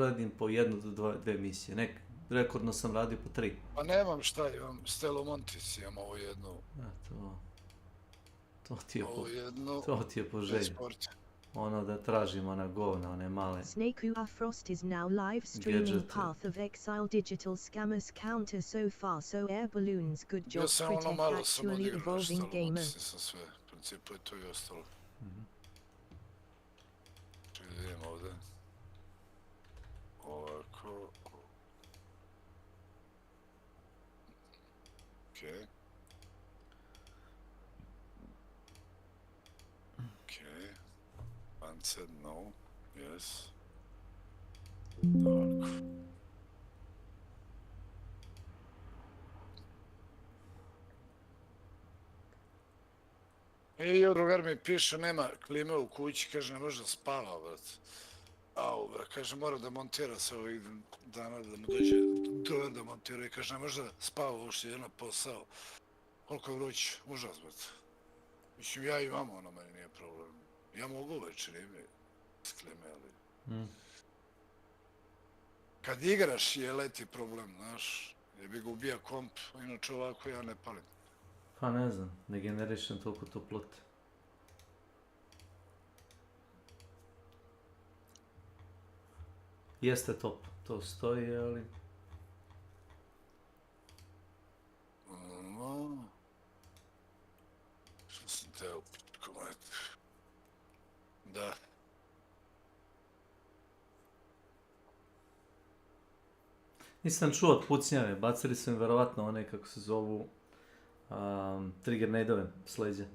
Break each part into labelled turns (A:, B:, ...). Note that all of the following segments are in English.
A: uradim po 1 do 2 misije. Rekordno sam radio po 3.
B: Pa nemam šta, imam Stelo Montis, imam ovo jednu.
A: To ti je po želji. Ono da tražimo na govna, one male
C: S.W.Frost is now live streaming Path of Exile digital scammers counter so far, so Air Baloons, good job Crytek actually evolving gamer.
B: Sam sve, u principu je to i ostalo. Čekaj da idem ovdje. Ovako. Okej. Said no, yes. Ovako. I drugar mi piše, nema klime u kući, kaže, ne može da spava, brat. Au, brat, kaže, mora da montira se ovih dana, da mu dođe dover da montira i kaže, ne može da spava uopšte, jedan posao. Koliko je vruć, užas, brat. Mislim, ja imam, ono, meni nije problem. Ja mogu večer ime s klime, ali... Kad igraš je leti problem, znaš, jebi ga ubija komp, inače ovako ja ne palim.
A: Pa ne znam, ne generišem toliko toplote. Jeste top, to stoji, ali...
B: Što sam teo pitkomet? Da.
A: Nisam čuo od pucnjave, bacili su im verovatno one kako se zovu trigger nadeove s leđa.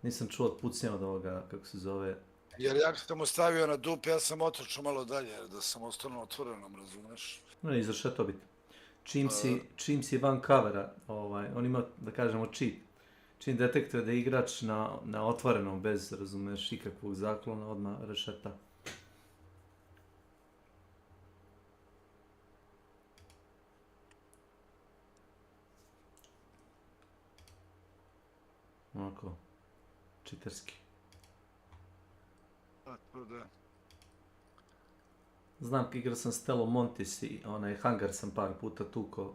A: Nisam čuo od pucnjava od ovoga kako se zove.
B: Jer ja sam mu stavio na dup, ja sam otrčao malo dalje, jer da sam ostao na otvorenom, razumeš?
A: No, izašao je to biti. Čim si van covera, on ima, da kažemo, cheat. Čim detektuje da je igrač na otvorenom, bez, razumeš, ikakvog zaklona, odmah rešeta. Onako, čiterski.
B: Tako da.
A: Znam, igrao sam Stelo Montis i onaj hangar sam par puta tuko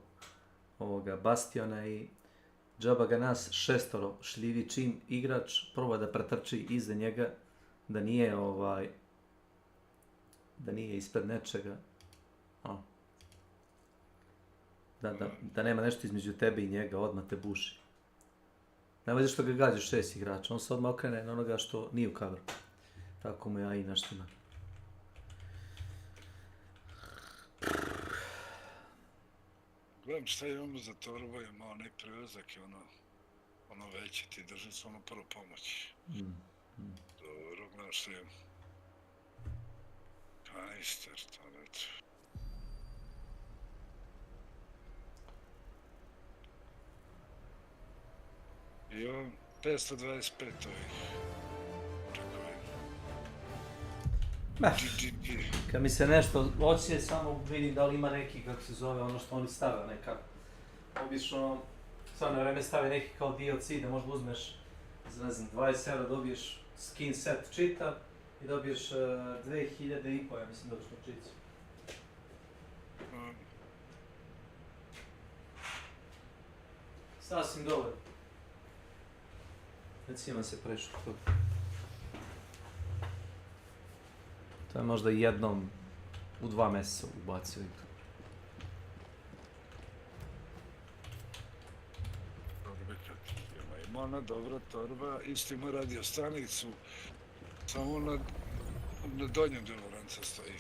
A: ovoga Bastiona i džaba ga nas 6 šljivi čim igrač proba da pretrči iza njega, da nije ispred nečega. Da nema nešto između tebe i njega, odmah te buši. Nema što ga gađaš 6 igrača, on se odmah okrene na onoga što nije u coveru. Tako mu ja i naštima.
B: Gledam šta imamo za torba, ima onaj prelazak i ono veće, ti drži se ono prvo pomoći. Dobro, gledam šta imamo. Kanister, to neću. I on 525 ovih.
A: Kad mi se nešto odsije, samo vidim da li ima neki, kako se zove, ono što oni stave nekako. Obično, sad na vreme stave neki kao DLC da možda uzmeš za, ne znam, 20 € dobiješ skin set čita i dobiješ 2500, ja mislim, dobiješ na čicu. Sasvim dovoljno. Recimo se prešao to. To je možda jednom u 2 mjeseca ubacio i to.
B: Ima ona dobra torba, isto ima radio stanicu, samo na donjem delu ranca stoji.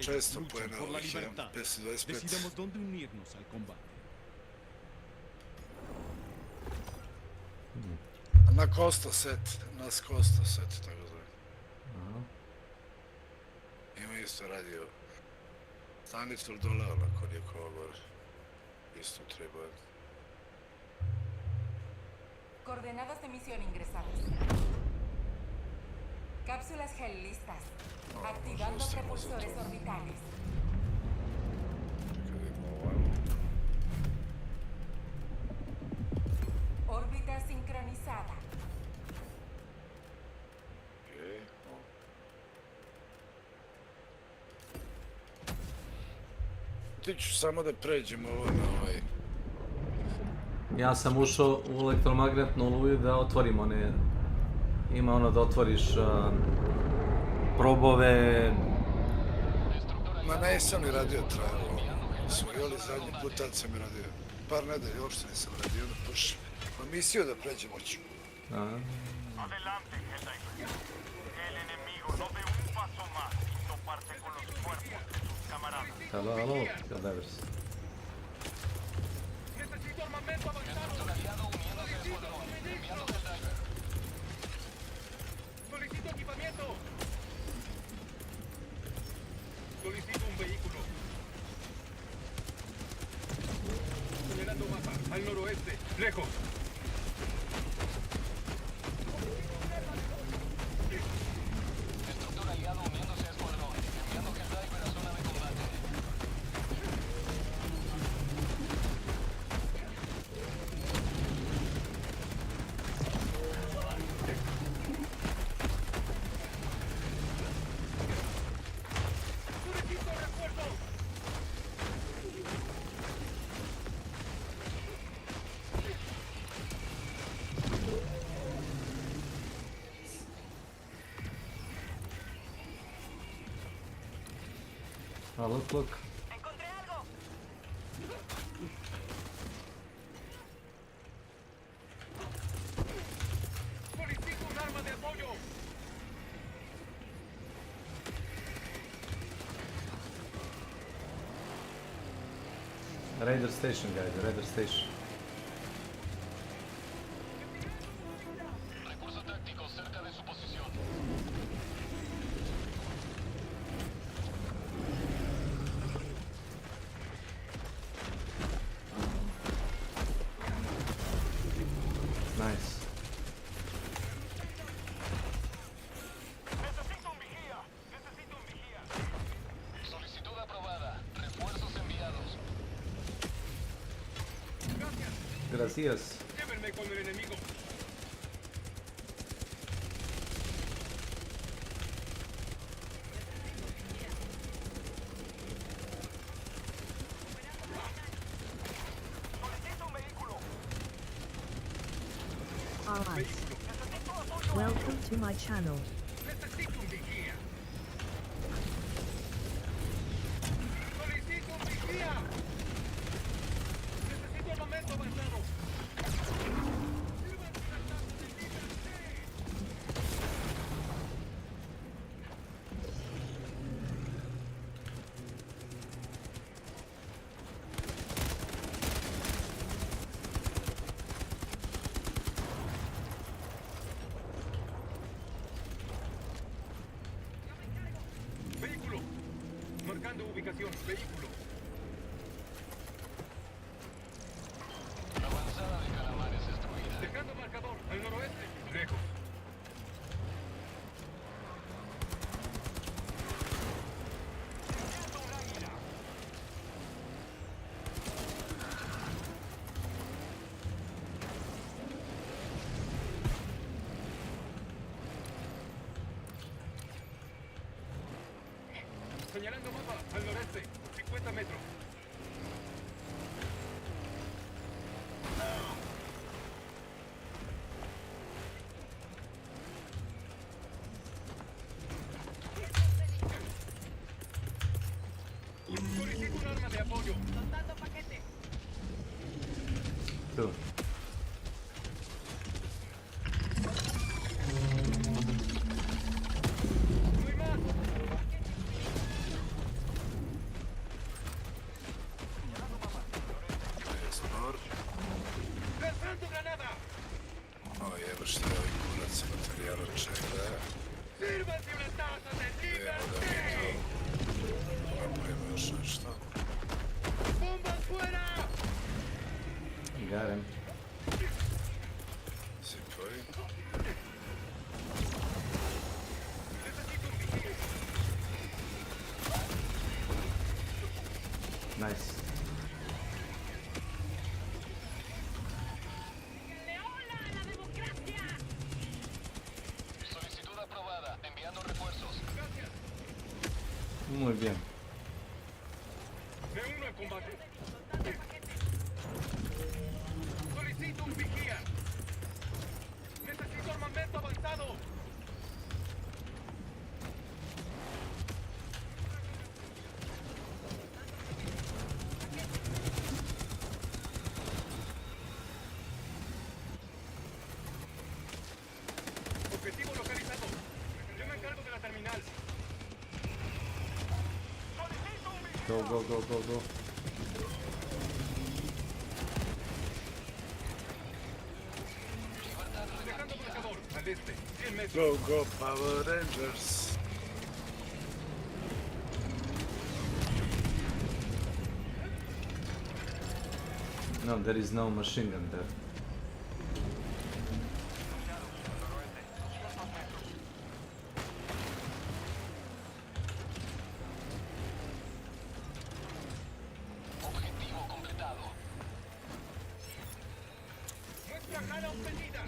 B: Često pojene ovih 525.
D: Decidamos dónde unirnos al combate.
B: Na Costa set, tako zove. Ima isto radio stanicu dole, onako nijekova gore. Isto treba.
E: Coordenadas de misión ingresadas. Cápsulas gel listas. Activando propulsores orbitales. Órbita sincronizada.
B: ću samo da pređem ovo na ovaj.
A: Ja sam ušao u elektromagnetnu oluju da otvorim one... Ima ono da otvoriš probove...
B: Ma nisam ni radio trajalo. Svojoli zadnji put, tad sam i radio. Par nedelja uopšte nisam radio, onda pošli. Pa misiju da pređem hoću.
F: Adelante, Crytek. El enemigo no ve un paso más sin toparse con los cuerpos de sus camaradas.
A: Halo, Cadavers.
F: Necesito armamento avanzado. Solicito equipamiento. Solicito un vehículo. Señalando mapa, al noroeste, lejos.
G: Estructura aliado uniéndose a escuadrón. Enviando Crytek a zona de combate.
F: Solicito refuerzo.
A: Look.
E: Encontré algo.
F: Solicito un arma de apoyo.
A: Raider Station, guys, Raider Station.
G: Recurso táctico cerca de su posición.
A: Nice.
F: Necesito un vigía. Necesito un vigía.
G: Solicitud aprobada. Refuerzos enviados.
A: Gracias.
F: Llévenme con el enemigo. Solicito un vehículo.
C: Alright.
F: Necesito apoyo.
C: Welcome to my channel.
F: Necesito un vigía. Solicito un vigía. Necesito armamento avanzado. Vehículo. Marcando ubicación. Vehículo.
G: Avanzada de calamares destruida.
F: Dejando marcador. Al noroeste. Lejos. Enviando un águila. Señalando mapa. Al noreste. 50 metros. Solicito un arma de apoyo.
E: Soltando paquete.
A: Tú.
F: No hay más.
B: Snor.
F: Lanzando granada.
B: O evo šta je ovaj kurac materijala čega.
F: Sírvanse una taza de
B: Evo da mi
F: liberté.
B: to napravimo još nešto.
F: ¡Bombas fuera!
A: Got him.
B: Zipovi.
F: Necesito un vigía.
A: Nice.
G: Solicitud aprobada. Enviando refuerzos.
A: Muy bien.
F: Me uno al combate. Solicito un vigía. Necesito armamento avanzado. Objetivo localizado. Yo me encargo de la terminal. Solicito un vigía.
A: Go, go, go, go, go.
F: Dejando marcador al este. 100 metros.
B: Go, go, Power Rangers.
A: No, there is no machine gun there.
G: Objetivo completado.
F: Nuestra cara obtenida.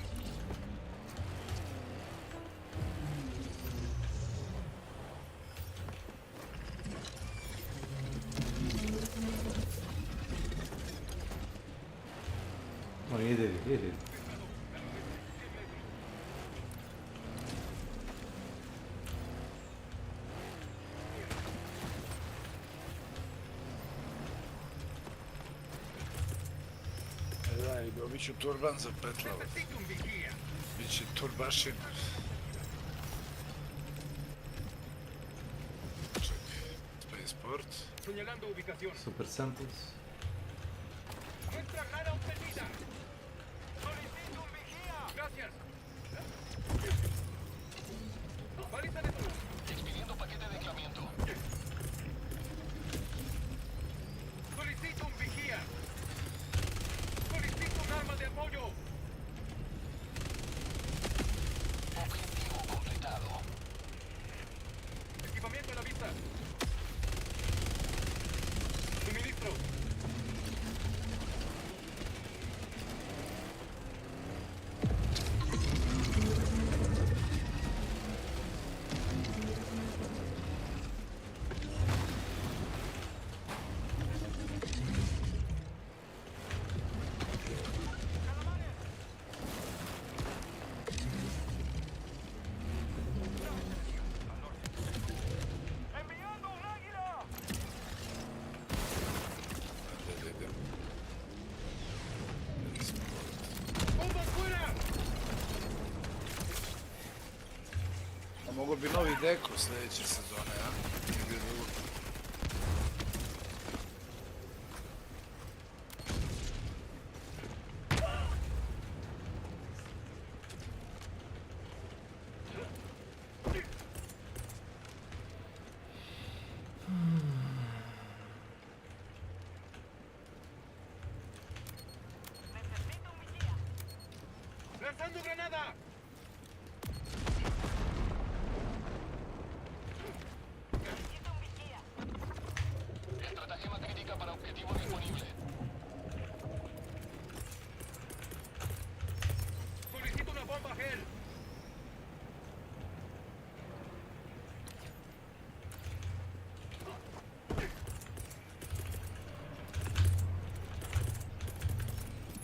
A: Oh, he did it, he did it.
B: Daj, bo biću turban zapetlao.
F: Necesito un vigía.
B: Biće turbašin. Čekaj, spaceport.
F: Señalando ubicación.
A: Super samples.
F: Nuestra cara obtenida. Solicito un vigía. Gracias. Baliza de luz.
G: Expidiendo paquete de aislamiento.
F: Solicito un vigía. Solicito un arma de apoyo.
G: Objetivo completado.
F: Equipamiento a la vista. Suministro. ¡Enviando un águila! ¡Bomba fuera!
B: A mogo bi novi deko sljedeće sezone, a? Negdje drugo.
F: ¡Lanzando granada!
G: Estratagema crítica para objetivo disponible.
F: Solicito una bomba gel.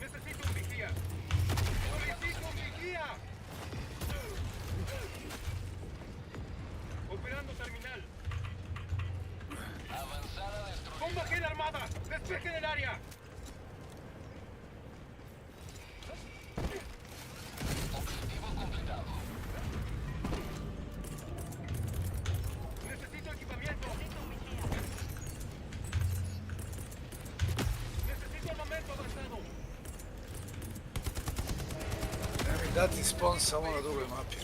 F: Necesito un vigía. Solicito un vigía. Operando terminal.
G: Avanzada destruida.
F: ¡Bomba gel armada! ¡Despeje del área!
G: Objetivo completado.
F: Necesito equipamiento. Necesito armamento avanzado.
B: Ne mi dati spawn samo na drugoj mapi.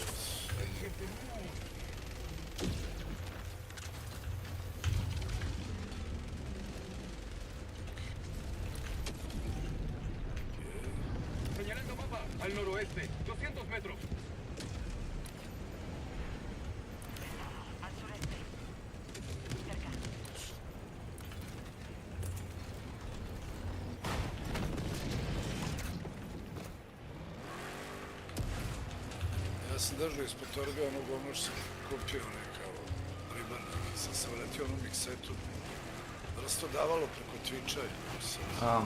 F: Señalando mapa al noroeste. 200 metros.
E: Al sureste. Cerca.
B: Ja sam držao ispod torbe onog ono što sam kupio nekao riban. Sam se vratio onom miksetu. Da se to davalo preko Twitcha i
A: A,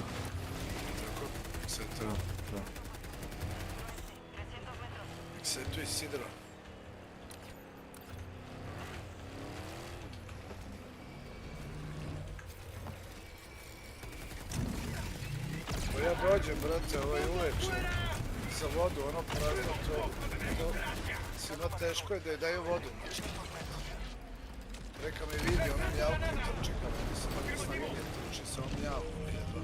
B: tako se to.
A: da.
B: Nek se tu isidra. Pa ja dođem, brate, uveče za vodu, ono prazno to svima teško je da je daju vodu, znači. Reka mi vidi, ono mljavku trči, kako mi se malo snimlje, trči sa ovom mljavkom, jedva,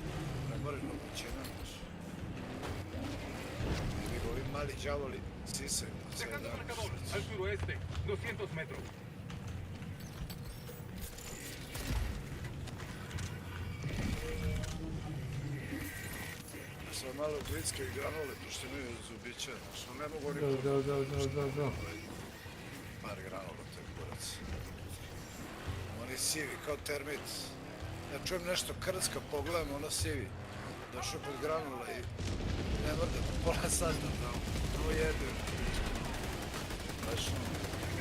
B: premoreno kućina, znači. Vidi ga, ovi mali đavoli sisaju po cijel dan.
F: Al suroeste, 200 metros.
B: Sad malo bliske i granule, pošto imaju zubića, znači, ne mogu oni
A: Da.
B: par granula, to je kurac. Oni sivi, kao termit. Ja čujem nešto krcka, pogledam, ono sivi. Došao pod granula i ne mrda po pola sata tamo. Prvo jede. Baš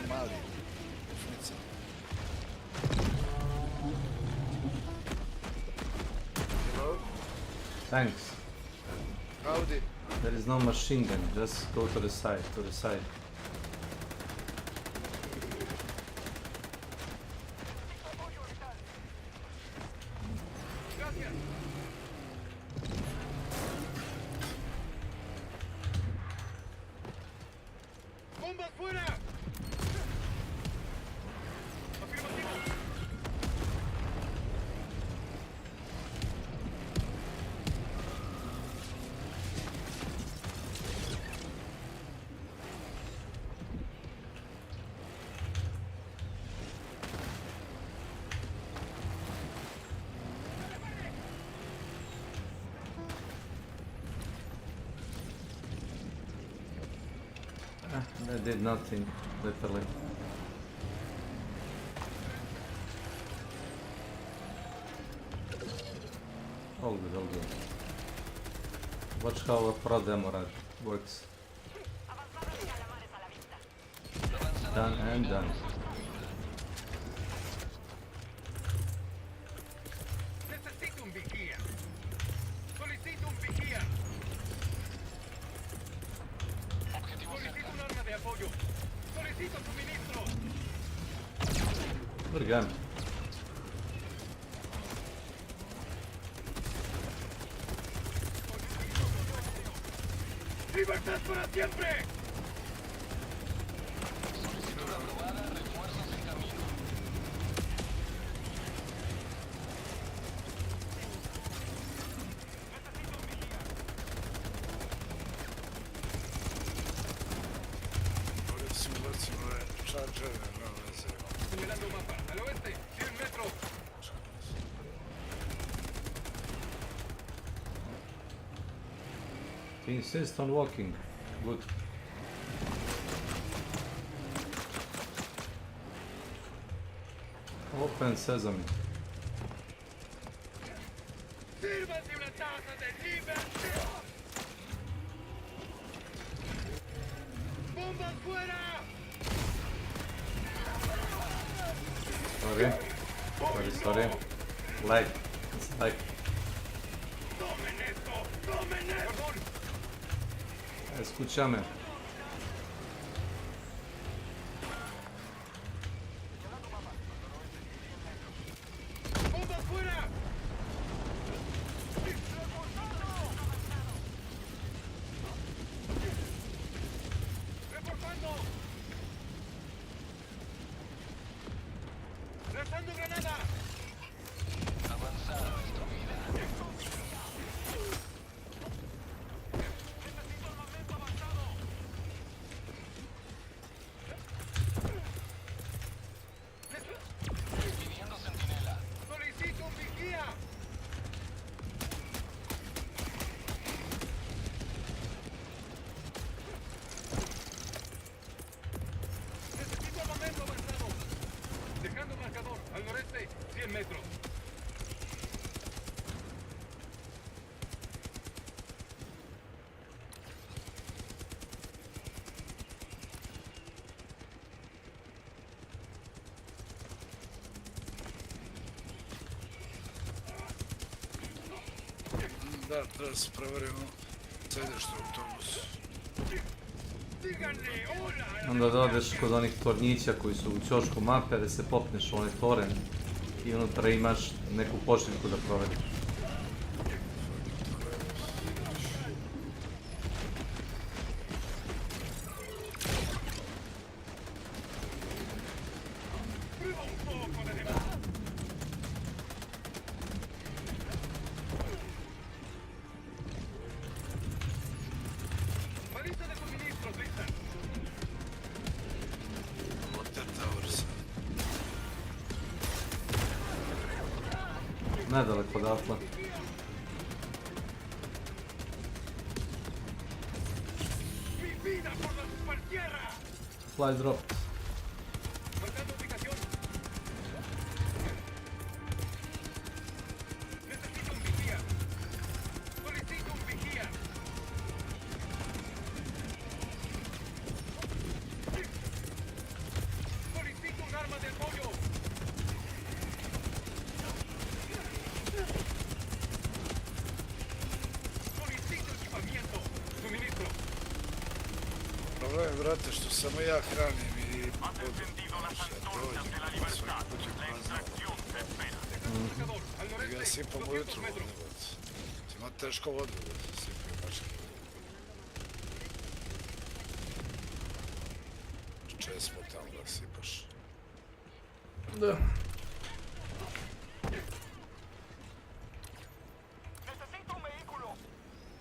B: mali. Ufnica. Hello?
A: Thanks.
B: Howdy.
A: There is no machine gun, just go to the side.
F: ¡Bombas fuera! ¡Afirmativo!
A: I did nothing, literally. All good. Watch how a pro demo works. Done and done.
F: Necesito un vigía. Solicito un vigía. Solicito un arma de apoyo. Solicito suministro.
A: Good gun.
F: ¡Libertad para siempre!
G: Solicitud aprobada, refuerzos en camino.
B: Ovdje si ubacimo ove chargere, no veze.
F: Señalando mapa. Al oeste, 100 metros.
A: He insists on walking. Good. Open sesame.
F: ¡Sírvanse una taza de libertad! ¡Bombas fuera!
A: Sorry. Like. It's like.
F: ¡Tomen esto! ¡Tomen esto!
A: Escúchame.
F: ¡Bombas fuera! ¡Reportando! ¡Lanzando granada!
G: Avanzada destruida.
F: ¡Necesito armamento avanzado!
G: Pidiendo centinela.
F: ¡Solicito un vigía! ¡Necesito armamento avanzado! Dejando marcador, al noreste, 100 metros.
B: Da, treba da se prevarimo. Sedeš u autobusu.
A: Onda da odeš kod onih tornjića koji su u ćošku mape, da se popneš u onaj toren i unutra imaš neku pošiljku da proveriš. Nedaleko odatle. Fly drop.
B: Problem, brate, što samo ja hranim i
F: Has encendido las antorchas de la libertad. La extracción se espera.
B: ja sipam ujutru vode, brate. Ima teško vodu, brate, sipam mačke. Česmo tamo da sipaš.
A: Da.
F: Necesito un vehículo.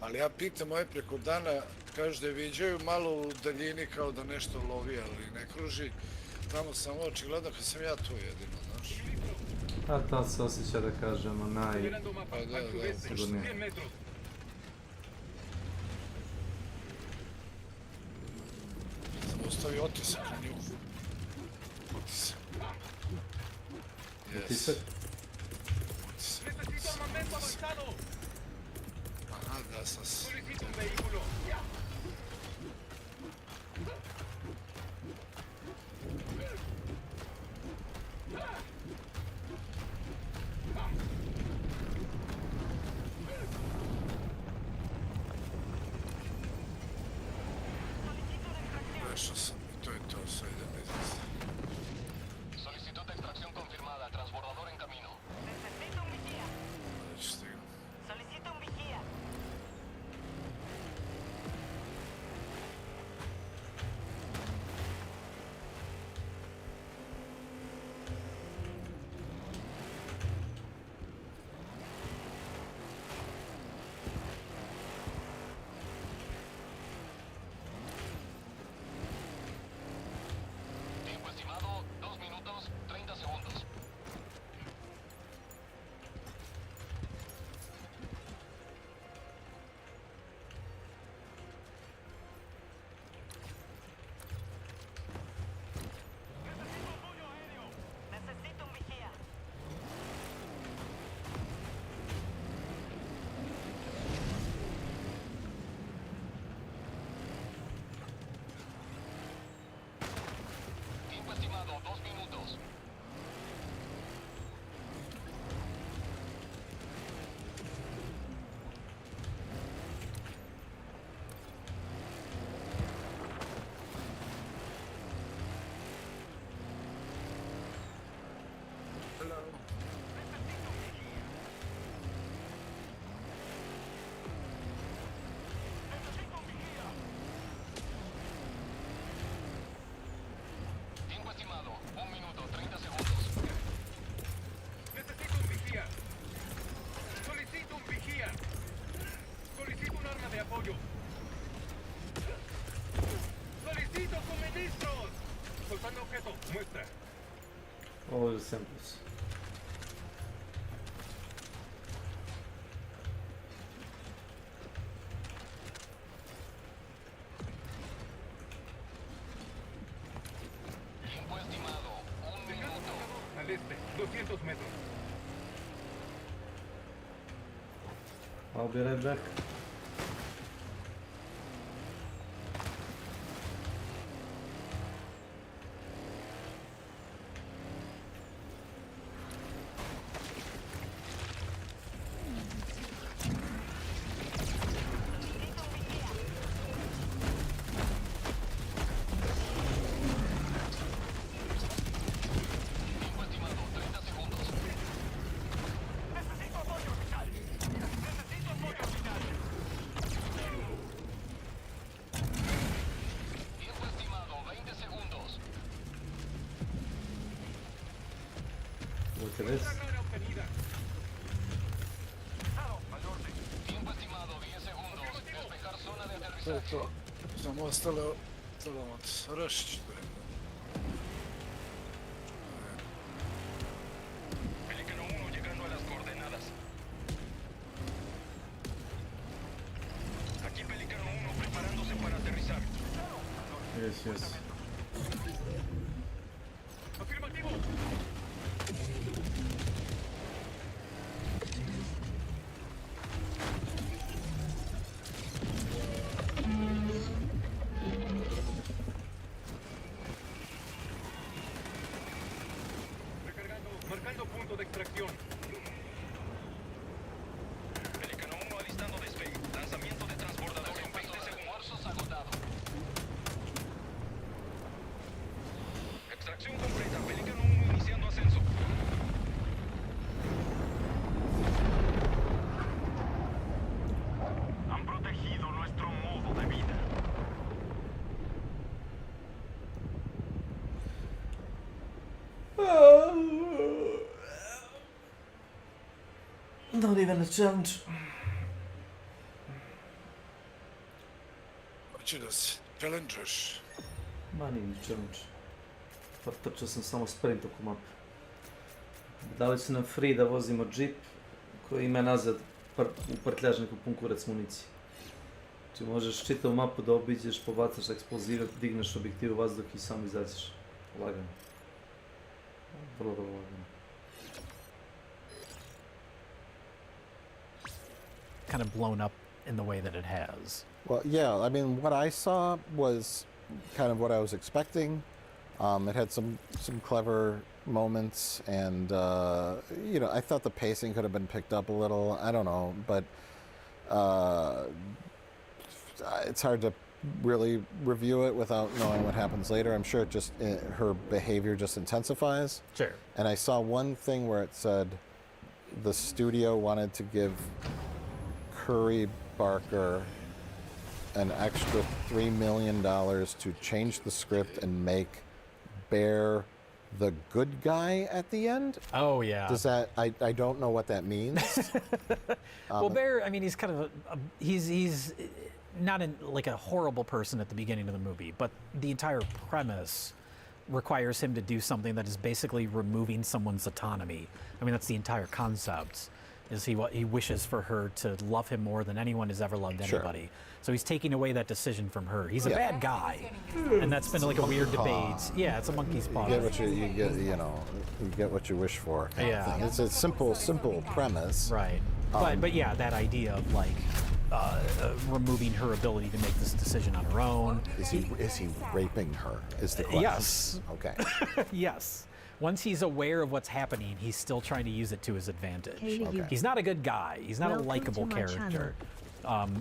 B: Ali ja pitam ove preko dana, kažu da je viđaju malo u daljini kao da nešto lovi, ali ne kruži. Tamo sam očigledno kad sam ja tu jedino, znaš.
A: A tad se osjeća da kažemo
B: Pa da,
A: sigurnije.
B: sam ostavio otisak na nju. Otisak.
A: Otisak?
B: Otisak.
F: Necesito armamento avanzado.
B: Aha, da sam se.
F: Solicito un vehículo.
B: Prešao sam i to je to, sve idem izlaziti.
G: Solicitud de extracción confirmada. Transbordador en camino.
E: Necesito un vigía.
B: Već stigam.
E: Solicito un vigía.
G: Tiempo estimado, 2 minutos, 30 segundos.
E: Necesito un vigía.
G: Tiempo estimado, 2 minutos. Tiempo estimado, 1 minuto, 30 segundos.
F: Necesito un vigía. Solicito un vigía. Solicito un arma de apoyo. Solicito suministros. Soltando objeto. Muestra.
A: Ovo je Sempus.
G: Tiempo estimado, 1 minuto.
F: Al este. 200 metros.
A: I'll be right back. Look at this.
G: Tiempo estimado 10 segundos. Despejar zona de
B: To je
G: aterrizaje.
B: to. Samo ostalo rašći.
G: Pelícano 1 llegando a las coordenadas. Aquí Pelícano 1 preparándose para aterrizar.
A: Yes.
F: Afirmativo. Recargando, marcando punto de extracción.
G: Pelícano 1 alistando despegue. Lanzamiento de transbordador en 20 segundos. Agotado. Extracción completa. Pelícano 1 iniciando ascenso.
F: Han protegido nuestro modo de vida.
A: Not even a challenge.
B: Hoće da se challengeš.
A: Ma nije ni challenge. Pa trčao sam samo sprint oko mape. Dali su nam free da vozimo džip koji ima nazad u prtljažniku pun kurac municije. Znači možeš čitavu mapu da obiđeš, pobacaš eksplozive, digneš objektiv u vazduh i samo izađeš. Lagano. Vrlo lagano.
H: Kind of blown up in the way that it has.
I: Well, yeah, I mean, what I saw was kind of what I was expecting. It had some clever moments, and you know, I thought the pacing could have been picked up a little. I don't know, but it's hard to really review it without knowing what happens later. I'm sure it just her behavior just intensifies.
H: Sure.
I: And I saw one thing where it said the studio wanted to give Curry Barker an extra $3 million to change the script and make Bear the good guy at the end.
H: Oh yeah.
I: Does that? I don't know what that means.
H: Well, Bear, I mean, he's kind of he's not like a horrible person at the beginning of the movie, but the entire premise requires him to do something that is basically removing someone's autonomy. I mean, that's the entire concept. Is he wishes for her to love him more than anyone has ever loved
I: Sure.
H: anybody. So he's taking away that decision from her. He's a
I: Yeah.
H: bad guy, and that's been like a weird debate. Yeah, it's a monkey's paw.
I: You get what you get. You know, you get what you wish for. Kind of
H: Yeah.
I: thing. It's a simple premise.
H: Right. But yeah, that idea of like removing her ability to make this decision on her own.
I: Is he raping her? Is the question.
H: Yes.
I: Okay.
H: Yes. Once he's aware of what's happening, he's still trying to use it to his advantage.
C: Kaylee,
I: Okay.
H: He's not a good guy. He's not
C: Welcome
H: a likable
C: to my
H: character,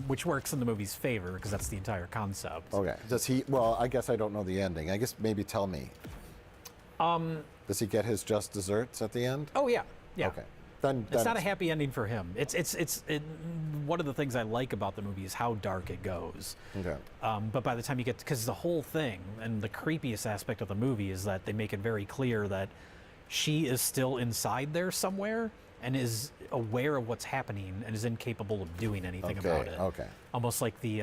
H: which works in the movie's favor because that's the entire concept.
I: Okay. Does he? Well, I guess I don't know the ending. I guess maybe tell me. Does he get his just desserts at the end?
H: Oh yeah, yeah.
I: Okay. Then
H: It's not a happy ending for him. It's one of the things I like about the movie is how dark it goes.
I: Okay.
H: But by the time you get, because the whole thing and the creepiest aspect of the movie is that they make it very clear that she is still inside there somewhere and is aware of what's happening and is incapable of doing anything about it.
I: Okay.
H: Almost like the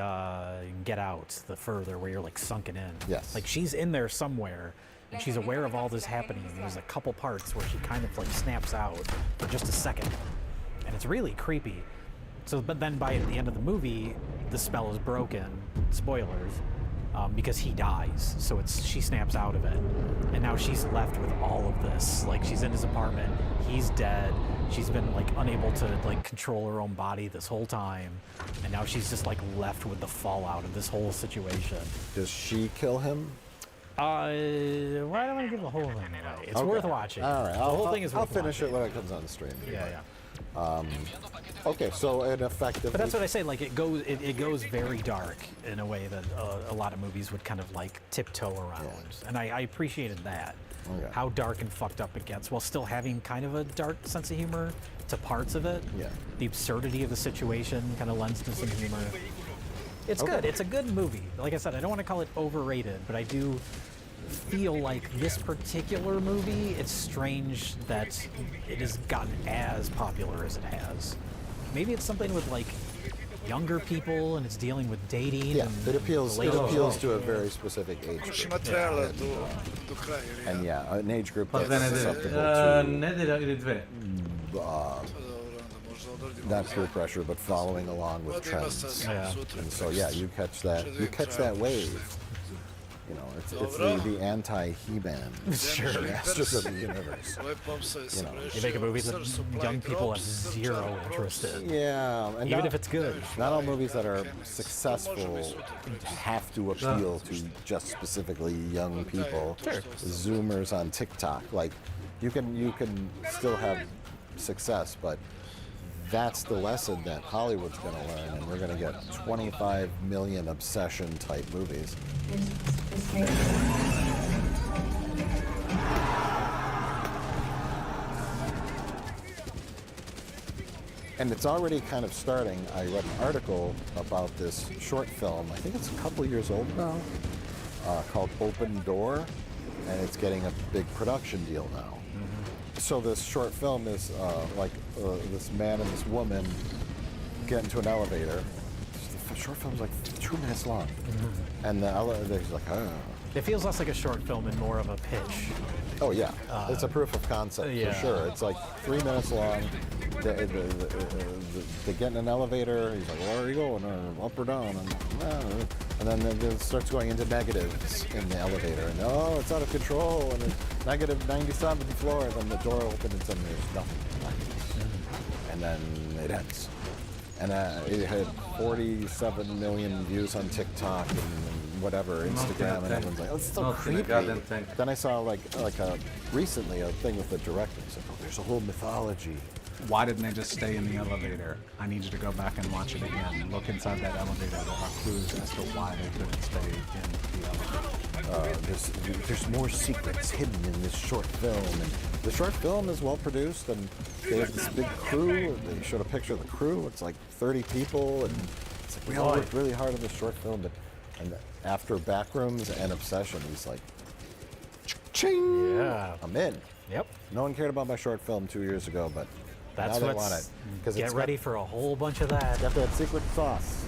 H: Get Out, the Further, where you're like sunken in.
I: Yes.
H: Like she's in there somewhere and she's aware of all this happening. And there's a couple parts where she kind of like snaps out for just a second. And it's really creepy. So, but then by the end of the movie, the spell is broken. Spoilers. Because he dies, so she snaps out of it, and now she's left with all of this. Like she's in his apartment, he's dead. She's been like unable to like control her own body this whole time, and now she's just like left with the fallout of this whole situation.
I: Does she kill him?
H: Why don't I want to give the whole thing away? It's worth watching.
I: All right.
H: The whole thing is worth
I: I'll finish
H: watching.
I: it when it comes on stream.
H: Yeah.
I: Okay, so in effectively.
H: But that's what I say. Like it goes very dark in a way that a lot of movies would kind of like tiptoe around, and I appreciated that.
I: Okay.
H: How dark and fucked up it gets, while still having kind of a dark sense of humor to parts of it.
I: Yeah.
H: The absurdity of the situation kind of lends to some humor. It's good. It's a good movie. Like I said, I don't want to call it overrated, but I do. feel like this particular movie, it's strange that it has gotten as popular as it has. Maybe it's something with like younger people and it's dealing with dating.
I: Yeah,
H: and
I: it appeals to a very specific age
B: Još
I: group.
B: ima trailer do kraja.
I: And yeah, an age group
A: Pa
I: that's
A: dve nedelje.
I: susceptible to
A: Nedelja ili dve.
I: not peer pressure, but following along with trends. And so yeah, you catch that wave. You know, it's the anti-He-Man,
H: Sure.
I: Masters of the Universe.
B: You know,
H: You make a movie that young people have zero interest in.
I: Yeah, and
H: Even if it's good.
I: not all movies that are successful have to appeal to just specifically young people.
H: Sure.
I: Zoomers on TikTok, like you can still have success, but that's the lesson that Hollywood's going to learn, and we're going to get 25 million obsession type movies. And it's already kind of starting. I read an article about this short film, I think it's a couple years old now, called Open Door, and it's getting a big production deal now. So this short film is this man and this woman get into an elevator. The short film's like 2 minutes long, and the elevator's like, oh.
H: It feels less like a short film and more of a pitch.
I: Oh yeah, it's a proof of concept for sure. It's like 3 minutes long. They get in an elevator. He's like, "Where are you going? Up or down?" And then it starts going into negatives in the elevator, and it's out of control. And it's negative 97th floor. And then the door opens and there's nothing. And then it ends. And it had 47 million views on TikTok and whatever, Instagram, and everyone's like, "Oh, it's so creepy." Then I saw recently a thing with the director. He said, "Oh, there's a whole mythology."
J: Why didn't they just stay in the elevator? I need you to go back and watch it again. Look inside that elevator. There are clues as to why they couldn't stay in the elevator.
I: There's more secrets hidden in this short film. And the short film is well produced, and they have this big crew. They showed a picture of the crew. It's like 30 people, and it's like we all worked really hard on this short film. And after Backrooms and Obsession, he's like, ching!
H: Yeah.
I: I'm in.
H: Yep.
I: No one cared about my short film 2 years ago, but
H: That's
I: now they want it.
H: Get ready for a whole bunch of that.
I: Got that secret sauce.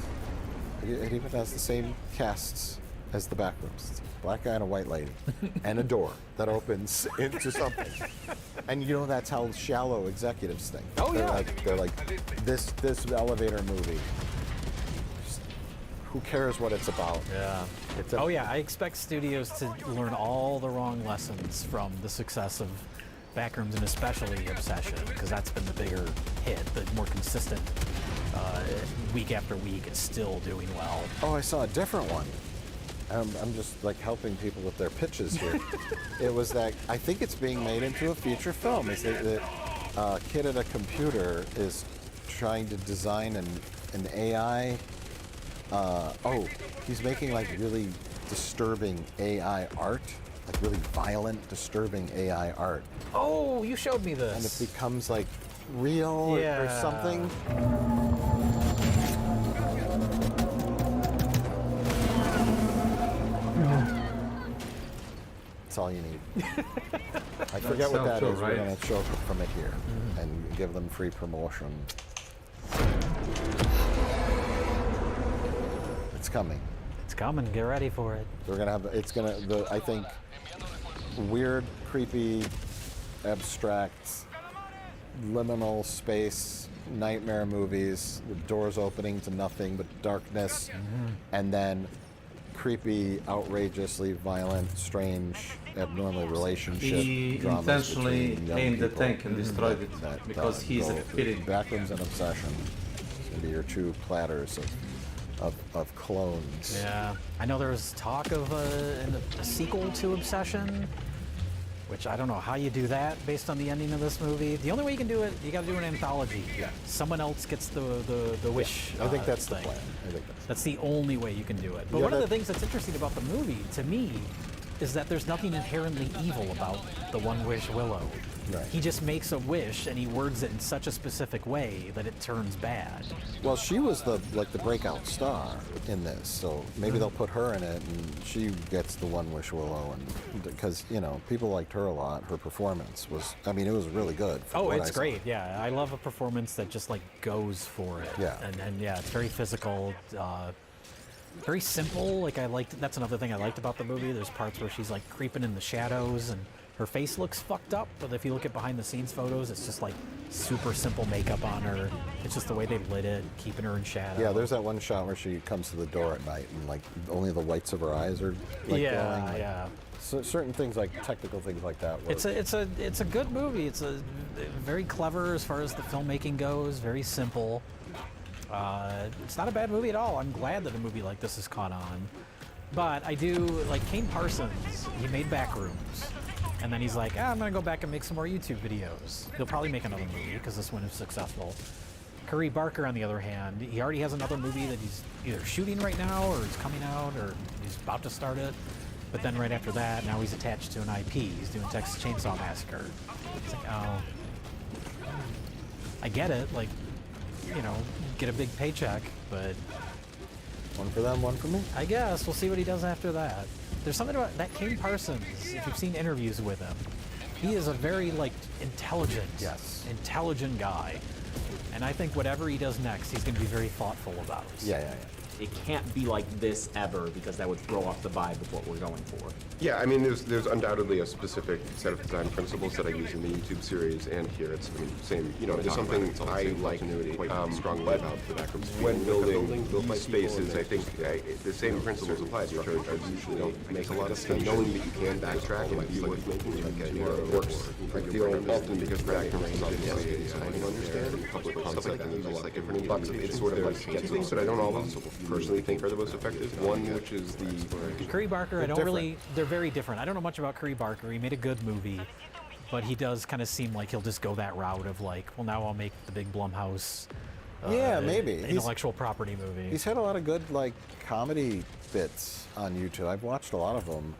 I: It even has the same casts as the Backrooms. It's a black guy and a white lady, and a door that opens into something. And you know that's how shallow executives think.
H: Oh
I: They're like this elevator movie. Who cares what it's about?
H: Yeah. I expect studios to learn all the wrong lessons from the success of Backrooms and especially Obsession, because that's been the bigger hit, the more consistent week after week. It's still doing well.
I: Oh, I saw a different one. I'm just like helping people with their pitches here. It was that I think it's being made into a feature film. Is that the kid at a computer is trying to design an AI. He's making like really disturbing AI art, like really violent, disturbing AI art.
H: Oh, you showed me this.
I: And it becomes like real or something. That's all you need. I forget what that is. Right. We're going to show from it here and give them free promotion. It's coming.
H: It's coming. Get ready for it.
I: We're gonna have. It's gonna. I think weird, creepy, abstract, liminal space nightmare movies with doors opening to nothing but darkness, and then creepy, outrageously violent, strange, abnormal relationship.
A: He intentionally aimed the tank and destroyed it because he's a feeling.
I: Backrooms and Obsession. Gonna be your two platters of clones.
H: Yeah, I know there was talk of a sequel to Obsession, which I don't know how you do that based on the ending of this movie. The only way you can do it, you got to do an anthology. Yeah. Someone else gets the wish.
I: I think that's
H: thing.
I: The plan. I think
H: that's the only way you can do it. But one of the things that's interesting about the movie, to me, is that there's nothing inherently evil about the One Wish Willow.
I: Right.
H: He just makes a wish and he words it in such a specific way that it turns bad.
I: Well, she was the breakout star in this, so maybe they'll put her in it, and she gets the One Wish Willow, and because people liked her a lot. Her performance was, it was really good.
H: Oh, it's great. Yeah, I love a performance that just like goes for it.
I: Yeah.
H: And yeah, it's very physical. Very simple. Like that's another thing I liked about the movie. There's parts where she's like creeping in the shadows and her face looks fucked up, but if you look at behind the scenes photos, it's just like super simple makeup on her. It's just the way they lit it, keeping her in shadow.
I: Yeah, there's that one shot where she comes to the door at night and like only the whites of her eyes are like glowing.
H: Yeah.
I: So certain things like technical things like that. Work.
H: It's a good movie. It's a very clever as far as the filmmaking goes. Very simple. It's not a bad movie at all. I'm glad that a movie like this has caught on. But I do like Kane Parsons. He made Backrooms. And then he's like, I'm going to go back and make some more YouTube videos. He'll probably make another movie because this one is successful. Curry Barker, on the other hand, he already has another movie that he's either shooting right now or it's coming out or he's about to start it. But then right after that, now he's attached to an IP. He's doing Texas Chainsaw Massacre. It's like, oh, I get it. Like, get a big paycheck, but...
I: One for them, one for me.
H: I guess. We'll see what he does after that. There's something about that Kane Parsons, if you've seen interviews with him, he is a very, intelligent guy. And I think whatever he does next, he's going to be very thoughtful about.
I: Yeah.
K: It can't be like this ever, because that would throw off the vibe of what we're going for.
L: Yeah, there's undoubtedly a specific set of design principles that I use in the YouTube series and here. It's same. There's something I like quite strongly about the Backrooms. When building these spaces, I think the same principles apply. Which are usually don't make a lot of sense. Knowing that you can backtrack and do what making works. I feel often because Backrooms is obviously I can understand public concept and there's like different bucks. It's sort of like get things that I don't always personally think are the most effective. One, which is the
H: Curry Barker. They're very different. I don't know much about Curry Barker. He made a good movie, but he does kind of seem like he'll just go that route of now I'll make the big Blumhouse.
I: Maybe
H: intellectual property movie.
I: He's had a lot of good comedy bits on YouTube. I've watched a lot of them,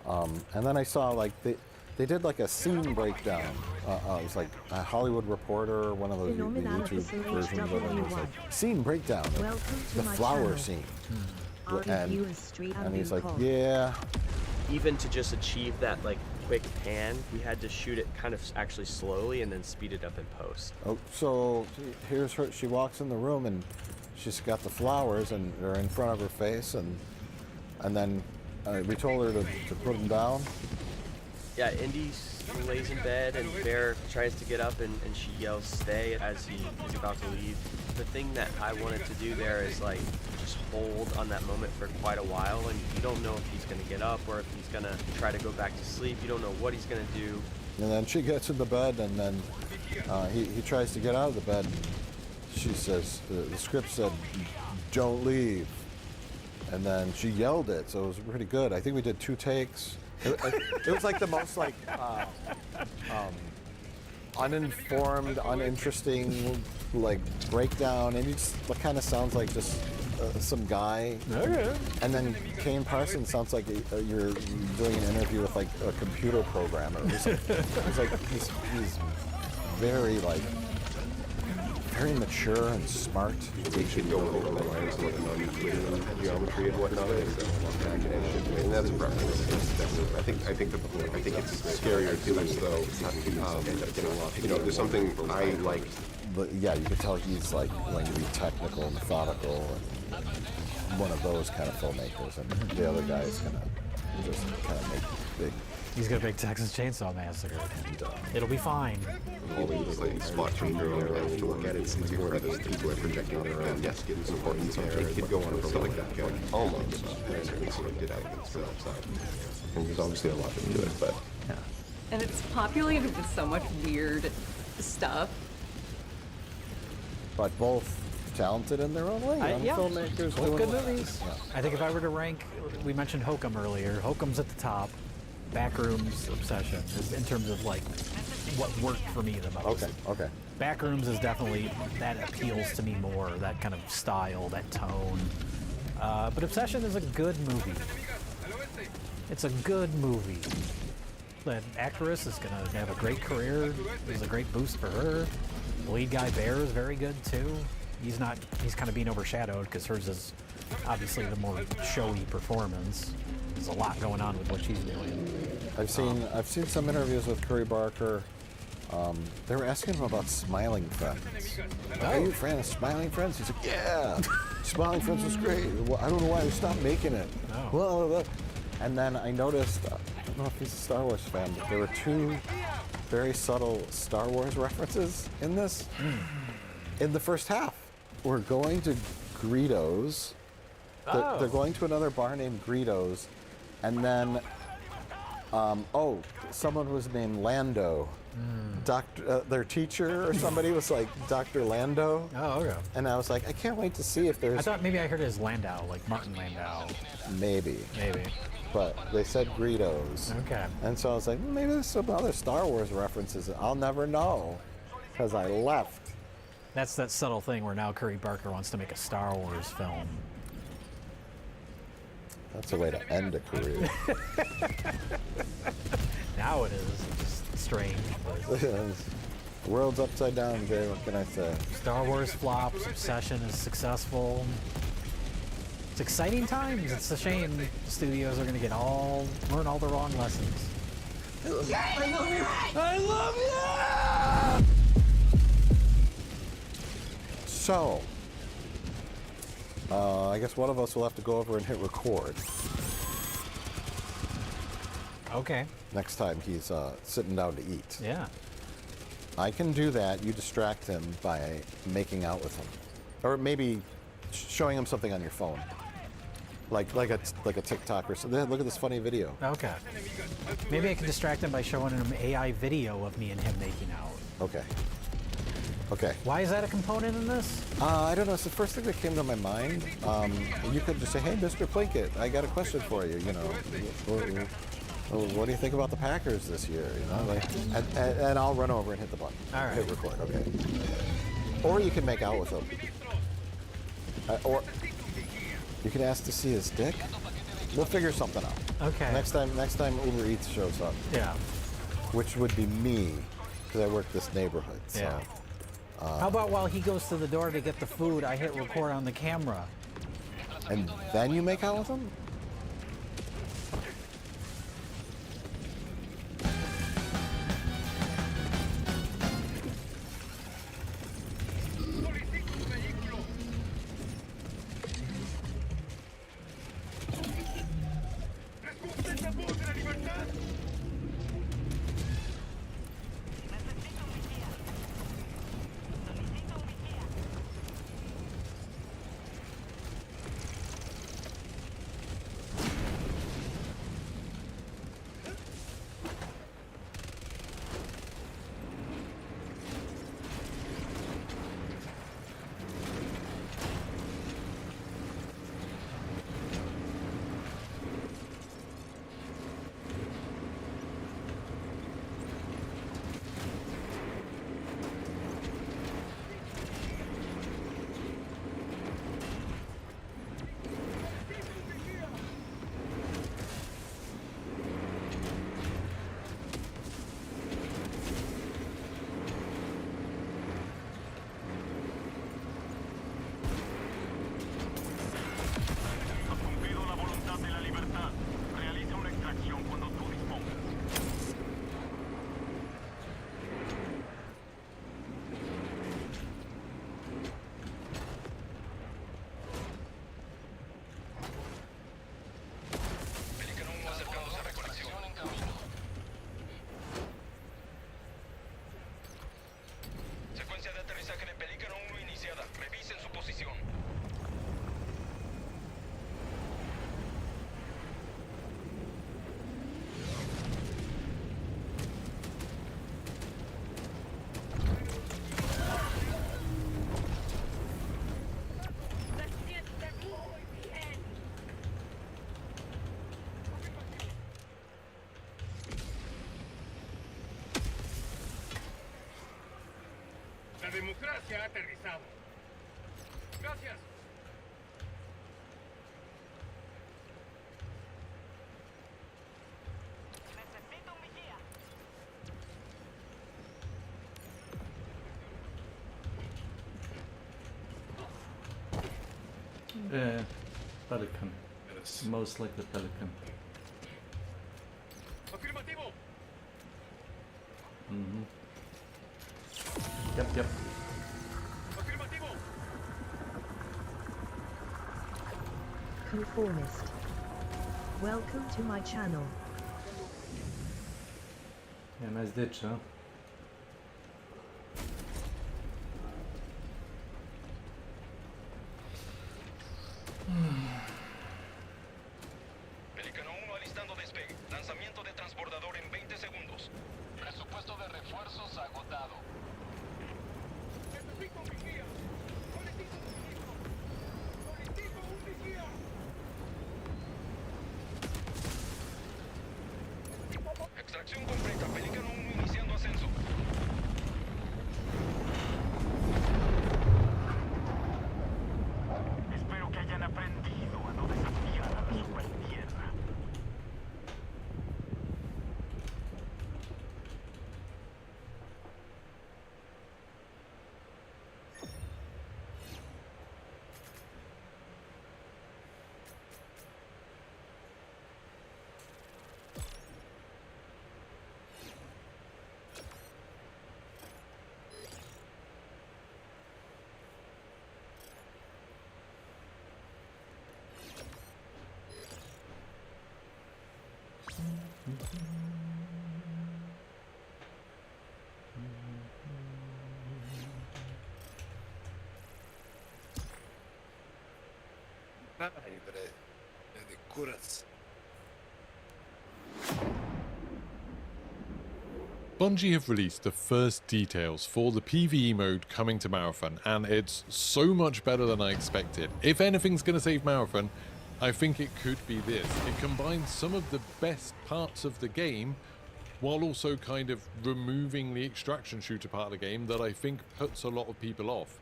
I: and then I saw they did a scene breakdown. It was like a Hollywood Reporter, one of those YouTube versions of it. It was like scene breakdown, the flower scene, and he's like, yeah.
M: Even to just achieve that quick pan, we had to shoot it kind of actually slowly and then speed it up in post.
I: Oh, so here's her. She walks in the room and she's got the flowers and they're in front of her face, and then we told her to put them down.
M: Yeah, Indy lays in bed and Bear tries to get up and she yells stay as he is about to leave. The thing that I wanted to do there is just hold on that moment for quite a while, and you don't know if he's going to get up or if he's going to try to go back to sleep. You don't know what he's going to do.
I: And then she gets in the bed, and then he tries to get out of the bed. She says, the script said, don't leave. And then she yelled it, so it was pretty good. I think we did 2 takes. It was the most uninformed, uninteresting breakdown, and it just kind of sounds like just some guy.
H: Okay.
I: And then Kane Parsons sounds like you're doing an interview with a computer programmer. It's he's very very mature and smart.
L: They should go over the lines of non-Euclidean geometry and whatnot, and that's a preference. I think it's scarier too, as though there's something I like.
I: But yeah, you can tell he's going to be technical, methodical, and one of those kind of filmmakers, and the other guy is going to just kind of make big.
H: He's gonna make Texas Chainsaw Massacre. It'll be fine.
L: Always spot changer on their life to look at it. It's more of those people are projecting their own. Yes, getting support and something. It could go on for like that. Almost. And sort of did out outside. And there's obviously a lot into it, but.
N: Yeah. And it's populated with so much weird stuff.
I: But both talented in their own way.
H: Yeah.
I: Filmmakers
H: both
I: doing
H: good movies. Yeah. I think if I were to rank, we mentioned Hokum earlier. Hokum's at the top. Backrooms Obsession is in terms of what worked for me the most.
I: Okay.
H: Backrooms is definitely, that appeals to me more, that kind of style, that tone. But Obsession is a good movie. It's a good movie. that actress is going to have a great career. It was a great boost for her. The lead guy, Bear, is very good too. He's kind of being overshadowed because hers is obviously the more showy performance. There's a lot going on with what she's doing.
I: I've seen some interviews with Curry Barker. They were asking him about Smiling Friends. Are you a fan of Smiling Friends? He's like, yeah, Smiling Friends was great. Well, I don't know why they stopped making it. Well, and then I noticed, I don't know if he's a Star Wars fan, but there were two very subtle Star Wars references in this. In the first half, we're going to Greedo's. They're going to another bar named Greedo's, and then, someone was named Lando. Their teacher or somebody was like Dr. Lando.
H: Oh, okay.
I: And I was like, I can't wait to see if there's...
H: I thought maybe I heard it as Landau, like Martin Landau.
I: Maybe. But they said Greedo's.
H: Okay.
I: And so I was like, maybe there's some other Star Wars references. I'll never know because I left.
H: That's that subtle thing where now Curry Barker wants to make a Star Wars film.
I: That's a way to end a career.
H: Now it is. It's just strange.
I: The world's upside down, Jay. What can I say?
H: Star Wars flops. Obsession is successful. It's exciting times. It's a shame the studios are going to learn all the wrong lessons.
F: I love you!
H: I love you!
I: So, I guess one of us will have to go over and hit record.
H: Okay.
I: Next time he's sitting down to eat.
H: Yeah.
I: I can do that. You distract him by making out with him, or maybe showing him something on your phone, like a TikTok or something. Look at this funny video.
H: Okay. Maybe I can distract him by showing him AI video of me and him making out.
I: Okay. Okay.
H: Why is that a component in this?
I: I don't know. It's the first thing that came to my mind. You could just say, "Hey, Mr. Plinkett, I got a question for you. You know, what do you think about the Packers this year? You know, like, and I'll run over and hit the button.
H: All right.
I: Hit record. Okay. Or you can make out with him. Or you can ask to see his dick. We'll figure something out.
H: Okay.
I: Next time Uber Eats shows up.
H: Yeah.
I: Which would be me, because I work this neighborhood. So.
H: Yeah. How about while he goes to the door to get the food, I hit record on the camera?
I: And then you make out with him?
F: La democracia ha aterrizado. Gracias. Necesito un vigía.
A: Pelican.
B: Yes.
A: Most likely Pelican.
F: Afirmativo.
A: Mm-hmm. Yep.
F: Afirmativo.
C: Conformist. Welcome to my channel.
A: Yeah, nice ditch, huh?
G: Pelícano 1 alistando despegue. Lanzamiento de transbordador en 20 segundos. Presupuesto de refuerzos agotado.
F: Necesito un vigía. Solicito un vigía.
G: Extracción completa. Pelícano 1 iniciando ascenso.
F: Espero que hayan aprendido a no desafiar a la supertierra.
B: Aj bre, jedi kurac.
O: Bungie have released the first details for the PvE mode coming to Marathon, and it's so much better than I expected. If anything's going to save Marathon, I think it could be this. It combines some of the best parts of the game while also kind of removing the extraction shooter part of the game that I think puts a lot of people off.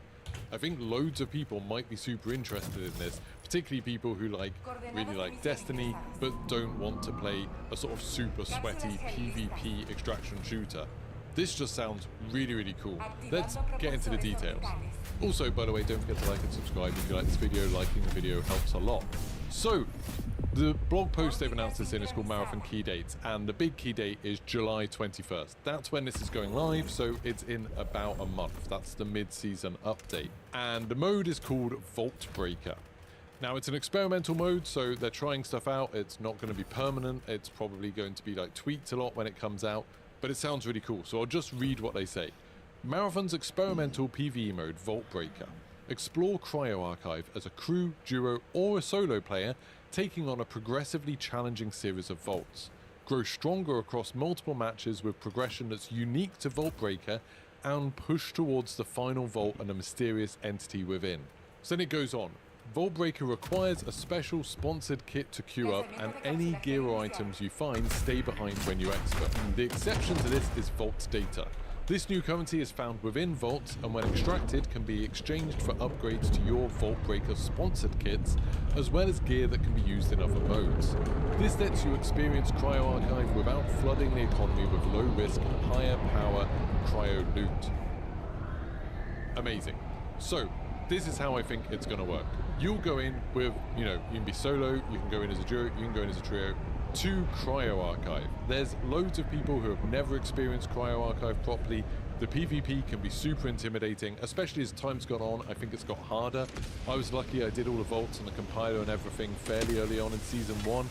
O: I think loads of people might be super interested in this, particularly people who really like Destiny but don't want to play a sort of super sweaty PvP extraction shooter. This just sounds really cool. Let's get into the details. Also, by the way, don't forget to like and subscribe if you like this video. Liking the video helps a lot. So, the blog post they've announced this in is called Marathon Key Dates, and the big key date is July 21st. That's when this is going live, so it's in about a month. That's the mid-season update. And the mode is called Vault Breaker. Now, it's an experimental mode, so they're trying stuff out. It's not going to be permanent. It's probably going to be tweaked a lot when it comes out, but it sounds really cool. So I'll just read what they say. Marathon's experimental PvE mode, Vault Breaker. Explore Cryo Archive as a crew, duo, or a solo player, taking on a progressively challenging series of vaults. Grow stronger across multiple matches with progression that's unique to Vault Breaker, and push towards the final vault and a mysterious entity within. So then it goes on. Vault Breaker requires a special sponsored kit to queue up, and any gear or items you find stay behind when you expert. The exception to this is Vault Data. This new currency is found within vaults, and when extracted can be exchanged for upgrades to your Vault Breaker sponsored kits, as well as gear that can be used in other modes. This lets you experience Cryo Archive without flooding the economy with low risk, higher power cryo loot. Amazing. So, this is how I think it's going to work. You'll go in with, you can be solo, you can go in as a duo, you can go in as a trio, to Cryo Archive. There's loads of people who have never experienced Cryo Archive properly. The PvP can be super intimidating, especially as time's gone on. I think it's got harder. I was lucky I did all the vaults and the compiler and everything fairly early on in Season 1.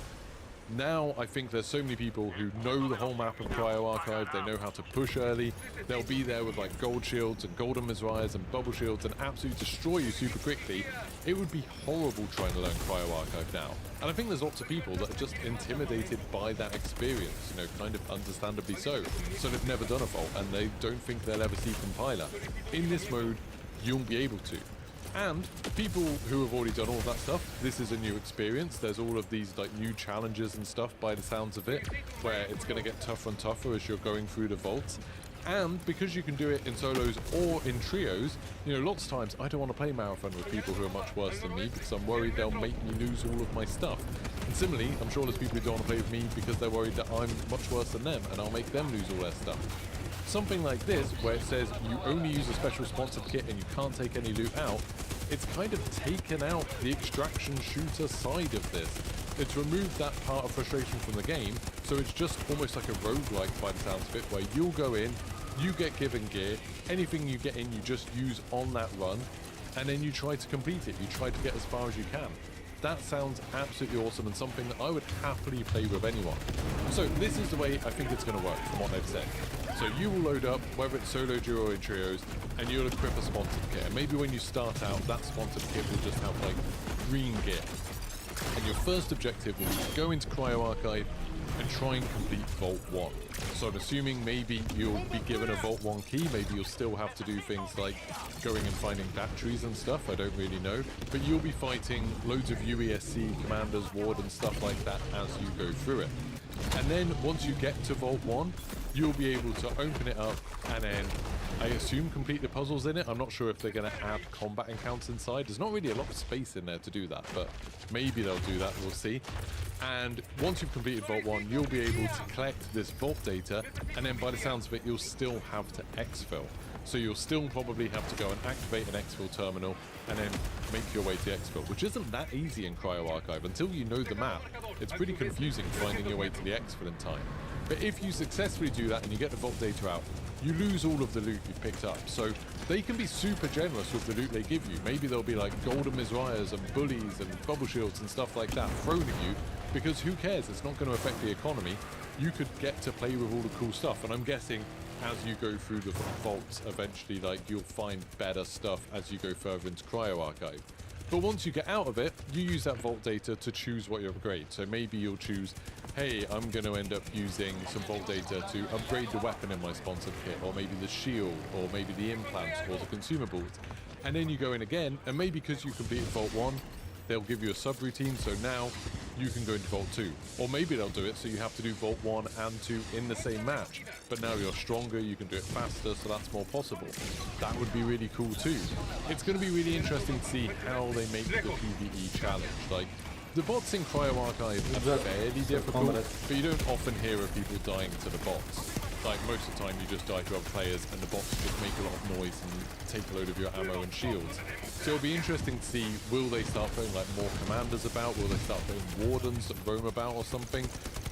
O: Now I think there's so many people who know the whole map of Cryo Archive, they know how to push early, they'll be there with gold shields and golden Mizraias and bubble shields and absolutely destroy you super quickly. It would be horrible trying to learn Cryo Archive now. And I think there's lots of people that are just intimidated by that experience, kind of understandably so. So they've never done a vault and they don't think they'll ever see compiler. In this mode, you'll be able to. And people who have already done all of that stuff, this is a new experience. There's all of these new challenges and stuff by the sounds of it, where it's going to get tougher and tougher as you're going through the vaults. And because you can do it in solos or in trios, lots of times I don't want to play Marathon with people who are much worse than me because I'm worried they'll make me lose all of my stuff. And similarly, I'm sure there's people who don't want to play with me because they're worried that I'm much worse than them and I'll make them lose all their stuff. Something like this, where it says you only use a special sponsored kit and you can't take any loot out, it's kind of taken out the extraction shooter side of this. It's removed that part of frustration from the game, so it's just almost like a roguelike by the sounds of it, where you'll go in, you get given gear, anything you get in you just use on that run, and then you try to complete it, you try to get as far as you can. That sounds absolutely awesome and something that I would happily play with anyone. So this is the way I think it's going to work from what they've said. So you will load up, whether it's solo, duo, or in trios, and you'll equip a sponsored kit. And maybe when you start out, that sponsored kit will just have like green gear. And your first objective will be to go into Cryo Archive and try and complete Vault 1. So I'm assuming maybe you'll be given a Vault 1 key, maybe you'll still have to do things like going and finding batteries and stuff, I don't really know. But you'll be fighting loads of UESC, Commanders, Ward and stuff like that as you go through it. And then once you get to Vault 1, you'll be able to open it up and then, I assume, complete the puzzles in it. I'm not sure if they're going to add combat encounters inside. There's not really a lot of space in there to do that, but maybe they'll do that, we'll see. And once you've completed Vault 1, you'll be able to collect this Vault data, and then by the sounds of it, you'll still have to exfil. So you'll still probably have to go and activate an exfil terminal, and then make your way to the exfil, which isn't that easy in Cryo Archive. Until you know the map, it's pretty confusing finding your way to the exfil in time. But if you successfully do that and you get the Vault data out, you lose all of the loot you've picked up. So they can be super generous with the loot they give you. Maybe there'll be like golden Mizrayas and bullies and bubble shields and stuff like that thrown at you, because who cares? It's not going to affect the economy. You could get to play with all the cool stuff. And I'm guessing as you go through the vaults, eventually like you'll find better stuff as you go further into Cryo Archive. But once you get out of it, you use that Vault data to choose what you upgrade. So maybe you'll choose, hey, I'm going to end up using some Vault data to upgrade the weapon in my sponsored kit, or maybe the shield, or maybe the implants, or the consumables. And then you go in again, and maybe because you completed Vault 1, they'll give you a subroutine, so now you can go into Vault 2. Or maybe they'll do it so you have to do Vault 1 and 2 in the same match. But now you're stronger, you can do it faster, so that's more possible. That would be really cool too. It's going to be really interesting to see how they make the PvE challenge. Like, the bots in Cryo Archive are fairly difficult, but you don't often hear of people dying to the bots. Like, most of the time you just die to other players and the bots just make a lot of noise and take a load of your ammo and shields. So it'll be interesting to see, will they start putting like more commanders about? Will they start putting wardens that roam about or something?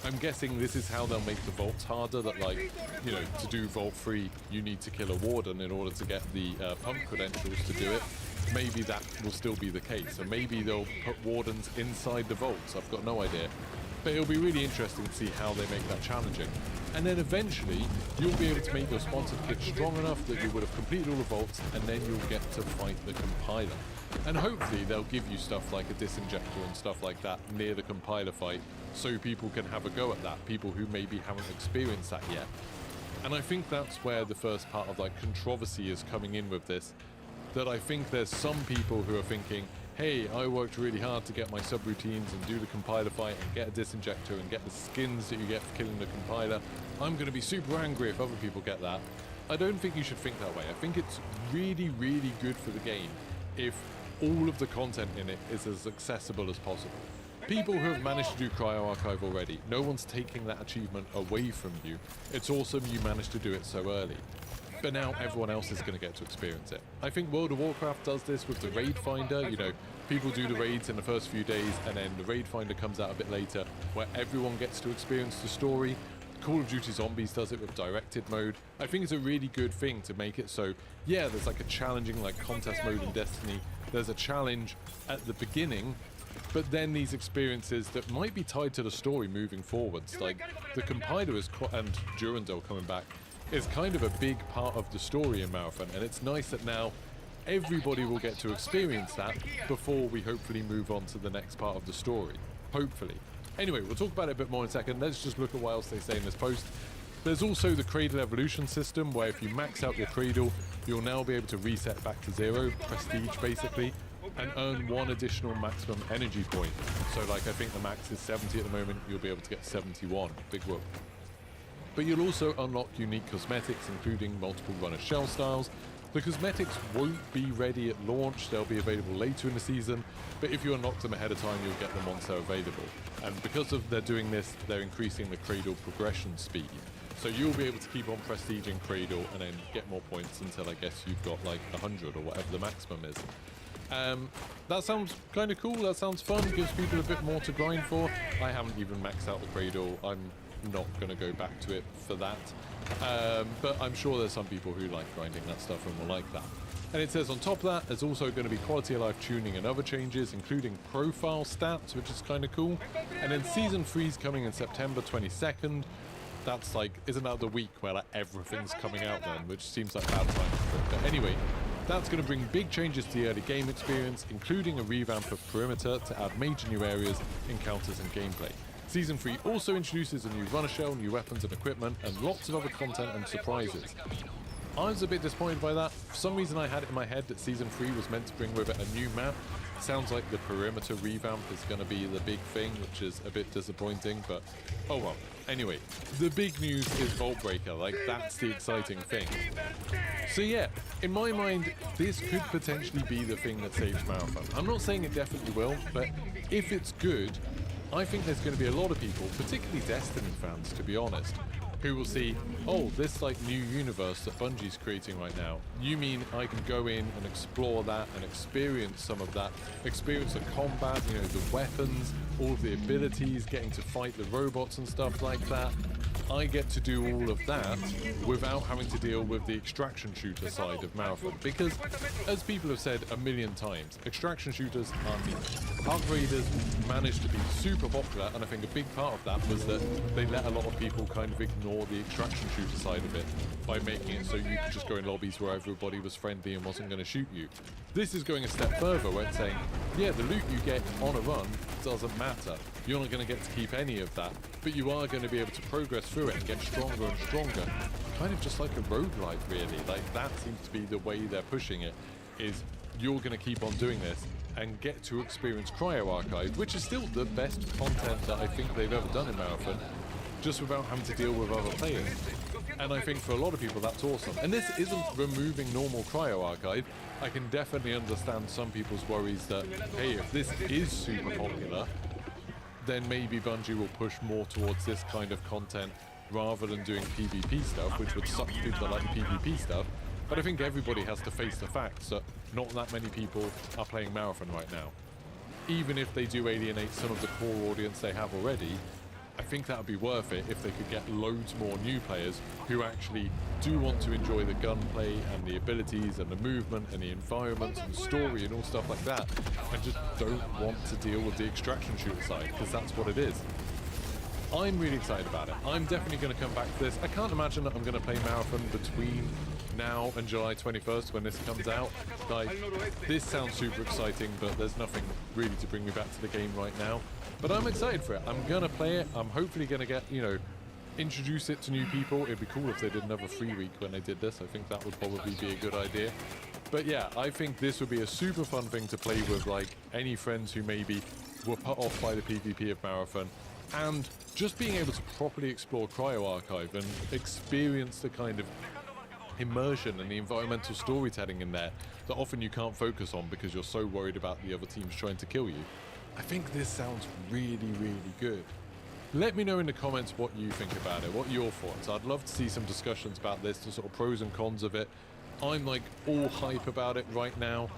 O: I'm guessing this is how they'll make the vaults harder, that like, you know, to do Vault 3 you need to kill a warden in order to get the pump credentials to do it. Maybe that will still be the case, or maybe they'll put wardens inside the vaults, I've got no idea. But it'll be really interesting to see how they make that challenging. And then eventually, you'll be able to make your sponsored kit strong enough that you would have completed all the vaults, and then you'll get to fight the compiler. And hopefully they'll give you stuff like a disinjector and stuff like that near the compiler fight, so people can have a go at that, people who maybe haven't experienced that yet. And I think that's where the first part of like controversy is coming in with this, that I think there's some people who are thinking, hey, I worked really hard to get my subroutines and do the compiler fight and get a disinjector and get the skins that you get for killing the compiler. I'm going to be super angry if other people get that. I don't think you should think that way. I think it's really, really good for the game if all of the content in it is as accessible as possible. People who have managed to do Cryo Archive already, no one's taking that achievement away from you. It's awesome you managed to do it so early. But now everyone else is going to get to experience it. I think World of Warcraft does this with the Raid Finder. You know, people do the raids in the first few days, and then the Raid Finder comes out a bit later, where everyone gets to experience the story. Call of Duty Zombies does it with directed mode. I think it's a really good thing to make it so, yeah, there's like a challenging like contest mode in Destiny. There's a challenge at the beginning, but then these experiences that might be tied to the story moving forwards, like the compiler is and Durandal coming back, is kind of a big part of the story in Marathon, and it's nice that now everybody will get to experience that before we hopefully move on to the next part of the story. Hopefully. Anyway, we'll talk about it a bit more in a second. Let's just look at what else they say in this post. There's also the Cradle Evolution system, where if you max out your Cradle, you'll now be able to reset back to 0, prestige basically, and earn 1 additional maximum energy point. So like, I think the max is 70 at the moment, you'll be able to get 71. Big whoop. But you'll also unlock unique cosmetics, including multiple runner shell styles. The cosmetics won't be ready at launch, they'll be available later in the season, but if you unlock them ahead of time, you'll get them once they're available. And because of they're doing this, they're increasing the Cradle progression speed. So you'll be able to keep on prestiging Cradle and then get more points until I guess you've got like 100 or whatever the maximum is. That sounds kind of cool, that sounds fun, gives people a bit more to grind for. I haven't even maxed out the Cradle, I'm not going to go back to it for that. But I'm sure there's some people who like grinding that stuff and will like that. And it says on top of that, there's also going to be quality of life tuning and other changes, including profile stats, which is kind of cool. And then Season 3 is coming in September 22nd. That's like, isn't that the week where like everything's coming out then, which seems like bad timing for it. But anyway, that's going to bring big changes to the early game experience, including a revamp of Perimeter to add major new areas, encounters and gameplay. Season 3 also introduces a new runner shell, new weapons and equipment, and lots of other content and surprises. I was a bit disappointed by that. For some reason I had it in my head that Season 3 was meant to bring with it a new map. Sounds like the Perimeter revamp is going to be the big thing, which is a bit disappointing, but oh well. Anyway, the big news is Vault Breaker, like that's the exciting thing. So yeah, in my mind, this could potentially be the thing that saves Marathon. I'm not saying it definitely will, but if it's good, I think there's going to be a lot of people, particularly Destiny fans to be honest, who will see, oh, this like new universe that Bungie's creating right now. You mean I can go in and explore that and experience some of that, experience the combat, you know, the weapons, all of the abilities, getting to fight the robots and stuff like that. I get to do all of that without having to deal with the extraction shooter side of Marathon. Because, as people have said a million times, extraction shooters are niche. Arc Raiders managed to be super popular, and I think a big part of that was that they let a lot of people kind of ignore the extraction shooter side of it by making it so you could just go in lobbies where everybody was friendly and wasn't going to shoot you. This is going a step further where it's saying, yeah, the loot you get on a run doesn't matter. You're not going to get to keep any of that, but you are going to be able to progress through it and get stronger and stronger. Kind of just like a roguelike, really. Like, that seems to be the way they're pushing it, is you're going to keep on doing this and get to experience Cryo Archive, which is still the best content that I think they've ever done in Marathon, just without having to deal with other players. And I think for a lot of people that's awesome. And this isn't removing normal Cryo Archive. I can definitely understand some people's worries that, hey, if this is super popular, then maybe Bungie will push more towards this kind of content rather than doing PvP stuff, which would suck people that like PvP stuff. But I think everybody has to face the facts that not that many people are playing Marathon right now. Even if they do alienate some of the core audience they have already, I think that would be worth it if they could get loads more new players who actually do want to enjoy the gunplay and the abilities and the movement and the environments and story and all stuff like that, and just don't want to deal with the extraction shooter side, because that's what it is. I'm really excited about it. I'm definitely going to come back to this. I can't imagine that I'm going to play Marathon between now and July 21st when this comes out. Like, this sounds super exciting, but there's nothing really to bring me back to the game right now. But I'm excited for it. I'm going to play it. I'm hopefully going to get, you know, introduce it to new people. It'd be cool if they did another free week when they did this. I think that would probably be a good idea. But yeah, I think this would be a super fun thing to play with, like, any friends who maybe were put off by the PvP of Marathon. And just being able to properly explore Cryo Archive and experience the kind of immersion and the environmental storytelling in there that often you can't focus on because you're so worried about the other teams trying to kill you. I think this sounds really, really good. Let me know in the comments what you think about it, what are your thoughts. I'd love to see some discussions about this, the sort of pros and cons of it. I'm like all hype about it right now.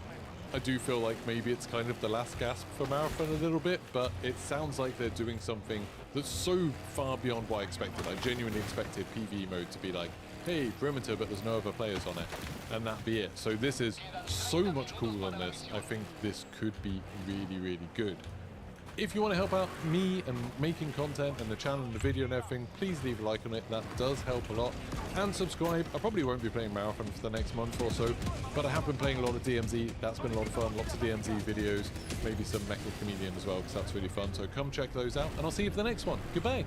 O: I do feel like maybe it's kind of the last gasp for Marathon a little bit, but it sounds like they're doing something that's so far beyond what I expected. I genuinely expected PvE mode to be like, hey, Perimeter, but there's no other players on it, and that be it. So this is so much cooler than this. I think this could be really, really good. If you want to help out me and making content and the channel and the video and everything, please leave a like on it. That does help a lot. And subscribe. I probably won't be playing Marathon for the next month or so, but I have been playing a lot of DMZ. That's been a lot of fun. Lots of DMZ videos, maybe some Mecha Comedian as well, because that's really fun. So come check those out, and I'll see you for the next one. Goodbye.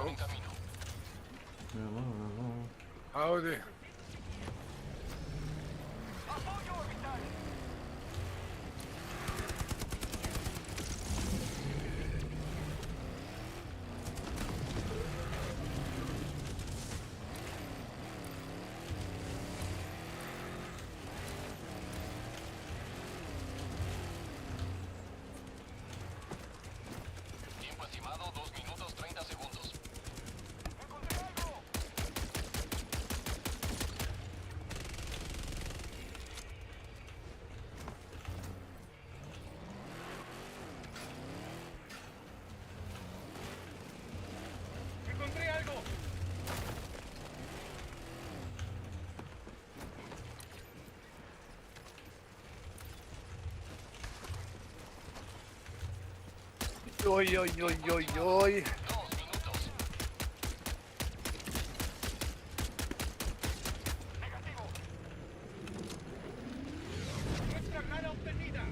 B: Hello. Howdy.
G: Tiempo estimado 2 minutos 30 segundos.
F: ¡Encontré algo!
B: Oi, oi, oi, oi, oi.
F: ¡Nuestra gana obtenida!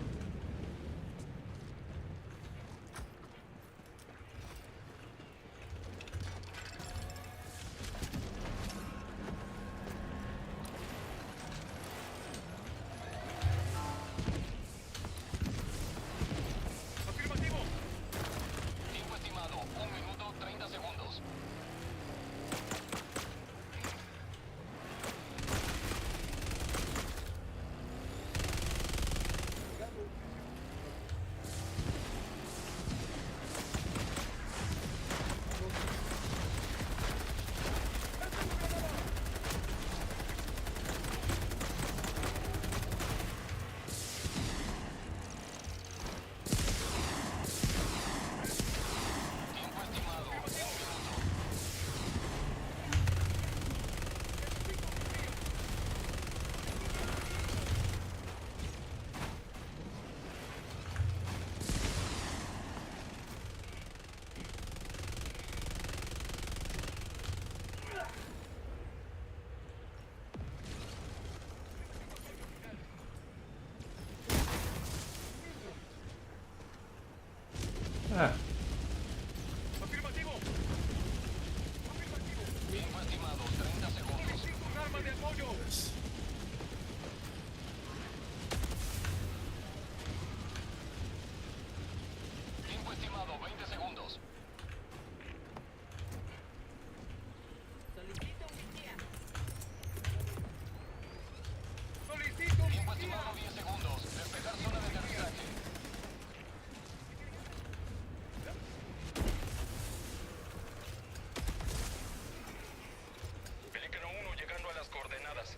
F: ¡Afirmativo!
G: Tiempo estimado 1 minuto 30 segundos. Tiempo estimado 1 minuto.
A: Ah,
F: ¡Afirmativo!
G: Tiempo estimado 30 segundos.
F: ¡Necesito un arma de apoyo!
G: Tiempo estimado 20 segundos.
F: ¡Solicito un
G: Tiempo estimado 10 segundos. Despejar zona de aterrizaje. Pelícano 1 llegando a las coordenadas.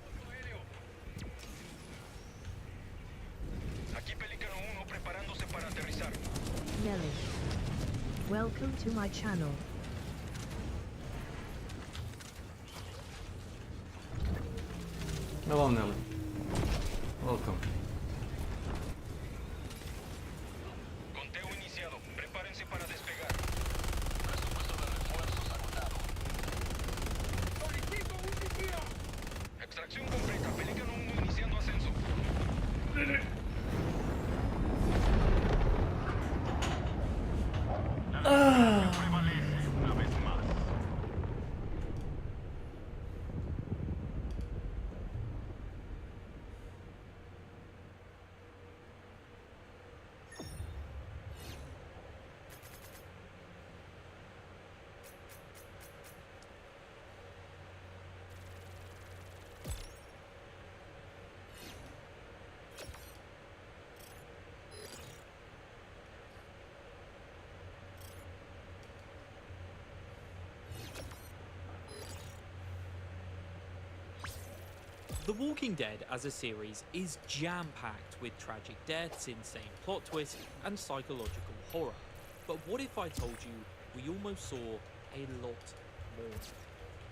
G: Aquí Pelícano 1 preparándose para aterrizar.
C: Nelly. Welcome to my channel.
A: hello Nelly. Welcome.
G: Conteo iniciado. Prepárense para despegar. Presupuesto de refuerzos agotado.
F: ¡Solicito un vigía!
G: Extracción completa. Pelícano 1 iniciando ascenso.
F: Prevalece una vez más.
P: The Walking Dead as a series is jam-packed with tragic deaths, insane plot twists, and psychological horror. But what if I told you we almost saw a lot more?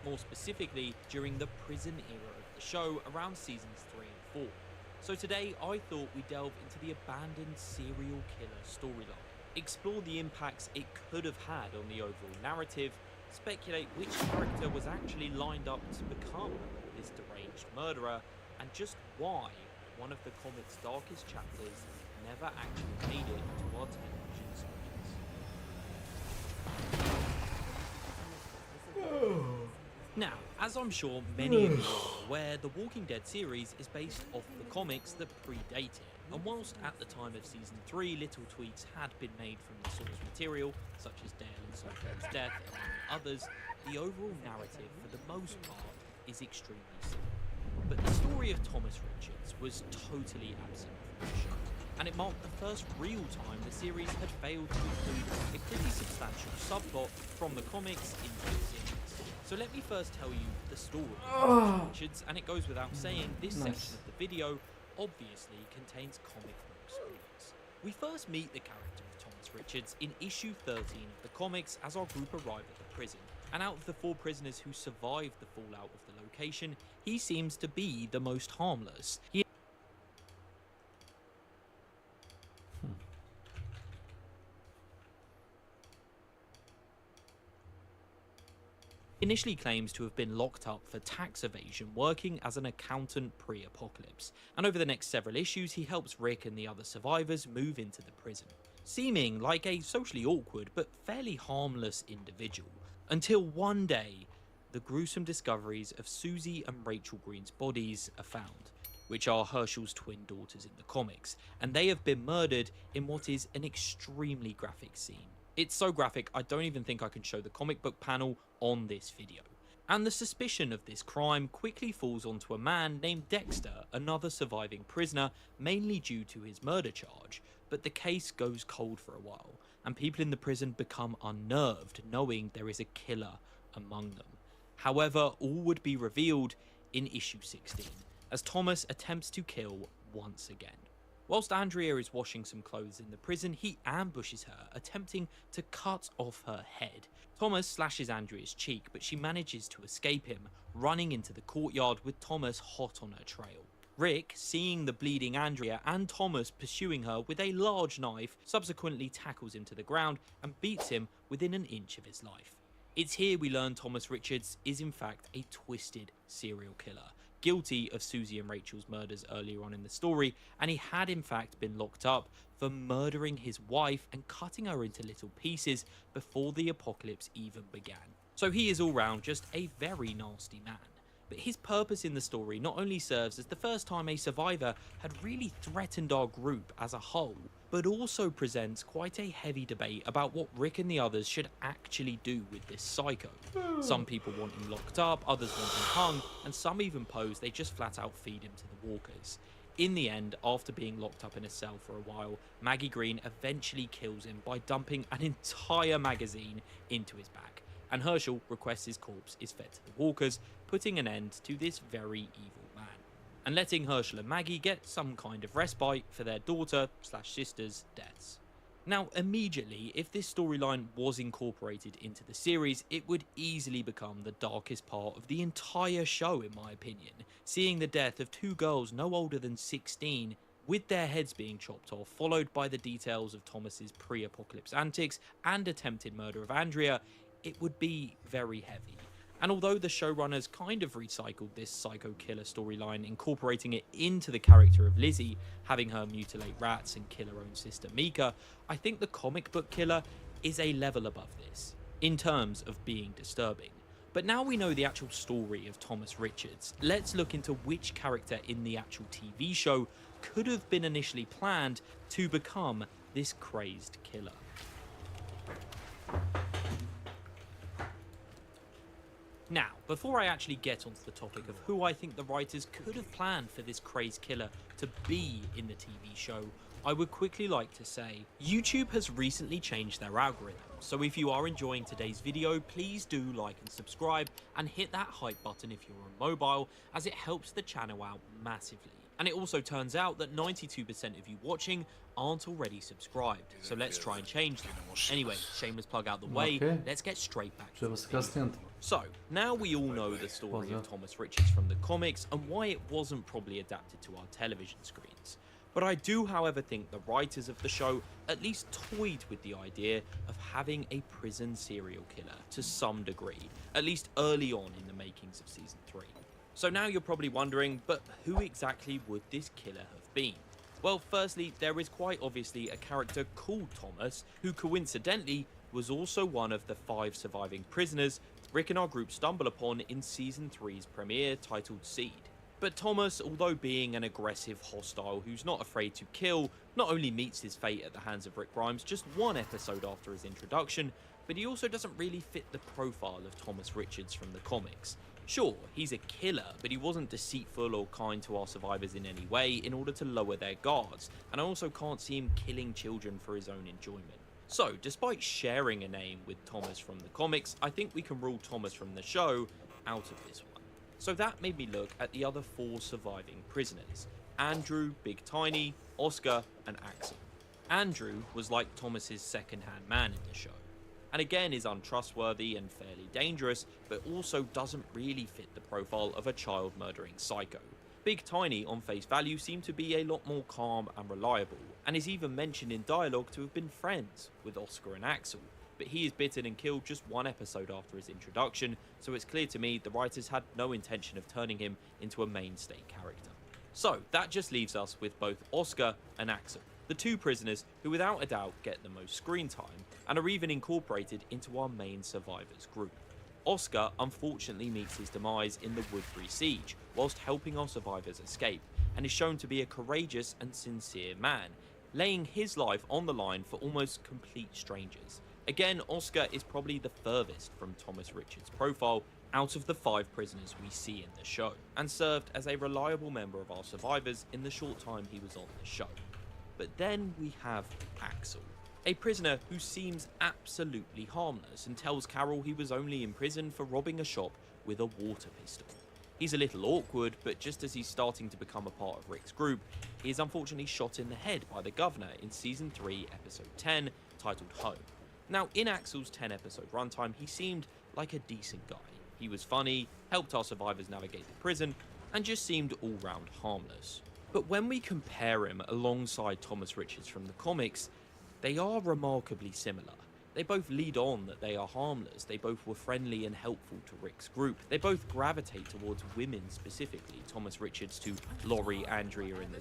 P: More specifically, during the prison era of the show around seasons 3 and 4. So today, I thought we'd delve into the abandoned serial killer storyline, explore the impacts it could have had on the overall narrative, speculate which character was actually lined up to become this deranged murderer, and just why one of the comic's darkest chapters never actually made it to our television screens. As I'm sure many of you are aware, the Walking Dead series is based off the comics that predate it. And whilst at the time of Season 3 little tweaks had been made from the source material, such as Dale and Cyclone's death and many others, the overall narrative for the most part is extremely similar. But the story of Thomas Richards was totally absent from the show, and it marked the first real time the series had failed to include a pretty substantial subplot from the comics into the series. So let me first tell you the story of Thomas Richards, and it goes without saying this section of the video obviously contains comic book spoilers. We first meet the character of Thomas Richards in issue 13 of the comics as our group arrive at the prison. And out of the 4 prisoners who survived the fallout of the location, he seems to be the most harmless. He initially claims to have been locked up for tax evasion working as an accountant pre-apocalypse, and over the next several issues he helps Rick and the other survivors move into the prison, seeming like a socially awkward but fairly harmless individual, until one day the gruesome discoveries of Susie and Rachel Green's bodies are found, which are Herschel's twin daughters in the comics, and they have been murdered in what is an extremely graphic scene. It's so graphic I don't even think I can show the comic book panel on this video. And the suspicion of this crime quickly falls onto a man named Dexter, another surviving prisoner, mainly due to his murder charge, but the case goes cold for a while, and people in the prison become unnerved knowing there is a killer among them. However, all would be revealed in issue 16, as Thomas attempts to kill once again. Whilst Andrea is washing some clothes in the prison, he ambushes her, attempting to cut off her head. Thomas slashes Andrea's cheek, but she manages to escape him, running into the courtyard with Thomas hot on her trail. Rick, seeing the bleeding Andrea and Thomas pursuing her with a large knife, subsequently tackles him to the ground and beats him within an inch of his life. It's here we learn Thomas Richards is in fact a twisted serial killer, guilty of Susie and Rachel's murders earlier on in the story, and he had in fact been locked up for murdering his wife and cutting her into little pieces before the apocalypse even began. So he is all round just a very nasty man. But his purpose in the story not only serves as the first time a survivor had really threatened our group as a whole, but also presents quite a heavy debate about what Rick and the others should actually do with this psycho. Some people want him locked up, others want him hung, and some even pose they just flat out feed him to the walkers. In the end, after being locked up in a cell for a while, Maggie Green eventually kills him by dumping an entire magazine into his back, and Herschel requests his corpse is fed to the walkers, putting an end to this very evil man, and letting Herschel and Maggie get some kind of respite for their daughter/sister's deaths. Now, immediately, if this storyline was incorporated into the series, it would easily become the darkest part of the entire show, in my opinion, seeing the death of 2 girls no older than 16, with their heads being chopped off, followed by the details of Thomas's pre-apocalypse antics and attempted murder of Andrea. It would be very heavy. And although the showrunners kind of recycled this psycho killer storyline, incorporating it into the character of Lizzie, having her mutilate rats and kill her own sister Mika, I think the comic book killer is a level above this, in terms of being disturbing. But now we know the actual story of Thomas Richards, let's look into which character in the actual TV show could have been initially planned to become this crazed killer. Now, before I actually get onto the topic of who I think the writers could have planned for this crazed killer to be in the TV show, I would quickly like to say, YouTube has recently changed their algorithm, so if you are enjoying today's video, please do like and subscribe, and hit that hype button if you're on mobile, as it helps the channel out massively. And it also turns out that 92% of you watching aren't already subscribed, so let's try and change that. Anyway, shameless plug out the way, let's get straight back to the video. So, now we all know the story of Thomas Richards from the comics and why it wasn't probably adapted to our television screens. But I do, however, think the writers of the show at least toyed with the idea of having a prison serial killer to some degree, at least early on in the makings of Season 3. So now you're probably wondering, but who exactly would this killer have been? Well, firstly, there is quite obviously a character called Thomas, who coincidentally was also one of the 5 surviving prisoners Rick and our group stumble upon in Season 3's premiere titled Seed. But Thomas, although being an aggressive hostile who's not afraid to kill, not only meets his fate at the hands of Rick Grimes just one episode after his introduction, but he also doesn't really fit the profile of Thomas Richards from the comics. Sure, he's a killer, but he wasn't deceitful or kind to our survivors in any way in order to lower their guards, and I also can't see him killing children for his own enjoyment. So, despite sharing a name with Thomas from the comics, I think we can rule Thomas from the show out of this one. So that made me look at the other 4 surviving prisoners: Andrew, Big Tiny, Oscar, and Axel. Andrew was like Thomas's second-hand man in the show, and again is untrustworthy and fairly dangerous, but also doesn't really fit the profile of a child-murdering psycho. Big Tiny, on face value, seemed to be a lot more calm and reliable, and is even mentioned in dialogue to have been friends with Oscar and Axel, but he is bitten and killed just one episode after his introduction, so it's clear to me the writers had no intention of turning him into a mainstay character. So that just leaves us with both Oscar and Axel, the 2 prisoners who without a doubt get the most screen time and are even incorporated into our main survivors group. Oscar unfortunately meets his demise in the Woodbury siege whilst helping our survivors escape, and is shown to be a courageous and sincere man, laying his life on the line for almost complete strangers. Again, Oscar is probably the furthest from Thomas Richards' profile out of the 5 prisoners we see in the show, and served as a reliable member of our survivors in the short time he was on the show. But then we have Axel, a prisoner who seems absolutely harmless and tells Carol he was only in prison for robbing a shop with a water pistol. He's a little awkward, but just as he's starting to become a part of Rick's group, he is unfortunately shot in the head by the governor in Season 3, Episode 10, titled Home. Now, in Axel's 10-episode runtime, he seemed like a decent guy. He was funny, helped our survivors navigate the prison, and just seemed all-round harmless. But when we compare him alongside Thomas Richards from the comics, they are remarkably similar. They both lead on that they are harmless, they both were friendly and helpful to Rick's group, they both gravitate towards women specifically, Thomas Richards to Laurie, Andrea in the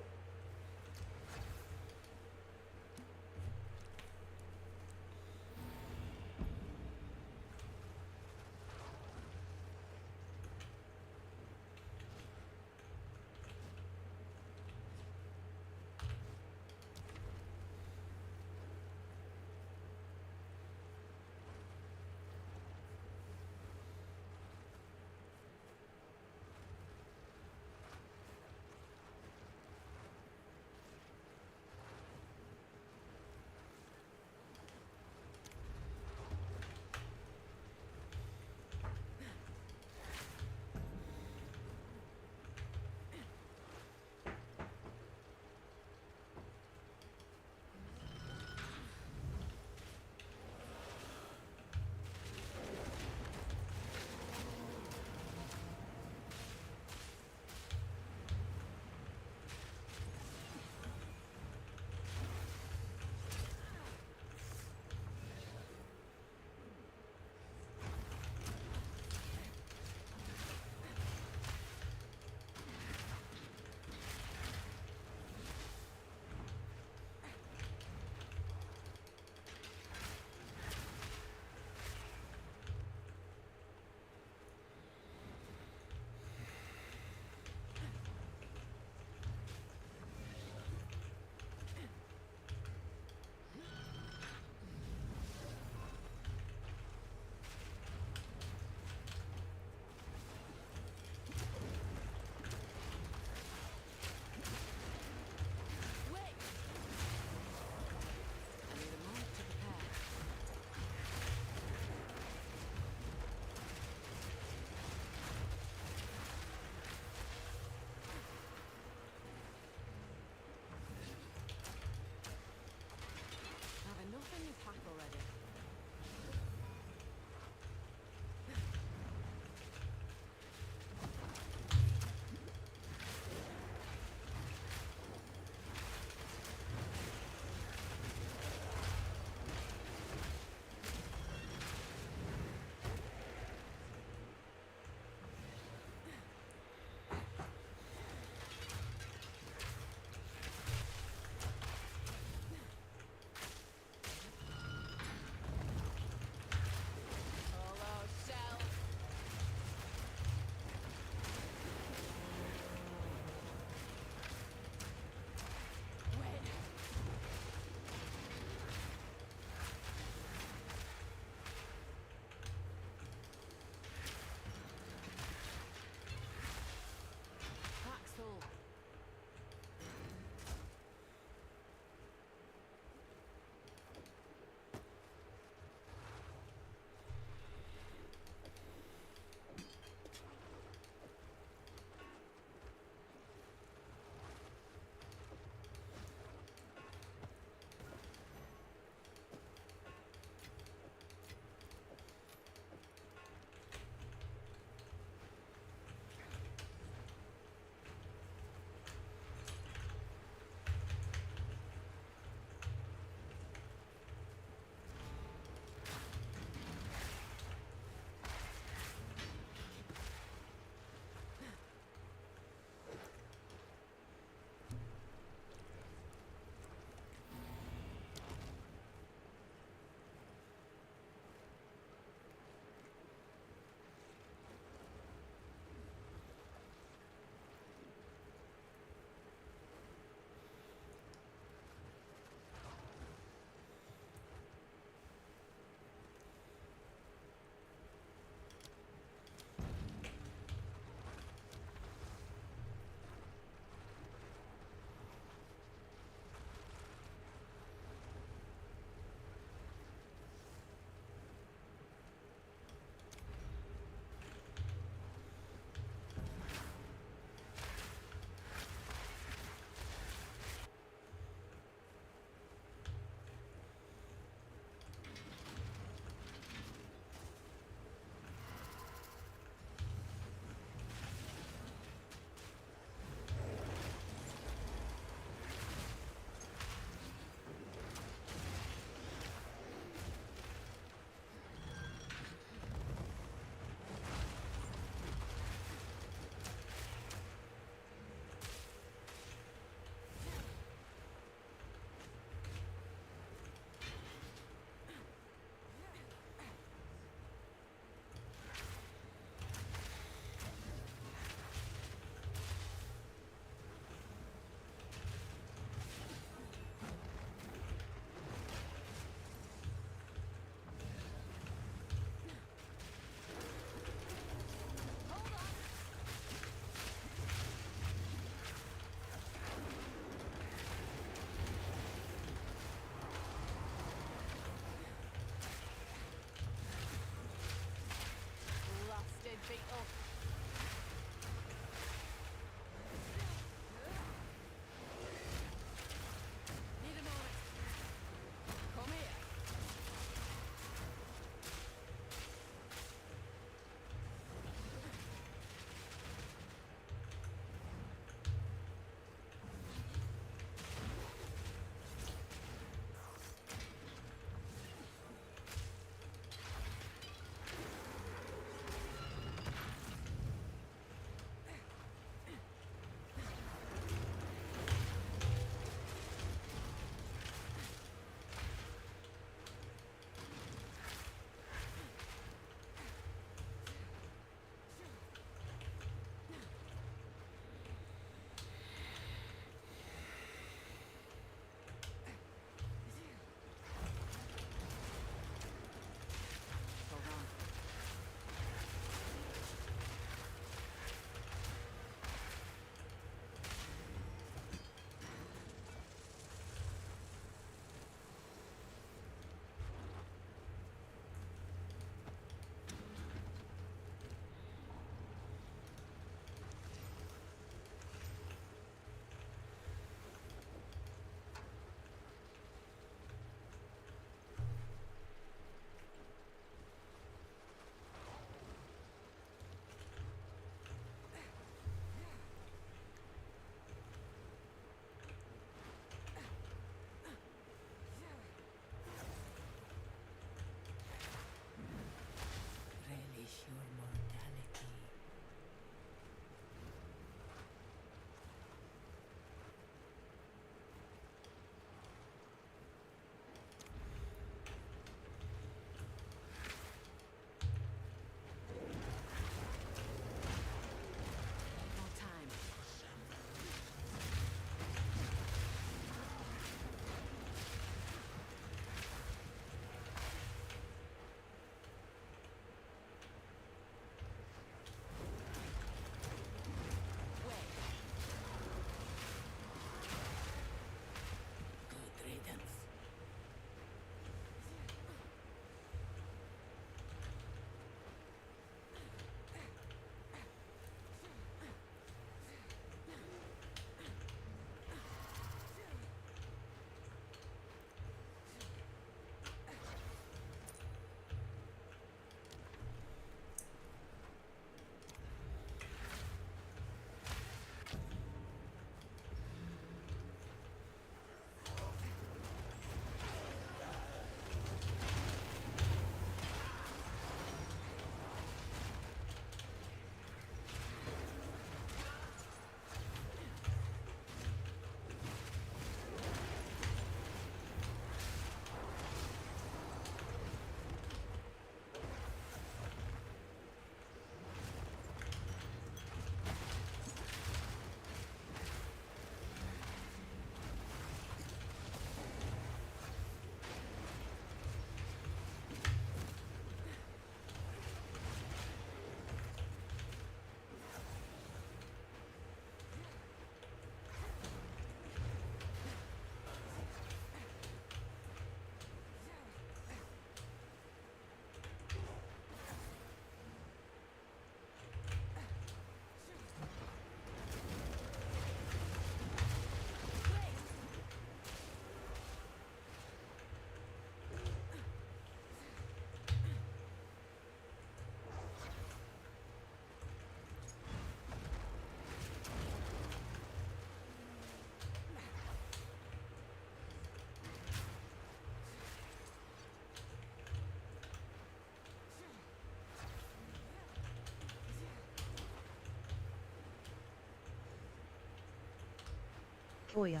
C: Oya.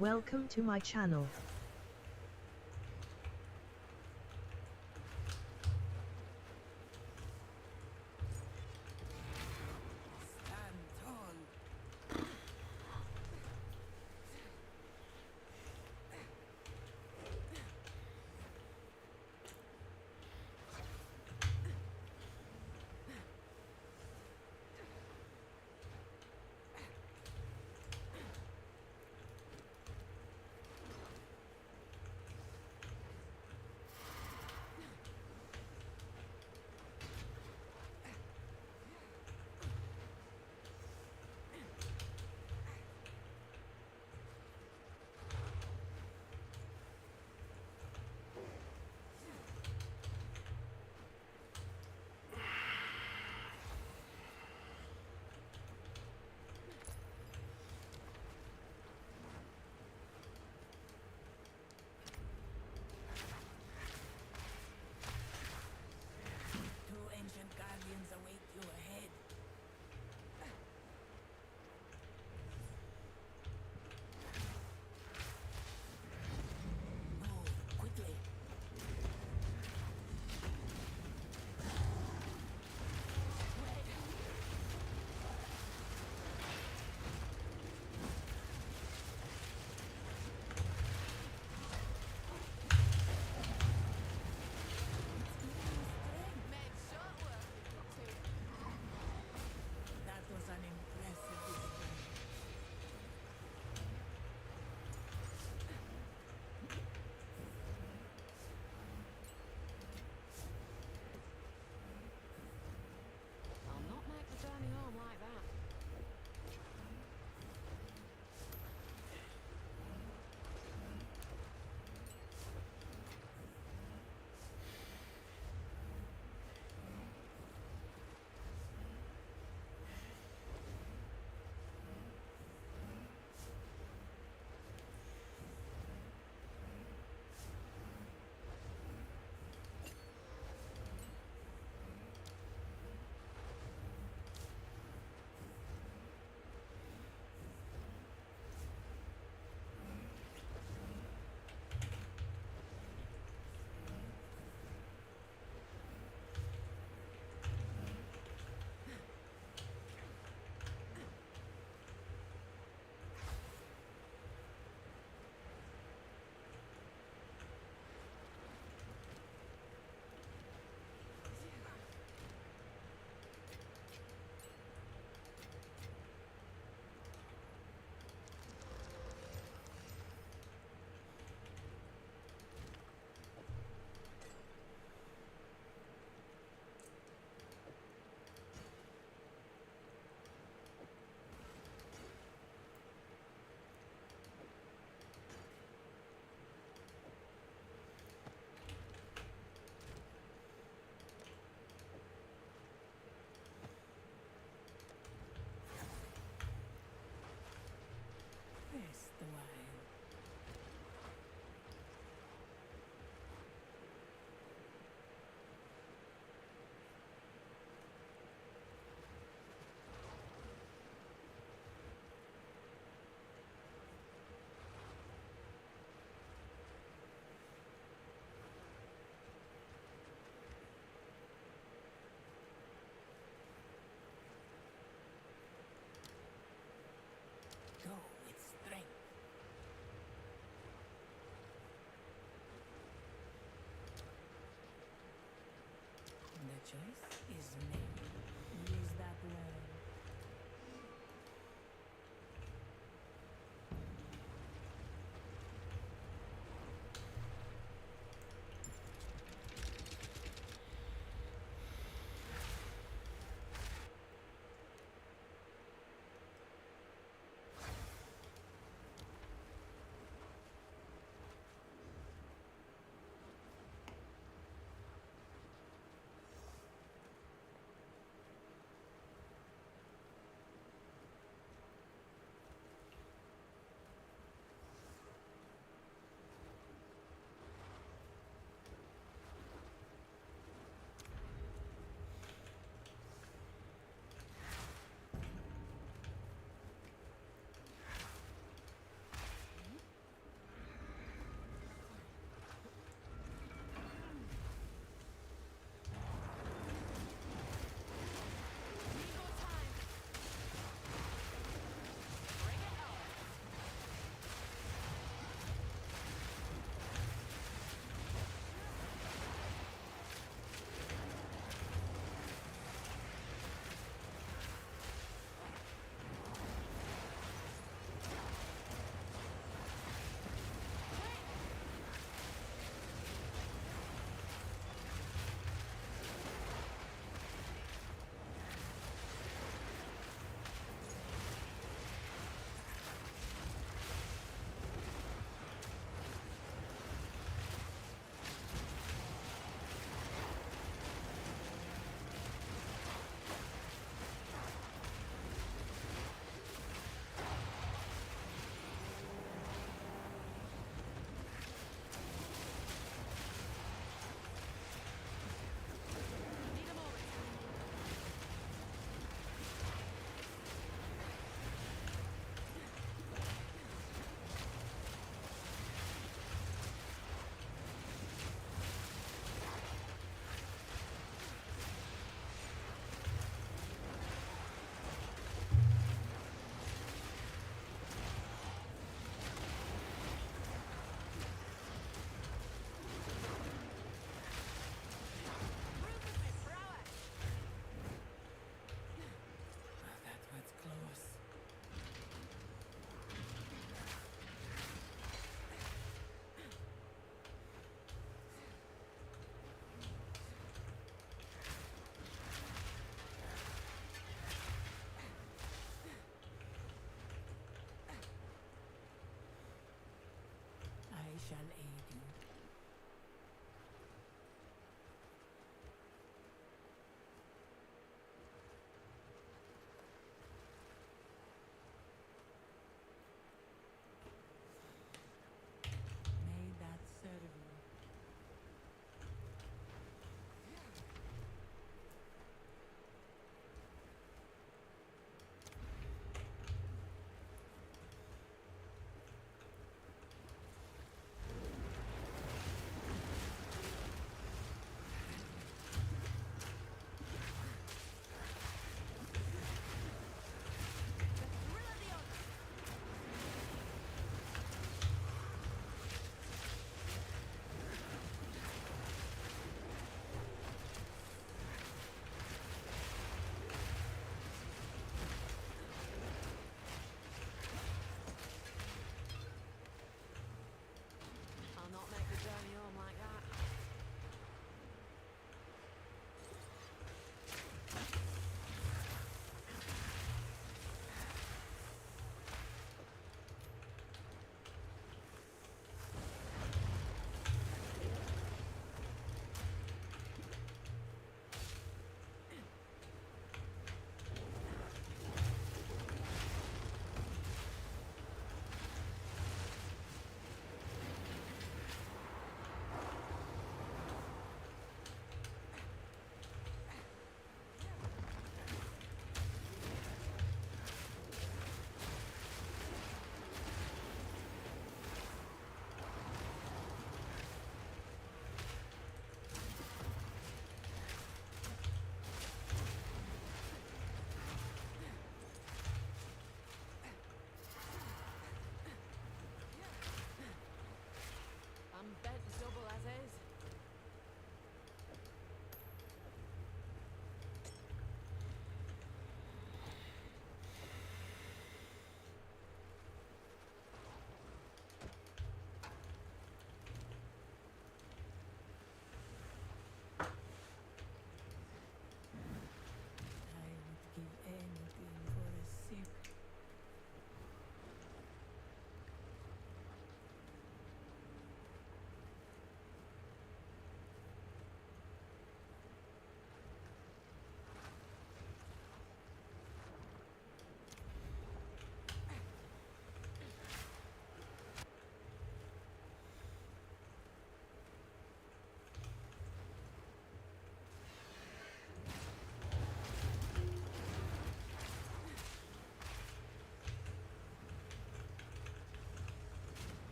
C: Welcome to my channel.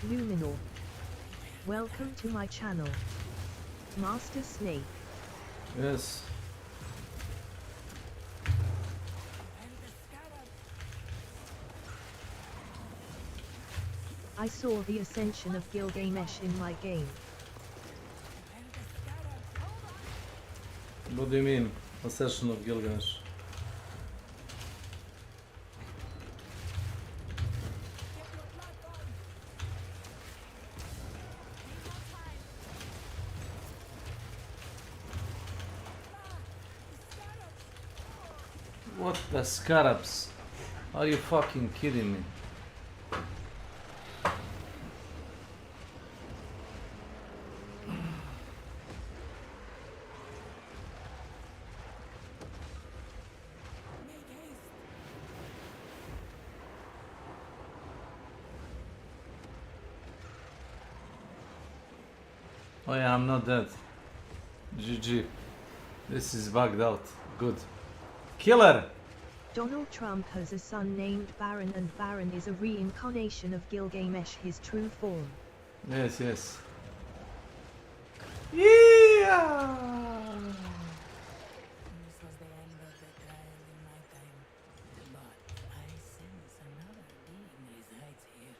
C: Luminor. Welcome to my channel. Master Snake.
A: Yes.
C: I saw the ascension of Gilgamesh in my game.
A: What do you mean? Ascension of Gilgamesh? What the scarabs? Are you fucking kidding me? Oh yeah, I'm not dead. GG. This is bugged out. Good. Killer!
C: Donald Trump has a son named Baron, and Baron is a reincarnation of Gilgamesh, his true form.
A: Yes, yes. Yeah!
E: This was the end of the trial in my time. But I sense another being resides here.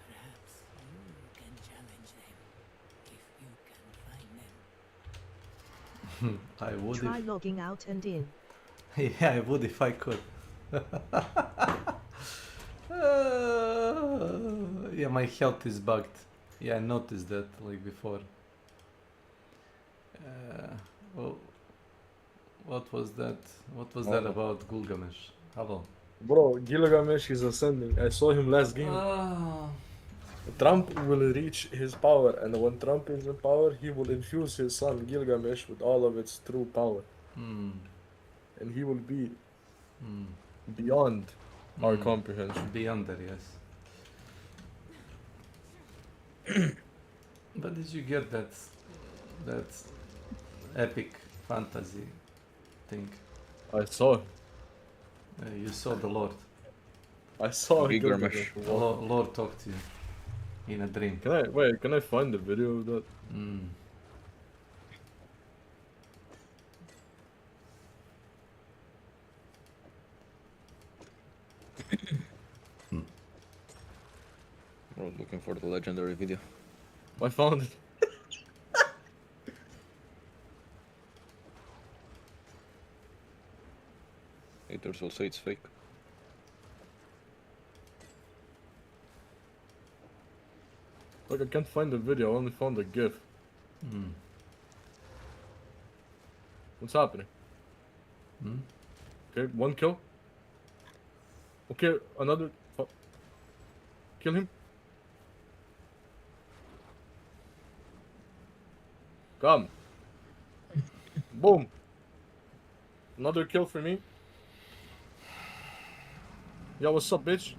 E: Perhaps you can challenge them, if you can find them.
A: I would
C: Try logging out and in.
A: Yeah, I would if I could. Yeah, my health is bugged. Yeah, I noticed that like before. Well, what was that? What was that about Gilgamesh? Hello.
Q: Bro, Gilgamesh is ascending. I saw him last game. Trump will reach his power, and when Trump is in power, he will infuse his son Gilgamesh with all of its true power. And he will be beyond our comprehension.
A: Beyond that, yes. But did you get that epic fantasy thing?
Q: I saw.
A: You saw the Lord.
Q: I saw
A: Gilgamesh. Lord talked to you in a dream.
Q: Can I find the video of that?
R: We're looking for the legendary video.
Q: I found it.
R: Haters will say it's fake.
Q: Look, I can't find the video, I only found the GIF. What's happening? Okay, one kill. Okay, another. Kill him. Come. Boom. Another kill for me. Yo, what's up, bitch?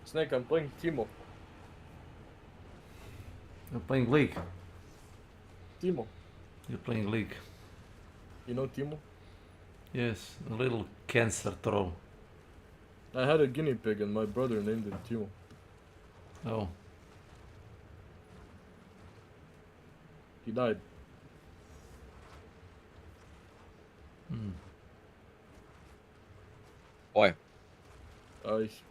Q: Snake, I'm playing Timo.
A: You're playing League.
Q: Timo.
A: You're playing League.
Q: You know Timo?
A: Yes, a little cancer troll.
Q: I had a guinea pig and my brother named him Timo.
A: Oh.
Q: He died.
R: Why?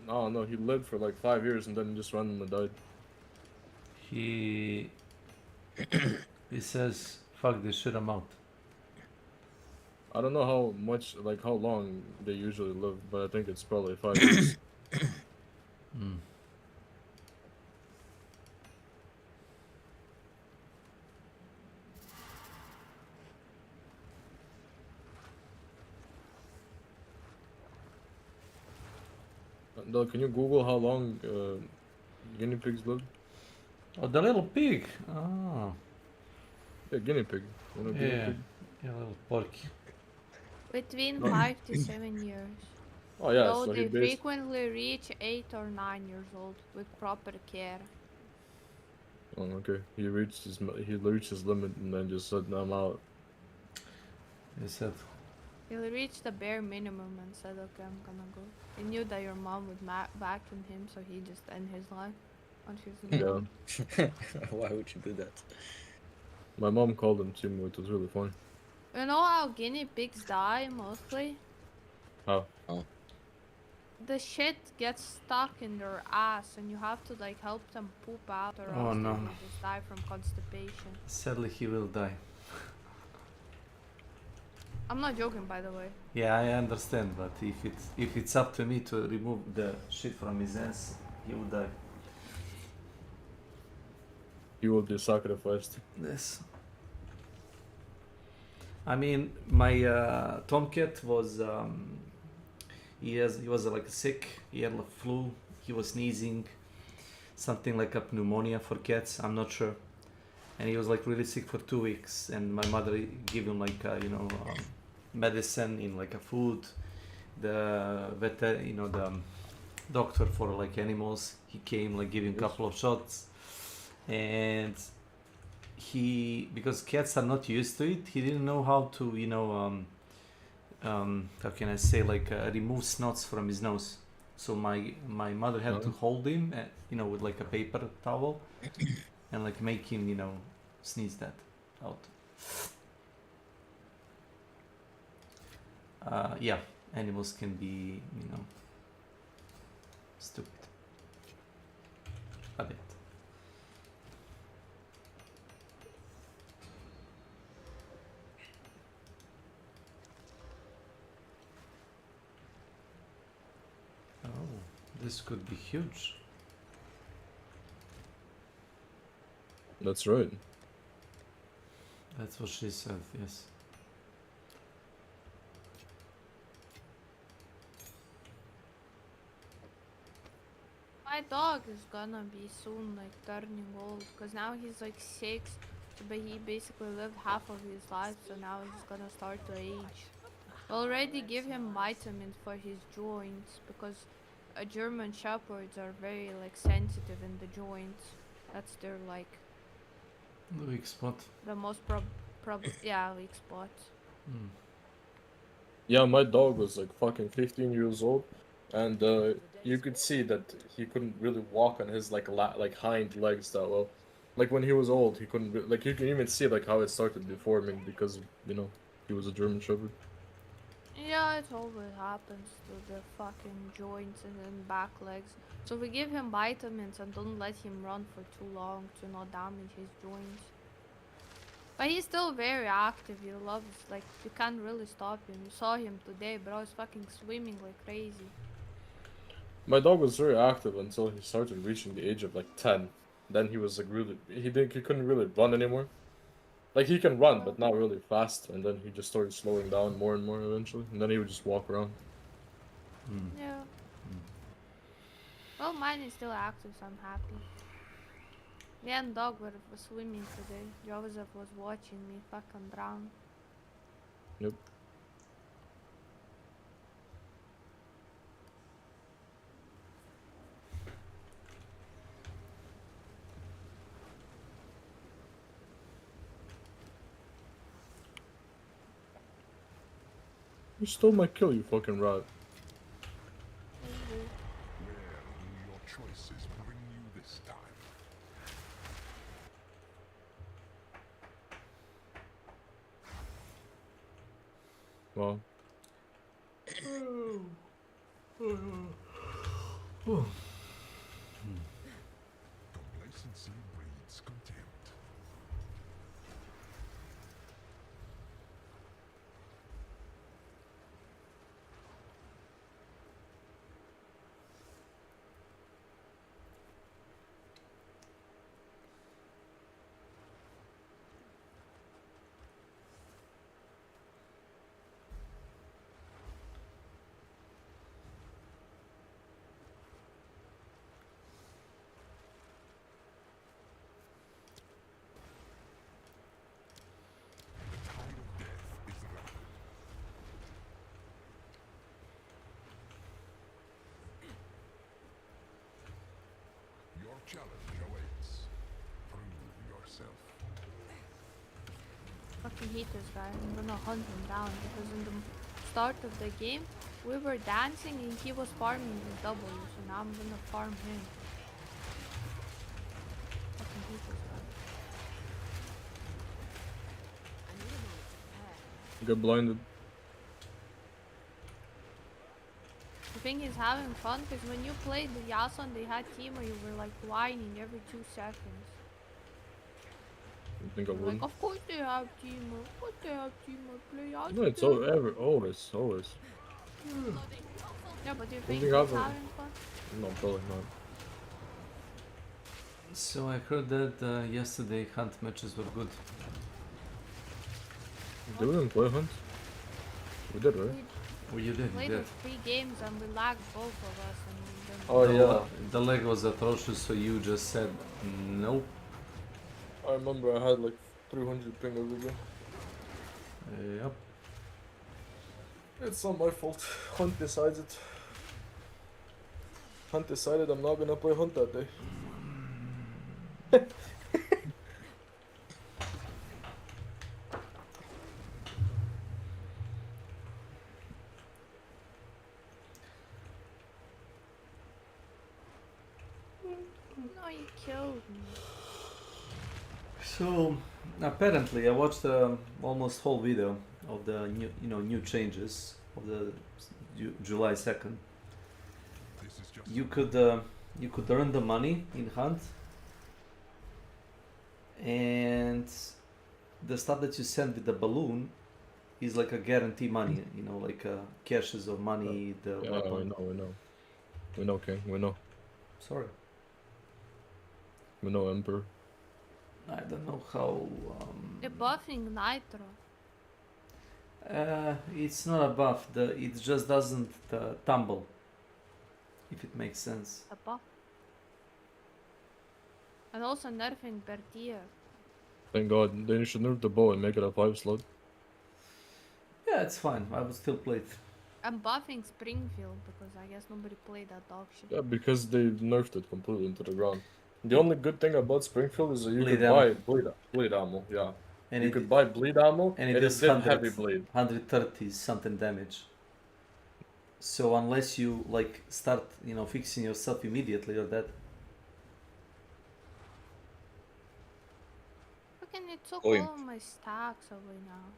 Q: No, he lived for like 5 years and then just randomly died.
A: He says, fuck this shit, I'm out.
Q: I don't know how much, like how long they usually live, but I think it's probably 5 years. Can you Google how long guinea pigs live?
A: Oh, the little pig. Oh.
Q: Yeah, guinea pig. You know, guinea pig?
A: Yeah, little porky.
S: Between
Q: No.
S: 5 to 7 years.
Q: Oh yeah,
S: Though
Q: so
S: they
Q: he
S: frequently reach 8 or 9 years old with proper care.
Q: Oh, okay. He reached his limit and then just said, "I'm out."
A: He said,
S: He reached the bare minimum and said, okay, I'm gonna go. He knew that your mom would vacuum him, so he just ended his life.
Q: Yeah.
R: Why would you do that?
Q: My mom called him Timo, it was really funny.
S: You know how guinea pigs die mostly?
Q: How?
R: Oh.
S: The shit gets stuck in their ass and you have to like help them poop out or
A: Oh,
S: else
A: no.
S: they will just die from constipation.
A: Sadly, he will die.
S: I'm not joking, by the way.
A: Yeah, I understand, but if it's up to me to remove the shit from his ass, he will die.
Q: He will be sacrificed.
A: Yes. I mean, my tomcat was he was like sick. He had like flu. He was sneezing, something like a pneumonia for cats. I'm not sure. And he was like really sick for 2 weeks. And my mother gave him like medicine in like a food. The the doctor for like animals, he came like giving a couple of shots. And he, because cats are not used to it, he didn't know how to how can I say, like remove snots from his nose. So my mother had to hold him with like a paper towel and like make him sneeze that out. Yeah, animals can be stupid a bit. Oh, this could be huge.
Q: That's right.
A: That's what she said, yes.
S: My dog is gonna be soon like turning old because now he's like 6, but he basically lived half of his life, so now he's gonna start to age. We already give him vitamins for his joints because German shepherds are very like sensitive in the joints. That's their like
A: The weak spot.
S: the most weak spot.
A: Mm.
Q: Yeah, my dog was like fucking 15 years old, and you could see that he couldn't really walk on his like hind legs that well. Like when he was old, he couldn't like you can even see like how it started deforming because he was a German Shepherd.
S: Yeah, it always happens to the fucking joints and then back legs. So we give him vitamins and don't let him run for too long to not damage his joints. But he's still very active. He loves, like, you can't really stop him. You saw him today, bro. He's fucking swimming like crazy.
Q: My dog was very active until he started reaching the age of like 10. Then he was like he couldn't really run anymore. Like he can run, but not really fast. And then he just started slowing down more and more eventually. And then he would just walk around.
A: Mm.
S: Yeah. Well, mine is still active, so I'm happy. Me and dog were swimming today. Joseph was watching me fucking drown.
Q: Yep. You stole my kill, you fucking rat.
T: Where will your choices bring you this time?
Q: Well.
T: Complacency breeds contempt. Your challenge awaits. Prove yourself.
S: Fucking hate this guy. I'm gonna hunt him down because in the start of the game, we were dancing and he was farming his W, so now I'm gonna farm him. Fucking hate this guy.
Q: Get blinded.
S: I think he's having fun because when you played the Yasuo and they had Teemo, you were like whining every 2 seconds.
Q: You think I
S: Like,
Q: wouldn't?
S: of course they have Teemo. Of course they have Teemo. Play Yasuo.
Q: No, it's always.
S: Yeah, but do you
Q: Don't
S: think
Q: you
S: he's
Q: have a-
S: having fun?
Q: No, probably not.
A: So I heard that yesterday hunt matches were good.
Q: Did we even play Hunt? We did, right?
A: Oh, you did,
S: Played
A: you
S: the
A: did.
S: 3 games and we lagged both of us. And then
Q: Oh, yeah.
A: The leg was atrocious, so you just said nope.
Q: I remember I had like 300 ping every game.
A: Yep.
Q: It's not my fault. Hunt decides it. Hunt decided I'm not gonna play Hunt that day.
S: No, you killed me.
A: So apparently, I watched almost whole video of the new changes of the July 2nd. You could earn the money in Hunt, and the stuff that you send with the balloon is like a guarantee money. You know, like caches of money. The
Q: Yeah,
A: weapon.
Q: we know, King. We know.
A: Sorry.
Q: We know, Emperor.
A: I don't know how.
S: They're buffing Nitro.
A: It's not a buff. It just doesn't tumble. If it makes sense.
S: A buff. And also nerfing Bertier.
Q: Thank God. They should nerf the bow and make it a 5 slot.
A: Yeah, it's fine. I would still play it.
S: I'm buffing Springfield because I guess nobody played that dog shit.
Q: Yeah, because they nerfed it completely into the ground. The only good thing about Springfield is that you
A: Bleed
Q: could
A: ammo.
Q: buy bleed ammo, yeah.
A: And
Q: you
A: it-
Q: could buy bleed ammo
A: And
Q: and
A: it
Q: it
A: is
Q: did
A: 100,
Q: heavy bleed.
A: 130 something damage. So unless you like start, fixing yourself immediately or that.
S: Fucking it took
R: Oi.
S: all of my stacks away now.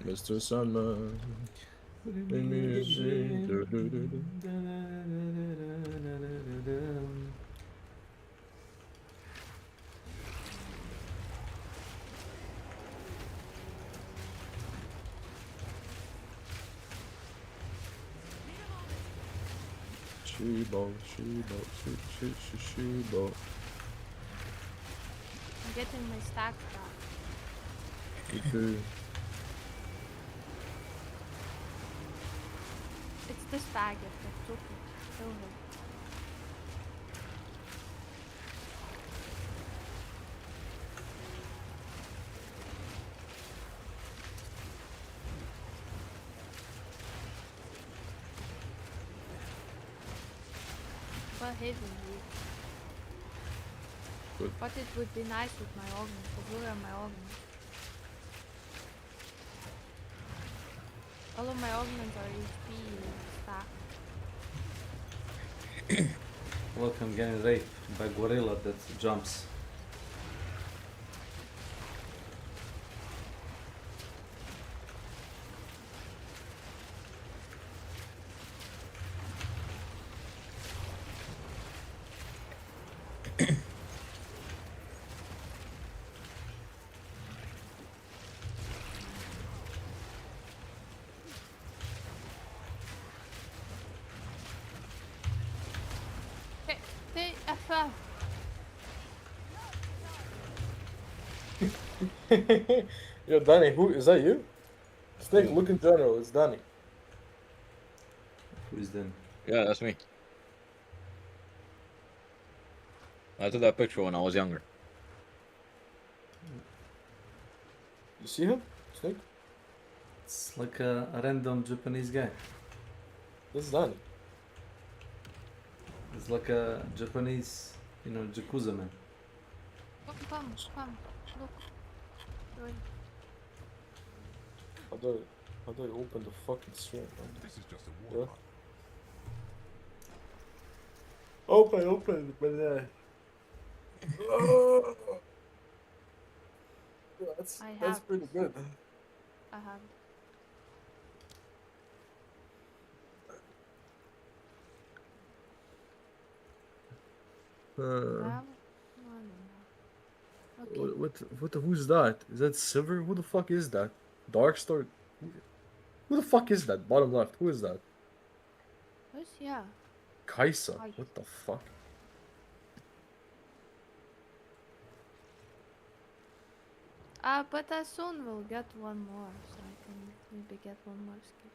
Q: Mr. Sandman. Make me a sing. She-bo.
S: I'm getting my stacks back.
Q: Okay.
S: It's this bag that took it. Kill him. What heavy you?
Q: Good.
S: But it would be nice with my augment, because look at my augment. All of my augments are HP stacked.
A: Look, I'm getting raped by gorilla that jumps.
S: Hey, FF!
Q: Yo, Danny, who is that? You? Snake, look in general. It's Danny.
A: Who is then?
R: Yeah, that's me. I took that picture when I was younger.
Q: You see him, Snake?
A: It's like a random Japanese guy.
Q: This is Danny.
A: It's like a Japanese You know, Yakuza man.
S: Come. Look. Good.
Q: How do I open the fucking stream?
T: This is just a
Q: Yeah.
T: warm-up.
Q: Open, but that's pretty good.
S: I have. Have? No, I don't know. Okay.
Q: Who's that? Is that Silver? Who the fuck is that? Darkstar? Who the fuck is that? Bottom left, who is that?
S: Who's yeah?
Q: Kaisa? What the fuck?
S: But I soon will get one more, so I can maybe get one more skin.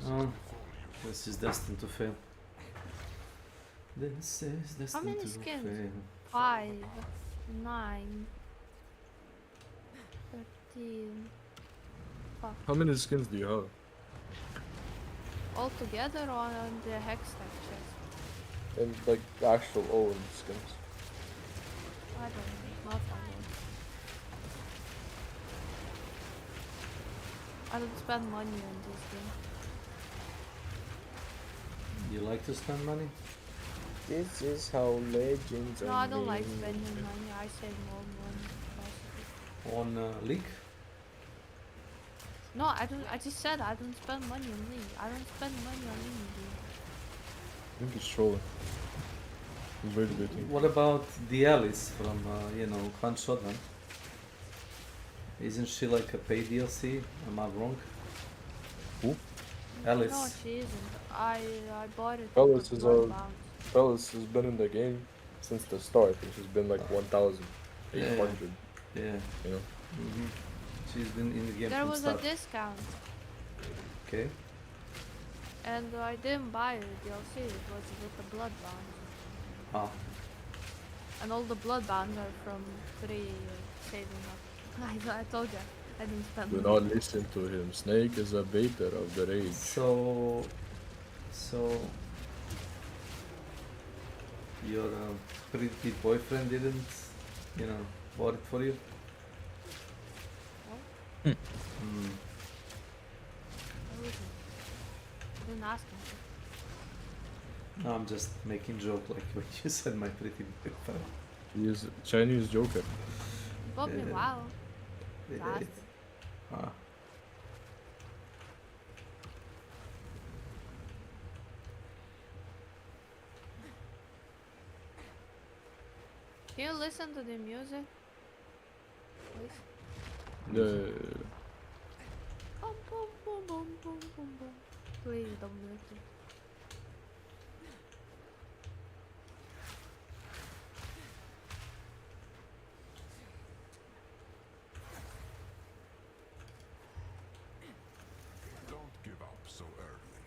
A: Oh, this is destined to fail. This is destined
S: How many
A: to
S: skins?
A: fail.
S: 5, 9, 13. Fuck.
Q: How many skins do you have?
S: All together on the Hextech chest.
Q: And like actual Owen skins.
S: I don't know. Not all. I don't spend money on this game.
A: You like to spend money?
Q: This is how legends
S: No,
Q: are
S: I don't like
Q: made.
S: spending money. I save more money possibly.
A: On League?
S: No, I don't. I just said I don't spend money on League. I don't spend money on League.
Q: I think he's trolling. He's very debating.
A: What about the Alice from, Hunt Shotgun? Isn't she like a paid DLC? Am I wrong?
Q: Who?
A: Alice.
S: No, she isn't. I bought it.
Q: Fellas
S: for
Q: is
S: Bloodbound.
Q: Fellas has been in the game since the start, which has been like 1,800.
A: Yeah.
Q: You know?
A: Mm-hmm. She's been in the game
S: There
A: from
S: was
A: start.
S: a discount,
A: Okay.
S: and I didn't buy the DLC. It was with the Bloodbound,
A: Ah.
S: and all the Bloodbound are from free saving up. I told you, I didn't spend
Q: Do
S: money.
Q: not listen to him. Snake is a baiter of the rage.
A: So your pretty boyfriend didn't, bought it for you?
S: No,
A: Mm.
S: I didn't ask him.
A: No, I'm just making joke like when you said my pretty boyfriend.
Q: He is a Chinese joker.
S: Took me a while. to ask him.
A: Ah.
S: Can you listen to the music? Please. Boom, boom, boom, boom, boom, boom, boom. Please don't do it.
T: Don't give up so early.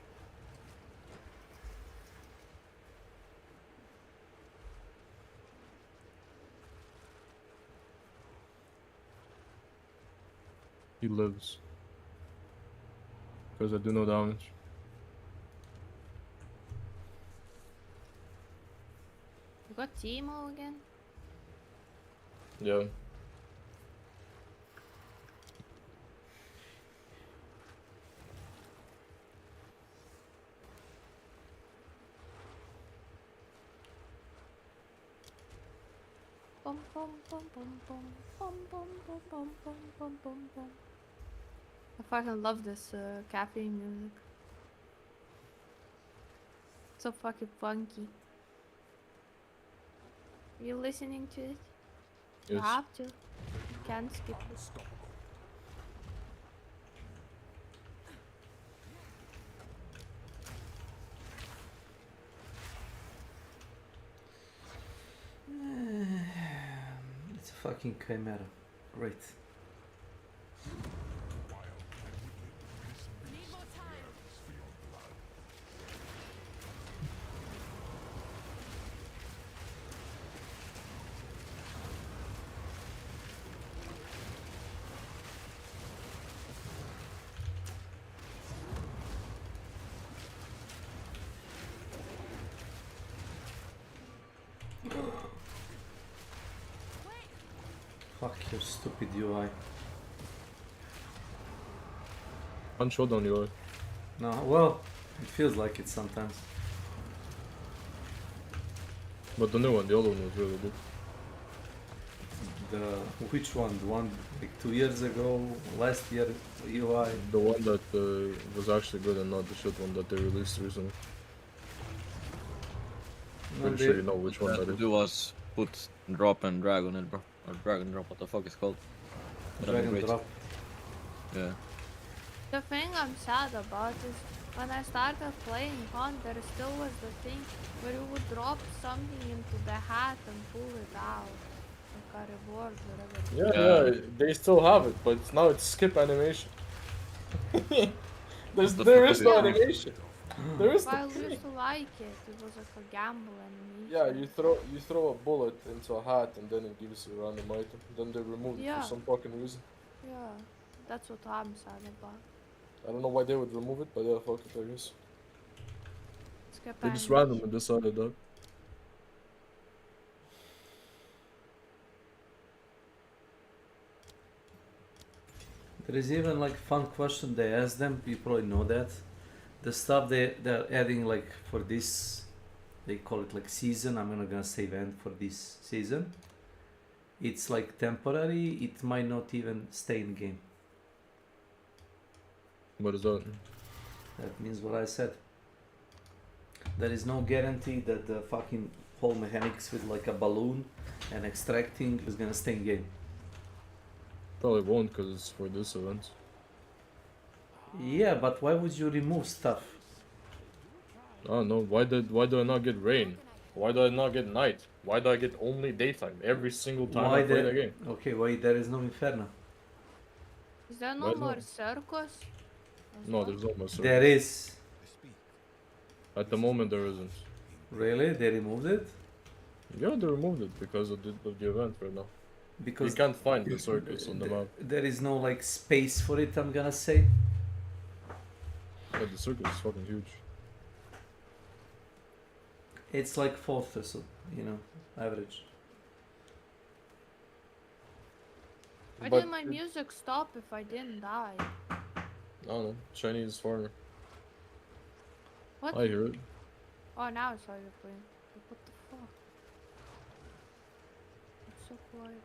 Q: He lives. Because I do no damage.
S: You got Timo again?
Q: Yeah.
S: Bum bum bum bum bum bum bum bum bum bum bum bum bum. I fucking love this caffeine music. So fucking funky. Are you listening to it? You
Q: Yes.
S: have to. You can't skip it.
A: It's a fucking chimera. Great. Fuck your stupid UI.
Q: One shot on UI.
A: No, well, it feels like it sometimes.
Q: But the new one, the other one was really good.
A: Which one? The one like 2 years ago, last year UI?
Q: The one that was actually good and not the shit one that they released recently.
A: No,
Q: Pretty sure you know which one that
R: to
Q: is.
R: do was put drop and drag on it, bro. Or drag and drop, what the fuck is called? That'd be
A: Drag and
R: great.
A: drop.
R: Yeah.
S: The thing I'm sad about is when I started playing on, there still was the thing where you would drop something into the hat and pull it out. Like a reward, whatever.
Q: Yeah, they still have it, but now it's skip animation. there is no animation. There is
S: But I
Q: no thing.
S: used to like it. It was like a gamble animation.
Q: Yeah, you throw a bullet into a hat and then it gives you a random item. Then they remove it
S: Yeah.
Q: for some fucking reason.
S: Yeah, that's what I'm sad about.
Q: I don't know why they would remove it, but yeah, fuck it, I guess.
S: Skip
Q: They just
S: animation.
Q: randomly decided that.
A: There is even like fun question they ask them, you probably know that. The stuff they're adding like for this, they call it like season, I'm not gonna say event for this season. It's like temporary, it might not even stay in game.
Q: What is that?
A: That means what I said. There is no guarantee that the fucking whole mechanics with like a balloon and extracting is gonna stay in game.
Q: Probably won't because it's for this event.
A: Yeah, but why would you remove stuff?
Q: I don't know. Why do I not get rain? Why do I not get night? Why do I get only daytime every single time I play the game?
A: Okay, why there is no Inferno?
S: Is there no
Q: Why
S: more
Q: not?
S: circus?
Q: No, there's no more circus.
A: There is.
Q: At the moment there isn't.
A: Really? They removed it?
Q: Yeah, they removed it because of the event right now.
A: Because
Q: you can't find the circus on the map.
A: There is no like space for it, I'm gonna say.
Q: Yeah, the circus is fucking huge.
A: It's like fourth or so, you know, average.
S: Why
Q: But
S: did my music stop if I didn't die?
Q: I don't know. Chinese foreigner.
S: What?
Q: I hear it.
S: Oh, now I saw you playing. Like, what the fuck? It's so quiet.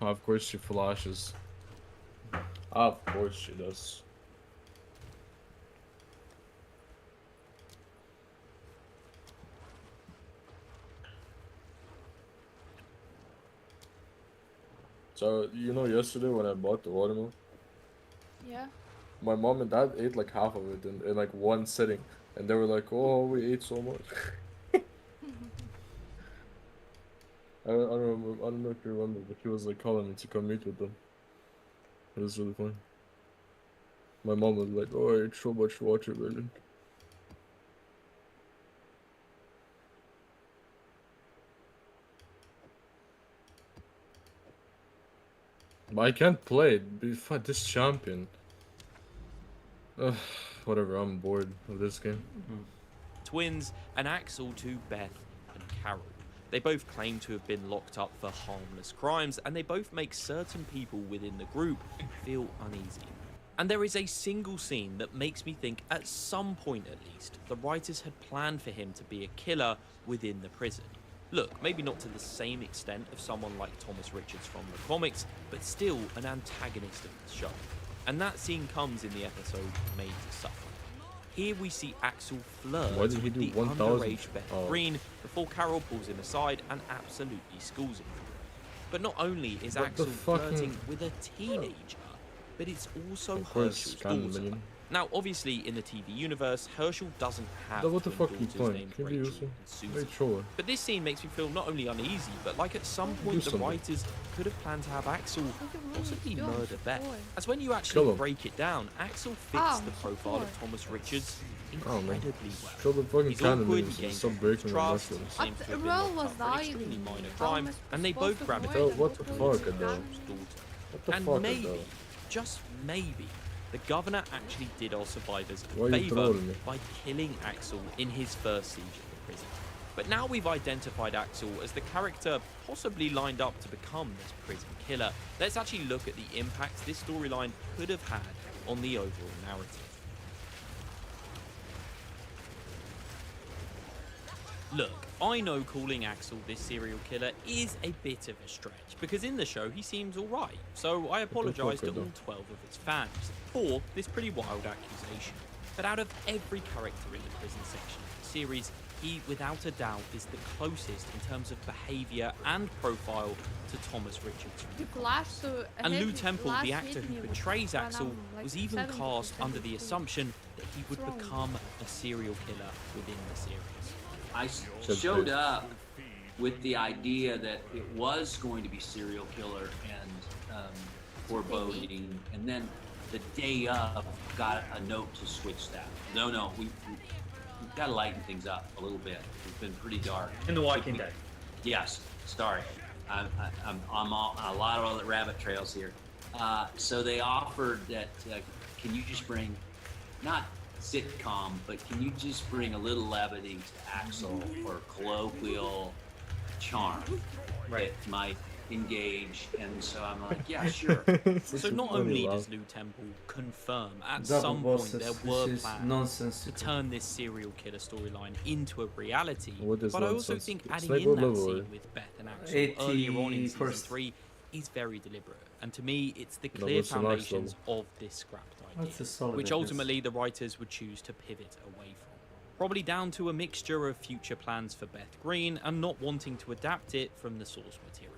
Q: Of course she flashes. Of course she does. So, you know, yesterday when I bought the watermelon,
S: Yeah.
Q: my mom and dad ate like half of it in like one sitting. And they were like, oh, we ate so much. I don't know if you remember, but he was like calling me to come meet with them. It was really fun. My mom was like, oh, I ate so much watermelon. But I can't play it. Fight this champion. Ugh, whatever, I'm bored of this game.
P: Twins, and Axel to Beth and Carol. They both claim to have been locked up for harmless crimes, and they both make certain people within the group feel uneasy. And there is a single scene that makes me think, at some point at least, the writers had planned for him to be a killer within the prison. Look, maybe not to the same extent of someone like Thomas Richards from the comics, but still an antagonist of the show. And that scene comes in the episode Made to Suffer. Here we see Axel
Q: Why
P: flirt
Q: did he
P: with
Q: do
P: the
Q: 1000?
P: underage Beth
Q: Oh.
P: Green before Carol pulls him aside and absolutely schools him. But not only is
Q: But the
P: Axel
Q: fucking-
P: flirting with a teenager, but it's also
Q: Of course,
P: Herschel's
Q: kind of
P: daughter.
Q: minion.
P: Now, obviously, in the TV universe, Herschel doesn't have
Q: Then what the
P: twin
Q: fuck are you
P: daughters
Q: playing?
P: named
Q: Can you
P: Rachel
Q: use it?
P: and Susan.
Q: Wait, sure.
P: But this scene makes me feel not only uneasy, but like at some point the
Q: something.
P: writers could have planned to have Axel possibly
S: doing,
P: murder Beth.
S: boy?
P: As when you
Q: Kill
P: actually
Q: him.
P: break it down, Axel fits
S: Oh,
P: the profile
S: boy.
P: of Thomas Richards
Q: I don't know.
P: incredibly well.
Q: Kill the fucking
P: He's
Q: cannon
P: awkward,
Q: minions
P: he
Q: and
P: gains
Q: stop breaking the
P: trust,
Q: mushrooms.
P: seems to have been
S: Earl
P: locked
S: was
P: up for an extremely
S: dying.
P: minor
S: How
P: crime,
S: am I
P: and they
S: supposed
P: both
S: to
P: gravitate
S: avoid
Q: Oh,
S: them?
Q: what the
S: What
Q: fuck,
S: do you
Q: Adele?
S: do?
P: Carol's daughter.
Q: What the
P: And
Q: fuck,
P: maybe,
Q: Adele?
P: just maybe, the governor actually did our survivors
Q: Why
P: a
Q: are you
P: favour
Q: trolling me?
P: by killing Axel in his first siege of the prison. But now we've identified Axel as the character possibly lined up to become this prison killer, let's actually look at the impact this storyline could have had on the overall narrative. Look, I know calling Axel this serial killer is a bit of a stretch, because in the show he seems alright, so I apologise to all 12 of its fans for this pretty wild accusation. But out of every character in the prison section of the series, he, without a doubt, is the closest in terms of behaviour and profile to Thomas Richards. And Lou Temple, the actor who portrays Axel, was even cast under the assumption that he would become a serial killer within the series.
U: I showed up with the idea that it was going to be serial killer and foreboding, and then the day of got a note to switch that. No, we've got to lighten things up a little bit. It's been pretty dark.
V: In The Walking Dead.
U: Yes, sorry. I'm on a lot of other rabbit trails here. So they offered that, can you just bring, not sitcom, but can you just bring a little levity to Axel or colloquial charm that might engage? And so I'm like, yeah, sure.
P: So not only does Lou Temple confirm at some point there were plans to turn this serial killer storyline into a reality, but I also think adding in that scene with Beth and Axel earlier on in season 3 is very deliberate, and to me it's the clear foundations of this scrapped idea, which ultimately the writers would choose to pivot away from, probably down to a mixture of future plans for Beth Green and not wanting to adapt it from the source material.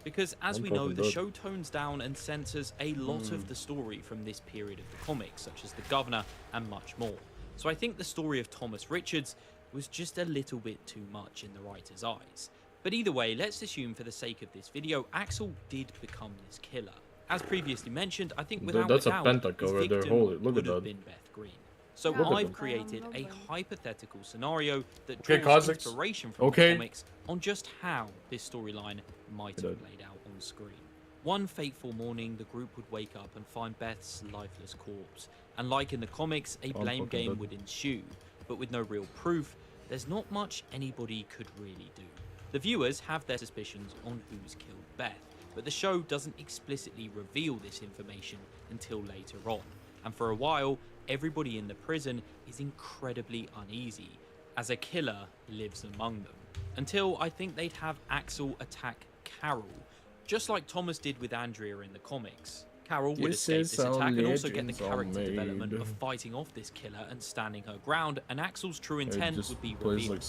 P: Because as we know, the show tones down and censors a lot of the story from this period of the comics, such as the Governor and much more. So I think the story of Thomas Richards was just a little bit too much in the writer's eyes. But either way, let's assume for the sake of this video, Axel did become this killer. As previously mentioned, I think without a doubt, his victim would have been Beth Green. So I've created a hypothetical scenario that draws inspiration from the comics on just how this storyline might have played out on screen. One fateful morning, the group would wake up and find Beth's lifeless corpse, and like in the comics, a blame game would ensue, but with no real proof, there's not much anybody could really do. The viewers have their suspicions on who's killed Beth, but the show doesn't explicitly reveal this information until later on, and for a while, everybody in the prison is incredibly uneasy, as a killer lives among them. Until I think they'd have Axel attack Carol, just like Thomas did with Andrea in the comics. Carol would escape this attack and also get the character development of fighting off this killer and standing her ground, and Axel's true intent would be revealed.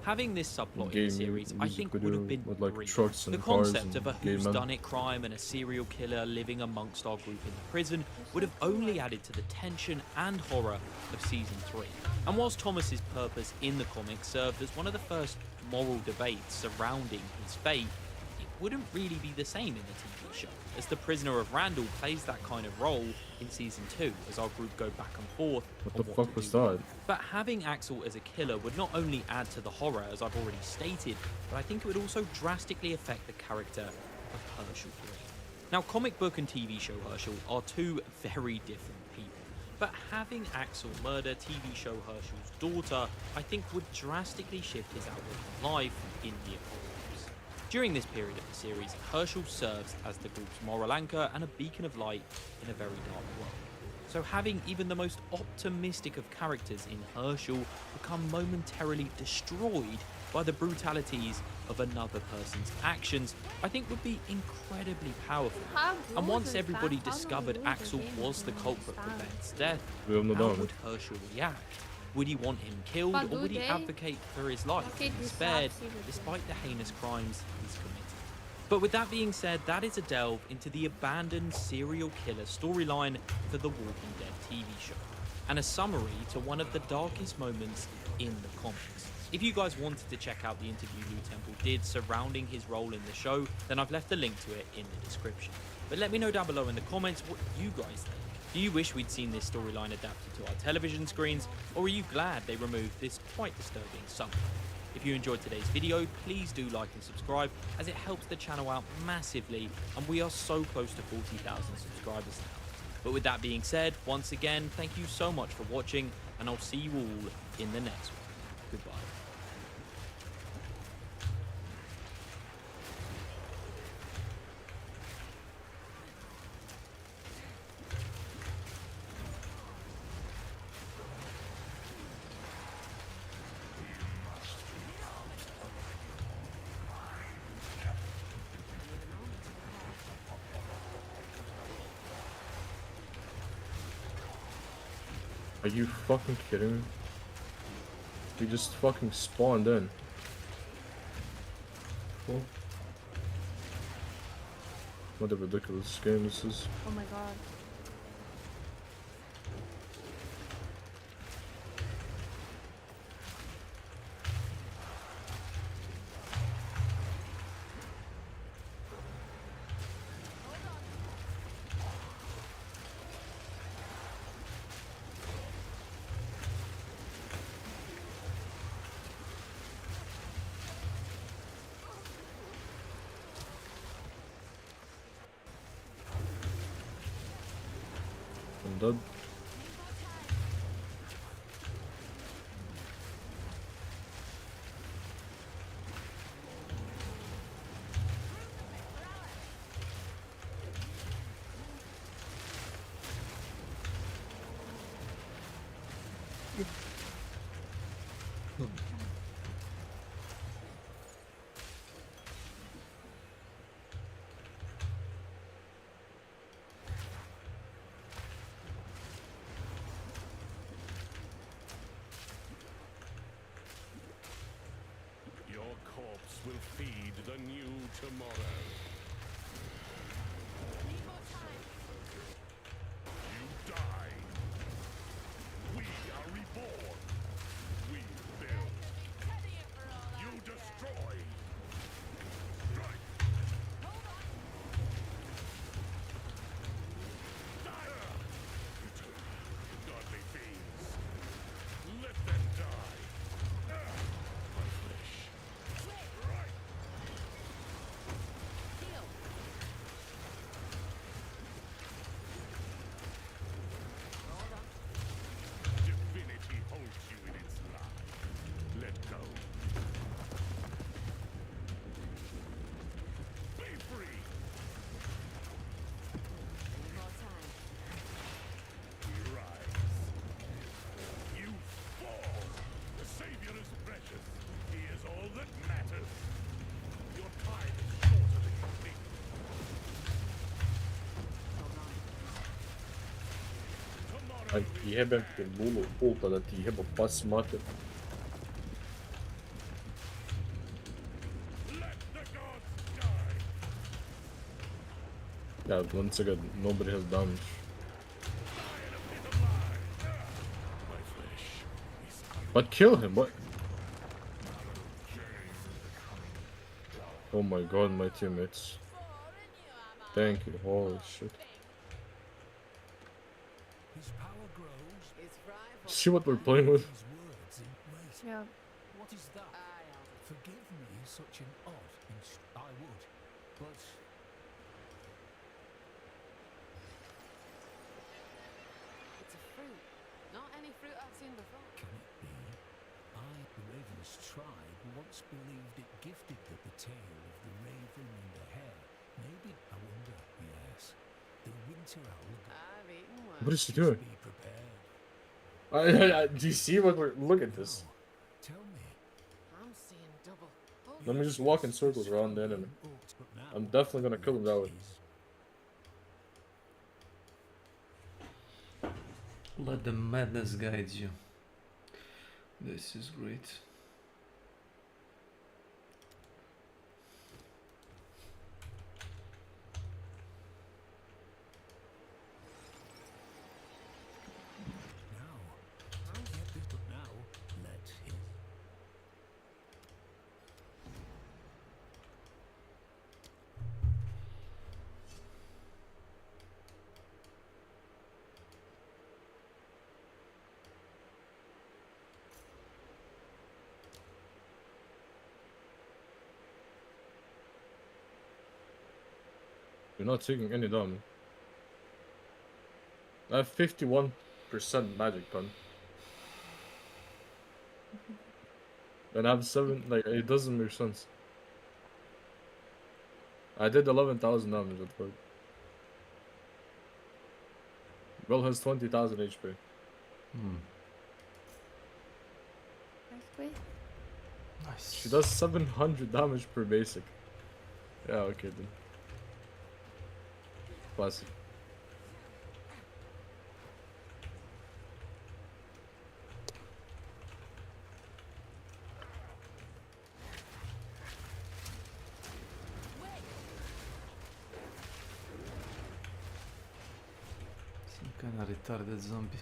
P: Having this subplot in the series, I think, would have been brilliant. The concept of a whodunit crime and a serial killer living amongst our group in the prison would have only added to the tension and horror of season 3. And whilst Thomas's purpose in the comics served as one of the first moral debates surrounding his fate, it wouldn't really be the same in the TV show, as the prisoner of Randall plays that kind of role in season 2 as our group go back and forth.
Q: What the fuck was that?
P: But having Axel as a killer would not only add to the horror, as I've already stated, but I think it would also drastically affect the character of Herschel Green. Now, comic book and TV show Herschel are two very different people, but having Axel murder TV show Herschel's daughter, I think would drastically shift his outlook on life in the apocalypse. During this period of the series, Herschel serves as the group's moral anchor and a beacon of light in a very dark world. So having even the most optimistic of characters in Herschel become momentarily destroyed by the brutalities of another person's actions, I think would be incredibly powerful. And once everybody discovered Axel was the culprit for Beth's death, how would Herschel react? Would he want him killed, or would he advocate for his life and be spared despite the heinous crimes he's committed? But with that being said, that is a delve into the abandoned serial killer storyline for the Walking Dead TV show, and a summary to one of the darkest moments in the comics. If you guys wanted to check out the interview Lou Temple did surrounding his role in the show, then I've left a link to it in the description. But let me know down below in the comments what you guys think. Do you wish we'd seen this storyline adapted to our television screens, or are you glad they removed this quite disturbing subplot? If you enjoyed today's video, please do like and subscribe, as it helps the channel out massively, and we are so close to 40,000 subscribers now. But with that being said, once again, thank you so much for watching, and I'll see you all in the next one. Goodbye.
Q: Are you fucking kidding me? He just fucking spawned in.
A: Cool.
Q: What a ridiculous game this is.
S: Oh my god.
Q: I'm dead.
T: Your corpse will feed the new tomorrow. You die. We are reborn. We build. You destroy. Strike. Godly fiends. Let them die. My flesh. Right. Divinity holds you in its lap. Let go. Be free. Rise. You fall. The Savior is precious. He is all that matters. Your time is shorter than you think.
Q: Jebem ti lulu ulta da ti jebo pas mater. Yeah, once again, nobody has damage. But kill him, what? Oh my god, my teammates. Thank you, holy shit. See what we're playing with?
S: Yeah.
E: What is that? Forgive me such an odd I would, but
D: It's a fruit. Not any fruit I've seen before.
E: can it be? I, the Raven's tribe, once believed it gifted the tail of the raven and the hare. Maybe, I wonder, yes. The winter owl.
D: I've eaten one.
Q: What is she doing?
E: Be prepared.
Q: Do you see what we're... Look at this.
E: Tell me.
D: I'm seeing double.
Q: Let me just walk in circles around the enemy. I'm definitely gonna kill him that way.
A: Let the madness guide you. This is great.
Q: You're not taking any damage. I have 51% magic gun. And I have 7, like, it doesn't make sense. I did 11,000 damage at first. Will has 20,000 HP.
S: Basically.
A: Nice.
Q: She does 700 damage per basic. Yeah, okay then. Classic.
A: Kind of retarded zombie.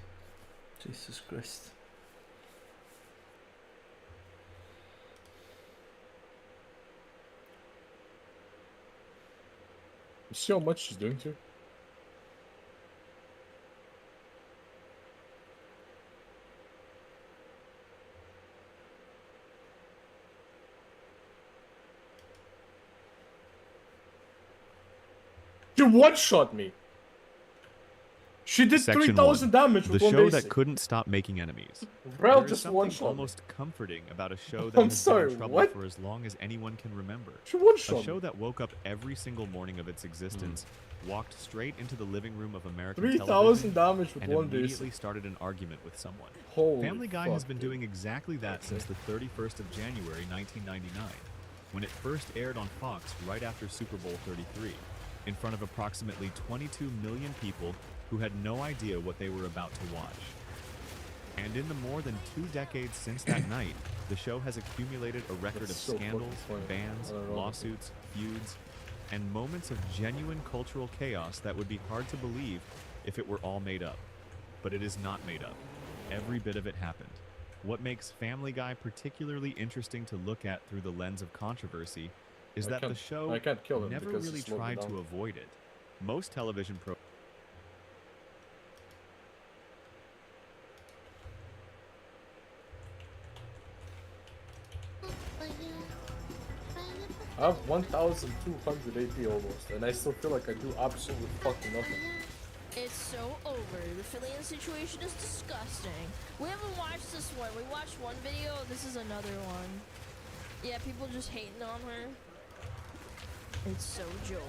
A: Jesus Christ.
Q: You see how much she's doing to her? You one-shot me! She did
J: Section
Q: 3,000 damage
J: the
Q: with one
J: show
Q: basic.
J: that couldn't stop making enemies.
Q: Rel
J: There is
Q: just
J: something
Q: one-shot me.
J: almost comforting about a show that
Q: I'm
J: has
Q: sorry,
J: been in trouble
Q: what?
J: for as long as anyone can remember.
Q: She one-shot
J: A show
Q: me.
J: that woke up every single morning of its existence, walked straight into the living room of American
Q: 3,000
J: television,
Q: damage with
J: and
Q: one
J: immediately
Q: basic.
J: started an argument with someone.
Q: Holy
J: Family Guy has
Q: fuck,
J: been
Q: dude.
J: doing exactly that since the 31st of January 1999, when it first aired on Fox right after Super Bowl 33, in front of approximately 22 million people who had no idea what they were about to watch. And in the more than 2 decades since that night, the show has accumulated a record of
Q: That's so fucking
J: scandals,
Q: funny.
J: bans,
Q: I don't know.
J: lawsuits, feuds, and moments of genuine cultural chaos that would be hard to believe if it were all made up. But it is not made up. Every bit of it happened. What makes Family Guy particularly interesting to look at through the lens of controversy is that the show
Q: I can't kill him
J: never
Q: because
J: really
Q: he slowed me
J: tried
Q: down.
J: to avoid it. Most television programs
Q: I have 1,200 AP almost, and I still feel like I do absolutely fucking nothing.
V: It's so over. The Fillion situation is disgusting. We haven't watched this one. We watched one video. This is another one. Yeah, people just hating on her. It's so Jover.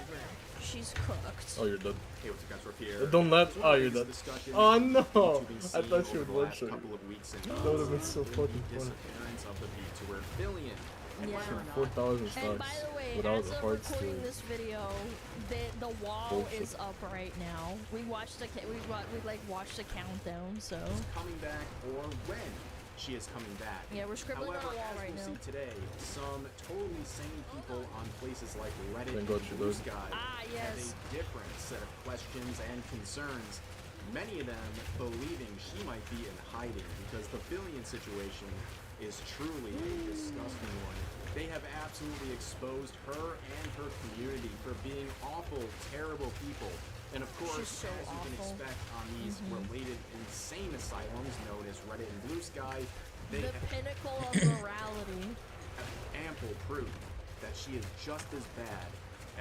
V: She's cooked.
Q: Oh, you're dead.
K: Hey, what's up, guys? We're here.
Q: Don't let. Oh, you're dead. Oh no! I
K: YouTube
Q: thought you
K: over
Q: would
K: the last
Q: one-shot
K: couple
Q: you.
K: of weeks and
Q: That would have been so fucking funny.
K: disappearance of the VTuber Fillion. And
V: Yeah.
K: whether or not
Q: 4,000
V: And
Q: stocks
V: by the way,
Q: without
V: as
Q: the
V: of
Q: hard
V: recording
Q: steal.
V: this video, the wall
Q: Bullshit.
V: is up right now. We watched the we like watched the countdown. So
K: coming back or when she is coming back.
V: yeah, we're scribbling
K: However,
V: on the wall
K: as
V: right
K: we'll
V: now.
K: see today, some totally sane people on places like Reddit
Q: Thank God
K: and
Q: she
K: Blue
Q: does.
K: Sky have
V: yes.
K: a different set of questions and concerns. Many of them believing she might be in hiding because the Fillion situation is truly a disgusting one. They have absolutely exposed her and her community for being awful, terrible people. And of course,
V: She's so
K: as you can
V: awful.
K: expect on these related insane asylums known as Reddit and Blue Sky, they
V: The
K: have
V: pinnacle of morality.
K: ample proof that she is just as bad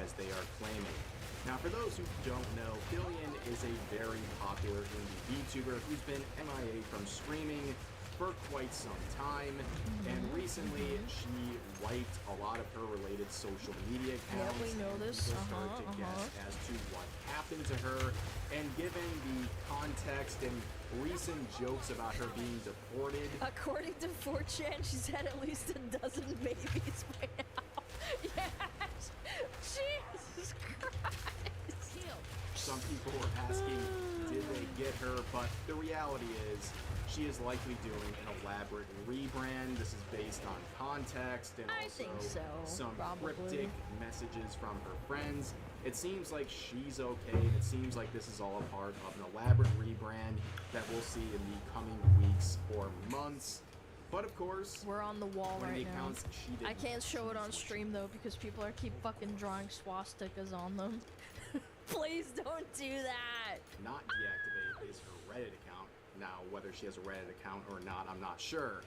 K: as they are claiming. Now, for those who don't know, Fillion is a very popular indie VTuber who's been MIA from streaming for quite some time, and recently she wiped a lot of her related social media accounts.
V: we know
K: and
V: this.
K: people started to guess as to what happened to her, and given the context and recent jokes about her being deported,
V: According to 4chan, she's had at least a dozen babies by now. Yes! Jesus Christ!
K: some people were asking, did they get her? But the reality is, she is likely doing an elaborate rebrand. This is based on context and also some cryptic messages from her friends. It seems like she's okay, and it seems like this is all a part of an elaborate rebrand that we'll see in the coming weeks or months. But of course,
V: we're on the wall
K: one of
V: right
K: the
V: now.
K: accounts she did
V: I can't show it on stream though because people are keep fucking drawing swastikas on them. Please don't do that.
K: not deactivate is her Reddit account. Now, whether she has a Reddit account or not, I'm not sure.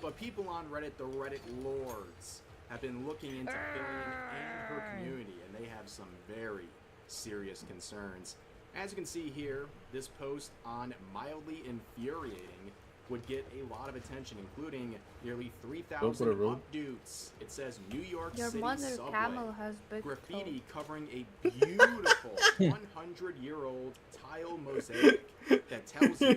K: But people on Reddit, the Reddit lords, have been looking into Fillion and her community, and they have some very serious concerns. As you can see here, this post on Mildly Infuriating would get a lot of attention, including nearly 3,000 updates. It says New York
S: Your
K: City
S: mother
K: subway.
S: camel has big
K: Graffiti covering a beautiful 100-year-old tile mosaic that tells you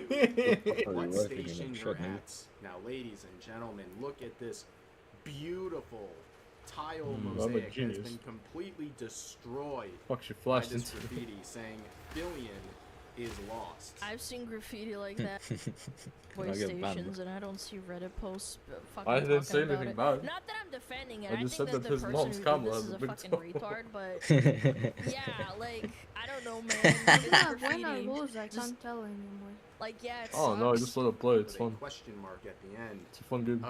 K: what station you're at. Now, ladies and gentlemen, look at this beautiful tile mosaic that has been completely destroyed
Q: Fuck, she
K: by
Q: flashed
K: this
Q: into
K: graffiti saying Fillion is lost.
V: I've seen graffiti like that.
R: I get banned.
V: Stations, and I don't see Reddit posts fucking
Q: I didn't say
V: talking about
Q: anything
V: it.
Q: bad.
V: Not that I'm defending it.
Q: I
V: I
Q: just
V: think
Q: said
V: that
Q: that
V: the
Q: his
V: person
Q: mom's
V: who did
Q: camera
V: this
Q: has
V: is
Q: a
V: a
Q: big
V: fucking
Q: toe.
V: retard, but yeah, like I don't know, man. It's
S: Yeah, when I
V: graffiti.
S: lose, I
V: Just
S: can't tell anymore.
V: like yeah, it
Q: Oh
V: sucks.
Q: no, I just let it play. It's
K: With a
Q: fun.
K: question mark at the end.
Q: It's a fun game.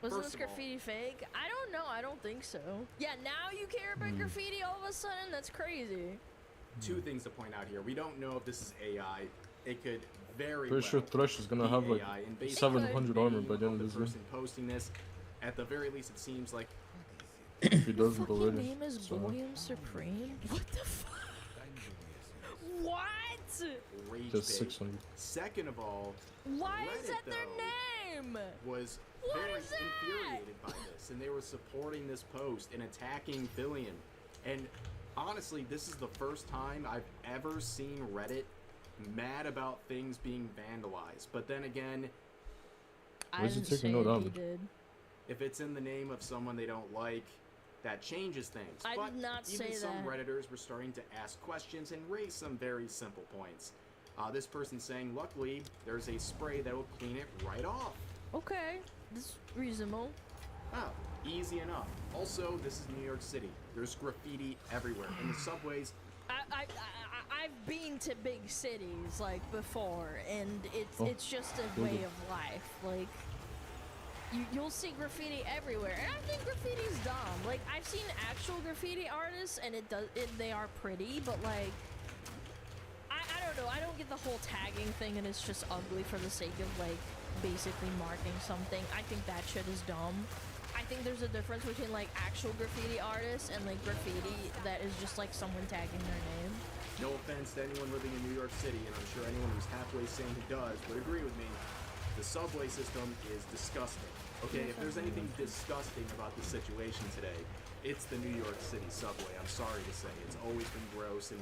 V: Wasn't
K: First
V: this
K: of all,
V: graffiti fake? I don't know. I don't think so. Yeah, now you care about graffiti all of a sudden? That's crazy.
K: two things to point out here. We don't know if this is AI. It could very
Q: Pretty sure
K: well
Q: Thresh is gonna
K: be
Q: have like
K: AI, and based
Q: 700
K: on
Q: armor by the end
K: the
Q: of this game.
K: person posting this, at the very least, it seems like
Q: If he doesn't
V: Fucking
Q: already.
V: name is
Q: So.
V: William Supreme? What the fuck? What?
K: rage
Q: Just
K: bait.
Q: 600.
K: Second of all,
V: Why is
K: Reddit,
V: that their
K: though,
V: name?
K: was
V: What
K: very
V: is that?
K: infuriated by this, and they were supporting this post and attacking Fillion. And honestly, this is the first time I've ever seen Reddit mad about things being vandalized. But then again,
V: I
Q: Where's he
V: didn't say
Q: taking no
V: it, he
Q: damage?
V: did.
K: if it's in the name of someone they don't like, that changes things.
V: I
K: But
V: did not
K: even
V: say
K: some
V: that.
K: Redditors were starting to ask questions and raise some very simple points. This person saying, luckily, there's a spray that will clean it right off.
V: Okay, this is reasonable.
K: Oh, easy enough. Also, this is New York City. There's graffiti everywhere. In the subways,
V: I've been to big cities like before, and
Q: Oh,
V: it's just a way of life. Like you'll see graffiti everywhere, and I think graffiti's dumb. Like I've seen actual graffiti artists, and they are pretty, but like I don't know. I don't get the whole tagging thing, and it's just ugly for the sake of like basically marking something. I think that shit is dumb. I think there's a difference between like actual graffiti artists and like graffiti that is just like someone tagging their name.
K: no offense to anyone living in New York City, and I'm sure anyone who's halfway sane who does would agree with me, the subway system is disgusting. Okay, if there's anything disgusting about the situation today, it's the New York City subway. I'm sorry to say. It's always been gross and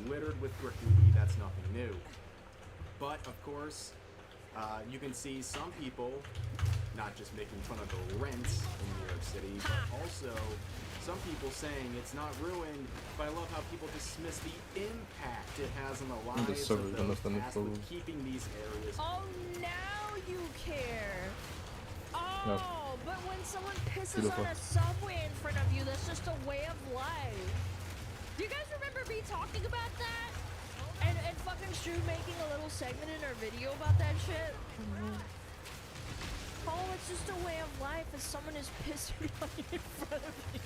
K: littered with graffiti. That's nothing new. But, of course, you can see some people not just making fun of the rents in New York City, but also some people saying it's not ruined, but I love how people dismiss the impact it has on the lives of those tasked with keeping these areas.
V: Oh, now you care. Oh, but when someone pisses
Q: Beautiful.
V: on a subway in front of you, that's just a way of life. Do you guys remember me talking about that? And fucking Stu making a little segment in our video about that shit? Oh, it's just a way of life if someone is pissing on you in front of you.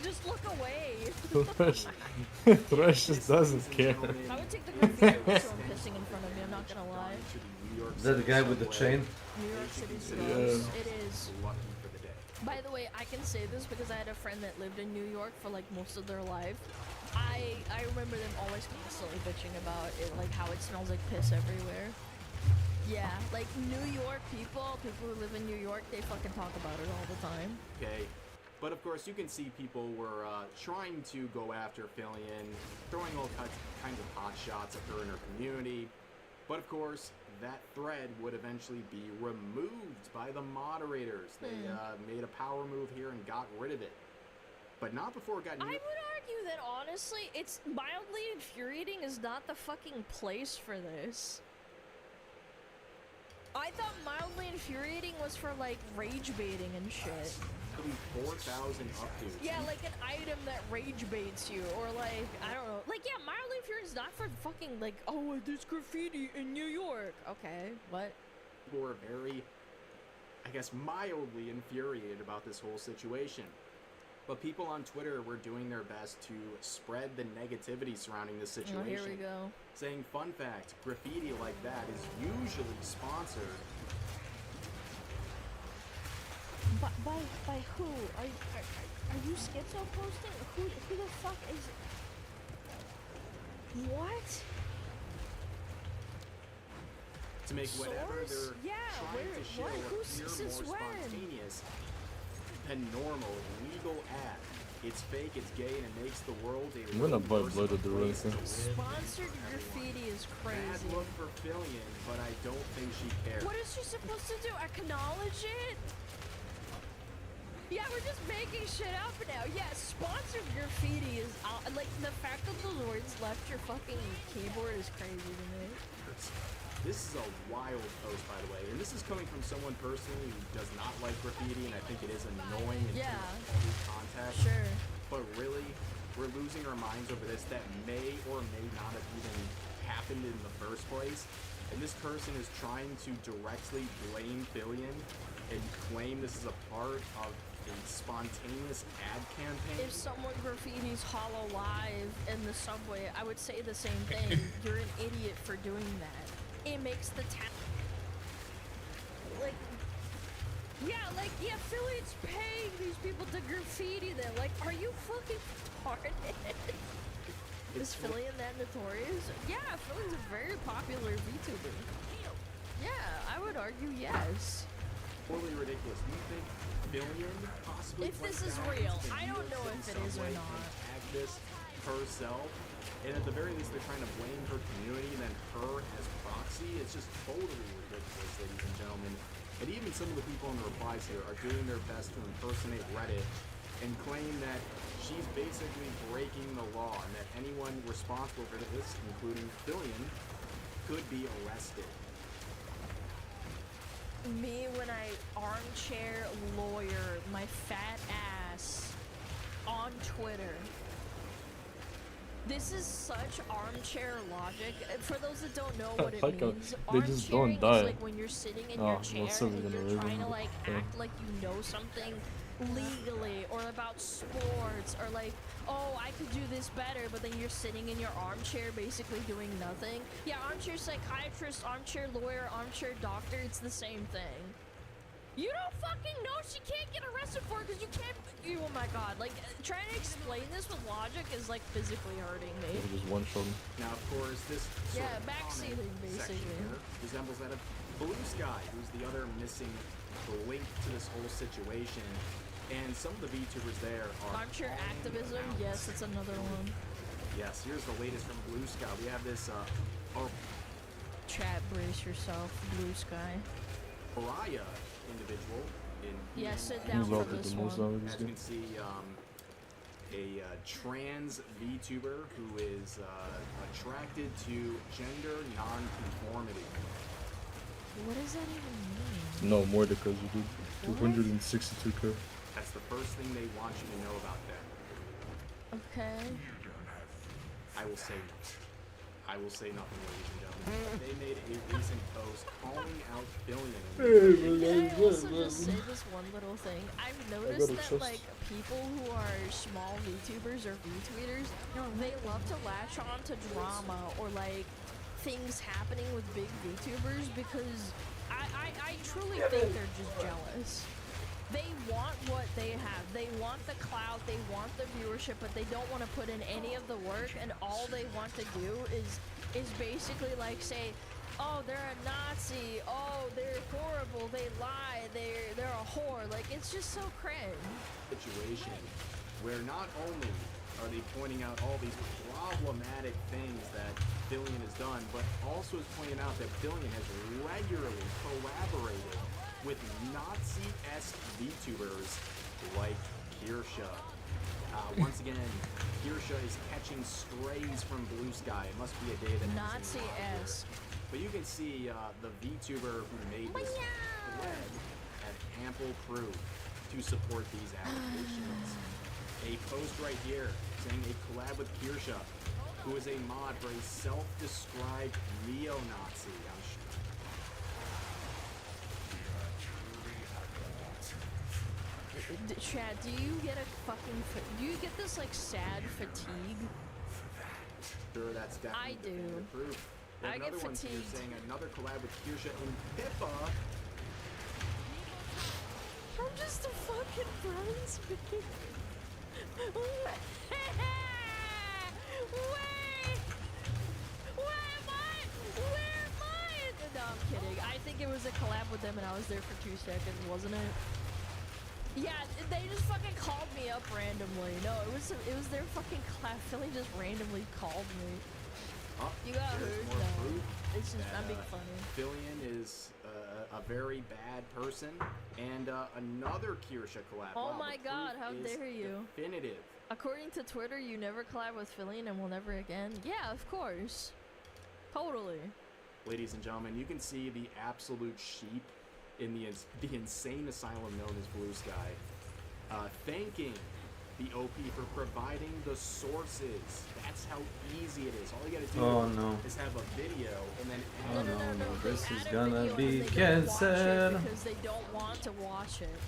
V: Just look away.
Q: Thresh just doesn't care.
V: I would take the graffiti if someone pissing in front of me, I'm not gonna lie.
A: Is that the guy with the chain?
V: New York City's
Q: Yeah.
V: gross. It is.
K: Lucky for the day.
V: By the way, I can say this because I had a friend that lived in New York for like most of their life. I remember them always constantly bitching about it, like how it smells like piss everywhere. Yeah, like New York people who live in New York, they fucking talk about it all the time.
K: Okay, but of course you can see people were trying to go after Fillion, throwing all kinds of hot shots at her and her community. But of course, that thread would eventually be removed by the moderators. They made a power move here and got rid of it. But not before it got...
V: I would argue that honestly, it's mildly infuriating is not the fucking place for this. I thought mildly infuriating was for like rage baiting and shit.
K: 4,000 updates.
V: Yeah, like an item that rage baits you, or like, I don't know. Like, yeah, mildly infuriating is not for fucking like, oh, there's graffiti in New York. Okay, what?
K: People were very, I guess, mildly infuriated about this whole situation. But people on Twitter were doing their best to spread the negativity surrounding this situation.
V: Oh, here we go.
K: Saying, fun fact, graffiti like that is usually sponsored.
V: By who? Are you schizo posting? Who the fuck is... What?
K: To make whatever
V: Source?
K: they're trying to show appear more spontaneous than normal legal ad. It's fake, it's gay, and it makes the world a
Q: I'm gonna buy
K: really
Q: Blood of the
K: personal place
Q: Racing.
K: to live.
V: Sponsored graffiti is crazy.
K: Bad look for Fillion, but I don't think she cares.
V: What is she supposed to do? Acknowledge it? Yeah, we're just making shit up now. Yeah, sponsored graffiti is like the fact that those words left your fucking keyboard is crazy to me.
K: This is a wild post, by the way, and this is coming from someone personally who does not like graffiti, and I think it is annoying in every context.
V: Sure.
K: But really, we're losing our minds over this that may or may not have even happened in the first place. And this person is trying to directly blame Billion and claim this is a part of a spontaneous ad campaign.
V: If someone graffitis Hollow Live in the subway, I would say the same thing. You're an idiot for doing that. It makes the town yeah, Philly's paying these people to graffiti them. Like, are you fucking retarded? Is Philly that notorious? Yeah, Philly's a very popular VTuber. Yeah, I would argue yes.
K: Totally ridiculous. Do you think Billion possibly
V: If this
K: went
V: is
K: down
V: real,
K: to
V: I don't know if it is or
K: Subway
V: not.
K: and tagged this herself, and at the very least they're trying to blame her community and then her as proxy. It's just totally ridiculous, ladies and gentlemen. And even some of the people in the replies here are doing their best to impersonate Reddit and claim that she's basically breaking the law and that anyone responsible for this, including Billion, could be arrested.
V: Me when I armchair lawyer my fat ass on Twitter. This is such armchair logic. For those that don't know what it
Q: Fuck up.
V: means,
Q: They just don't
V: armchairing
Q: die.
V: is like when you're sitting in your chair
Q: what's up
V: and
Q: with
V: you're
Q: the
V: trying to
Q: rhythm?
V: like
Q: Yeah.
V: act like you know something legally or about sports or like, oh, I could do this better, but then you're sitting in your armchair basically doing nothing. Yeah, armchair psychiatrist, armchair lawyer, armchair doctor, it's the same thing. You don't fucking know she can't get arrested for it because you can't. Oh my god, like trying to explain this with logic is like physically hurting me.
Q: Just one shot.
K: Now, of course, this sort
V: Yeah,
K: of
V: backseating
K: comment section
V: basically.
K: here resembles that of Blue Sky, who's the other missing link to this whole situation. And some of the VTubers there are
V: Armchair
K: calling
V: activism,
K: out-
V: yes, it's another one.
K: Yes, here's the latest from Blue Sky. We have this
V: Chat, brace yourself, Blue Sky.
K: Pariah individual in
V: Yeah, sit down for this one.
K: As you can see, a trans VTuber who is attracted to gender non-conformity.
V: What does that even mean?
Q: No, more because you did 262k.
K: That's the first thing they want you to know about them.
V: Okay.
K: I will say nothing. I will say nothing, ladies and gentlemen. They made a recent post calling out Billion.
V: Can I also just say this one little thing? I've noticed
K: got a
V: that
K: chest.
V: like people who are small VTubers or VTweeters, they love to latch on to drama or like things happening with big VTubers because I truly think they're just jealous. They want what they have. They want the clout, they want the viewership, but they don't want to put in any of the work, and all they want to do is basically like say, oh, they're a Nazi, oh, they're horrible, they lie, they're a whore. Like, it's just so cringe.
K: Situation where not only are they pointing out all these problematic things that Billion has done, but also is pointing out that Billion has regularly collaborated with Nazi-esque VTubers like Kirsha. Once again, Kirsha is catching strays from Blue Sky. It must be a day that
V: Nazi-esque.
K: But you can see the VTuber who made this thread had ample proof to support these allegations. A post right here saying a collab with Kirsha, who is a mod for a self-described neo-Nazi. I'm sure.
V: Chad, do you get a fucking do you get this like sad fatigue?
K: Sure, that's definitely
V: I do.
K: definitive proof. We have
V: I get
K: another one here
V: fatigued.
K: saying another collab with Kirsha and Pippa.
V: I'm just a fucking friends. Where am I? No, I'm kidding. I think it was a collab with them and I was there for 2 seconds, wasn't it? Yeah, they just fucking called me up randomly. No, it was their fucking collab. Philly just randomly called me.
K: Oh,
V: You got
K: there's
V: heard?
K: more
V: No.
K: proof
V: It's just,
K: that,
V: I'm being funny.
K: Billion is a very bad person, and another Kirsha collab.
V: Oh
K: Wow,
V: my
K: the
V: god,
K: proof
V: how
K: is
V: dare you.
K: Definitive.
V: According to Twitter, you never collab with Philene and will never again. Yeah, of course. Totally.
K: Ladies and gentlemen, you can see the absolute sheep in the insane asylum known as Blue Sky, thanking the OP for providing the sources. That's how easy it is. All you gotta do is have a video and then add
A: This is gonna be cancer.
V: Because they don't want to watch it.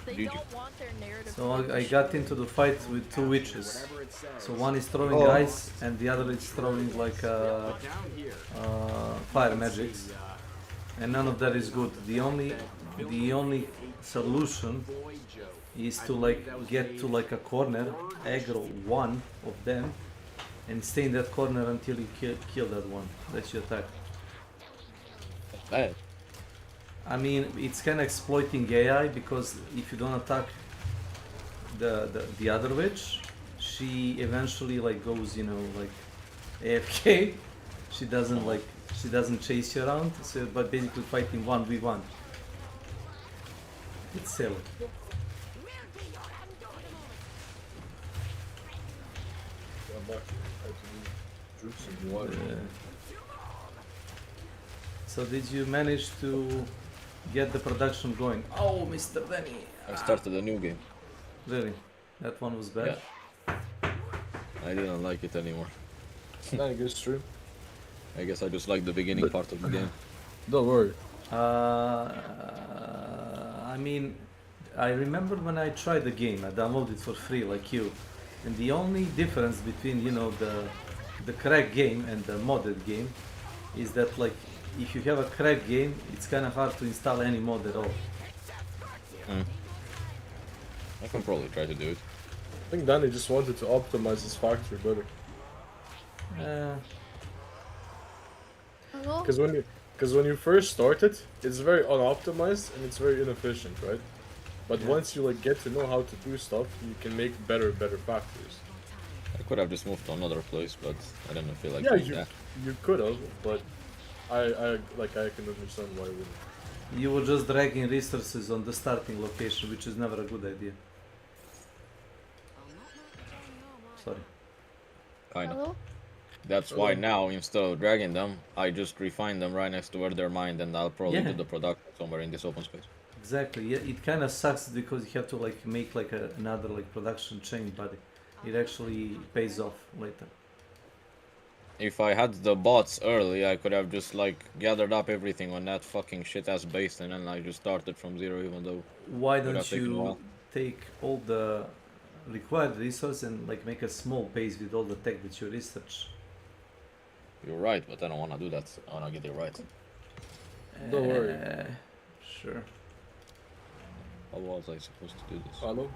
V: They don't want their narrative.
A: So I got into the fight with two witches. So one is throwing ice and the other is throwing like fire magics. And none of that is good. The only solution is to like get to like a corner, aggro one of them, and stay in that corner until you kill that one. That's your attack.
R: Bad.
A: I mean, it's kind of exploiting AI because if you don't attack the other witch, she eventually like goes, you know, like AFK. She doesn't chase you around. So, but basically fighting 1v1. It's silly. So did you manage to get the production going? Oh, Mr. Danny!
R: I started a new game.
A: Really? That one was bad?
R: Yeah. I didn't like it anymore.
Q: Not a good stream.
R: I guess I just like the beginning part of the game.
Q: Don't worry.
A: I mean, I remember when I tried the game, I downloaded it for free like you. And the only difference between, you know, the crack game and the modded game is that like if you have a crack game, it's kind of hard to install any mod at all.
R: I can probably try to do it.
Q: I think Danny just wanted to optimize his factory better. Because when you first start it, it's very unoptimized and it's very inefficient, right? But once you like get to know how to do stuff, you can make better factories.
R: I could have just moved to another place, but I didn't feel like doing that.
Q: You could have, but I can understand why you wouldn't.
A: You were just dragging resources on the starting location, which is never a good idea. Sorry.
R: Kinda. That's why now, instead of dragging them, I just refine them right next to where they're mined, and I'll probably do the production somewhere in this open space.
A: Exactly. Yeah, it kind of sucks because you have to like make like another like production chain, but it actually pays off later.
R: If I had the bots early, I could have just like gathered up everything on that fucking shit ass base, and then I just started from zero, even though.
A: Why don't you take all the required resources and like make a small base with all the tech that you research?
R: You're right, but I don't want to do that. I want to get it right.
Q: Don't worry.
A: Sure.
R: How was I supposed to do this?
Q: Hello?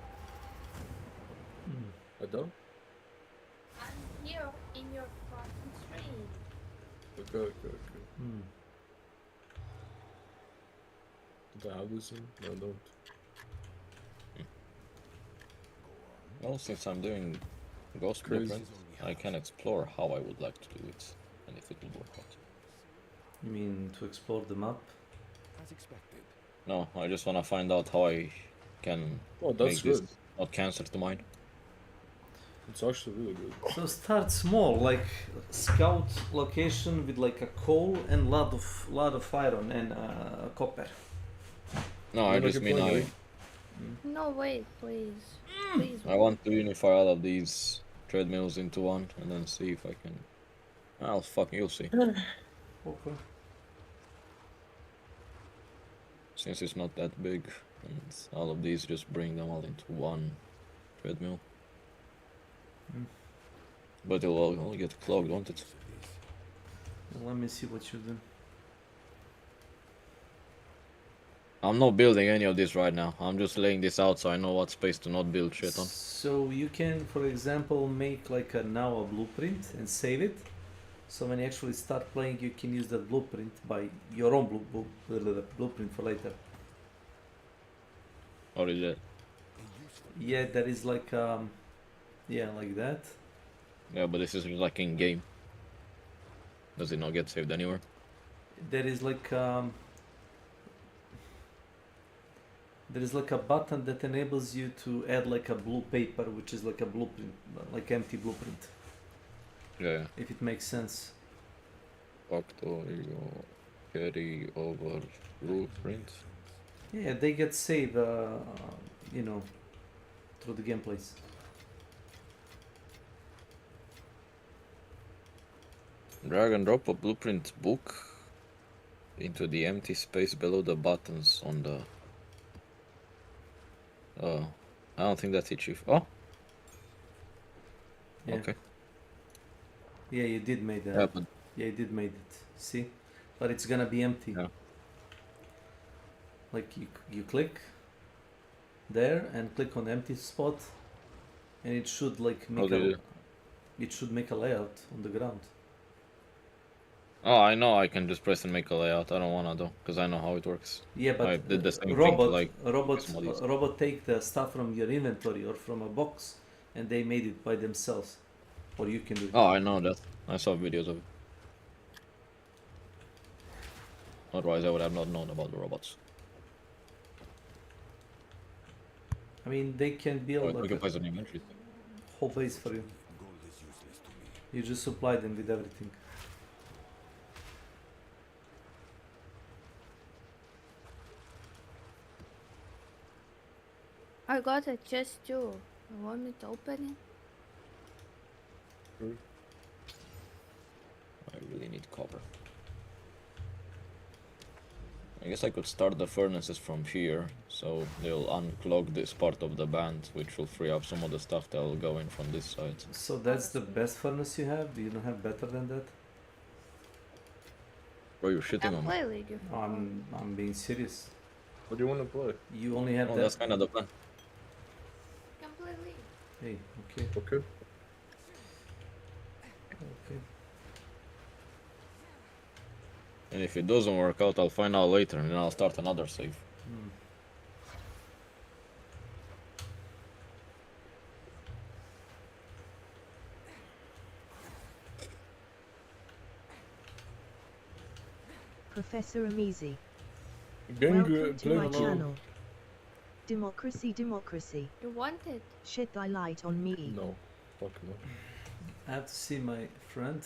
Q: Hello?
S: I'm here in your fucking stream.
Q: Okay. Do I have this in? No, I don't.
R: Well, since I'm doing Ghost Blueprint, I can explore how I would like to do it, and if it will work out.
A: You mean to explore the map?
T: As expected.
R: No, I just want to find out how I can make this not cancer to mine.
Q: It's actually really good.
A: So start small, like scout location with like a coal and lot of iron and copper.
R: No, I just mean
S: No, wait, please. Please.
R: I want to unify all of these treadmills into one, and then see if I can. Well, fuck, you'll see.
A: Okay.
R: Since it's not that big, and all of these just bring them all into one treadmill. But it'll all get clogged, won't it?
A: Let me see what you do.
R: I'm not building any of this right now. I'm just laying this out so I know what space to not build shit on.
A: So you can, for example, make like a blueprint and save it. So when you actually start playing, you can use that blueprint by your own blueprint for later.
R: Or is it?
A: Yeah, that is like yeah, like that.
R: Yeah, but this is like in game. Does it not get saved anywhere?
A: There is like There is like a button that enables you to add like a blue paper, which is like a blueprint, like empty blueprint.
R: Yeah.
A: If it makes sense.
R: Factorio carry over blueprint.
A: Yeah, they get saved, you know, through the gameplays.
R: Drag and drop a blueprint book into the empty space below the buttons on the... Oh, I don't think that's it, Chief. Oh!
A: Yeah.
R: Okay.
A: Yeah, you did make that.
R: Yeah, but...
A: Yeah, you did made it. See? But it's gonna be empty.
R: Yeah.
A: Like you click there and click on the empty spot, and it should like make it should make a layout on the ground.
R: Oh, I know I can just press and make a layout. I don't wanna though, because I know how it works.
A: Yeah, but
R: I did the same
A: robot,
R: thing to, like
A: robot take the stuff from your inventory or from a box, and they made it by themselves, or you can do it.
R: Oh, I know that. I saw videos of it. Otherwise, I would have not known about the robots.
A: I mean, they can build like
R: occupies an inventory.
A: Whole base for you. You just supply them with everything.
S: I got a chest too. You want me to open it?
R: I really need copper. I guess I could start the furnaces from here, so they'll unclog this part of the band, which will free up some of the stuff that will go in from this side.
A: So that's the best furnace you have? Do you not have better than that?
R: Bro, you're shitting on me.
S: Play League of
A: I'm being serious.
Q: What do you want to play?
A: You only have
R: Oh,
A: that.
R: that's kind of the plan.
S: You can play League.
A: Hey, okay.
Q: Okay.
A: Okay.
R: And if it doesn't work out, I'll find out later, and then I'll start another save.
C: Professor Amizi.
Q: Gang,
C: Welcome to my
Q: hello.
C: channel. Democracy, democracy.
S: You want it?
C: Shed thy light on me.
Q: No. Fuck no.
A: I have to see my friend.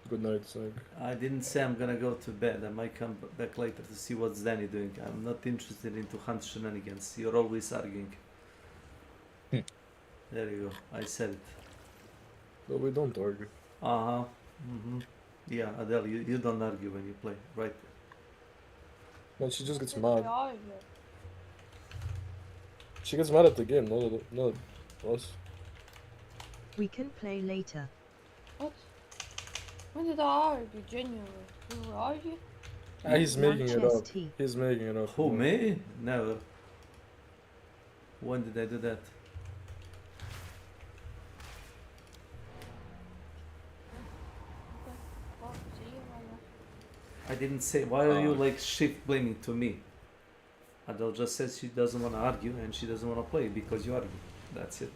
Q: Good night, Zach.
A: I didn't say I'm gonna go to bed. I might come back later to see what's Danny doing. I'm not interested into hunt shenanigans. You're always arguing. There you go. I said it.
Q: No, we don't argue.
A: Uh-huh. Mm-hmm. Yeah, Adele, you don't argue when you play, right?
Q: Man, she just gets mad. She gets mad at the game, not us.
C: We can play later.
S: What? When did I argue? Genuinely? You argue?
Q: He's making it up.
C: Manchester.
Q: He's making it up.
A: Who, me? Never. When did I do that?
S: Oh, see you later.
A: I didn't say. Why are you like shift blaming to me? Adele just says she doesn't want to argue and she doesn't want to play because you argue. That's it.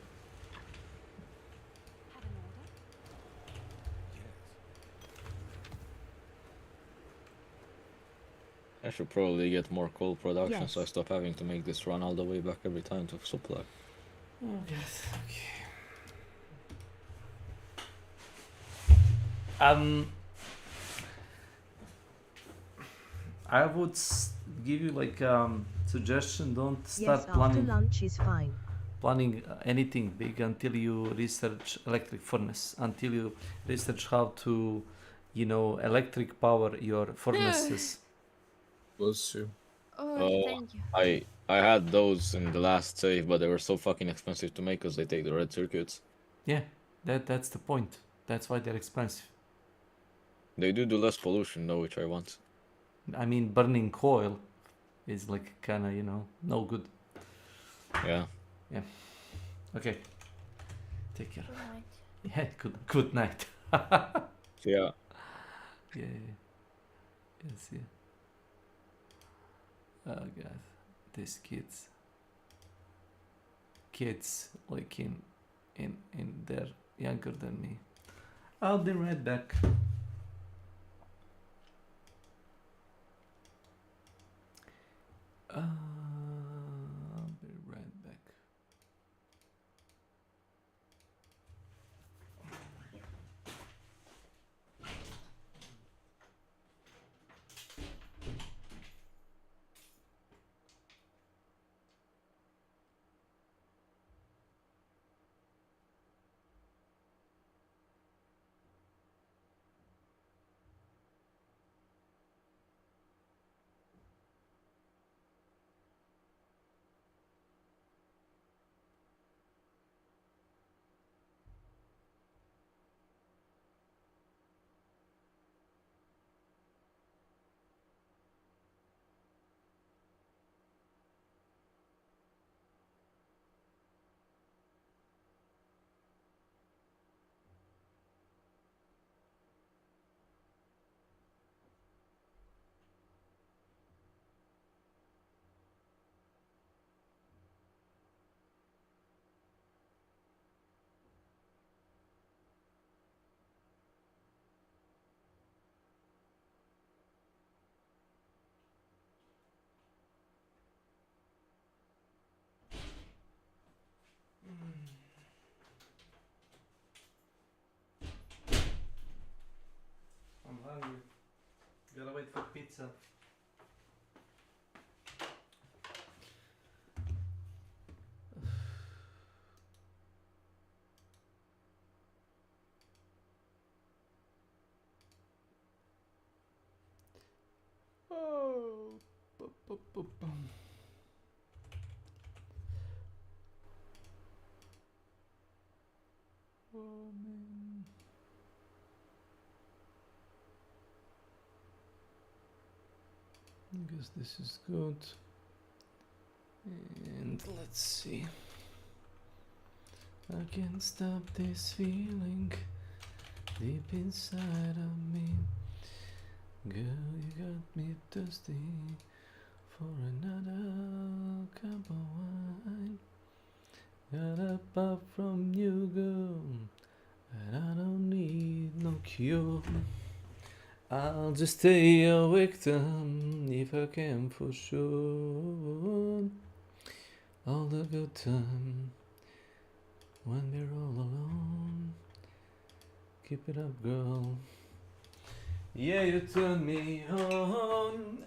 R: I should probably get more coal production,
C: Yes.
R: so I stop having to make this run all the way back every time to supply.
A: Oh, yes. Okay. I would give you like suggestion. Don't start
C: Yes, after lunch is fine.
A: planning anything big until you research electric furnace. Until you research how to, you know, electric power your furnaces.
Q: Bless you.
S: Oh, thank you.
R: I had those in the last save, but they were so fucking expensive to make because they take the red circuits.
A: Yeah, that's the point. That's why they're expensive.
R: They do less pollution though, which I want.
A: I mean, burning coal is like kind of, you know, no good.
R: Yeah.
A: Yeah. Okay. Take care.
S: Good night.
A: Yeah, good night.
R: Yeah.
A: Yeah. Yes, yeah. Oh god, these kids like in they're younger than me. I'll be right back. I'll be right back. I'm hungry. Gotta wait for pizza. Oh. Oh man. I guess this is good. And let's see. I can't stop this feeling deep inside of me. Girl, you got me thirsty for another cup of wine. Got a pop from you, girl, and I don't need no cure. I'll just stay a victim if I can for sure. All the good time when we're all alone. Keep it up, girl. Yeah, you turn me on.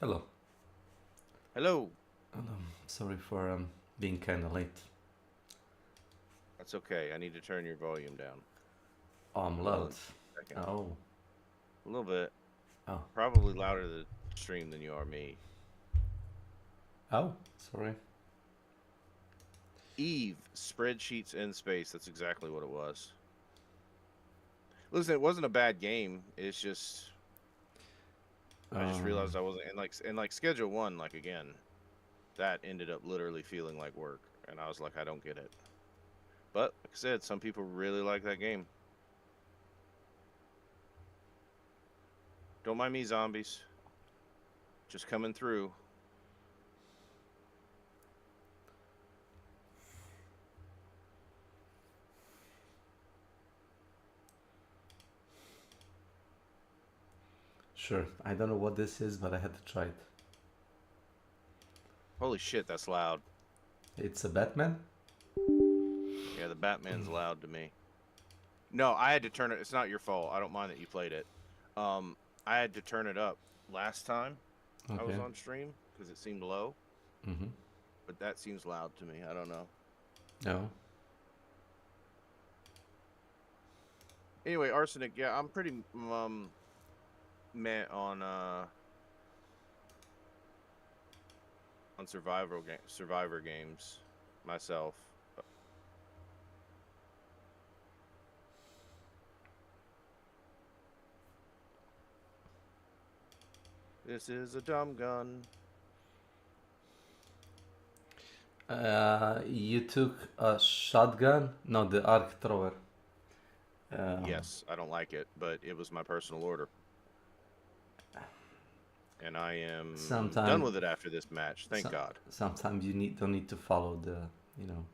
A: Hello.
L: Hello.
A: Sorry for being kind of late.
L: That's okay. I need to turn your volume down.
A: Oh, I'm loud. Oh.
L: A little bit.
A: Oh.
L: Probably louder to the stream than you are me.
A: Oh, sorry.
L: Eve, spreadsheets in space. That's exactly what it was. Listen, it wasn't a bad game. It's just I just realized I wasn't in like schedule 1, like again, that ended up literally feeling like work, and I was like, I don't get it. But like I said, some people really like that game. Don't mind me, zombies. Just coming through.
A: Sure. I don't know what this is, but I had to try it.
L: Holy shit, that's loud.
A: It's a Batman?
L: Yeah, the Batman's loud to me. No, I had to turn it. It's not your fault. I don't mind that you played it. I had to turn it up last time I was on stream because it seemed low.
A: Mm-hmm.
L: But that seems loud to me. I don't know.
A: No.
L: Anyway, Arsenic, yeah, I'm pretty met on Survivor games myself. This is a dumb gun.
A: You took a shotgun? No, the arc thrower.
L: Yes, I don't like it, but it was my personal order. And I am done with it after this match. Thank God.
A: Sometimes you don't need to follow the, you know.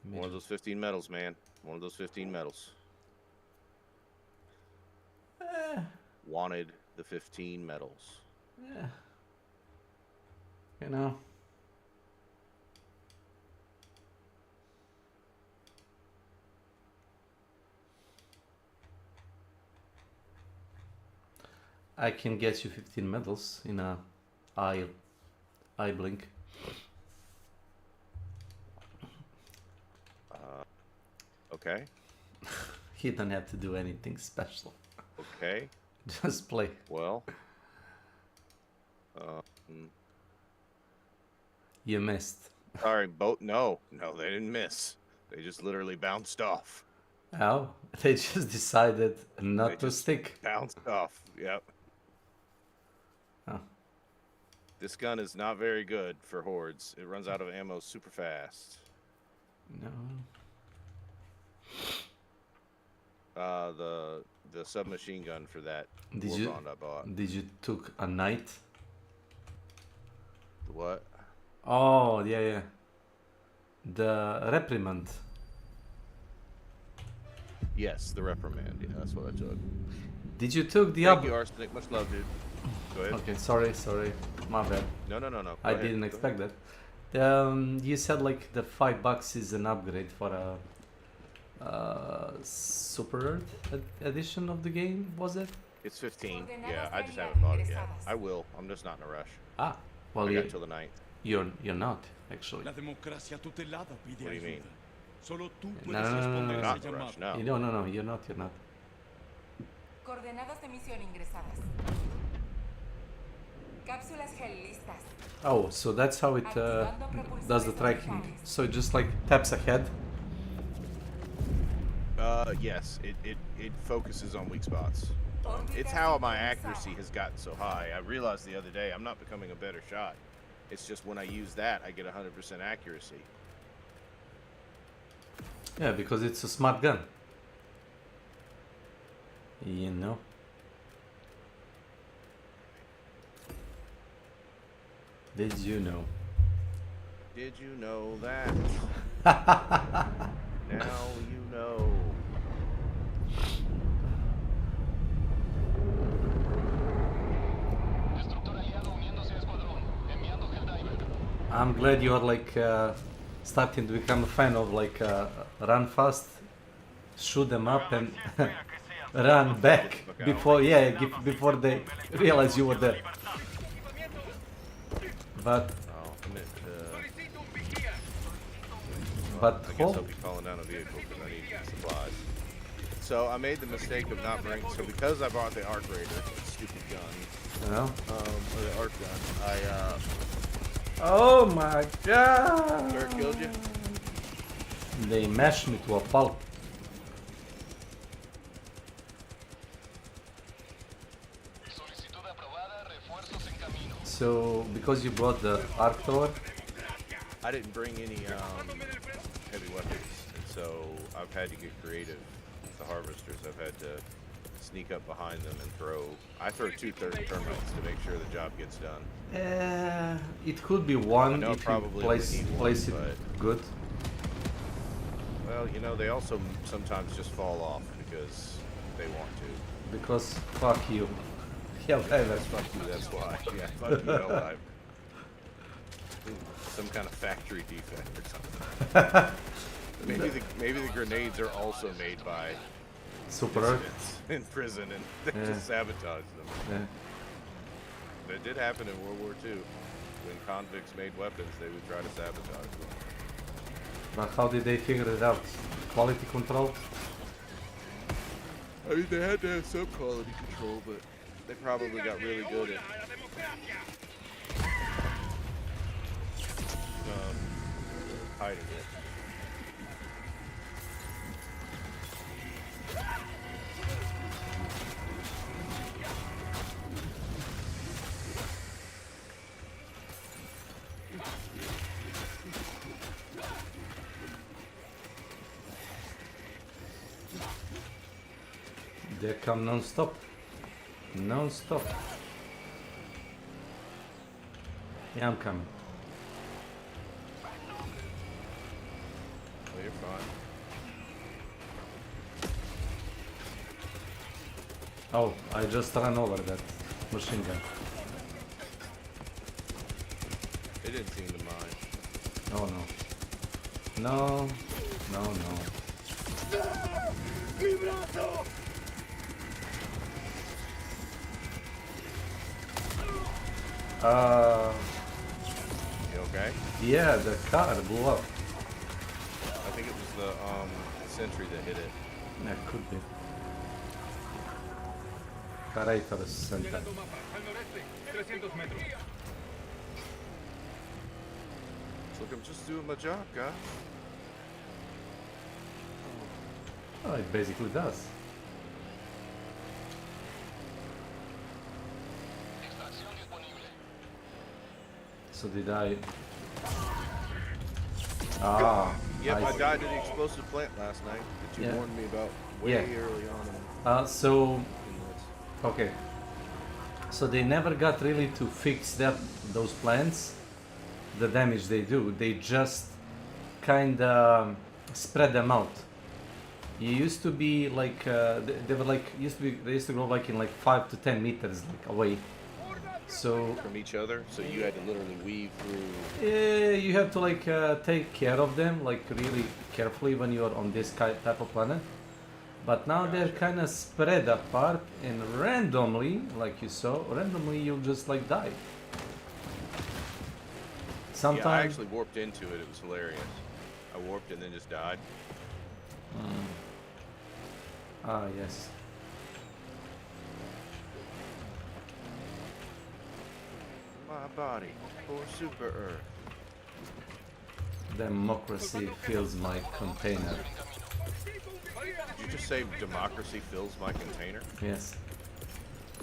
L: One of those 15 medals, man. One of those 15 medals. Wanted the 15 medals.
A: Yeah. You know. I can get you 15 medals in a eye blink.
L: Okay.
A: You don't have to do anything special.
L: Okay.
A: Just play.
L: Well.
A: You missed.
L: Sorry, no, they didn't miss. They just literally bounced off.
A: Oh, they just decided not to stick.
L: Bounced off. Yep.
A: Oh.
L: This gun is not very good for hordes. It runs out of ammo super fast.
A: No.
L: The submachine gun for that
A: Did
L: Warbond I bought.
A: Did you took a knight?
L: The what?
A: Oh yeah. The reprimand.
L: Yes, the reprimand. Yeah, that's what I took.
A: Did you took the
L: Thank you, Arsenic. Much love, dude. Go ahead.
A: Okay, sorry, my bad.
L: No.
A: I didn't expect that. You said like the $5 is an upgrade for a Super edition of the game, was it?
L: It's 15. Yeah, I just haven't bought it yet. I will. I'm just not in a rush.
A: Ah, well,
L: I got till the 9th.
A: You're not actually.
L: What do you mean?
A: No.
L: Not in a rush, no.
A: No, you're not.
M: Coordenadas de misión ingresadas. Cápsulas gel listas.
A: Oh, so that's how it does the tracking. So it just like taps ahead.
L: Yes, it focuses on weak spots. It's how my accuracy has gotten so high. I realized the other day I'm not becoming a better shot. It's just when I use that, I get 100% accuracy.
A: Yeah, because it's a smart gun. You know. Did you know?
L: Did you know that? Now you know.
A: I'm glad you are like starting to become a fan of like run fast, shoot them up and run back before before they realize you were there. But
L: Oh, I meant
A: but
L: I guess I'll be calling down a vehicle because I need supplies. So I made the mistake of not bringing. So because I bought the Arc Raider, stupid gun.
A: Yeah.
L: Or the Arc gun.
A: Oh my god!
L: Where it killed you?
A: They mashed me to a pulp. So because you brought the Arc Thrower?
L: I didn't bring any heavy weapons, and so I've had to get creative with the harvesters. I've had to sneak up behind them and throw. I throw 2 termites to make sure the job gets done.
A: It could be one
L: if
A: you place it good.
L: Well, you know, they also sometimes just fall off because they want to.
A: Because fuck you. Yeah,
L: that's fuck you, that's why. Yeah, fuck you, hell, some kind of factory defect or something. maybe the grenades are also made by dissidents in prison and they just sabotage them.
A: Yeah.
L: That did happen in World War II. When convicts made weapons, they would try to sabotage them.
A: But how did they figure it out? Quality control?
L: I mean, they had to have some quality control, but they probably got really good at hiding it.
A: They come non-stop. Non-stop. Yeah, I'm coming.
L: Oh, you're fine.
A: Oh, I just ran over that machine gun.
L: They didn't seem to mind.
A: Oh no. No. No, no.
L: You okay?
A: Yeah, the car blew up.
L: I think it was the sentry that hit it.
A: Yeah, could be. Carator center.
L: Look, I'm just doing my job, guys.
A: Oh, it basically does. So did I... Ah,
L: Yep, I
A: see.
L: died at the explosive plant last night that you warned me about way early on.
A: Okay. So they never got really to fix those plants, the damage they do. They just kind of spread them out. You used to be like they were like they used to grow like in like 5 to 10 meters like away. So
L: from each other, so you had to literally weave through.
A: you have to like take care of them like really carefully when you are on this type of planet. But now they're kind of spread apart, and randomly, like you saw, randomly you'll just like die. Sometimes.
L: Yeah, I actually warped into it. It was hilarious. I warped and then just died.
A: Ah, yes.
L: My body for Super Earth.
A: Democracy fills my container.
L: Did you just say democracy fills my container?
A: Yes.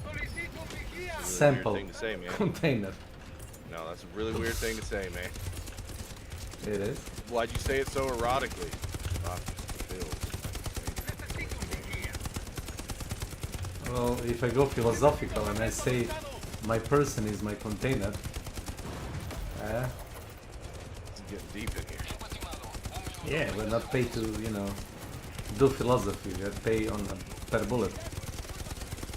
L: That's a really
A: Sample
L: weird thing to say, man.
A: container.
L: No, that's a really weird thing to say, man.
A: It is.
L: Why'd you say it so erotically? Democracy fills.
A: Well, if I go philosophical and I say my person is my container,
L: It's getting deep in here.
A: yeah, we're not paid to, you know, do philosophy. We're paid on per bullet.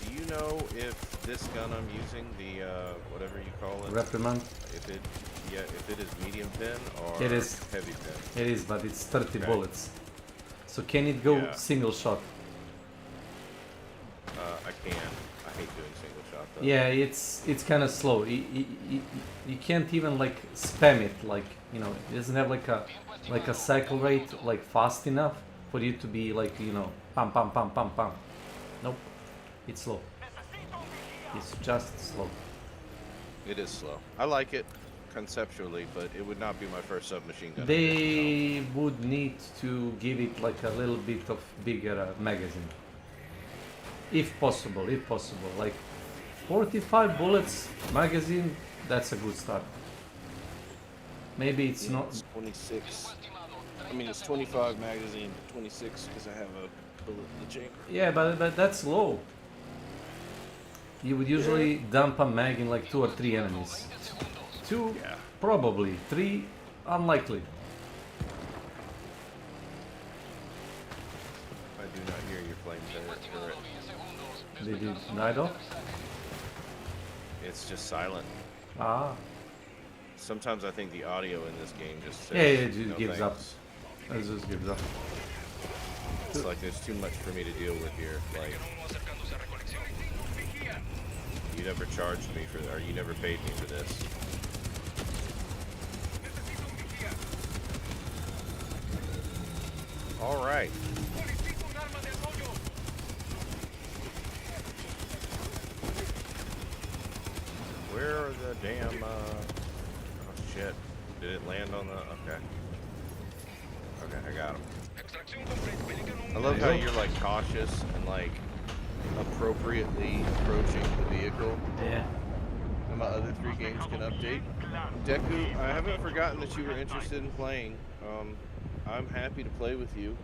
L: Do you know if this gun I'm using, the whatever you call it,
A: Reprimand?
L: if it is medium pin or
A: It is.
L: heavy pin?
A: It is, but it's 30
L: Okay.
A: bullets. So can it go
L: Yeah.
A: single shot?
L: I can. I hate doing single shot
A: Yeah, it's kind of slow. You can't even like spam it, like, you know, it doesn't have like a cycle rate like fast enough for you to be like, you know, pam pam pam pam pam. Nope, it's slow. It's just slow.
L: It is slow. I like it conceptually, but it would not be my first submachine gun.
A: They would need to give it like a little bit of bigger magazine, if possible. Like 45 bullets magazine, that's a good start. Maybe it's not.
L: It's 26. I mean, it's 25 magazine, 26 because I have a bullet in the chamber.
A: Yeah, but that's low. You would usually dump a mag in like 2 or 3 enemies. 2, probably. 3, unlikely.
L: I do not hear your flame turret.
A: Did you night off?
L: It's just silent.
A: Ah.
L: Sometimes I think the audio in this game just says,
A: it just
L: no
A: gives up.
L: thanks.
A: It just gives up.
L: It's like there's too much for me to deal with here. Like, you never charged me for, or you never paid me for this. All right. Where are the damn, oh shit. Did it land on the, okay. Okay, I got him. I love how you're like cautious and like appropriately approaching the vehicle.
A: Yeah.
L: And my other 3 games can update. Deku, I haven't forgotten that you were interested in playing. I'm happy to play with you.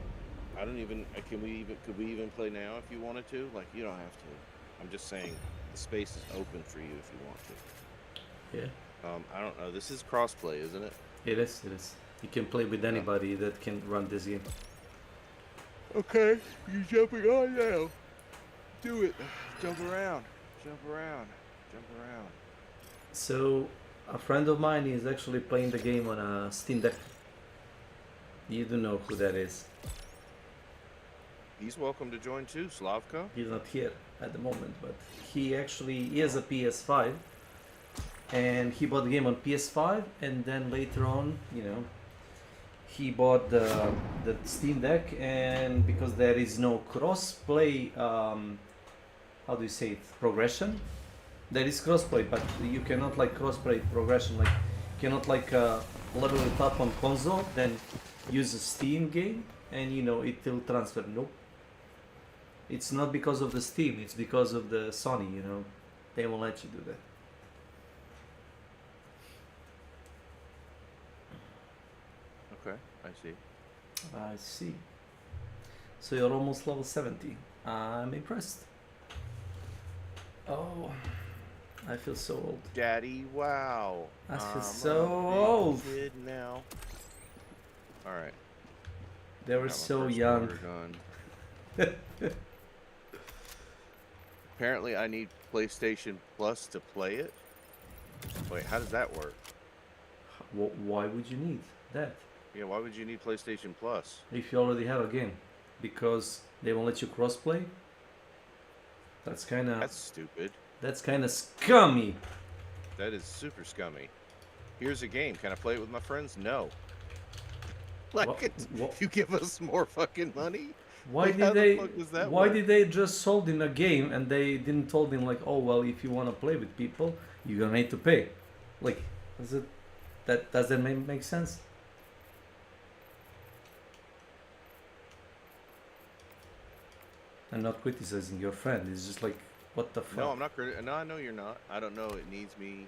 L: I don't even, could we even play now if you wanted to? Like, you don't have to. I'm just saying the space is open for you if you want to.
A: Yeah.
L: I don't know. This is crossplay, isn't it?
A: It is. You can play with anybody that can run this game.
L: Okay, you jumping on now. Do it. Jump around. Jump around. Jump around.
A: So, a friend of mine is actually playing the game on a Steam Deck. You do know who that is.
L: He's welcome to join too, Slavko.
A: He's not here at the moment, but he has a PS5. And he bought the game on PS5, and then later on, you know, he bought the Steam Deck, and because there is no cross-play, how do you say it, progression? There is cross-play, but you cannot like cross-play progression, like you cannot like level it up on console, then use a Steam game, and you know, it will transfer. Nope. It's not because of the Steam, it's because of the Sony, you know, they won't let you do that.
L: Okay, I see.
A: I see. So you're almost level 70. I'm impressed. Oh, I feel so old.
L: Daddy, wow.
A: I feel
L: I'm
A: so
L: a big
A: old.
L: kid now. All right.
A: They were so young.
L: Apparently, I need PlayStation Plus to play it. Wait, how does that work?
A: Why would you need that?
L: Yeah, why would you need PlayStation Plus?
A: If you already have a game, because they won't let you crossplay. That's kind of.
L: That's stupid.
A: That's kind of scummy.
L: That is super scummy. Here's a game. Can I play it with my friends? No. Like, you give us more fucking money?
A: Why
L: Like,
A: did
L: how
A: they?
L: the fuck does that
A: Why
L: work?
A: did they just sold in a game and they didn't told him like, oh well, if you want to play with people, you're gonna need to pay. Like, does that make sense? I'm not criticizing your friend. It's just like, what the fuck?
L: No, I'm not. No, I know you're not. I don't know. It needs me.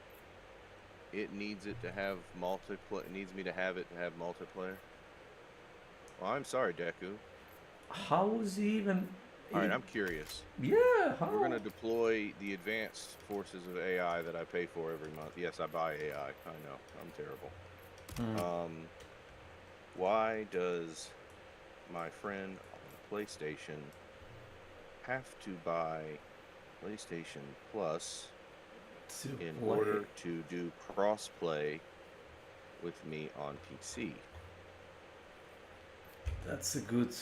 L: It needs it to have multiplayer. It needs me to have it to have multiplayer. Well, I'm sorry, Deku.
A: How is he even?
L: All right, I'm curious.
A: Yeah. How?
L: We're gonna deploy the advanced forces of AI that I pay for every month. Yes, I buy AI. I know. I'm terrible. Why does my friend on PlayStation have to buy PlayStation Plus in order to do cross-play with me on PC?
A: That's a good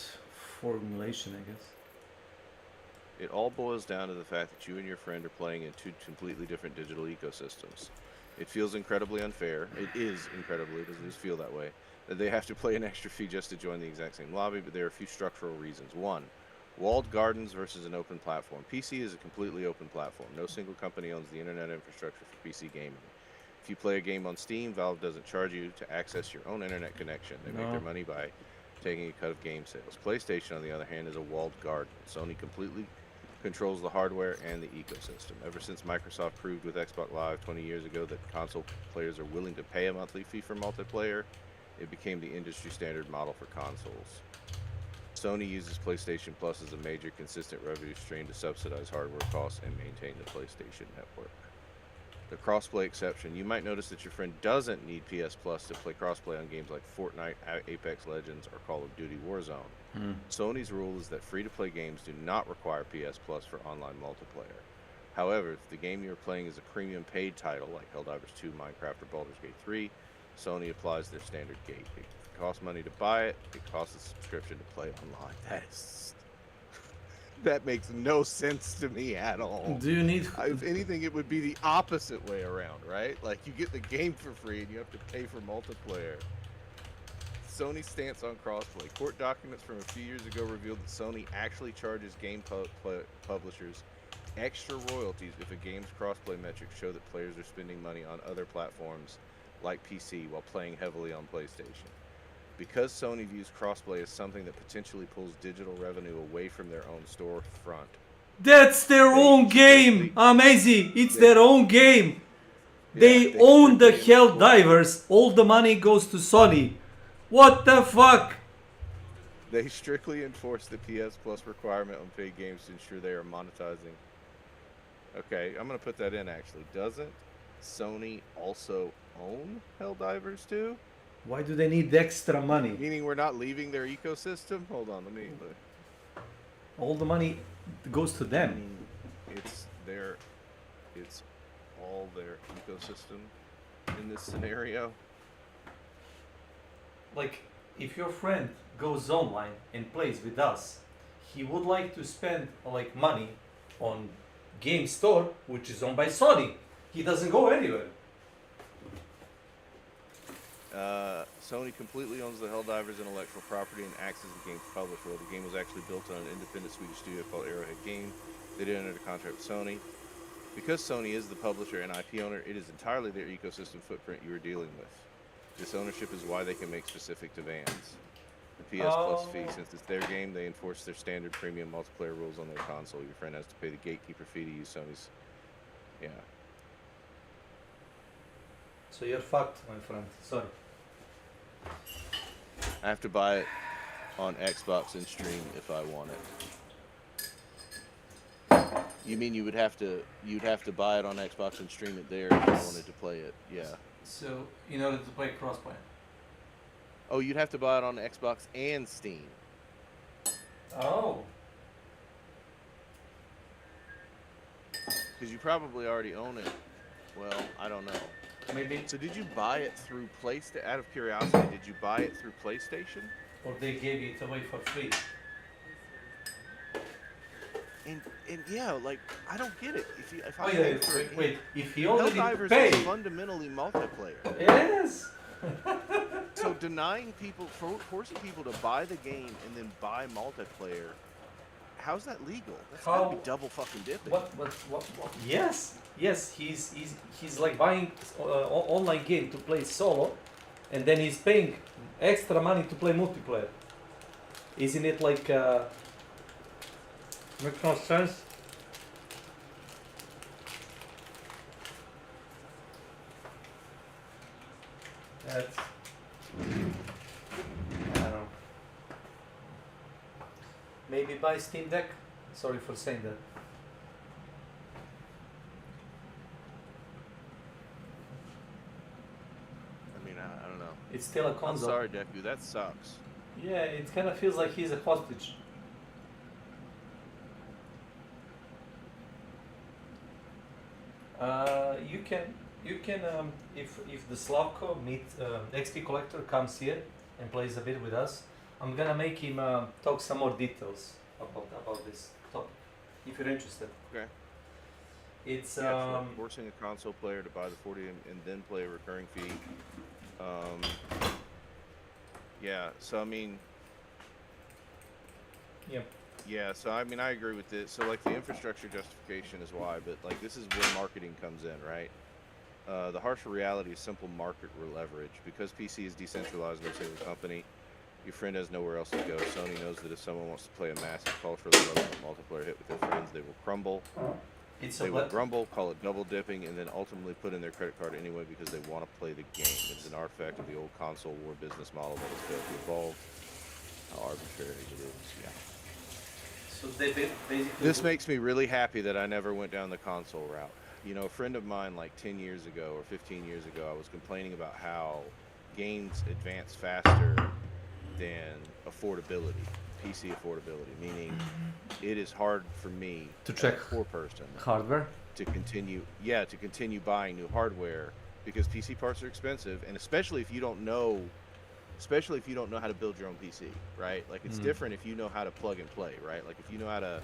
A: formulation, I guess.
L: It all boils down to the fact that you and your friend are playing in two completely different digital ecosystems. It feels incredibly unfair. It is incredibly, it doesn't just feel that way, that they have to pay an extra fee just to join the exact same lobby, but there are a few structural reasons. One, walled gardens versus an open platform. PC is a completely open platform. No single company owns the internet infrastructure for PC gaming. If you play a game on Steam, Valve doesn't charge you to access your own internet connection. They make their money by taking a cut of game sales. PlayStation, on the other hand, is a walled garden. Sony completely controls the hardware and the ecosystem. Ever since Microsoft proved with Xbox Live 20 years ago that console players are willing to pay a monthly fee for multiplayer, it became the industry standard model for consoles. Sony uses PlayStation Plus as a major consistent revenue stream to subsidize hardware costs and maintain the PlayStation Network. The crossplay exception. You might notice that your friend doesn't need PS Plus to play crossplay on games like Fortnite, Apex Legends, or Call of Duty Warzone. Sony's rule is that free-to-play games do not require PS Plus for online multiplayer. However, if the game you're playing is a premium paid title like Helldivers 2, Minecraft, or Baldur's Gate 3, Sony applies their standard gate. It costs money to buy it, it costs a subscription to play online. That makes no sense to me at all.
A: Do you need...
L: If anything, it would be the opposite way around, right? Like, you get the game for free and you have to pay for multiplayer. Sony's stance on crossplay. Court documents from a few years ago revealed that Sony actually charges game publishers extra royalties if a game's crossplay metrics show that players are spending money on other platforms like PC while playing heavily on PlayStation. Because Sony views crossplay as something that potentially pulls digital revenue away from their own storefront.
A: That's their own game! Amazing! It's their own game! They own the Helldivers. All the money goes to Sony. What the fuck?
L: They strictly enforce the PS Plus requirement on paid games to ensure they are monetizing. Okay, I'm going to put that in actually. Doesn't Sony also own Helldivers too?
A: Why do they need extra money?
L: Meaning we're not leaving their ecosystem? Hold on, let me look.
A: All the money goes to them.
L: It's all their ecosystem in this scenario.
A: Like, if your friend goes online and plays with us, he would like to spend like money on Game Store, which is owned by Sony. He doesn't go anywhere.
L: Sony completely owns the Helldivers intellectual property and acts as the game's publisher. The game was actually built on an independent Swedish studio called Arrowhead Game. They didn't enter a contract with Sony. Because Sony is the publisher and IP owner, it is entirely their ecosystem footprint you are dealing with. This ownership is why they can make specific demands. The PS Plus fee, since it's their game, they enforce their standard premium multiplayer rules on their console. Your friend has to pay the gatekeeper fee to use Sony's. Yeah.
A: So you're fucked, my friend. Sorry.
L: I have to buy it on Xbox and stream if I want it. You mean you'd have to buy it on Xbox and stream it there if you wanted to play it? Yeah.
A: So in order to play crossplay.
L: Oh, you'd have to buy it on Xbox and Steam.
A: Oh.
L: Because you probably already own it. Well, I don't know.
A: Maybe.
L: So did you buy it through PlayStation? Out of curiosity, did you buy it through PlayStation?
A: Or they gave it away for free.
L: And yeah, like I don't get it. If I
A: wait, if he already
L: Helldivers
A: paid,
L: is fundamentally multiplayer.
A: Yes.
L: So denying people, forcing people to buy the game and then buy multiplayer, how's that legal? That's gotta be double fucking dipping.
A: What? Yes. He's like buying online game to play solo, and then he's paying extra money to play multiplayer. Isn't it like? Makes no sense. That's. I don't know. Maybe buy Steam Deck. Sorry for saying that.
L: I mean, I don't know.
A: It's still a console.
L: I'm sorry, Deku. That sucks.
A: Yeah, it kind of feels like he's a hostage. You can if the Slavko XP collector comes here and plays a bit with us, I'm gonna make him talk some more details about this topic. if you're interested.
L: Okay.
A: It's
L: forcing a console player to buy the 40 and then play a recurring fee. Yeah, so I mean, yeah, so I mean, I agree with this. So like the infrastructure justification is why, but like this is where marketing comes in, right? The harsher reality is simple market leverage. Because PC is decentralized in a single company, your friend has nowhere else to go. Sony knows that if someone wants to play a massive culturally relevant multiplayer hit with their friends, they will crumble. They will grumble, call it double dipping, and then ultimately put in their credit card anyway because they want to play the game. It's an artifact of the old console war business model that has failed to evolve. How arbitrary it is, yeah.
A: So they basically...
L: This makes me really happy that I never went down the console route. You know, a friend of mine like 10 years ago or 15 years ago, I was complaining about how games advance faster than affordability, PC affordability, meaning it is hard for me
A: to check
L: as a poor person
A: hardware
L: to continue buying new hardware because PC parts are expensive, and especially if you don't know how to build your own PC, right? Like it's different if you know how to plug and play, right? Like if you know how to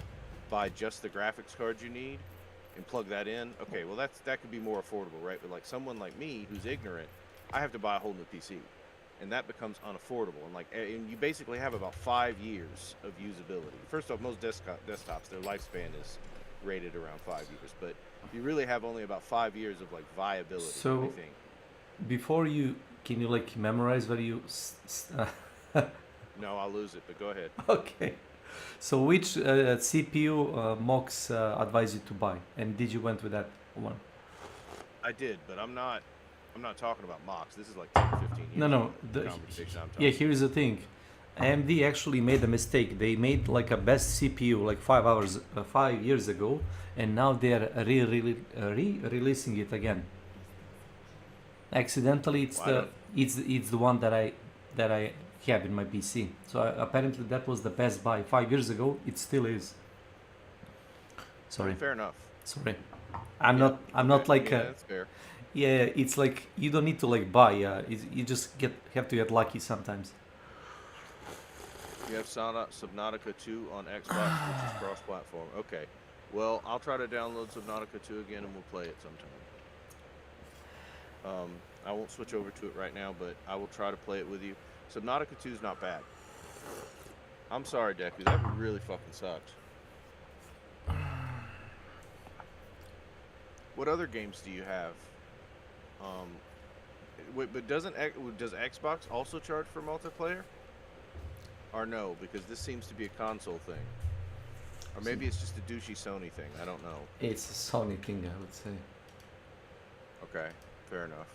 L: buy just the graphics card you need and plug that in, okay, well that could be more affordable, right? But like someone like me who's ignorant, I have to buy a whole new PC. And that becomes unaffordable. And you basically have about 5 years of usability. First off, most desktops, their lifespan is rated around 5 years, but you really have only about 5 years of like viability.
A: So,
L: I think.
A: before can you like memorize where you?
L: No, I'll lose it. But go ahead.
A: Okay. So which CPU Mox advise you to buy, and did you went with that one?
L: I did, but I'm not talking about Mox. This is like 10 or 15 years.
A: No. Yeah, here's the thing. AMD actually made a mistake. They made like a best CPU like 5 years ago, and now they are releasing it again. Accidentally, it's the one that I have in my PC. So apparently that was the best buy 5 years ago. It still is. Sorry.
L: Fair enough.
A: Sorry. I'm not like.
L: That's fair.
A: Yeah, it's like you don't need to like buy. You just have to get lucky sometimes.
L: You have Subnautica 2 on Xbox, which is cross-platform. Okay. Well, I'll try to download Subnautica 2 again, and we'll play it sometime. I won't switch over to it right now, but I will try to play it with you. Subnautica 2 is not bad. I'm sorry, Deku. That really fucking sucked. What other games do you have? Wait, but does Xbox also charge for multiplayer? Or no, because this seems to be a console thing. Or maybe it's just a douchey Sony thing. I don't know.
A: It's a Sony thing, I would say.
L: Okay, fair enough.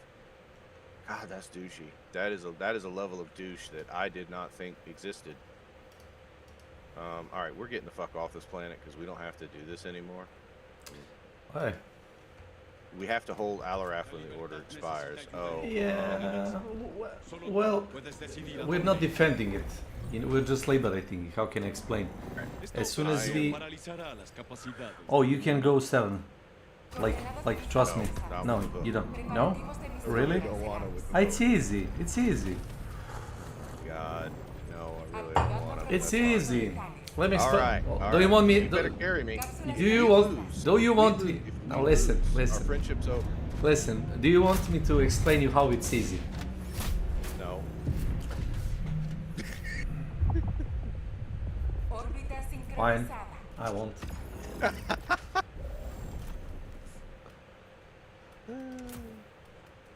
L: God, that's douchey. That is a level of douche that I did not think existed. All right, we're getting the fuck off this planet because we don't have to do this anymore.
A: Why?
L: We have to hold Alarath when the order expires. Oh.
A: Yeah. Well, we're not defending it. We're just liberating. How can I explain? As soon as we... Oh, you can go 7. Like, trust me. No, you don't. No? Really? It's easy. It's easy.
L: God, no, I really don't want to.
A: It's easy. Let me
L: explain.
A: Do you want me?
L: You better carry me.
A: Do you want me? Now listen.
L: Our friendship's over.
A: Listen. Do you want me to explain you how it's easy?
L: No.
A: Fine. I won't.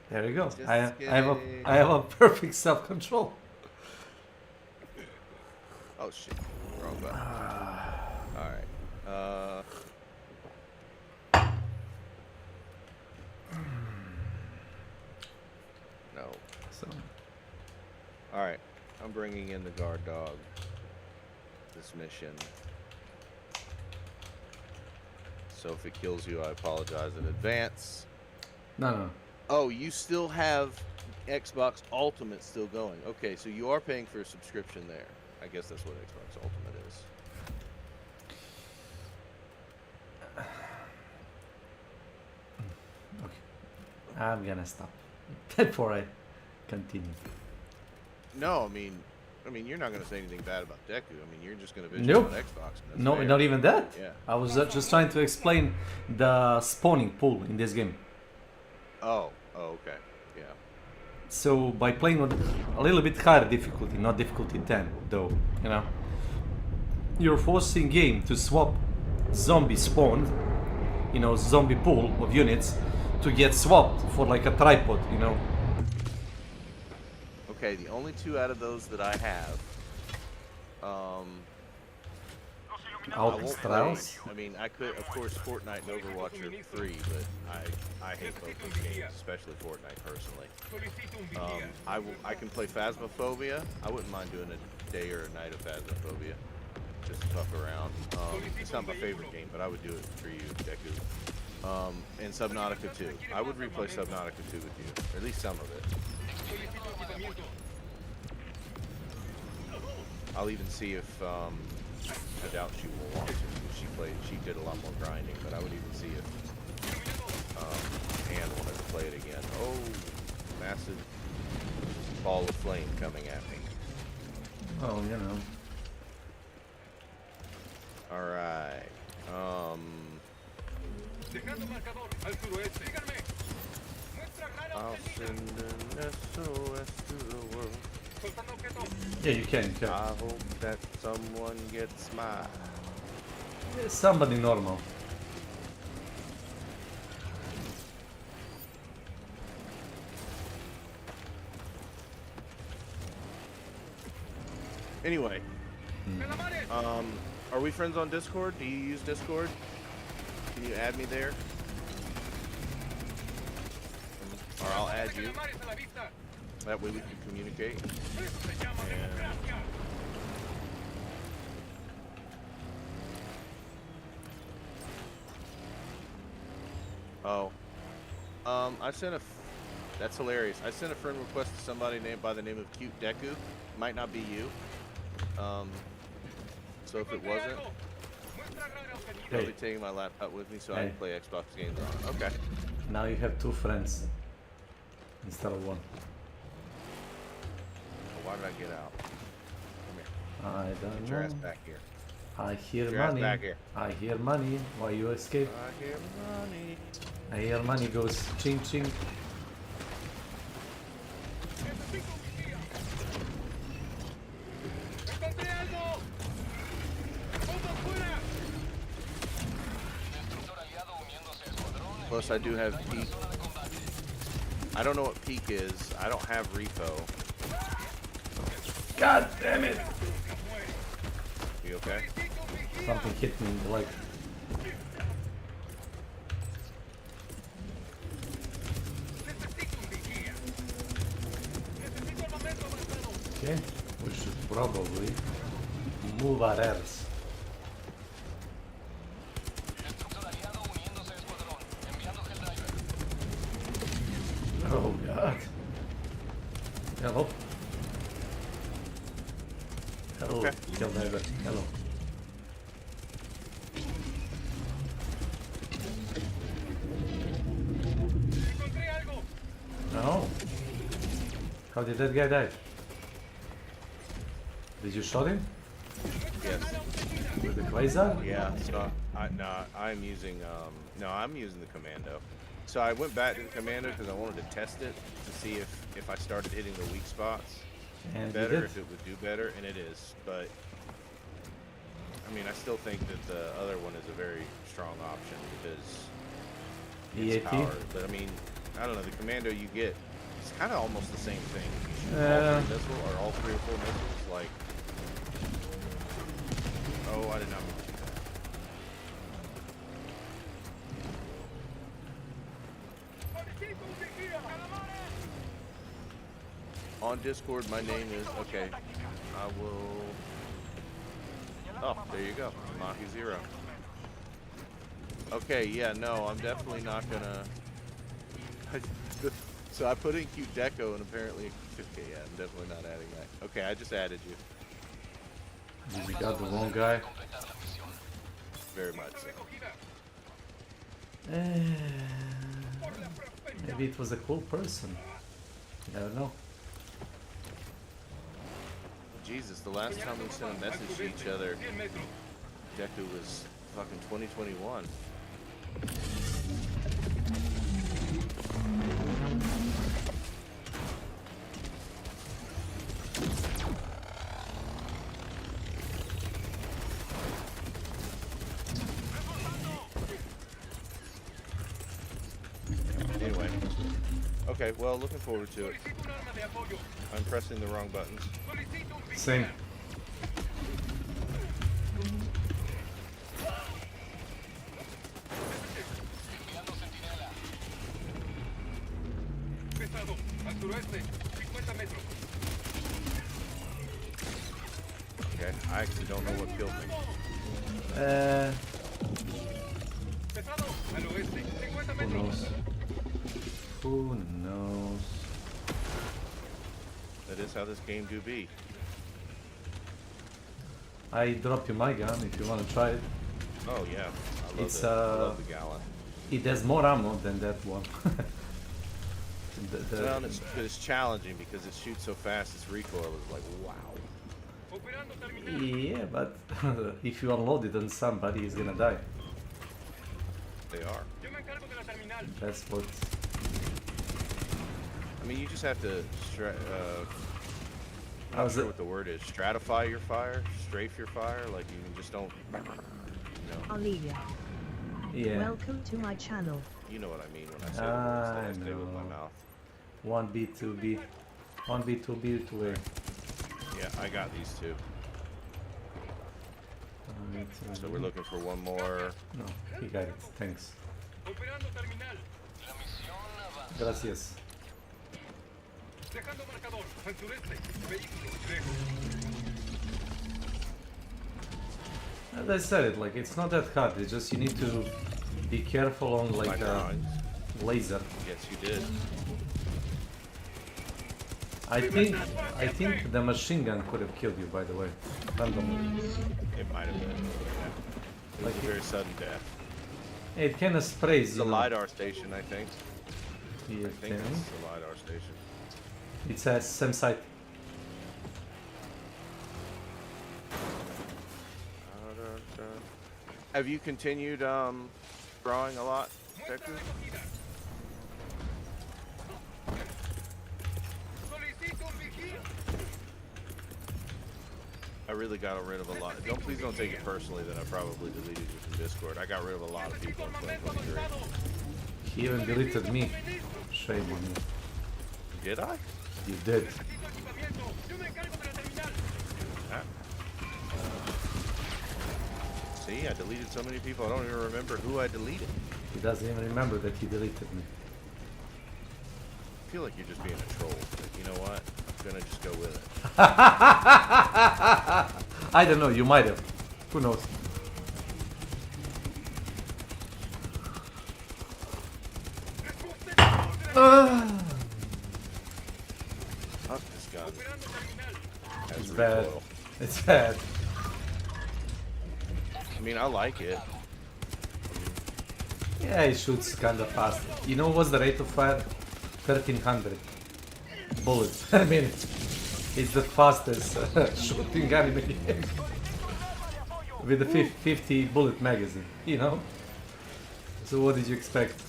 A: There you go. I have a perfect self-control.
L: Oh shit. Wrong button. Alright. No.
A: So.
L: Alright. I'm bringing in the guard dog. This mission. So if it kills you, I apologize in advance.
A: No.
L: Oh, you still have Xbox Ultimate still going. Okay, so you are paying for a subscription there. I guess that's what Xbox Ultimate is.
A: Okay. I'm gonna stop before I continue.
L: No, I mean, I mean, you're not gonna say anything bad about Deku. I mean, you're just gonna bitch
A: Nope.
L: about Xbox. That's
A: No,
L: fair.
A: not even that.
L: Yeah.
A: I was just trying to explain the spawning pool in this game.
L: Oh, okay. Yeah.
A: So by playing on a little bit higher difficulty, not difficulty 10 though, you know, you're forcing game to swap zombie spawn, you know, zombie pool of units to get swapped for like a tripod, you know.
L: Okay, the only two out of those that I have, I won't play. I mean, I could, of course, Fortnite and Overwatch are free, but I hate both those games, especially Fortnite personally. I can play Phasmophobia. I wouldn't mind doing a day or a night of Phasmophobia, just to fuck around. It's not my favorite game, but I would do it for you, Deku. And Subnautica 2. I would replay Subnautica 2 with you, or at least some of it. I'll even see if, I doubt she will want to. She did a lot more grinding, but I would even see if, Anne wanted to play it again. Oh, massive ball of flame coming at me.
A: Oh, you know.
L: Alright, I'll send an SOS to the world.
A: Yeah, you can.
L: I hope that someone gets my...
A: Yeah, somebody normal.
L: Anyway, are we friends on Discord? Do you use Discord? Can you add me there? Or I'll add you. That way we can communicate. I sent a... That's hilarious. I sent a friend request to somebody named by the name of Cute Deku. Might not be you. So if it wasn't, I'll be taking my laptop with me so I can play Xbox games on it. Okay.
A: Now you have 2 friends instead of 1.
L: Why did I get out? Come here.
A: I don't
L: Get your
A: know.
L: ass back here.
A: I hear
L: Get your ass
A: money.
L: back here.
A: I hear money. Why you escape?
L: I hear money.
A: I hear money goes ching ching.
L: Plus, I do have peak. I don't know what peak is. I don't have repo.
A: God damn it!
L: You okay?
A: Something hit me in the leg. Okay, we should probably move our ass. Oh god. Hello. Hello,
L: Okay.
A: kill diver. Hello. No. How did that guy die? Did you shot him?
L: Yes.
A: With the quasar?
L: Yeah. So I'm using I'm using the commando. So I went back to the commando because I wanted to test it to see if I started hitting the weak spots
A: And
L: better, if it would do better, and it is. But I mean, I still think that the other one is a very strong option because it's
A: EAT?
L: power. But I mean, I don't know. The commando you get, it's kind of almost the same thing. You shoot all 3 missiles or all 3 or 4 missiles, like. Oh, I did not mean to do that. On Discord, my name is, okay, I will, oh, there you go, Maki 0. Okay, yeah, no, I'm definitely not gonna, so I put in Cute Deco and apparently, okay, yeah, I'm definitely not adding that. Okay, I just added you.
A: You got the wrong guy.
L: Very much so.
A: Maybe it was a cool person. You never know.
L: Jesus, the last time we sent a message to each other, Deku was fucking 2021. Anyway. Okay, well, looking forward to it. I'm pressing the wrong buttons.
A: Same.
L: Okay, I actually don't know what killed me.
A: Who knows? Who knows?
L: That is how this game do be.
A: I drop you my gun if you want to try it.
L: Oh yeah, I love the Gallon.
A: It has more ammo than that one.
L: Well, it's challenging because it shoots so fast. Its recoil is like wow.
A: Yeah, but if you unload it on somebody, he's gonna die.
L: They are.
A: That's what.
L: I mean, you just have to. I'm not sure what the word is. Stratify your fire, strafe your fire. Like you just don't. You know.
C: Olivia.
A: Yeah.
C: Welcome to my channel.
L: You know what I mean when I say the words that I say with my mouth.
A: 1B, 2B. 1B, 2B, 2A.
L: Yeah, I got these two. So we're looking for one more.
A: No, he got it. Thanks. Gracias. As I said it, like it's not that hard. It's just you need to be careful on like laser.
L: Yes, you did.
A: I think the machine gun could have killed you, by the way. Randomly.
L: It might have been. Yeah. It was a very sudden death.
A: It kind of sprays.
L: It's a LiDAR station, I think.
A: Yeah,
L: I think it's the LiDAR station.
A: It's a same site.
L: Have you continued drawing a lot, Deku? I really got rid of a lot. Please don't take it personally that I probably deleted you from Discord. I got rid of a lot of people in 2023.
A: He even deleted me. Shame on you.
L: Did I?
A: You did.
L: See, I deleted so many people, I don't even remember who I deleted.
A: He doesn't even remember that he deleted me.
L: I feel like you're just being a troll, but you know what? I'm gonna just go with it.
A: I don't know, you might have. Who knows?
L: Fuck this gun.
A: It's bad. It's bad.
L: I mean, I like it.
A: Yeah, it shoots kinda fast. You know what's the rate of fire? 1300 bullets per minute. It's the fastest shooting gun in the game. With a 50 bullet magazine, you know? So what did you expect?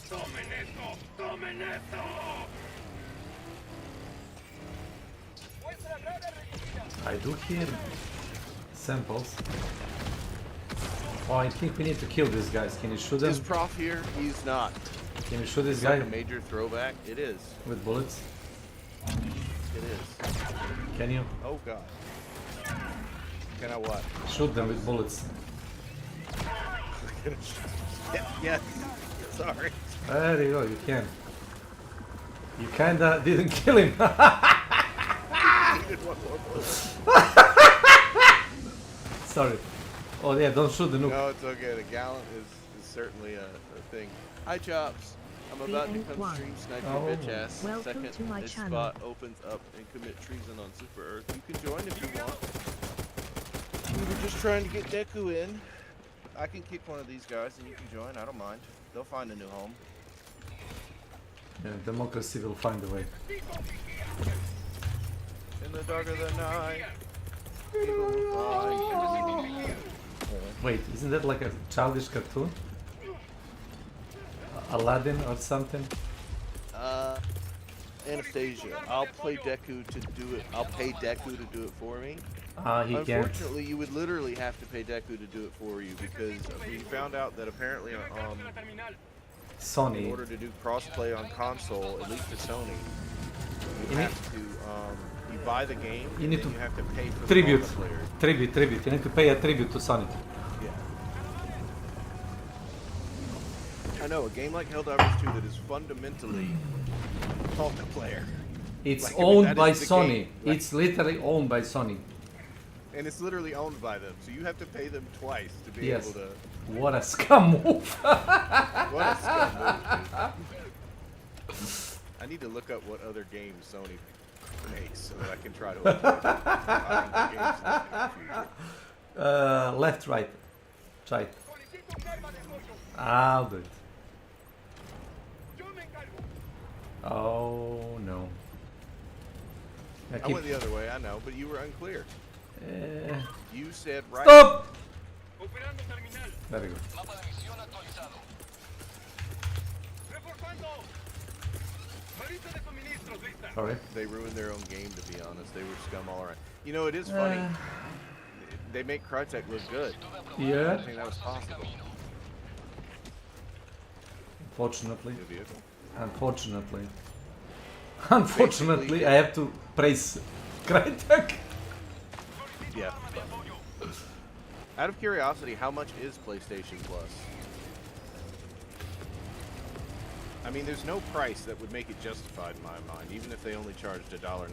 A: I do hear samples. Oh, I think we need to kill these guys. Can you shoot them?
L: Is Prof here? He's not.
A: Can you shoot this
L: It's
A: guy?
L: like a major throwback. It is.
A: With bullets?
L: It is.
A: Can you?
L: Oh god. Can I what?
A: Shoot them with bullets.
L: Yes. Sorry.
A: There you go, you can. You kinda didn't kill him. Sorry. Oh yeah, don't shoot the nuke.
L: No, it's okay. The gallant is certainly a thing. Hi, Chops. I'm about to come stream snipe your bitch ass.
C: Welcome
L: Second,
C: to my
L: this
C: channel.
L: spot opens up and commit treason on Super Earth. You can join if you want. We were just trying to get Deku in. I can kick one of these guys and you can join. I don't mind. They'll find a new home.
A: Yeah, democracy will find a way.
L: In the dark of the night. People will fly.
A: Wait, isn't that like a childish cartoon? Aladdin or something?
L: Anastasia, I'll play Deku to do it. I'll pay Deku to do it for me.
A: He can't.
L: Unfortunately, you would literally have to pay Deku to do it for you because we found out that apparently
A: Sony.
L: in order to do crossplay on console, at least for Sony, you have to you buy the game
A: You
L: and
A: need
L: then
A: to
L: you have to pay for
A: tribute.
L: the multiplayer.
A: Tribute. You need to pay a tribute to Sony.
L: Yeah. I know, a game like Helldivers 2 that is fundamentally multiplayer.
A: It's
L: Like, I mean,
A: owned
L: that
A: by
L: is the
A: Sony.
L: game. Like-
A: It's literally owned by Sony.
L: And it's literally owned by them, so you have to pay them twice to be
A: Yes.
L: able to...
A: What a scum move.
L: What a scum move, dude. I need to look up what other games Sony makes so that I can try to avoid buying games in the future.
A: Left, right. Try. I'll do it. Oh no.
L: I went the other way, I know, but you were unclear. You said right.
A: Stop! Very good. Sorry.
L: They ruined their own game, to be honest. They were scum all around. You know, it is funny. They make Crytek look good. I
A: Yeah.
L: didn't think that was possible.
A: Unfortunately, I have to praise Crytek.
L: Yeah. Out of curiosity, how much is PlayStation Plus? I mean, there's no price that would make it justified in my mind. Even if they only charged $1.99,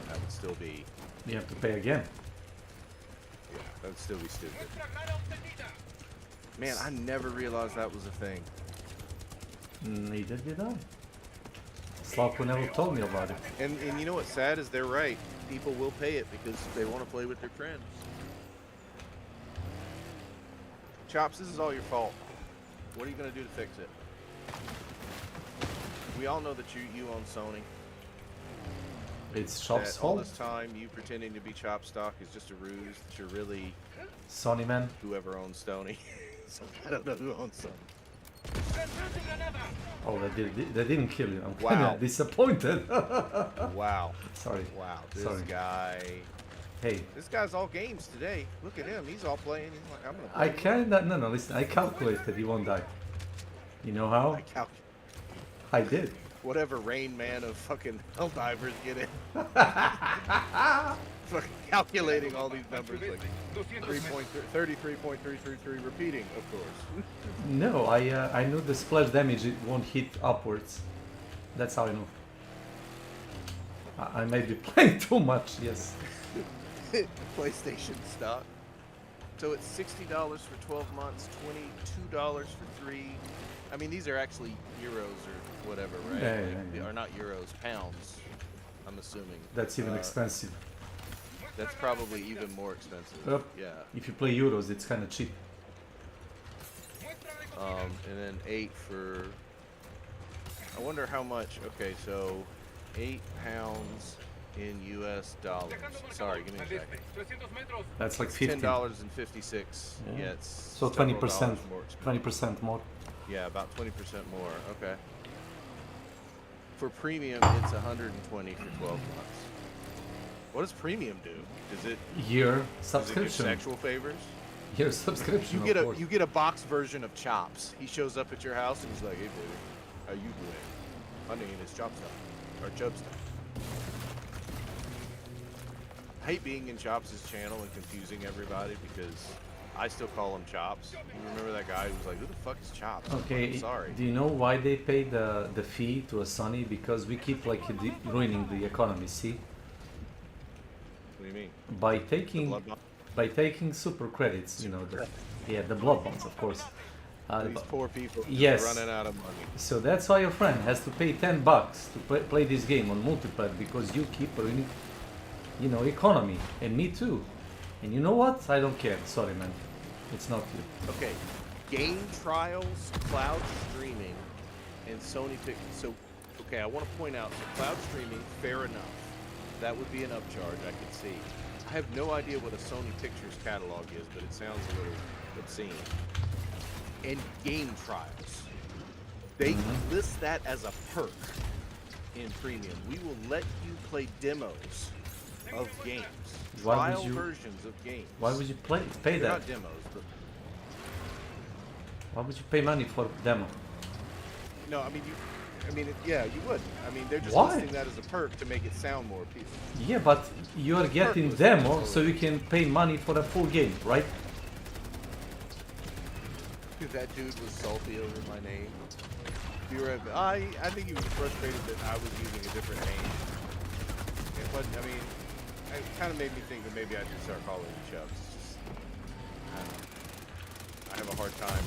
L: that would still be...
A: You have to pay again.
L: Yeah, that would still be stupid. Man, I never realized that was a thing.
A: Neither did I. Slavko never told me about it.
L: And you know what's sad is they're right. People will pay it because they want to play with their friends. Chops, this is all your fault. What are you going to do to fix it? We all know that you own Sony.
A: It's Chop's
L: All
A: fault.
L: this time, you pretending to be Chop Stock is just a ruse. That you're really
A: Sony man.
L: whoever owns Sony. So I don't know who owns Sony.
A: Oh, they didn't kill you. I'm
L: Wow.
A: kinda disappointed.
L: Wow.
A: Sorry.
L: Wow. This
A: Sorry.
L: guy.
A: Hey.
L: This guy's all games today. Look at him. He's all playing. He's like, I'm gonna
A: I
L: play.
A: kinda no. Listen, I calculated he won't die. You know how? I did.
L: Whatever Rain Man of fucking Helldivers get in. Fucking calculating all these numbers like 33.333 repeating, of course.
A: No, I knew the splash damage it won't hit upwards. That's how I know. I may be playing too much. Yes.
L: PlayStation stock. So it's $60 for 12 months, $22 for 3. I mean, these are actually euros or whatever, right?
A: Yeah,
L: Like,
A: yeah.
L: Or not euros, pounds. I'm assuming.
A: That's even expensive.
L: That's probably even more expensive.
A: Yep.
L: Yeah.
A: If you play euros, it's kind of cheap.
L: And then 8 for. I wonder how much. Okay, so 8 pounds in US dollars. Sorry, give me a second.
A: That's like 15.
L: $10.56. Yeah, it's
A: So
L: several
A: 20%.
L: dollars more expensive.
A: 20% more.
L: Yeah, about 20% more. Okay. For premium, it's 120 for 12 months. What does premium do? Does it
A: Year
L: Does it
A: subscription.
L: give sexual favors?
A: Year subscription.
L: You get a box version of Chops. He shows up at your house and he's like, "Hey, baby, how you doing? My name is Chopstuff or Chubstuff." I hate being in Chops' channel and confusing everybody because I still call him Chops. You remember that guy who was like, "Who the fuck is Chops?"
A: Okay.
L: I'm sorry.
A: Do you know why they pay the fee to a Sony? Because we keep like ruining the economy. See.
L: What do you mean?
A: By taking super credits, you know, the blood bonds, of course.
L: These poor people
A: yes.
L: running out of money.
A: So that's why your friend has to pay $10 to play this game on multiplayer because you keep ruining, you know, economy, and me too. And you know what? I don't care. Sorry, man. It's not you.
L: Okay, game trials, cloud streaming, and Sony pick. So, okay, I want to point out, so cloud streaming, fair enough. That would be an upcharge, I could see. I have no idea what a Sony Pictures catalog is, but it sounds a little obscene. And game trials. They list that as a perk in premium. We will let you play demos of games. Trial versions of games.
A: Why would you pay
L: They're
A: that?
L: not demos, but
A: Why would you pay money for demo?
L: no, I mean yeah, you would. I mean, they're just
A: Why?
L: listing that as a perk to make it sound more appealing.
A: Yeah, but you are getting demo, so you can pay money for a full game, right?
L: That dude was salty over my name. I think he was frustrated that I was using a different name. But I mean, it kind of made me think that maybe I should start calling you Chubbs. It's just, I don't know. I have a hard time.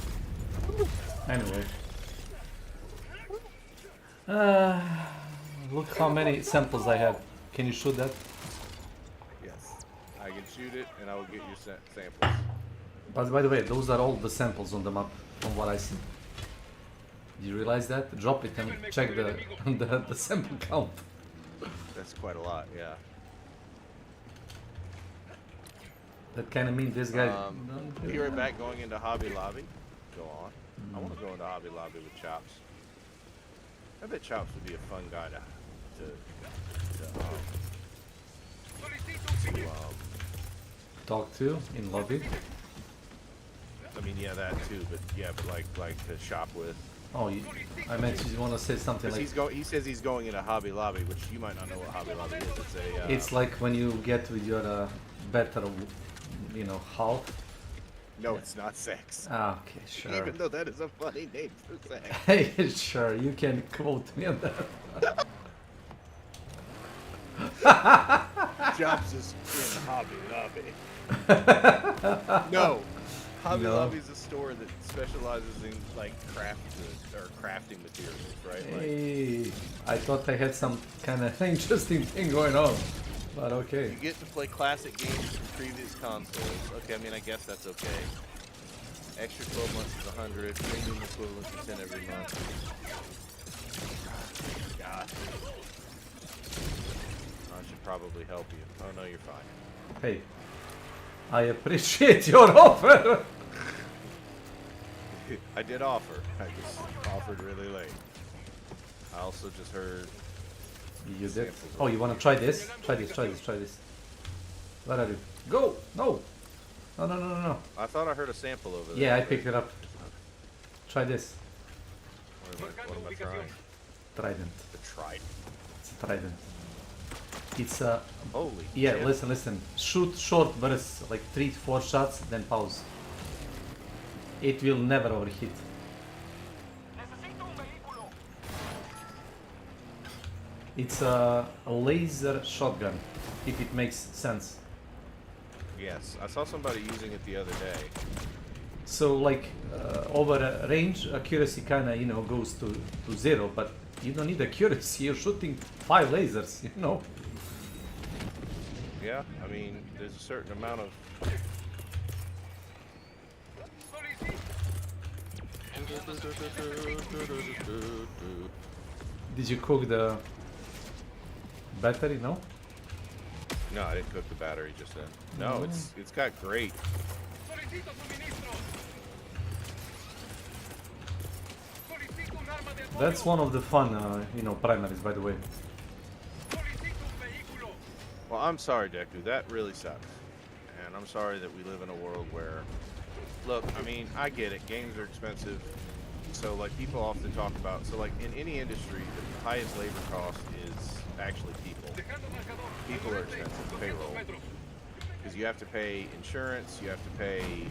A: Anyway. Look how many samples I have. Can you shoot that?
L: Yes. I can shoot it and I will get you samples.
A: But by the way, those are all the samples on the map, from what I see. Do you realize that? Drop it and check the sample count.
L: That's quite a lot, yeah.
A: That kind of means this guy...
L: Be right back going into Hobby Lobby. Go on. I want to go into Hobby Lobby with Chops. I bet Chops would be a fun guy to
A: talk to in lobby.
L: I mean, yeah, that too, but yeah, but like to shop with.
A: Oh, I meant you want to say something like...
L: He says he's going into Hobby Lobby, which you might not know what Hobby Lobby is. It's a...
A: it's like when you get with your better, you know, half.
L: No, it's not sex.
A: Ah, okay, sure.
L: Even though that is a funny name for sex.
A: Hey, sure, you can quote me on that.
L: Jobs is in Hobby Lobby. No. Hobby Lobby is a store that specializes in like crafting materials, right?
A: Hey, I thought I had some kind of interesting thing going on, but okay.
L: You get to play classic games from previous consoles. Okay, I mean, I guess that's okay. Extra 12 months is 100. Premium equivalent to 10 every month. God. I should probably help you. Oh no, you're fine.
A: Hey, I appreciate your offer.
L: I did offer. I just offered really late. I also just heard.
A: You did? Oh, you want to try this? Try this. Where are you? Go! No! No.
L: I thought I heard a sample over there.
A: Yeah, I picked it up. Try this.
L: What am I trying?
A: Trident.
L: The trident.
A: It's a trident. It's a...
L: Holy
A: yeah,
L: shit.
A: listen. Shoot short bursts, like 3-4 shots, then pause. It will never overheat. It's a laser shotgun, if it makes sense.
L: Yes, I saw somebody using it the other day.
A: So like over range, accuracy kind of, you know, goes to 0, but you don't need accuracy, you're shooting 5 lasers, you know.
L: Yeah, I mean, there's a certain amount of...
A: Did you cook the battery? No?
L: No, I didn't cook the battery just then. No, it's got great.
A: That's one of the fun, you know, primaries, by the way.
L: Well, I'm sorry, Deku. That really sucks. And I'm sorry that we live in a world where... Look, I mean, I get it. Games are expensive. So, like, people often talk about... So, like, in any industry, the highest labor cost is actually people. People are expensive. Payroll. Because you have to pay insurance, you have to pay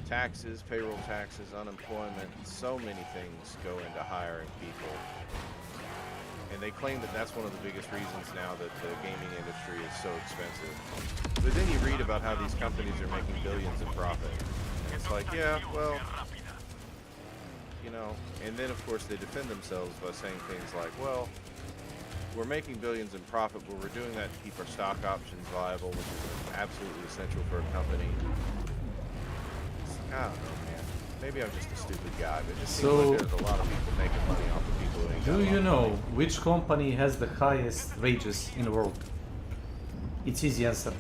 L: taxes, payroll taxes, unemployment. So many things go into hiring people. And they claim that that's one of the biggest reasons now that the gaming industry is so expensive. But then you read about how these companies are making billions in profit. And it's like, yeah, well, you know, and then of course they defend themselves by saying things like, well, we're making billions in profit, but we're doing that to keep our stock options viable, which is absolutely essential for a company. I don't know, man. Maybe I'm just a stupid guy, but it just seems like there's a lot of people making money off of people who ain't got a lot
A: Do you
L: of
A: know
L: money.
A: which company has the highest wages in the world? It's easy answer.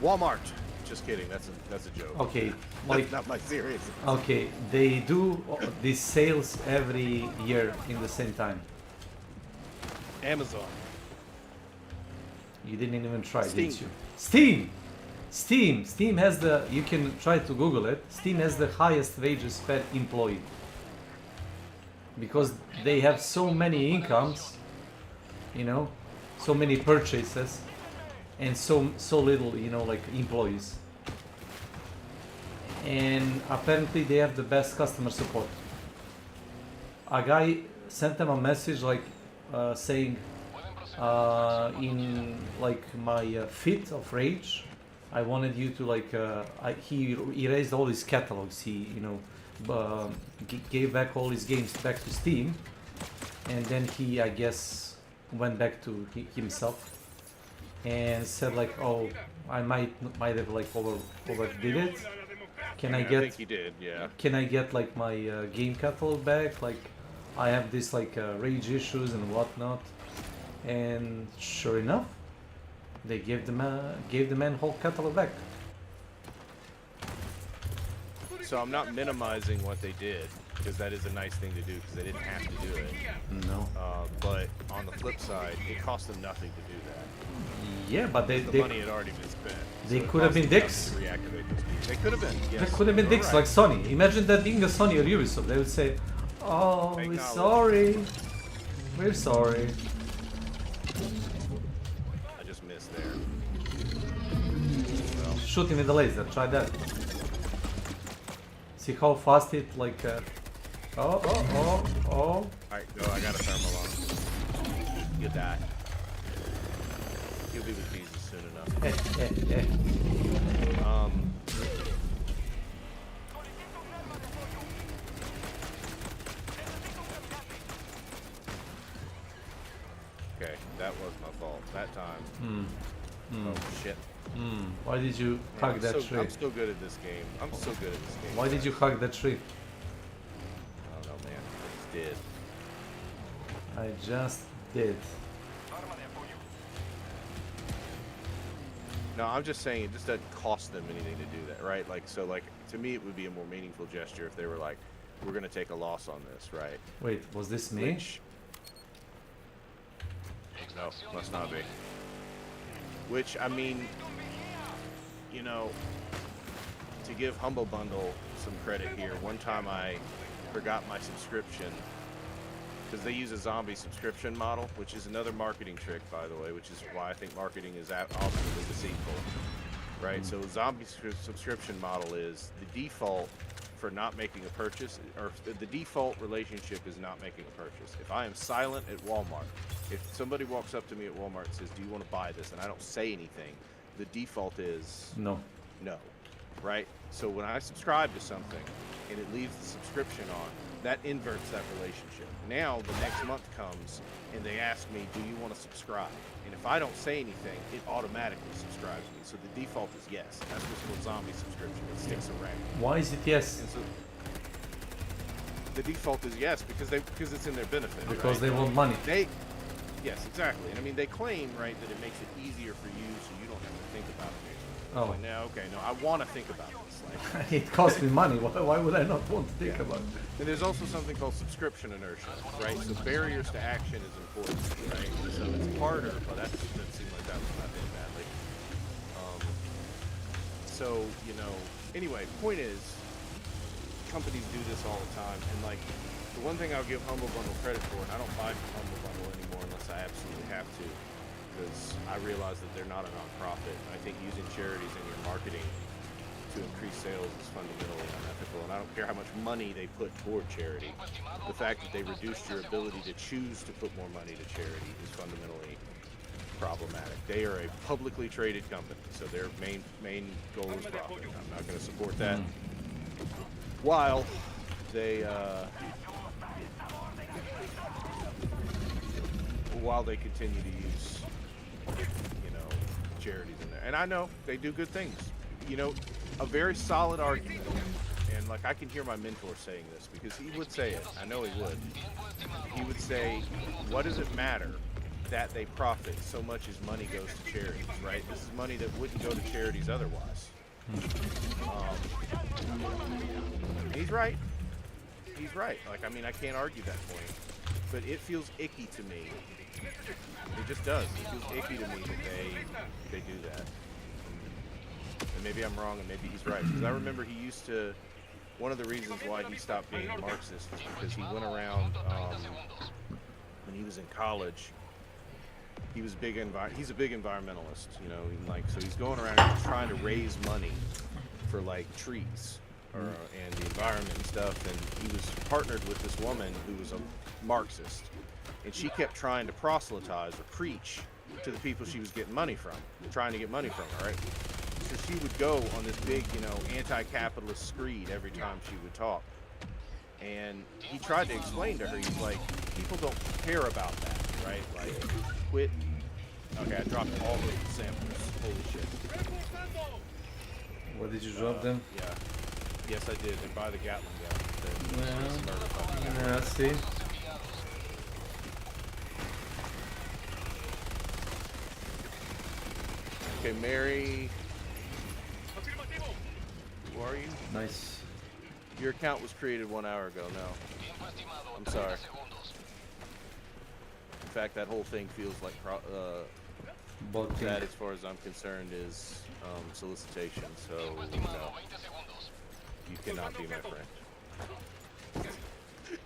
L: Walmart. Just kidding. That's a joke.
A: Okay,
L: That's not my serious.
A: Okay, they do these sales every year in the same time.
L: Amazon.
A: You didn't even try,
L: Steam.
A: did you? Steam has the, you can try to Google it, Steam has the highest wages per employee. Because they have so many incomes, you know, so many purchases, and so little, you know, like employees. And apparently they have the best customer support. A guy sent them a message like saying, in like my fit of rage, I wanted you to like, he erased all his catalogs, he, you know, gave back all his games back to Steam, and then he, I guess, went back to himself and said like, oh, I might have like overdid it. Can I get?
L: I think he did, yeah.
A: Can I get like my game catalog back? Like, I have this like rage issues and whatnot. And sure enough, they gave the man whole catalog back.
L: So I'm not minimizing what they did, because that is a nice thing to do, because they didn't have to do it.
A: No.
L: But on the flip side, it cost them nothing to do that.
A: Yeah, but the
L: money had already been spent.
A: They
L: So
A: could
L: it
A: have
L: cost
A: been
L: them
A: dicks.
L: nothing to reactivate those people. They could have been. Yes.
A: They could have been
L: You're
A: dicks
L: right.
A: like Sony. Imagine that being a Sony or Ubisoft. They would say, "Oh, we're
L: Acknowledge.
A: sorry. We're sorry."
L: I just missed there.
A: Shoot him with the laser. Try that. See how fast it like. Oh.
L: Alright, go. I got a thermal on. You die. You'll be with Jesus soon enough. Okay, that was my fault. That time. Oh shit.
A: Why did you hug that tree?
L: I'm so good at this game. I'm so good at this game.
A: Why did you hug that tree?
L: I don't know, man. I just did.
A: I just did.
L: No, I'm just saying it just doesn't cost them anything to do that, right? Like, so, like, to me, it would be a more meaningful gesture if they were like, we're going to take a loss on this, right?
A: Wait, was this me?
L: Which... No, must not be. Which, I mean, you know, to give Humble Bundle some credit here, one time I forgot my subscription, because they use a zombie subscription model, which is another marketing trick, by the way, which is why I think marketing is ultimately deceitful, right? So zombie subscription model is the default for not making a purchase, or the default relationship is not making a purchase. If I am silent at Walmart, if somebody walks up to me at Walmart and says, do you want to buy this? And I don't say anything, the default is
A: no,
L: right? So when I subscribe to something and it leaves the subscription on, that inverts that relationship. Now the next month comes and they ask me, do you want to subscribe? And if I don't say anything, it automatically subscribes me. So the default is yes. That's what's called zombie subscription. It sticks around.
A: Why is it yes?
L: And so the default is yes because it's in their benefit.
A: Because
L: right?
A: they want money.
L: Yes, exactly. And I mean, they claim, right, that it makes it easier for you so you don't have to think about it.
A: Oh.
L: Like, no, okay, no, I want to think about this. Like,
A: it costs me money. Why would I not want to think about it?
L: And there's also something called subscription inertia, right? So barriers to action is important, right? So it's harder, but that seemed like that was not that badly. So, you know, anyway, point is, companies do this all the time, and like, the one thing I'll give Humble Bundle credit for, and I don't buy from Humble Bundle anymore unless I absolutely have to, because I realize that they're not a non-profit. I think using charities in your marketing to increase sales is fundamentally unethical, and I don't care how much money they put toward charity. The fact that they reduced your ability to choose to put more money to charity is fundamentally problematic. They are a publicly traded company, so their main goal is profit. I'm not going to support that. While they continue to use, you know, charities in there. And I know they do good things. You know, a very solid argument, and like I can hear my mentor saying this because he would say it. I know he would. He would say, what does it matter that they profit so much as money goes to charities, right? This is money that wouldn't go to charities otherwise. He's right. He's right. Like, I mean, I can't argue that point, but it feels icky to me. It just does. It feels icky to me that they do that. And maybe I'm wrong, and maybe he's right. Because I remember he used to. One of the reasons why he stopped being a Marxist is because he went around when he was in college. He was he's a big environmentalist, you know, so he's going around and trying to raise money for like trees and the environment and stuff, and he was partnered with this woman who was a Marxist, and she kept trying to proselytize or preach to the people she was getting money from, trying to get money from, all right? So she would go on this big, you know, anti-capitalist screed every time she would talk, and he tried to explain to her, he's like, people don't care about that, right? Like, quit. Okay, I dropped all of the samples. Holy shit.
A: What did you drop them?
L: Yeah. Yes, I did. They're by the Gatling gun.
A: Yeah, I see.
L: Okay, Mary. Who are you?
A: Nice.
L: Your account was created 1 hour ago. No. I'm sorry. In fact, that whole thing feels like that, as far as I'm concerned, is solicitation. So no, you cannot be my friend.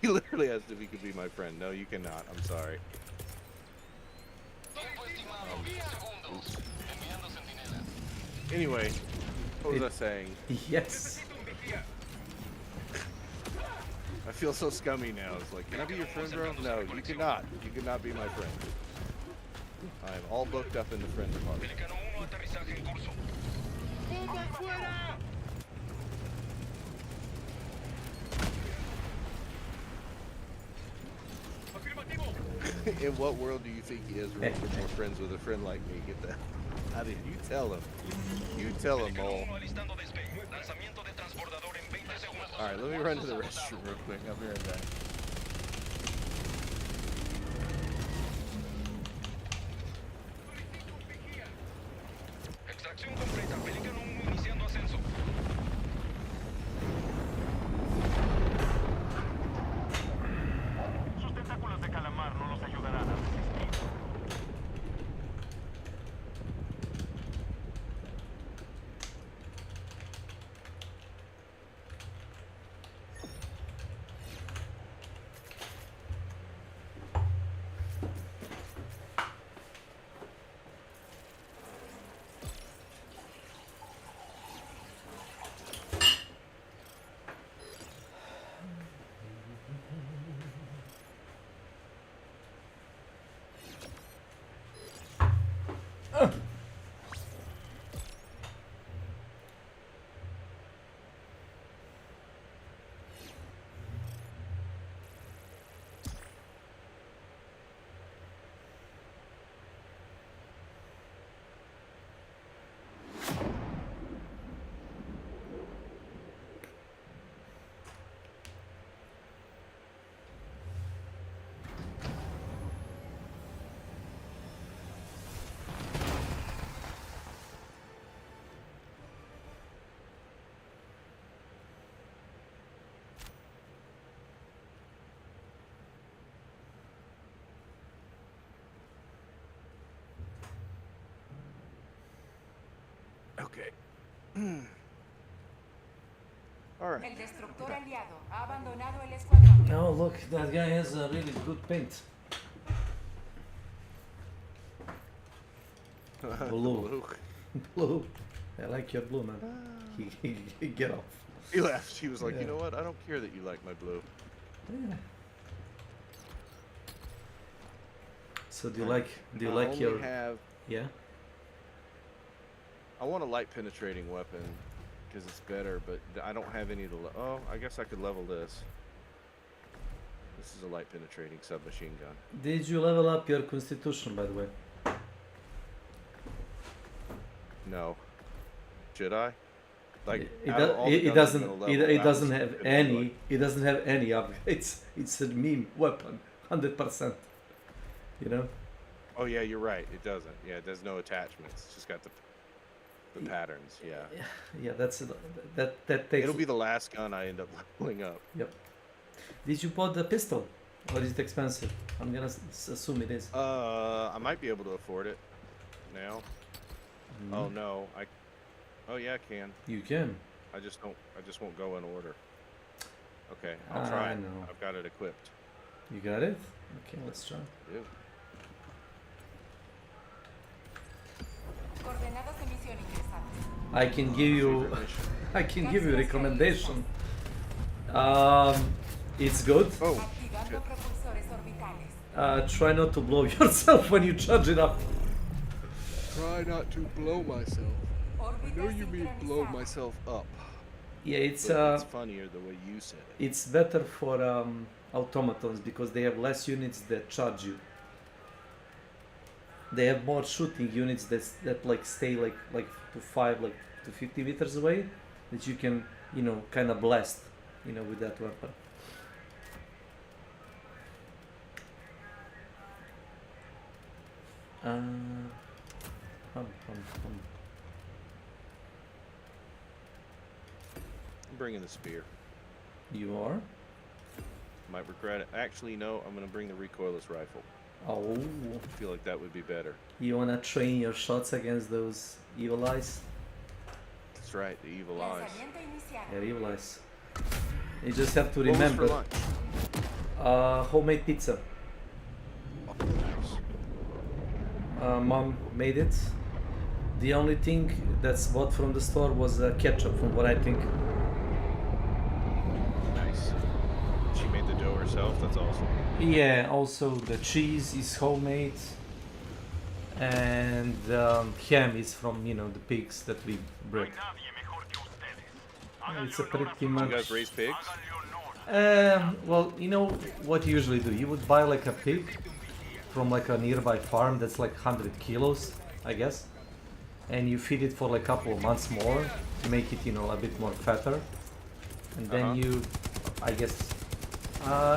L: He literally asked if he could be my friend. No, you cannot. I'm sorry. Anyway, what was I saying?
A: Yes.
L: I feel so scummy now. It's like, can I be your friend, bro? No, you cannot. You cannot be my friend. I am all booked up in the friend department. In what world do you think he has room for more friends with a friend like me? Get that. How did you tell him? You tell him, Mole. Alright, let me run to the restroom real quick. I'll be right back.
G: Extracción completa. Pelican 1 iniciando ascenso.
F: Sus tentáculos de calamar no los ayudarán a resistir.
L: Okay. Alright.
M: El destructor aliado ha abandonado el escuadrón.
A: Oh, look, that guy has a really good paint. Blue. Blue. I like your blue, man. He get off.
L: He left. He was like, you know what? I don't care that you like my blue.
A: Yeah. So do you like your yeah?
L: I want a light penetrating weapon because it's better, but I don't have any to oh, I guess I could level this. This is a light penetrating submachine gun.
A: Did you level up your constitution, by the way?
L: No. Should I? Like
A: it doesn't have any upgrades. It's a meme weapon, 100%. You know.
L: Oh yeah, you're right. It doesn't. Yeah, there's no attachments. It's just got the patterns. Yeah.
A: Yeah, that's that takes.
L: It'll be the last gun I end up leveling up.
A: Yep. Did you bought the pistol, or is it expensive? I'm gonna assume it is.
L: I might be able to afford it now. Oh no, Oh yeah, I can.
A: You can.
L: I just won't go in order. Okay, I'll try.
A: No.
L: I've got it equipped.
A: You got it? Okay, let's try.
L: I do.
M: Coordenadas de misión ingresadas.
A: I can give you recommendation. It's good.
L: Oh.
M: Activando propulsores orbitales.
A: Try not to blow yourself when you charge it up.
O: Try not to blow myself. I know you mean blow myself up.
A: Yeah, it's
L: funnier the way you said it.
A: It's better for automatons because they have less units that charge you. They have more shooting units that like stay like to 50 meters away, that you can kind of blast with that weapon.
L: I'm bringing the spear.
A: You are?
L: Might regret it. Actually, no. I'm gonna bring the recoilless rifle.
A: Oh.
L: I feel like that would be better.
A: You wanna train your shots against those evil eyes?
L: That's right, the evil eyes.
A: Yeah, evil eyes. You just have to remember.
L: What was for lunch?
A: Homemade pizza.
L: Oh, nice.
A: Mom made it. The only thing that's bought from the store was ketchup, from what I think.
L: Nice. She made the dough herself. That's awesome.
A: Yeah. Also, the cheese is homemade, and ham is from the pigs that we bred. It's a pretty much.
L: You guys raise pigs?
A: Well, you know what you usually do? You would buy like a pig from like a nearby farm that's like 100 kilos, I guess, and you feed it for like a couple of months more to make it, a bit more fatter, and then you, I guess,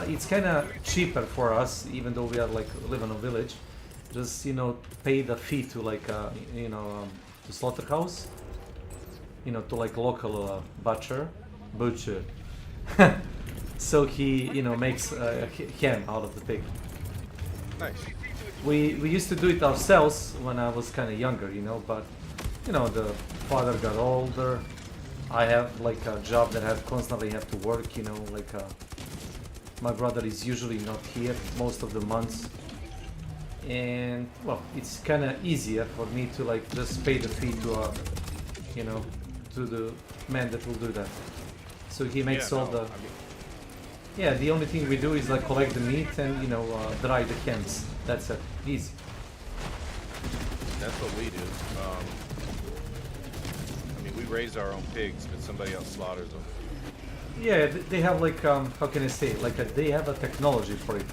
A: it's kind of cheaper for us, even though we are like live in a village. Just pay the fee to like the slaughterhouse, to like local butcher, so he makes ham out of the pig.
L: Nice.
A: We used to do it ourselves when I was kind of younger, but the father got older. I have like a job that I constantly have to work, my brother is usually not here most of the months, and well, it's kind of easier for me to like just pay the fee to to the man that will do that. So he makes all the. Yeah, the only thing we do is like collect the meat and dry the hams. That's it. Easy.
L: That's what we do. I mean, we raise our own pigs, but somebody else slaughters them.
A: Yeah, they have like how can I say it? Like they have a technology for it.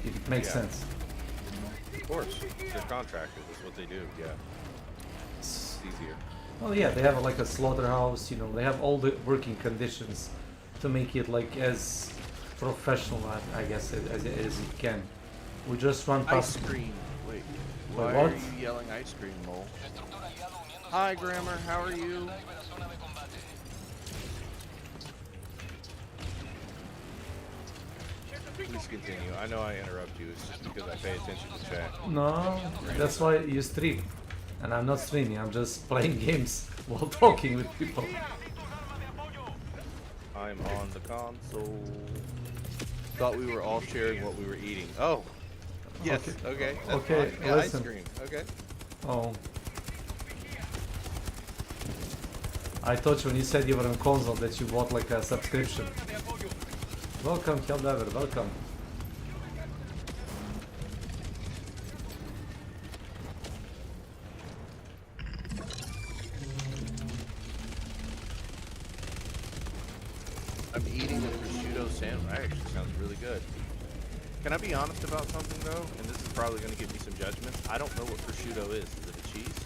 A: If it makes sense.
L: Of course, they're contractors. That's what they do. Yeah. It's easier.
A: Well, yeah, they have like a slaughterhouse. They have all the working conditions to make it like as professional, I guess, as you can. We just run past.
L: Ice cream. Wait.
A: What?
L: Why are you yelling ice cream, Mole? Hi, Grammar. How are you? Please continue. I know I interrupt you. It's just because I pay attention to chat.
A: No, that's why you stream. And I'm not streaming. I'm just playing games while talking with people.
L: I'm on the console. Thought we were all sharing what we were eating. Oh, yes. Okay. That's
A: okay.
L: Fine. Yeah,
A: Listen.
L: ice cream. Okay.
A: Oh. I thought when you said you were on console that you bought like a subscription. Welcome, Helldiver. Welcome.
L: I'm eating a prosciutto sandwich. That actually sounds really good. Can I be honest about something though? And this is probably going to get me some judgment. I don't know what prosciutto is. Is it a cheese?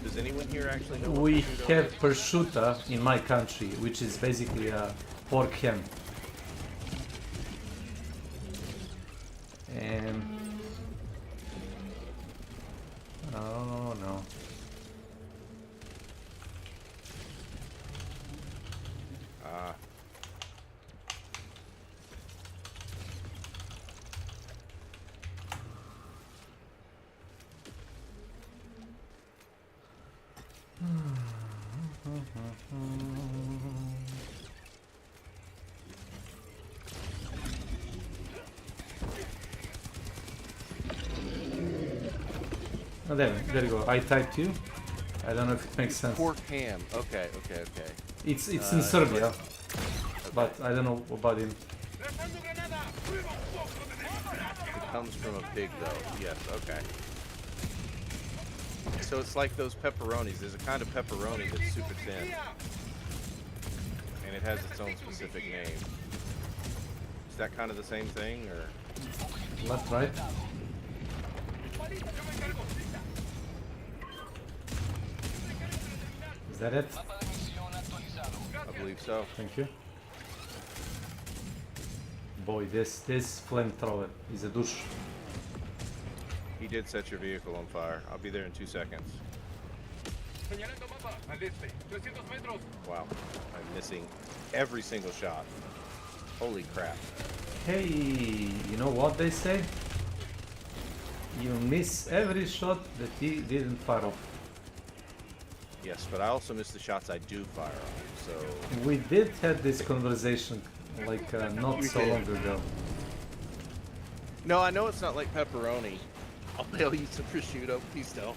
L: Does anyone here actually know what
A: We
L: prosciutto
A: have
L: is?
A: prosciutto in my country, which is basically a pork ham. Oh no. Oh, there you go. I typed you. I don't know if it makes sense.
L: Pork ham. Okay.
A: It's in Serbia, but I don't know about him.
L: It comes from a pig, though. Yes. Okay. So it's like those pepperonis. There's a kind of pepperoni that's super thin, and it has its own specific name. Is that kind of the same thing, or?
A: Left, right. Is that it?
L: I believe so.
A: Thank you. Boy, this flamethrower is a douche.
L: He did set your vehicle on fire. I'll be there in 2 seconds. Wow, I'm missing every single shot. Holy crap.
A: Hey, you know what they say? You miss every shot that he didn't fire off.
L: Yes, but I also miss the shots I do fire off, so...
A: We did have this conversation like not so long ago.
L: No, I know it's not like pepperoni. I'll bail you some prosciutto. Please don't.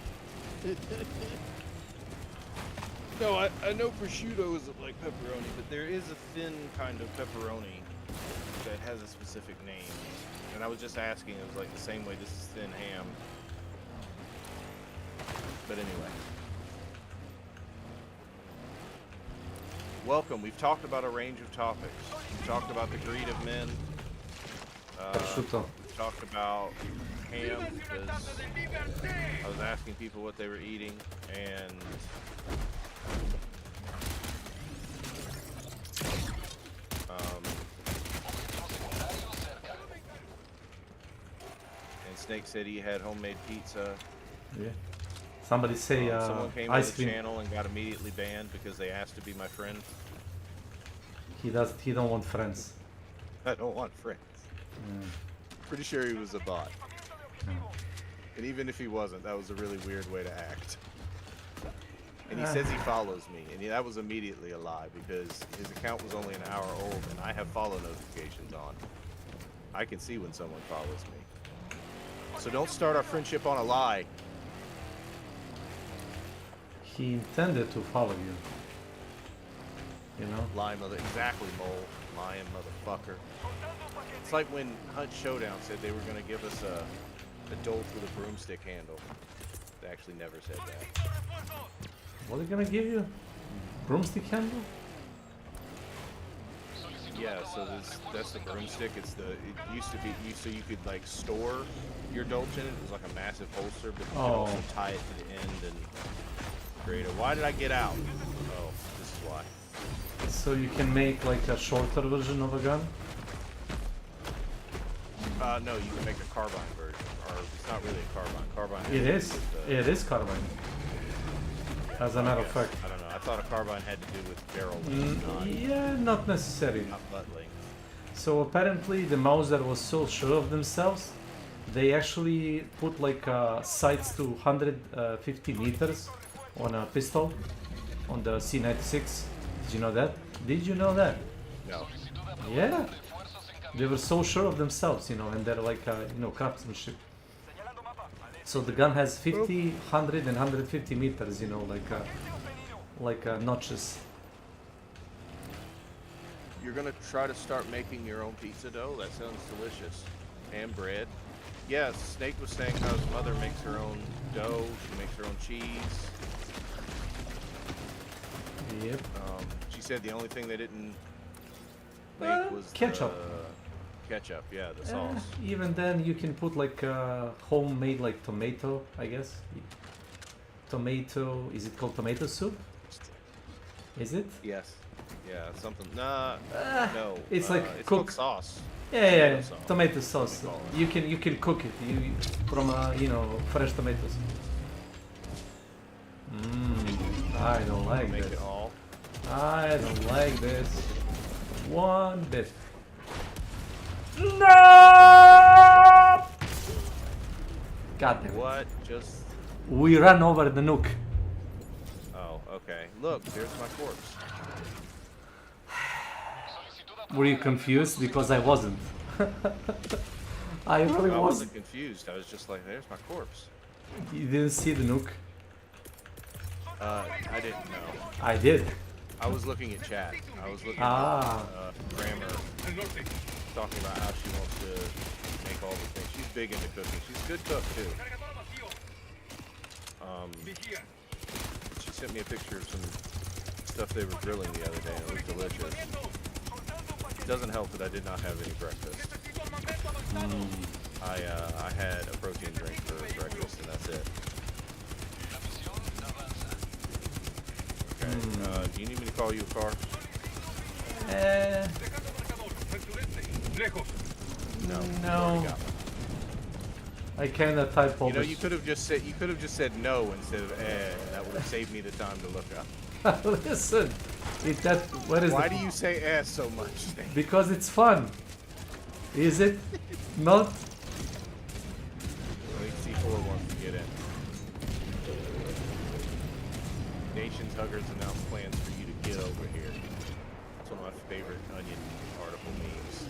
L: No, I know prosciutto isn't like pepperoni, but there is a thin kind of pepperoni that has a specific name. And I was just asking, it was like the same way this is thin ham. But anyway. Welcome. We've talked about a range of topics. We've talked about the greed of men. We've talked about ham, because I was asking people what they were eating, and Snake said he had homemade pizza.
A: Yeah. Somebody say
L: someone came
A: ice
L: to the
A: cream.
L: channel and got immediately banned because they asked to be my friend.
A: He don't want friends.
L: I don't want friends. Pretty sure he was a bot. And even if he wasn't, that was a really weird way to act. And he says he follows me, and that was immediately a lie because his account was only an hour old, and I have follow notifications on. I can see when someone follows me. So don't start our friendship on a lie.
A: He intended to follow you. You know?
L: Lie mother, exactly, mole. Lying motherfucker. It's like when Hunt Showdown said they were gonna give us a dolt with a broomstick handle. They actually never said that.
A: What are they gonna give you? Broomstick handle?
L: Yeah, so that's the broomstick. It used to be so you could like store your dolch in it. It was like a massive holster, but you could also tie it to the end and create a. Why did I get out? Oh, this is why.
A: So you can make like a shorter version of a gun?
L: No, you can make a carbine version, or it's not really a carbine. Carbine.
A: It is. It is carbine. As a matter of fact.
L: I don't know. I thought a carbine had to do with barrel length,
A: yeah, not necessarily.
L: not butt length.
A: So apparently the Mauser was so sure of themselves, they actually put like sights to 150 meters on a pistol on the C96. Did you know that? Did you know that?
L: No.
A: Yeah. They were so sure of themselves, you know, and they're like, craftsmanship. So the gun has 50, 100, and 150 meters, you know, like notches.
L: You're gonna try to start making your own pizza dough? That sounds delicious. And bread. Yeah, Snake was saying how his mother makes her own dough. She makes her own cheese.
A: Yep.
L: She said the only thing they didn't make was
A: ketchup.
L: Ketchup, yeah, the sauce.
A: Even then, you can put like homemade like tomato, I guess. Tomato, is it called tomato soup? Is it?
L: Yes. Yeah, something. No.
A: It's like
L: it's
A: cook
L: called sauce.
A: Yeah,
L: Sauce.
A: tomato sauce. You can cook it from fresh tomatoes. I don't like
L: Make
A: this.
L: it all.
A: I don't like this one bit. No! God damn it.
L: What? Just.
A: We ran over the nuke.
L: Oh, okay. Look, there's my corpse.
A: Were you confused? Because I wasn't. I really
L: I
A: was.
L: wasn't confused. I was just like, there's my corpse.
A: You didn't see the nuke?
L: I didn't know.
A: I did.
L: I was looking at chat. I was looking
A: Ah.
L: at Grammar talking about how she wants to make all the things. She's big into cooking. She's a good cook too. She sent me a picture of some stuff they were grilling the other day, and it was delicious. It doesn't help that I did not have any breakfast. I had a protein drink for breakfast, and that's it. Okay. Do you need me to call you a car? No.
A: No. I cannot type all
L: You know,
A: this.
L: you could have just said no instead of and that would have saved me the time to look up.
A: Listen, what is
L: Why do you say so much?
A: Because it's fun. Is it not?
L: C4 wants to get in. Nations Huggers announced plans for you to get over here. It's one of my favorite Onion article memes.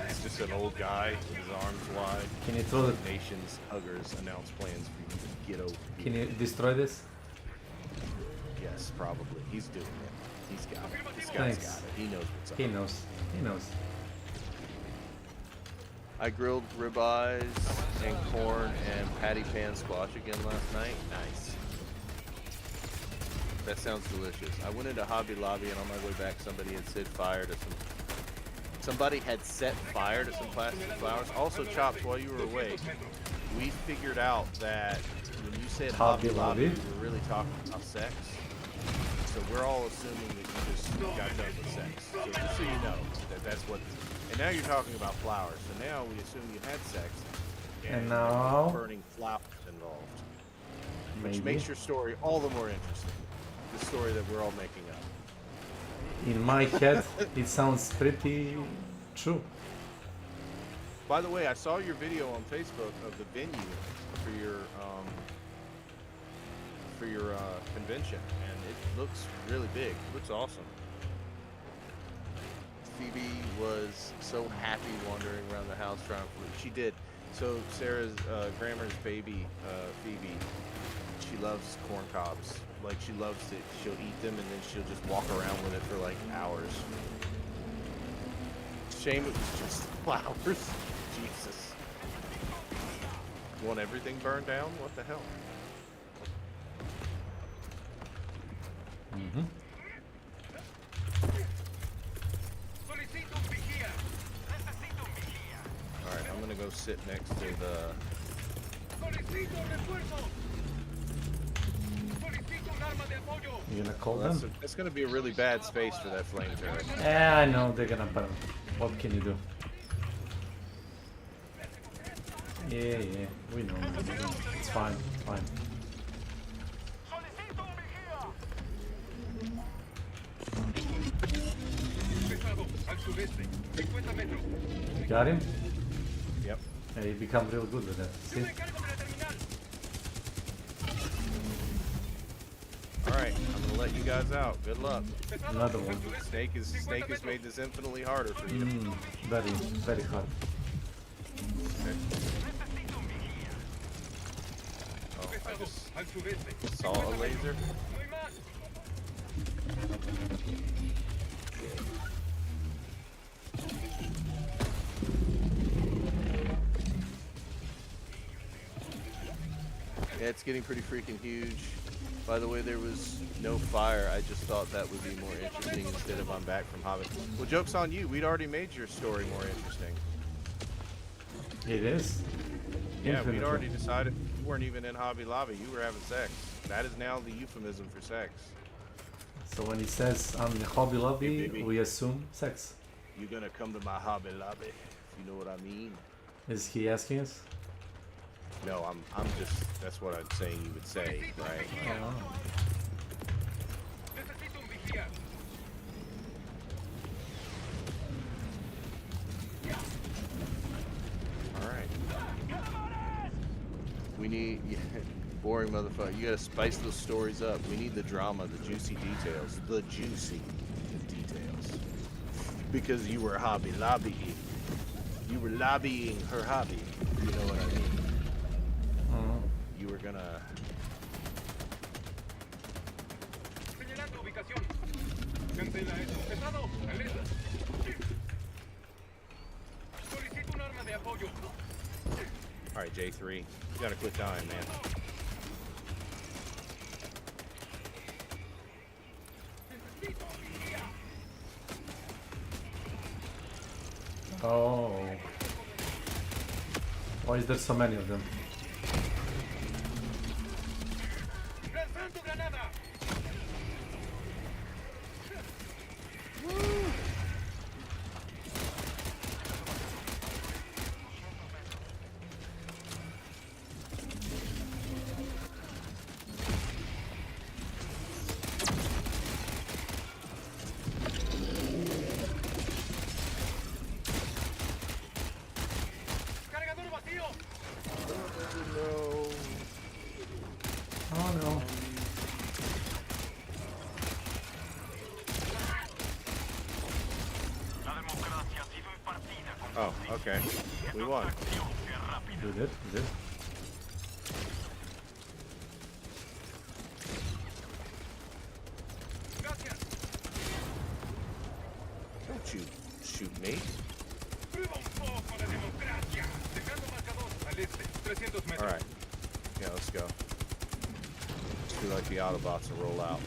L: It's just an old guy with his arms wide.
A: Can you throw the
L: Nations Huggers announced plans for you to get over here.
A: Can you destroy this?
L: Yes, probably. He's doing it. He's got it. This guy's
A: Thanks.
L: got it. He knows what's up.
A: He knows. He knows.
L: I grilled ribeyes and corn and patty pan squash again last night. Nice. That sounds delicious. I went into Hobby Lobby and on my way back somebody had set fire to some plastic flowers. Also, Chops, while you were away, we figured out that when you said Hobby Lobby, we were really talking about sex. So we're all assuming that you just got done with sex. So just so you know, that's what. And now you're talking about flowers. So now we assume you had sex.
A: And now
L: burning flowers involved, which
A: maybe.
L: makes your story all the more interesting. The story that we're all making up.
A: In my head, it sounds pretty true.
L: By the way, I saw your video on Facebook of the venue for your convention, and it looks really big. It looks awesome. Phoebe was so happy wandering around the house trying to flute. She did. So Sarah's Grammar's baby, Phoebe, she loves corn cobs. Like, she loves it. She'll eat them and then she'll just walk around with it for like hours. Shame it was just flowers. Jesus. You want everything burned down? What the hell?
A: Mm-hmm.
L: Alright, I'm gonna go sit next to the...
A: You gonna call them?
L: It's gonna be a really bad space for that flame turret.
A: Yeah, I know they're gonna burn. What can you do? Yeah, we know. It's fine, fine. You got him?
L: Yep.
A: Yeah, you become real good with that. See?
L: Alright, I'm gonna let you guys out. Good luck.
A: Another one.
L: Snake has made this infinitely harder for you.
A: Very, very hard.
L: Oh, I just saw a laser. Yeah, it's getting pretty freaking huge. By the way, there was no fire. I just thought that would be more interesting instead of I'm back from Hobbit. Well, joke's on you. We'd already made your story more interesting.
A: It is?
L: Yeah, we'd already decided you weren't even in Hobby Lobby. You were having sex. That is now the euphemism for sex.
A: So when he says I'm in Hobby Lobby, we assume sex.
L: You're gonna come to my Hobby Lobby, if you know what I mean.
A: Is he asking us?
L: No, I'm just, that's what I'm saying you would say, right? Alright. We need, boring motherfucker, you gotta spice those stories up. We need the drama, the juicy details. The juicy details. Because you were hobby lobbying. You were lobbying her hobby. You know what I mean? You were gonna... Alright, J3. You gotta quit dying, man.
A: Oh. Why is there so many of them?
L: Oh, okay. We won.
A: We did, we did.
L: Don't you shoot me. Alright. Yeah, let's go. Let's do like the Autobots and roll out.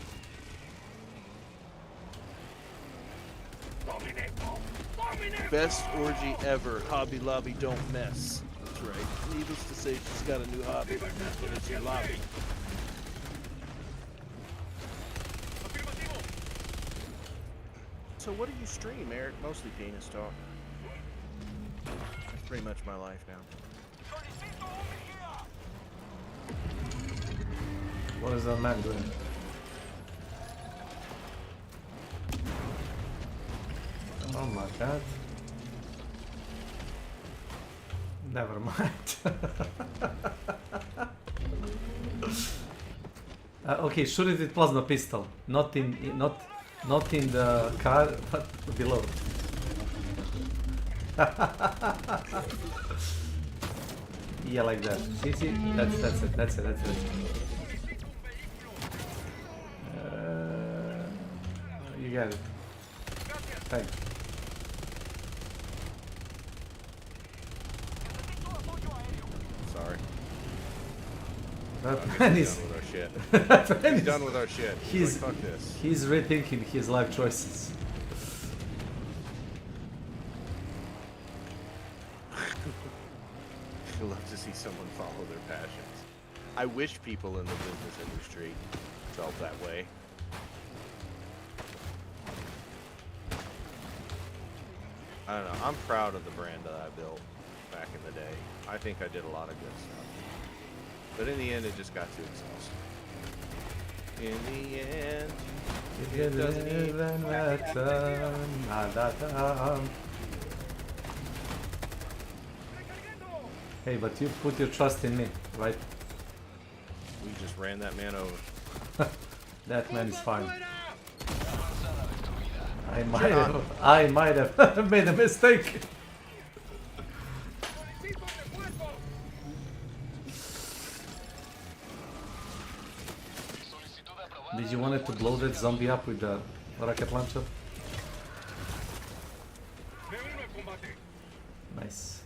L: Best orgy ever. Hobby Lobby don't mess. That's right. Needless to say, she's got a new hobby. And it's your lobby. So what do you stream, Eric? Mostly penis talk. That's pretty much my life now.
A: What is that man doing? Oh my god. Never mind. Okay, shoot it with plasma pistol. Not in the car, but below. Yeah, like that. See, that's it. You got it. Thanks.
L: Sorry.
A: That man is
L: done with our shit.
A: That man
L: He's
A: is
L: done with our shit.
A: He's
L: like, fuck this.
A: He's rethinking his life choices.
L: I love to see someone follow their passions. I wish people in the business industry felt that way. I don't know. I'm proud of the brand that I built back in the day. I think I did a lot of good stuff. But in the end, it just got too exhausting. In the end, it doesn't even matter.
A: Hey, but you put your trust in me, right?
L: We just ran that man over.
A: That man is fine. I might have made a mistake. Did you want it to blow that zombie up with the rocket launcher? Nice.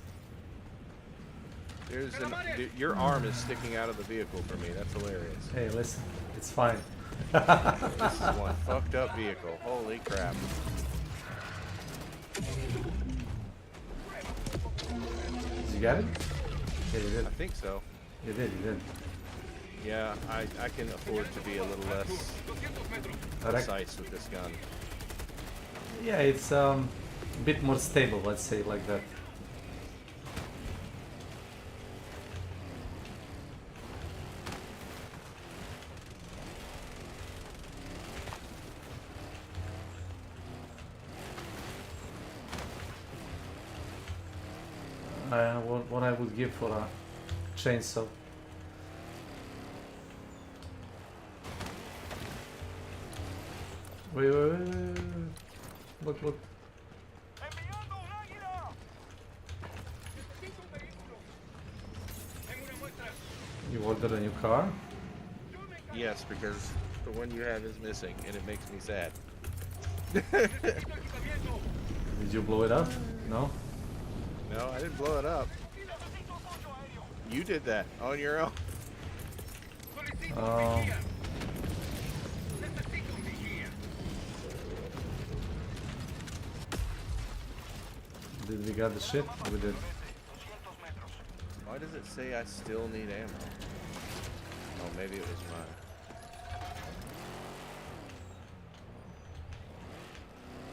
L: Your arm is sticking out of the vehicle for me. That's hilarious.
A: Hey, listen, it's fine.
L: This is one fucked up vehicle. Holy crap.
A: Did you get it? Yeah, you did.
L: I think so.
A: You did.
L: Yeah, I can afford to be a little less precise with this gun.
A: Yeah, it's a bit more stable, let's say like that. what I would give for a chainsaw. Wait. Look. You ordered a new car?
L: Yes, because the one you have is missing, and it makes me sad.
A: Did you blow it up? No?
L: No, I didn't blow it up. You did that on your own.
A: Did we got the shit? We did.
L: Why does it say I still need ammo? Oh, maybe it was mine.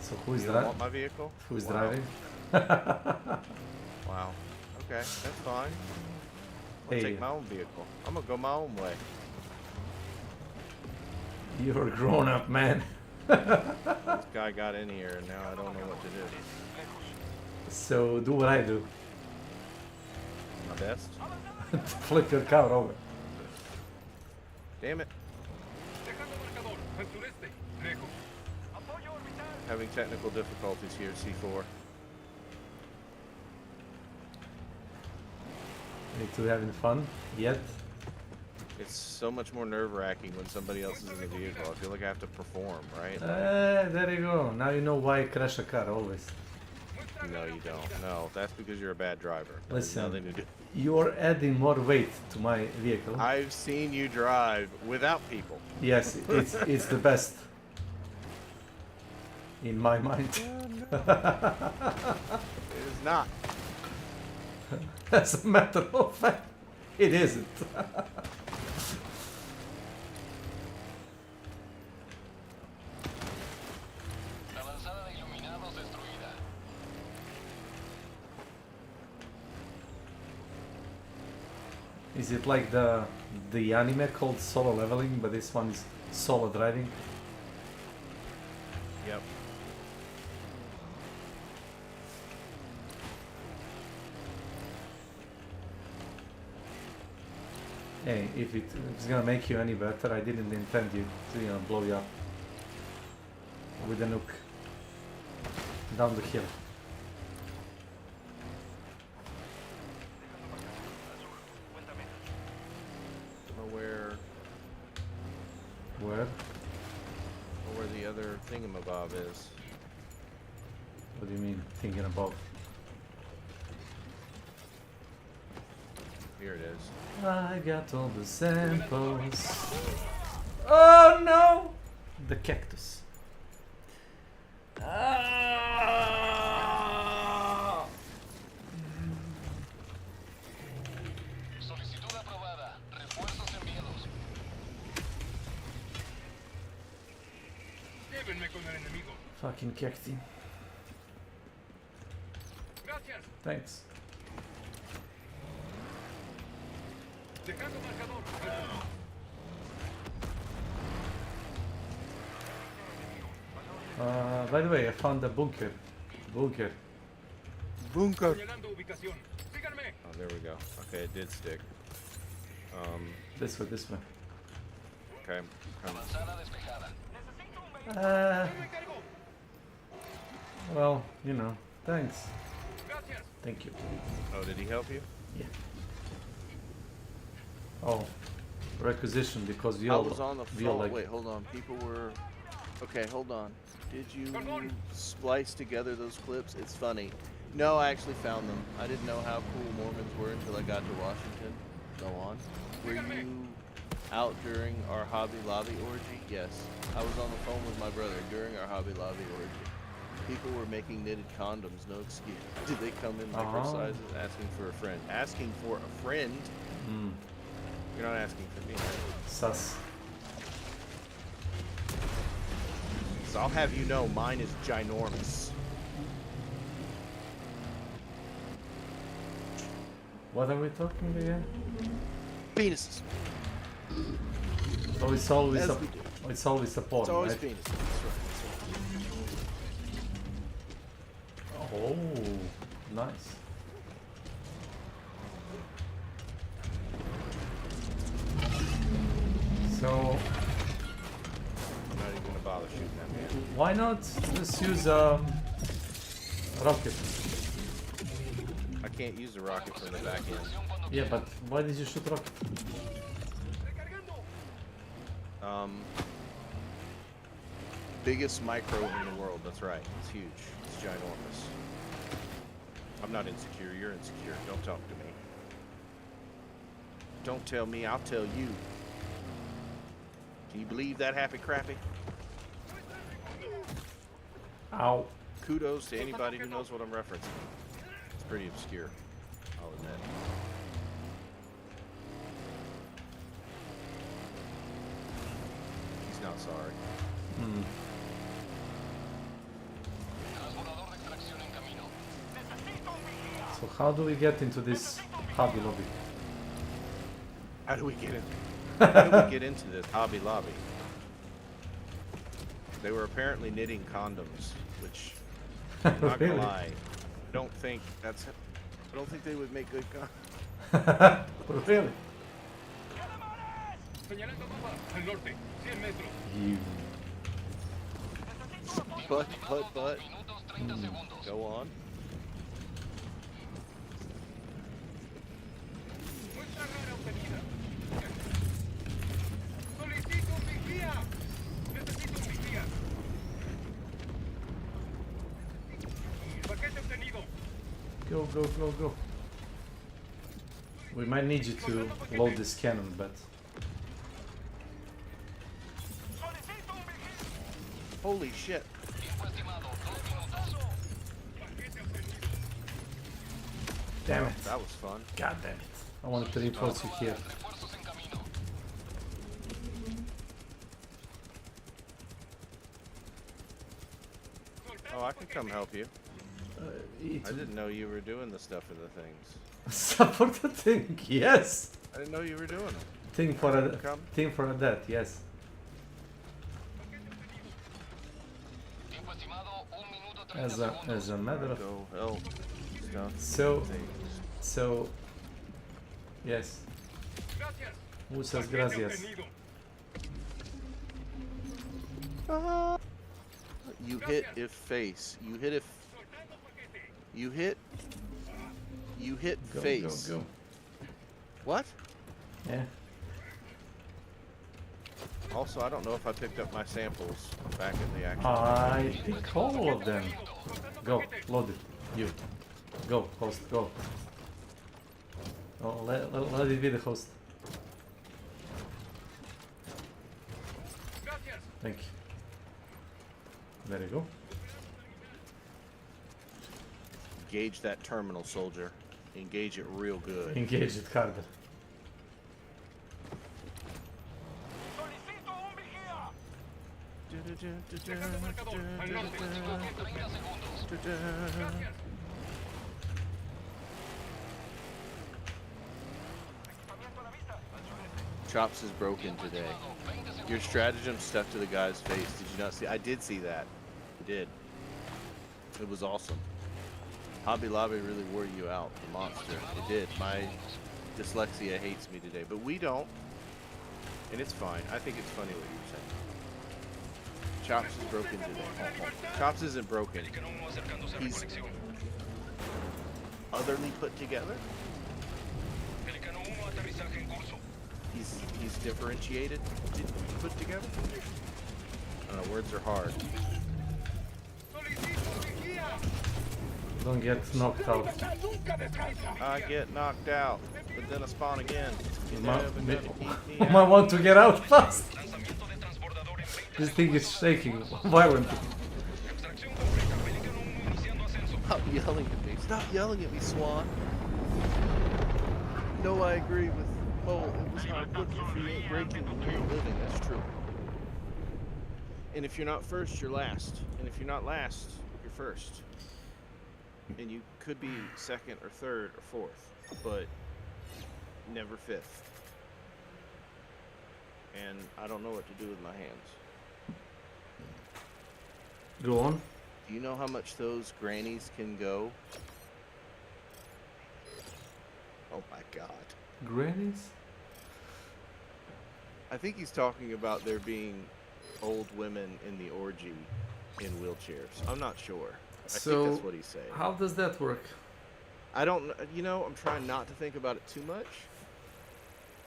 A: So who is
L: you don't want my vehicle?
A: Who is driving?
L: Wow. Okay, that's fine. I'll take my own vehicle. I'm gonna go my own way.
A: You're a grown-up man.
L: This guy got in here and now I don't know what to do.
A: So do what I do.
L: My best?
A: Flip your car over.
L: Damn it. Having technical difficulties here, C4.
A: Need to having fun yet?
L: It's so much more nerve-wracking when somebody else is in the vehicle. I feel like I have to perform, right?
A: There you go. Now you know why I crash a car always.
L: No, you don't. No, that's because you're a bad driver. That has
A: Listen,
L: nothing to do.
A: you're adding more weight to my vehicle.
L: I've seen you drive without people.
A: Yes, it's the best. In my mind.
L: It is not.
A: As a matter of fact, it isn't. Is it like the anime called solo leveling, but this one is solo driving?
L: Yep.
A: Hey, if it's gonna make you any better, I didn't intend you to, blow you up with a nuke down the hill.
L: Where the other thingamabob is.
A: What do you mean, thinking about?
L: Here it is.
A: I got all the samples. Oh no! The cactus.
G: Solicitud aprobada. Refuerzos enviados.
T: Llévenme con el enemigo.
A: Fucking cacti.
T: Gracias.
A: Thanks.
T: Dejando marcador.
A: By the way, I found a bunker. Bunker.
T: Señalando ubicación. Síganme.
L: Oh, there we go. Okay, it did stick.
A: This way.
L: Okay.
A: Well, thanks.
T: Gracias.
A: Thank you.
L: Oh, did he help you?
A: Yeah. Oh, requisition because we
L: I
A: all
L: was on the
A: we all
L: phone.
A: like.
L: Wait, hold on. People were. Okay, hold on. Did you splice together those clips? It's funny. No, I actually found them. I didn't know how cool Mormons were until I got to Washington. Go on. Were you out during our Hobby Lobby orgy? Yes. I was on the phone with my brother during our Hobby Lobby orgy. People were making knitted condoms, no excuse. Did they come in micro sizes? Asking for a friend. Asking for a friend? You're not asking for me.
A: Sus.
L: So I'll have you know, mine is ginormous.
A: What are we talking again?
L: Penises.
A: So it's always
L: As we do.
A: it's always a porn,
L: It's always
A: right?
L: penises. That's right.
A: Oh, nice. So
L: I'm not even gonna bother shooting that man.
A: why not just use rocket?
L: I can't use the rocket from the back end.
A: Yeah, but why did you shoot rocket?
L: Biggest micro in the world, that's right. It's huge. It's ginormous. I'm not insecure, you're insecure. Don't talk to me. Don't tell me, I'll tell you. Can you believe that, Happy Crappy?
A: Ow.
L: Kudos to anybody who knows what I'm referencing. It's pretty obscure, I'll admit. He's not sorry.
A: So how do we get into this Hobby Lobby?
L: How do we get in? How do we get into this Hobby Lobby? They were apparently knitting condoms, which I'm not gonna lie. I don't think they would make good condoms.
A: Really? You.
L: But. Go on.
A: Go, go, go, go. We might need you to load this cannon, but...
L: Holy shit.
A: Damn it.
L: That was fun.
A: God damn it. I wanted to reinforce you here.
L: Oh, I can come help you.
A: I
L: didn't know you were doing the stuff in the things.
A: Support the thing, yes.
L: I didn't know you were doing it.
A: Thing for a death, yes. As a matter of so yes. Muchas gracias.
L: You hit if face. You hit
A: Go,
L: face.
A: Go.
L: What?
A: Yeah.
L: Also, I don't know if I picked up my samples back in the action.
A: I picked all of them. Go, load it. You. Go, host, go. Oh, let it be the host. Thank you. There you go.
L: Engage that terminal, soldier. Engage it real good.
A: Engage it harder.
L: Chops is broken today. Your stratagem stuck to the guy's face. Did you not see? I did see that. I did. It was awesome. Hobby Lobby really wore you out, the monster. It did. My dyslexia hates me today, but we don't. And it's fine. I think it's funny what you're saying. Chops is broken today. Chops isn't broken. He's otherly put together. He's differentiated, put together. I don't know, words are hard.
A: Don't get knocked out.
L: I get knocked out, but then I spawn again.
A: You might want to get out fast. This thing is shaking violently.
L: Stop yelling at me. Stop yelling at me, Swan. No, I agree with Mole. It was hard looking for you ain't breaking when you're living. That's true. And if you're not first, you're last. And if you're not last, you're first. And you could be second or third or fourth, but never fifth. And I don't know what to do with my hands.
A: Go on.
L: Do you know how much those grannies can go? Oh my god.
A: Grannies?
L: I think he's talking about there being old women in the orgy in wheelchairs. I'm not sure. I think that's what he's saying.
A: How does that work?
L: I don't, you know, I'm trying not to think about it too much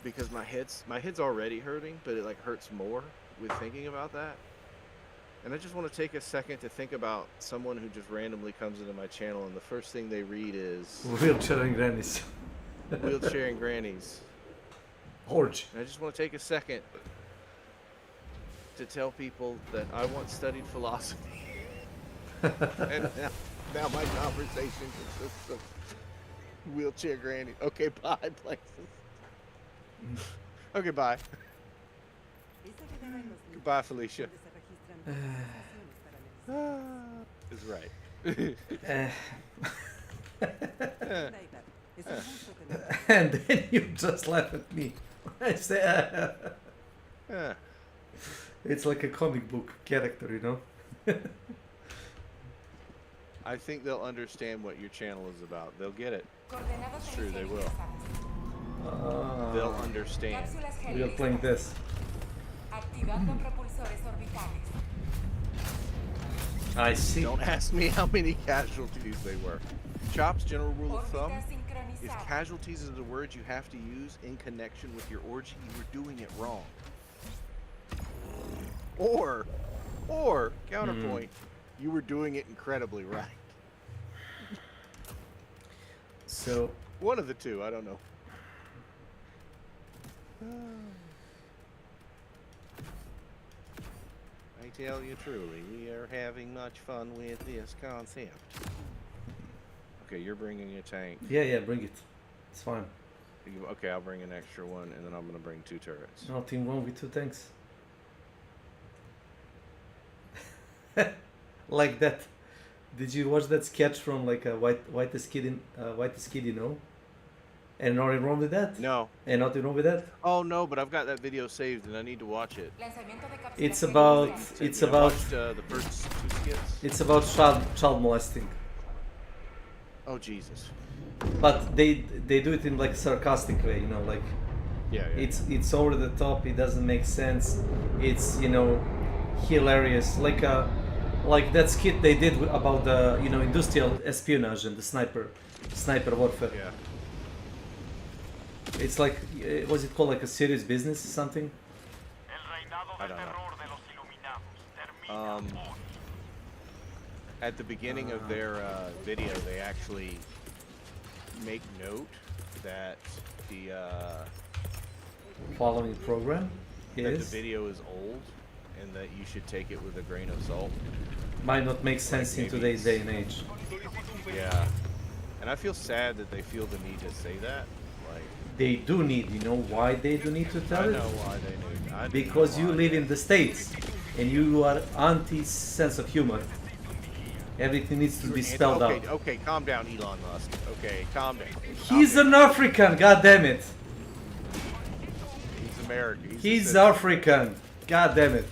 L: because my head's already hurting, but it like hurts more with thinking about that. And I just want to take a second to think about someone who just randomly comes into my channel and the first thing they read is
A: wheelchairing grannies.
L: Wheelchairing grannies.
A: Orgy.
L: And I just want to take a second to tell people that I once studied philosophy. And now my conversation consists of wheelchair granny. Okay, bye, places. Okay, bye. Goodbye, Felicia. Is right.
A: And then you just laugh at me. I say, it's like a comic book character, you know?
L: I think they'll understand what your channel is about. They'll get it. It's true, they will. They'll understand.
A: We are playing this. I see.
L: Don't ask me how many casualties they were. Chop's general rule of thumb, if casualties is a word you have to use in connection with your orgy, you were doing it wrong. Or counterpoint, you were doing it incredibly right.
A: So
L: one of the two, I don't know. I tell you truly, we are having much fun with this concept. Okay, you're bringing a tank.
A: Yeah, bring it. It's fine.
L: Okay, I'll bring an extra one, and then I'm gonna bring 2 turrets.
A: Nothing wrong with 2 tanks. Like that. Did you watch that sketch from like a whitest kid you know? And nothing wrong with that?
L: No.
A: And nothing wrong with that?
L: Oh no, but I've got that video saved and I need to watch it.
A: It's about
L: the first 2 skits.
A: It's about child molesting.
L: Oh Jesus.
A: But they do it in like a sarcastic way, you know, like
L: yeah.
A: It's over the top, it doesn't make sense. It's, you know, hilarious. Like that skit they did about the, you know, industrial espionage and the sniper warfare.
L: Yeah.
A: It's like, was it called like a serious business or something?
L: I don't know. At the beginning of their video, they actually make note that the
A: following program
L: that the video is old and that you should take it with a grain of salt.
A: Might not make sense in today's day and age.
L: Yeah, and I feel sad that they feel the need to say that. Like
A: they do need. You know why they do need to tell it?
L: I know why they need.
A: Because you live in the States, and you are anti-sense of humor. Everything needs to be spelled out.
L: Okay, calm down, Elon Musk. Okay, calm down.
A: He's an African, god damn it.
L: He's American.
A: He's African, god damn it.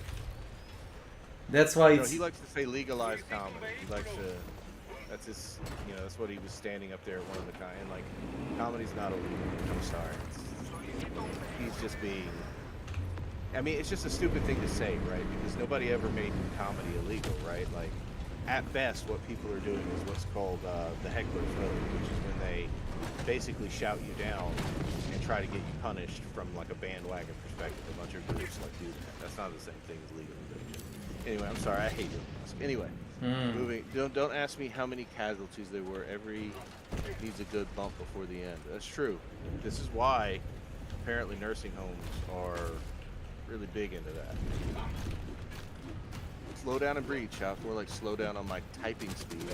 A: That's why it's...
L: he likes to say legalized comedy. He likes to... That's his... You know, that's what he was standing up there at one of the... And, like, comedy's not illegal. I'm sorry. He's just being... I mean, it's just a stupid thing to say, right? Because nobody ever made comedy illegal, right? Like, at best, what people are doing is what's called the heckler's vote, which is when they basically shout you down and try to get you punished from, like, a bandwagon perspective. A bunch of groups, like, do that. That's not the same thing as legal. Anyway, I'm sorry, I hate you. Anyway, moving. Don't ask me how many casualties there were. Every needs a good bump before the end. That's true. This is why apparently nursing homes are really big into that. Slow down and breathe, Chop. More like slow down on my typing speed.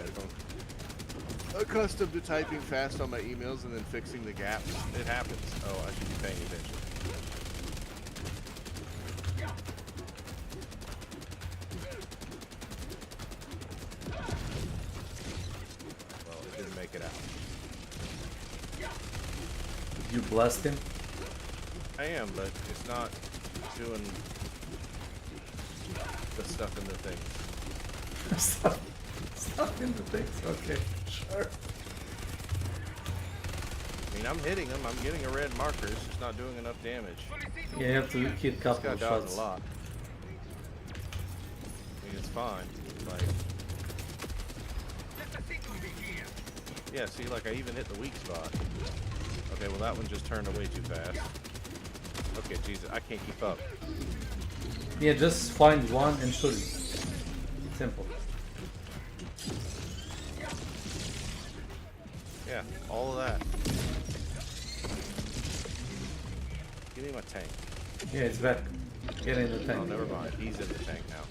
L: I'm accustomed to typing fast on my emails and then fixing the gaps. It happens. Oh, I should be paying attention. It out.
A: You blast him?
L: I am, but it's not doing the stuff in the things. stuff in the things, okay, sure. mean, I'm hitting him. I'm getting a red marker. It's just not doing enough damage.
A: Yeah, you have to hit a couple of
L: This guy
A: shots.
L: dies a lot. I mean, it's fine. Like, yeah, see, like I even hit the weak spot. Okay, well that one just turned away too fast. Okay, Jesus, I can't keep up.
A: Yeah, just find one and shoot it. Simple.
L: Yeah, all of that. Give me my tank.
A: Yeah, it's back. Get in the tank.
L: Oh, never mind. He's in the tank now.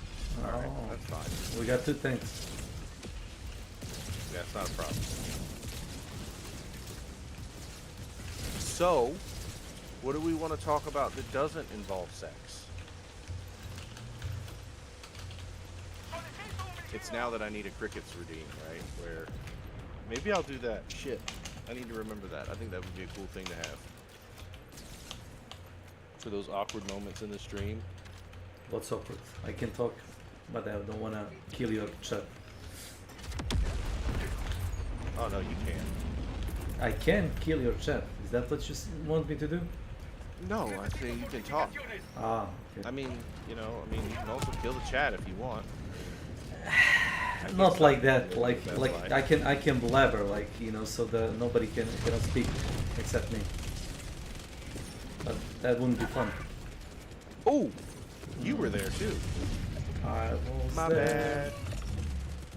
L: Alright, that's fine.
A: We got 2 tanks.
L: That's not a problem. So, what do we want to talk about that doesn't involve sex? It's now that I need a crickets routine, right? Where maybe I'll do that. Shit. I need to remember that. I think that would be a cool thing to have. For those awkward moments in the stream.
A: What's awkward? I can talk, but I don't wanna kill your chat.
L: Oh no, you can't.
A: I can kill your chat. Is that what you want me to do?
L: No, I think you can talk.
A: Ah, okay.
L: I mean, you can also kill the chat if you want.
A: Not like that. Like I can blabber, like, so that nobody cannot speak except me. But that wouldn't be fun.
L: Oh, you were there too.
A: I was
L: My
A: there.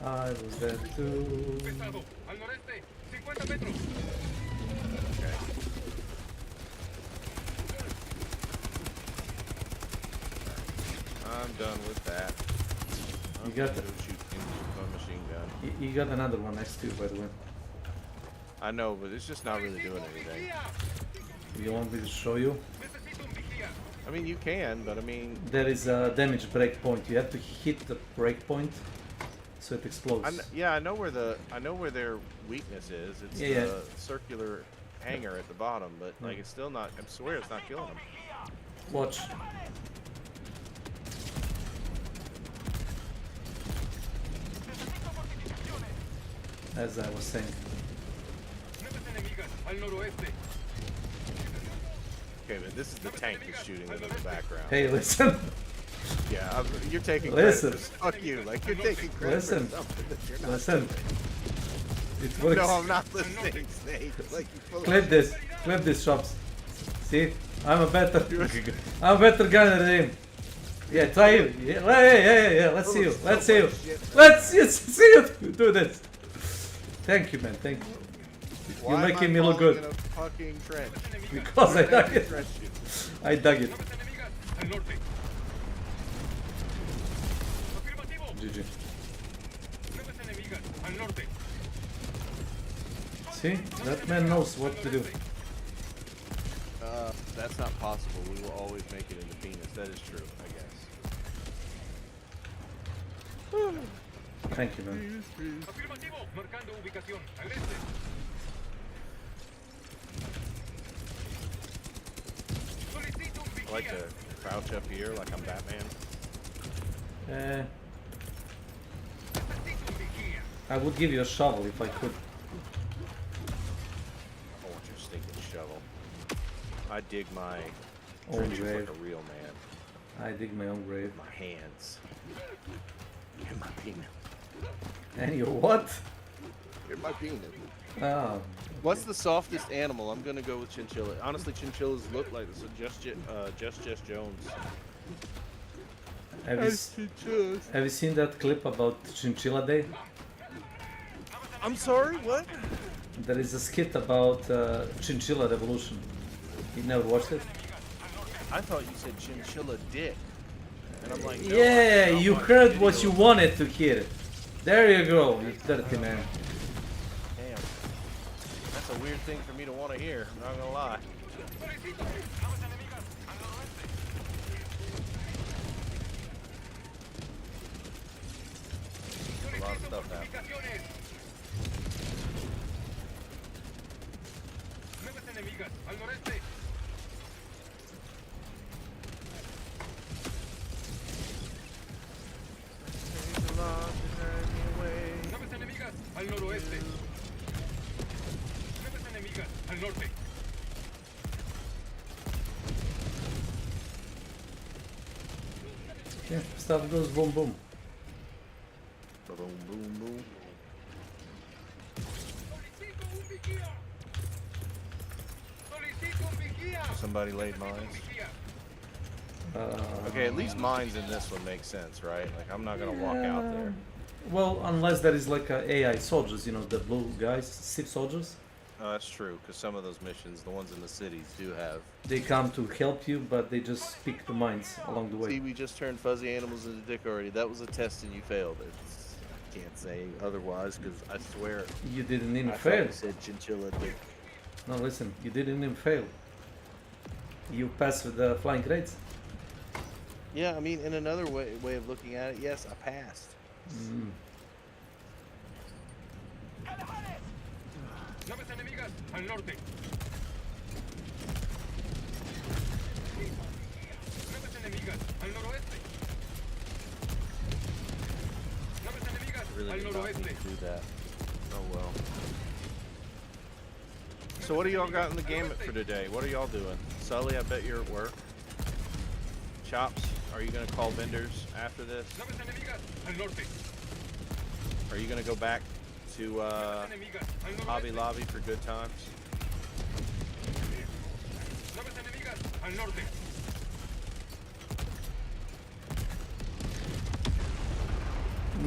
L: bad.
A: I was there too.
L: Okay. I'm done with that.
A: You got the
L: machine gun.
A: You got another one next to you, by the way.
L: I know, but it's just not really doing anything.
A: You want me to show you?
L: I mean, you can, but I mean...
A: There is a damage breakpoint. You have to hit the breakpoint so it explodes.
L: I know where their weakness is. It's the circular hanger at the bottom, but like it's still not. I swear it's not killing them.
A: Watch. As I was saying.
L: Okay, but this is the tank that's shooting them in the background.
A: Hey, listen.
L: Yeah, you're taking
A: listen.
L: credit. Fuck you. Like you're taking credit
A: Listen.
L: for something that you're not.
A: Listen. It works.
L: No, I'm not listening, Snake. Like you
A: Clip this. Clip this, Shops. See? I'm a better guy than him. Yeah, try it. Yeah, let's see you. Let's see you. Let's see you do this. Thank you, man. Thank you. You're making me look good.
L: In a fucking trench?
A: Because I dug it. I dug it. GG. See? That man knows what to do.
L: That's not possible. We will always make it into penis. That is true, I guess.
A: Thank you, man.
L: I like to crouch up here like I'm Batman.
A: I would give you a shovel if I could.
L: I want your stinking shovel. I dig my
A: own
L: trenches
A: grave.
L: like a real man.
A: I dig my own grave.
L: My hands. And my penis.
A: And your what?
L: Here's my penis.
A: Oh.
L: What's the softest animal? I'm gonna go with chinchilla. Honestly, chinchillas look like Just Jones.
A: Have you seen that clip about Chinchilla Day?
L: I'm sorry, what?
A: There is a skit about Chinchilla Revolution. You never watched it?
L: I thought you said chinchilla dick. And I'm like, no,
A: yeah, you heard what you wanted to hear. There you go, you dirty man.
L: Damn. That's a weird thing for me to want to hear, I'm not gonna lie. A lot of stuff happening.
F: Naves enemigas al noroeste. Naves enemigas al norte.
A: Yeah, stuff goes boom boom.
L: Boom, boom, boom. Somebody laid mines. Okay, at least mines in this one make sense, right? Like, I'm not gonna walk out there.
A: Well, unless there is like a AI soldiers, you know, the blue guys, SIP soldiers.
L: Oh, that's true, because some of those missions, the ones in the cities, do have.
A: They come to help you, but they just pick the mines along the way.
L: See, we just turned fuzzy animals into dick already. That was a test and you failed. I can't say otherwise, because I swear.
A: You didn't even
L: I
A: fail.
L: thought you said chinchilla dick.
A: No, listen, you didn't even fail. You passed with the flying crates.
L: Yeah, I mean, in another way of looking at it, yes, I passed.
F: Naves enemigas al norte. Naves enemigas al noroeste. Naves enemigas
L: Really
F: al
L: did not need
F: noroeste.
L: to do that. Oh well. So what do y'all got in the gamut for today? What are y'all doing? Sully, I bet you're at work. Chops, are you gonna call vendors after this?
F: Naves enemigas al norte.
L: Are you gonna go back to Hobby Lobby for good times?
F: Naves enemigas al norte.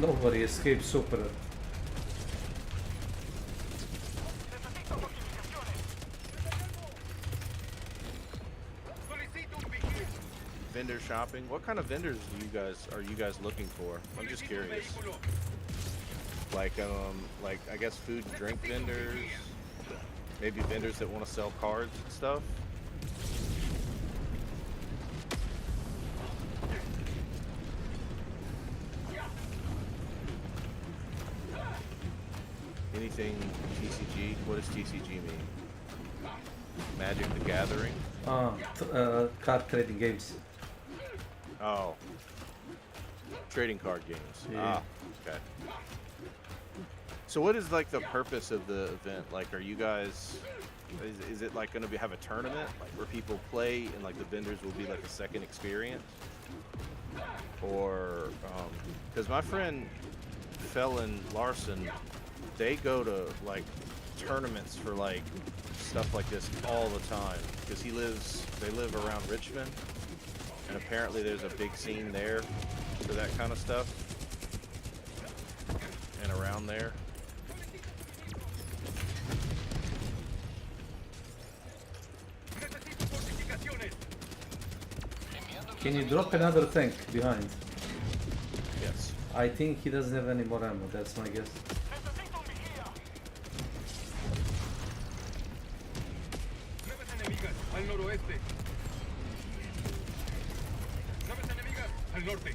A: Nobody escapes super.
L: Vendor shopping. What kind of vendors are you guys looking for? I'm just curious. Like I guess food and drink vendors. Maybe vendors that want to sell cards and stuff. Anything TCG? What does TCG mean? Magic the Gathering?
A: Card trading games.
L: Oh. Trading card games.
A: Yeah.
L: Ah, okay. So what is like the purpose of the event? Like, are you guys, is it like going to have a tournament like where people play and like the vendors will be like a second experience? Or, because my friend Felon Larson, they go to like tournaments for like stuff like this all the time because they live around Richmond, and apparently there's a big scene there for that kind of stuff and around there.
A: Can you drop another tank behind?
L: Yes.
A: I think he doesn't have any more ammo, that's my guess.
F: Naves enemigas al noroeste. Naves enemigas al norte.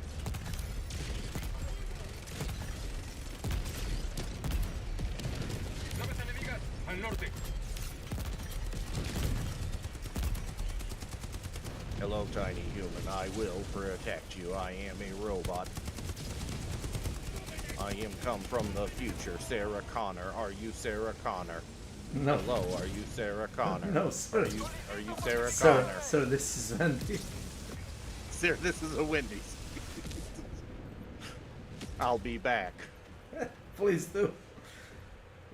F: Naves enemigas al norte.
L: Hello, tiny human. I will protect you. I am a robot. I am come from the future. Sarah Connor. Are you Sarah Connor?
A: No.
L: Hello, are you Sarah Connor?
A: No, sir.
L: Are you Sarah
A: Sir,
L: Connor?
A: sir, this is Wendy.
L: Sir, this is a Wendy's. I'll be back.
A: Please do.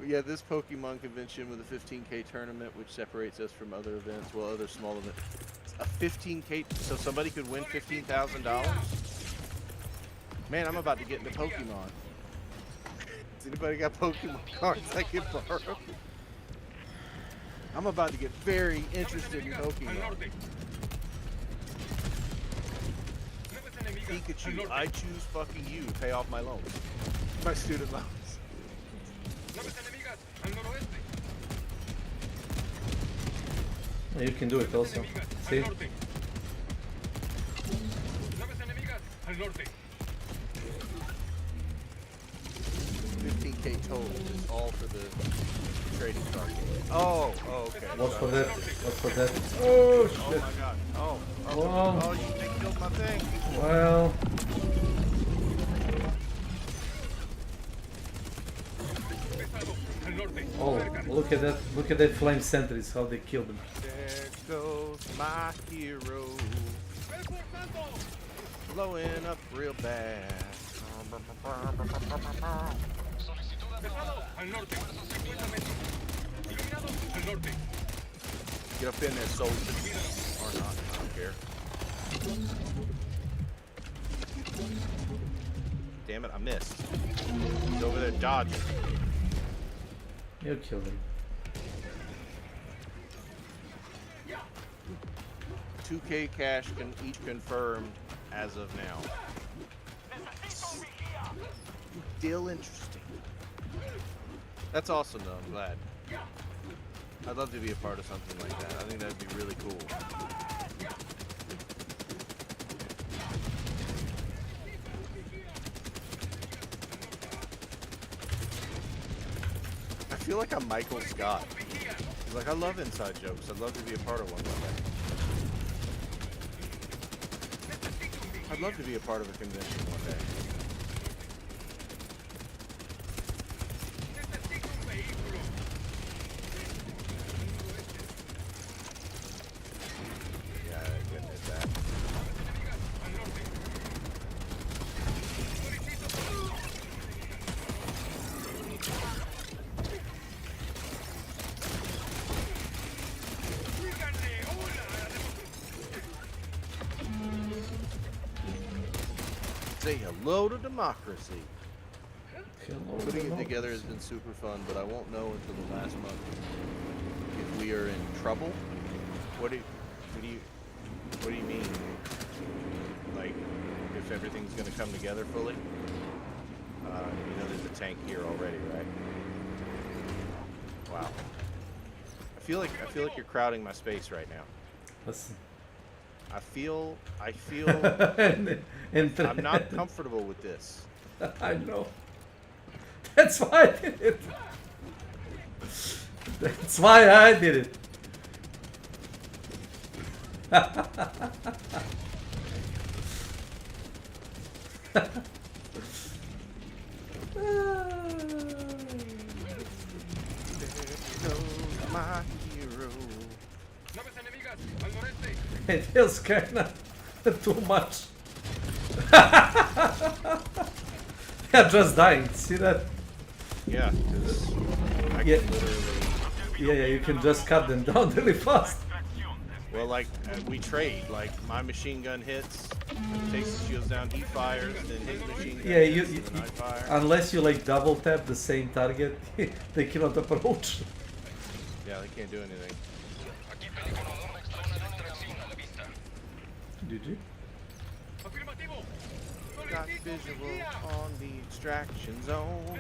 L: Yeah, this Pokemon convention with a 15K tournament, which separates us from other events, well, other small events. A 15K, so somebody could win $15,000? Man, I'm about to get into Pokemon. Has anybody got Pokemon cards I can borrow? I'm about to get very interested in Pokemon. Pikachu, I choose fucking you to pay off my loans. My student loans.
A: You can do it also. See?
L: 15K total is all for the trading card game. Oh, okay.
A: What for that? What for that? Oh
L: Oh
A: shit.
L: my god. Oh,
A: Whoa.
L: oh, they killed my thing.
A: Well. Oh, look at that! Look at that flame sentries! How they killed them.
L: There goes my hero. blowing up real bad. Get up in there, soldier. Or not, I don't care. Damn it, I missed. He's over there dodging.
A: You killed him.
L: 2K cash can each confirmed as of now. Still interesting. That's awesome though, I'm glad. I'd love to be a part of something like that. I think that'd be really cool. I feel like I'm Michael Scott. He's like, I love inside jokes. I'd love to be a part of one like that. I'd love to be a part of a convention one day. Yeah, I couldn't hit that. Say hello to democracy. Putting it together has been super fun, but I won't know until the last month if we are in trouble. What do you mean? Like if everything's going to come together fully? You know, there's a tank here already, right? Wow. I feel like you're crowding my space right now.
A: Listen.
L: I feel
A: and
L: I'm not comfortable with this.
A: I know. That's why I did it. That's why I did it.
L: My hero.
A: It feels kinda too much. They're just dying. See that?
L: Yeah, because I
A: Yeah.
L: can literally.
A: Yeah, you can just cut them down really fast.
L: Well, like we trade. Like my machine gun hits, takes the shields down, he fires, then his machine gun
A: Yeah,
L: hits, and then I fire.
A: unless you like double tap the same target, they cannot approach.
L: Yeah, they can't do anything.
A: GG.
L: Got visual on the extraction zone.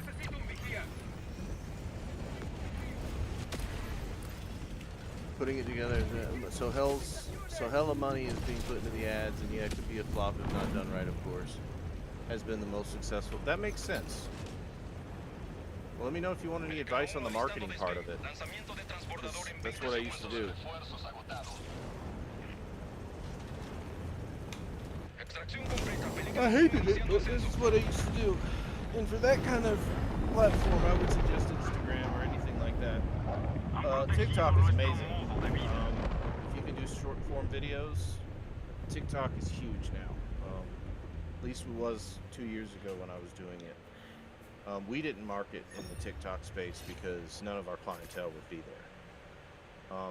L: Putting it together, so hella money is being put into the ads, and yeah, it could be a flop if not done right, of course. Has been the most successful. That makes sense. Well, let me know if you want any advice on the marketing part of it. That's what I used to do. I hated it, but this is what I used to do. And for that kind of platform, I would suggest Instagram or anything like that. TikTok is amazing. If you can do short form videos, TikTok is huge now. At least it was 2 years ago when I was doing it. We didn't market in the TikTok space because none of our clientele would be there.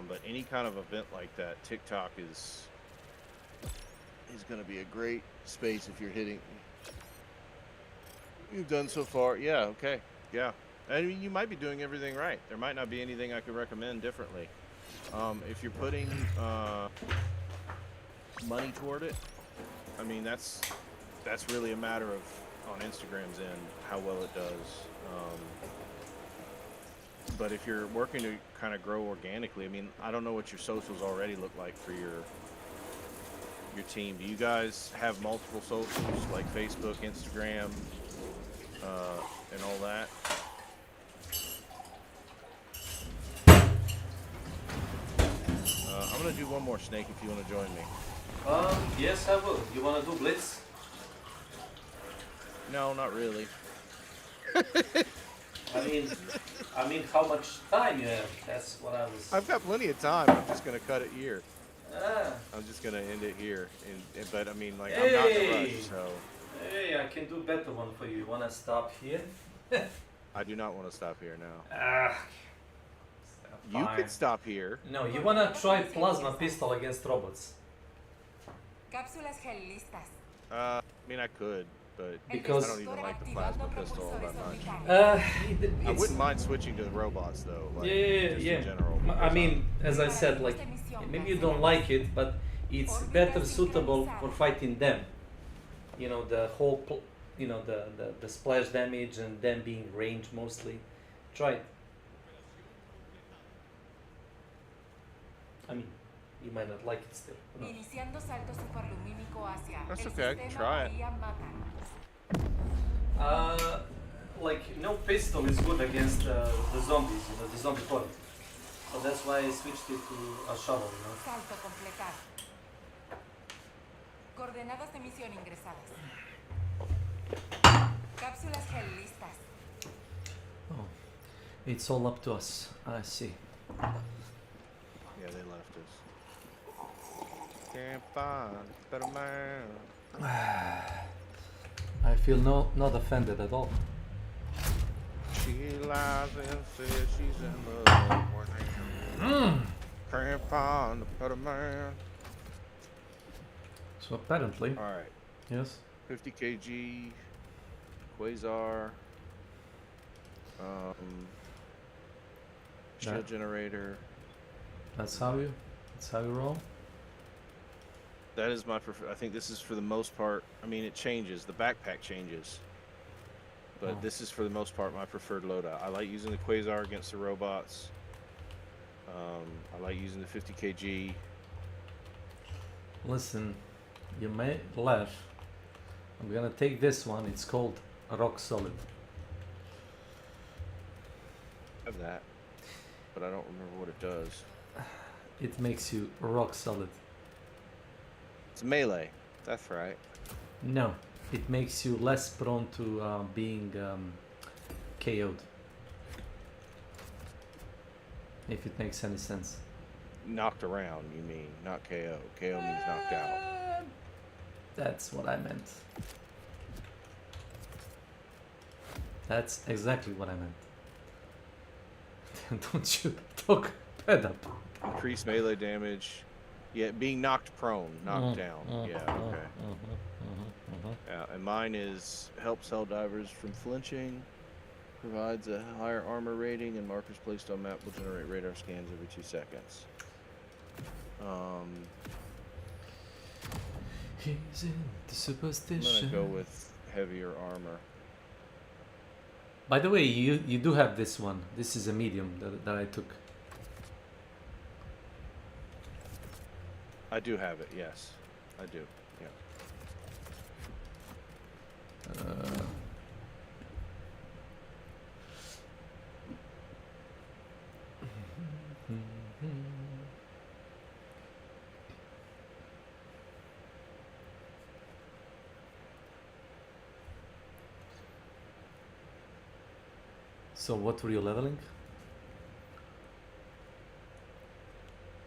L: But any kind of event like that, TikTok is going to be a great space if you're hitting. You've done so far, yeah, okay, yeah. I mean, you might be doing everything right. There might not be anything I could recommend differently. If you're putting money toward it, I mean, that's really a matter of, on Instagram's end, how well it does. But if you're working to kind of grow organically, I mean, I don't know what your socials already look like for your team. Do you guys have multiple socials like Facebook, Instagram, and all that? I'm gonna do one more, Snake, if you want to join me.
A: Yes, I will. You want to do Blitz?
L: No, not really.
A: I mean, how much time you have? That's what I was.
L: I've got plenty of time. I'm just gonna cut it here. I'm just gonna end it here. But I mean, like, I'm not in a rush, so.
A: Hey, I can do better one for you. You wanna stop here?
L: I do not want to stop here now.
A: Fine.
L: You could stop here.
A: No, you wanna try plasma pistol against robots.
M: Cápsulas gel listas.
L: I mean, I could, but
A: Because
L: I don't even like the plasma pistol all that much. I wouldn't mind switching to the robots though. Like, just in general.
A: I mean, as I said, like maybe you don't like it, but it's better suitable for fighting them. You know, the whole, the splash damage and them being range mostly. Try it. I mean, you might not like it still. No.
M: Iniciando salto superlumínico hacia
L: That's okay. Try it.
A: Like no pistol is good against the zombies, the zombie horde. So that's why I switched it to a shovel,
M: Salto completado. Coordenadas de misión ingresadas. Cápsulas gel listas.
A: Oh, it's all up to us. I see.
L: Yeah, they left us. Can't find a better man.
A: I feel not offended at all.
L: She lies and says she's in love with him. Can't find a better man.
A: So apparently.
L: All right.
A: Yes.
L: 50 kg. Quasar. Shield generator.
A: That's how you roll.
L: That is my preferred. I think this is for the most part. I mean, it changes. The backpack changes, but this is for the most part my preferred loadout. I like using the Quasar against the robots. I like using the 50 kg.
A: Listen, you may laugh. I'm gonna take this one. It's called Rock Solid.
L: I have that, but I don't remember what it does.
A: It makes you rock solid.
L: It's melee. That's right.
A: No, it makes you less prone to being KO'd. If it makes any sense.
L: Knocked around, you mean, not KO. KO means knocked out.
A: That's what I meant. That's exactly what I meant. Don't you talk bad up.
L: Increased melee damage. Yeah, being knocked prone, knocked down. Yeah, okay. Yeah, and mine is helps Helldivers from flinching, provides a higher armor rating, and markers placed on map will generate radar scans every 2 seconds.
A: He's in the superstition.
L: I'm gonna go with heavier armor.
A: By the way, you do have this one. This is a medium that I took.
L: I do have it, yes. I do, yeah.
A: So what were you leveling?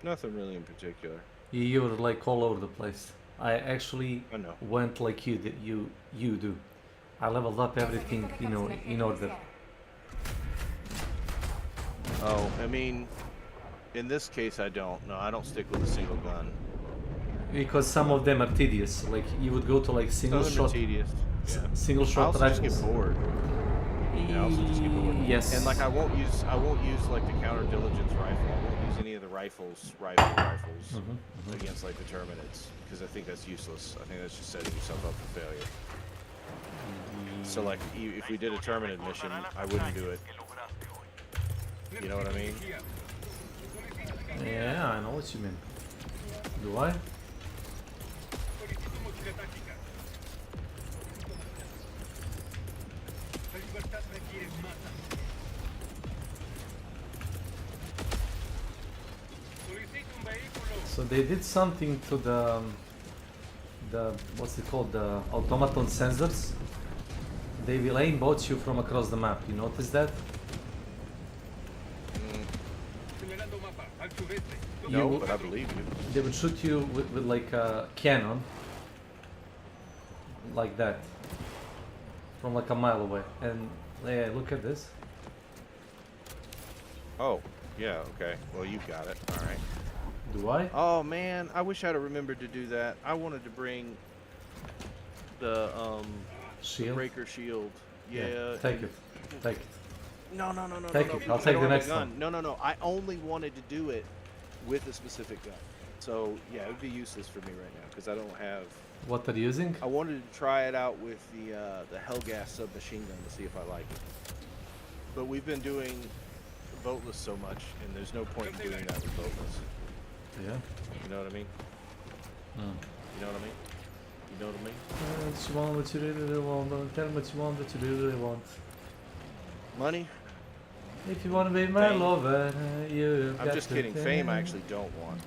L: Nothing really in particular.
A: You were like all over the place. I actually went like you do. I leveled up everything, in order.
L: Oh, I mean, in this case I don't. No, I don't stick with a single gun.
A: Because some of them are tedious. Like you would go to like single shot.
L: Tedious. Yeah.
A: Single shot
L: I also
A: rifles.
L: just get bored. Yeah, I also just get bored.
A: Yes.
L: And like I won't use like the counter diligence rifle. I won't use any of the rifles against like the Terminids because I think that's useless. I think that's just setting yourself up for failure. So like if we did a Terminid mission, I wouldn't do it. You know what I mean?
A: Yeah, I know what you mean. Do I? So they did something to the what's it called, the automaton sensors. They will aimbot you from across the map. You notice that?
L: No, but I believe you.
A: They would shoot you with like a cannon, like that, from like a mile away. And yeah, look at this.
L: Oh, yeah, okay. Well, you've got it. All right.
A: Do I?
L: Oh man, I wish I'd have remembered to do that. I wanted to bring the
A: shield?
L: breaker shield. Yeah.
A: Take it. Take it.
L: No.
A: Take it. I'll take the next one.
L: No. I only wanted to do it with a specific gun. So yeah, it would be useless for me right now because I don't have.
A: What they're using?
L: I wanted to try it out with the Hellgas submachine gun to see if I like it. But we've been doing boatless so much, and there's no point in doing that with boatless.
A: Yeah.
L: You know what I mean? You know what I mean? You know what I mean?
A: What you want, what you really want. Don't tell me what you want, what you really want.
L: Money?
A: If you want to be my lover, you.
L: I'm just kidding. Fame I actually don't want.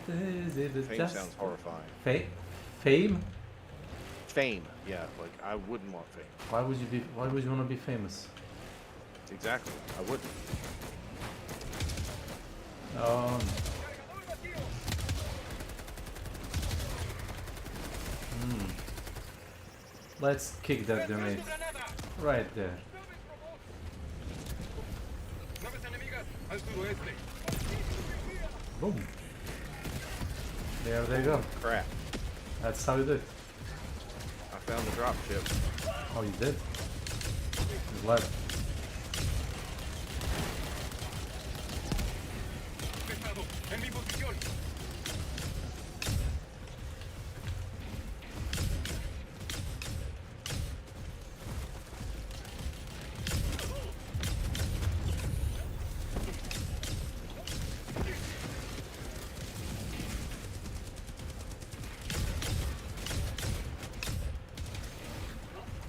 L: Fame sounds horrifying.
A: Fame?
L: Fame, yeah. Like I wouldn't want fame.
A: Why would you want to be famous?
L: Exactly. I wouldn't.
A: Let's kick that grenade. Right there. Boom. There they go.
L: Crap.
A: That's how you do it.
L: I found the drop ship.
A: Oh, you did? I'm glad.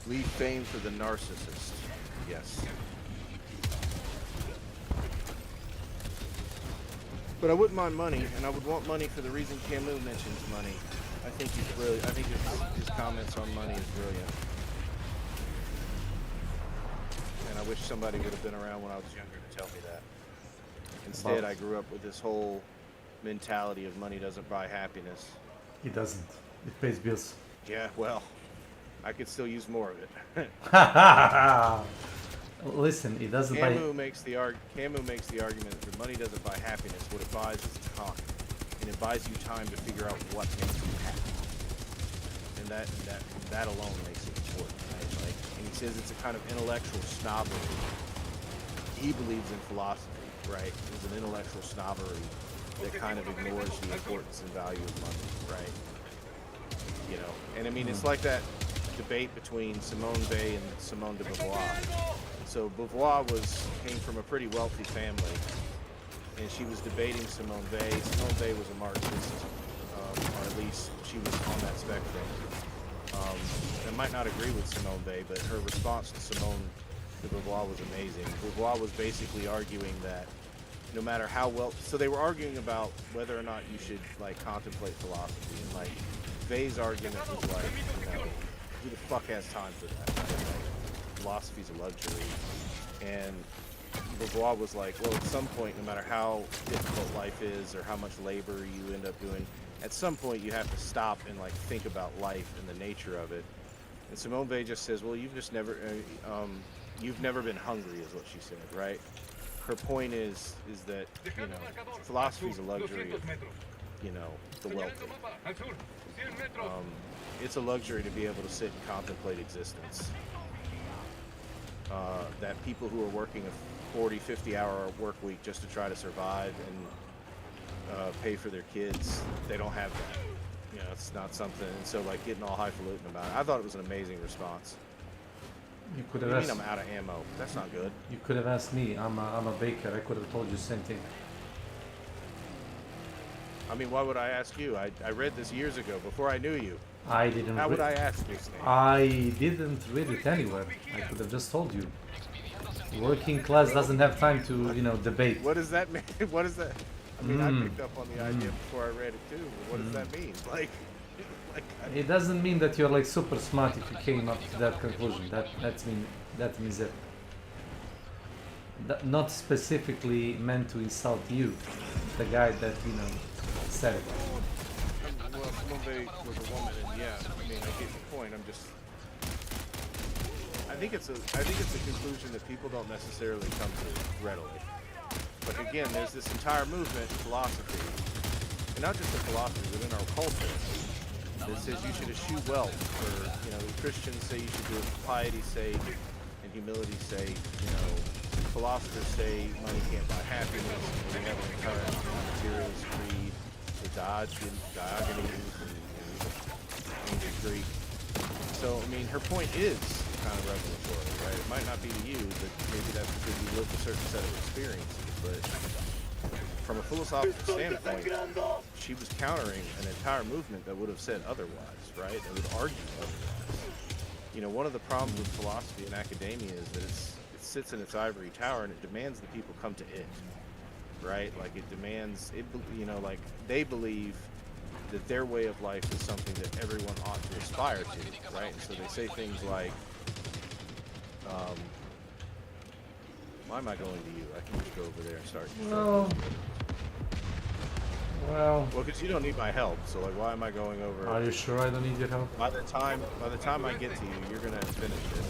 L: Leave fame for the narcissist. Yes. But I wouldn't mind money, and I would want money for the reason Camus mentions money. I think he's brilliant. I think his comments on money is brilliant. And I wish somebody would have been around when I was younger to tell me that. Instead, I grew up with this whole mentality of money doesn't buy happiness.
A: It doesn't. It pays bills.
L: Yeah, well, I could still use more of it.
A: Listen, it doesn't buy.
L: Camus makes the argument that money doesn't buy happiness. What it buys is time, and it buys you time to figure out what makes you happy. And that alone makes it important. Right? Like, and he says it's a kind of intellectual snobbery. He believes in philosophy, right? It's an intellectual snobbery that kind of ignores the importance and value of money, right? You know, and I mean, it's like that debate between Simone Weil and Simone de Beauvoir. So Beauvoir came from a pretty wealthy family, and she was debating Simone Weil. Simone Weil was a Marxist, or at least she was on that spectrum. I might not agree with Simone Weil, but her response to Simone de Beauvoir was amazing. Beauvoir was basically arguing that no matter how well, so they were arguing about whether or not you should like contemplate philosophy, and like Weil's argument was like, you know, who the fuck has time for that? Like, philosophy's a luxury. And Beauvoir was like, well, at some point, no matter how difficult life is or how much labor you end up doing, at some point you have to stop and like think about life and the nature of it. And Simone Weil just says, well, you've never been hungry, is what she said, right? Her point is that, you know, philosophy's a luxury of, you know, the wealthy. It's a luxury to be able to sit and contemplate existence. That people who are working a 40, 50-hour work week just to try to survive and pay for their kids, they don't have that. You know, it's not something, and so like getting all highfalutin about it. I thought it was an amazing response.
A: You could have
L: asked.
A: asked.
L: I'm out of ammo. That's not good.
A: You could have asked me. I'm a baker. I could have told you the same thing.
L: I mean, why would I ask you? I read this years ago before I knew you.
A: I didn't.
L: How would I ask you, Snake?
A: I didn't read it anywhere. I could have just told you. Working class doesn't have time to, you know, debate.
L: What does that mean? What is that? I mean, I picked up on the idea before I read it too. But what does that mean? Like
A: it doesn't mean that you're like super smart if you came up to that conclusion. That means it. Not specifically meant to insult you. the guy that said it.
L: Well, Move was a woman, and yeah, I mean, I get your point. I think it's a conclusion that people don't necessarily come to readily. But again, there's this entire movement, philosophy, and not just in philosophy, but in our culture, that says you should eschew wealth. For Christians say you should do it for piety's sake and humility's sake. Philosophers say money can't buy happiness. We have an entire materialist creed, the Diogenes and ancient Greek. So, I mean, her point is kind of revelatory, right? It might not be to you, but maybe that's because you lived a certain set of experiences. But from a philosophical standpoint, she was countering an entire movement that would have said otherwise, right? That would argue otherwise. One of the problems with philosophy and academia is that it sits in its ivory tower and it demands that people come to it, right? Like it demands it. Like they believe that their way of life is something that everyone ought to aspire to, right? And so they say things like, why am I going to you? I can just go over there and start. Well, because you don't need my help, so like, why am I going over?
A: Are you sure I don't need your help?
L: By the time I get to you, you're gonna finish it.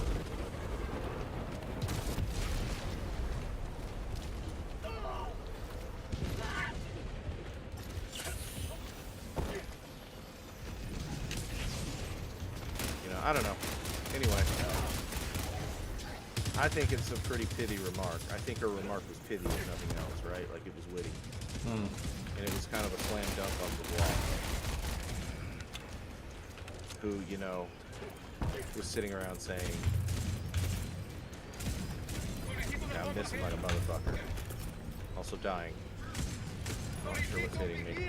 L: I don't know. Anyway, I think it's a pretty pithy remark. I think her remark was pithy if nothing else, right? Like it was witty. And it was kind of a slam dunk on the wall. Who, was sitting around saying, I'm missing like a motherfucker. Also dying. Not sure what's hitting me.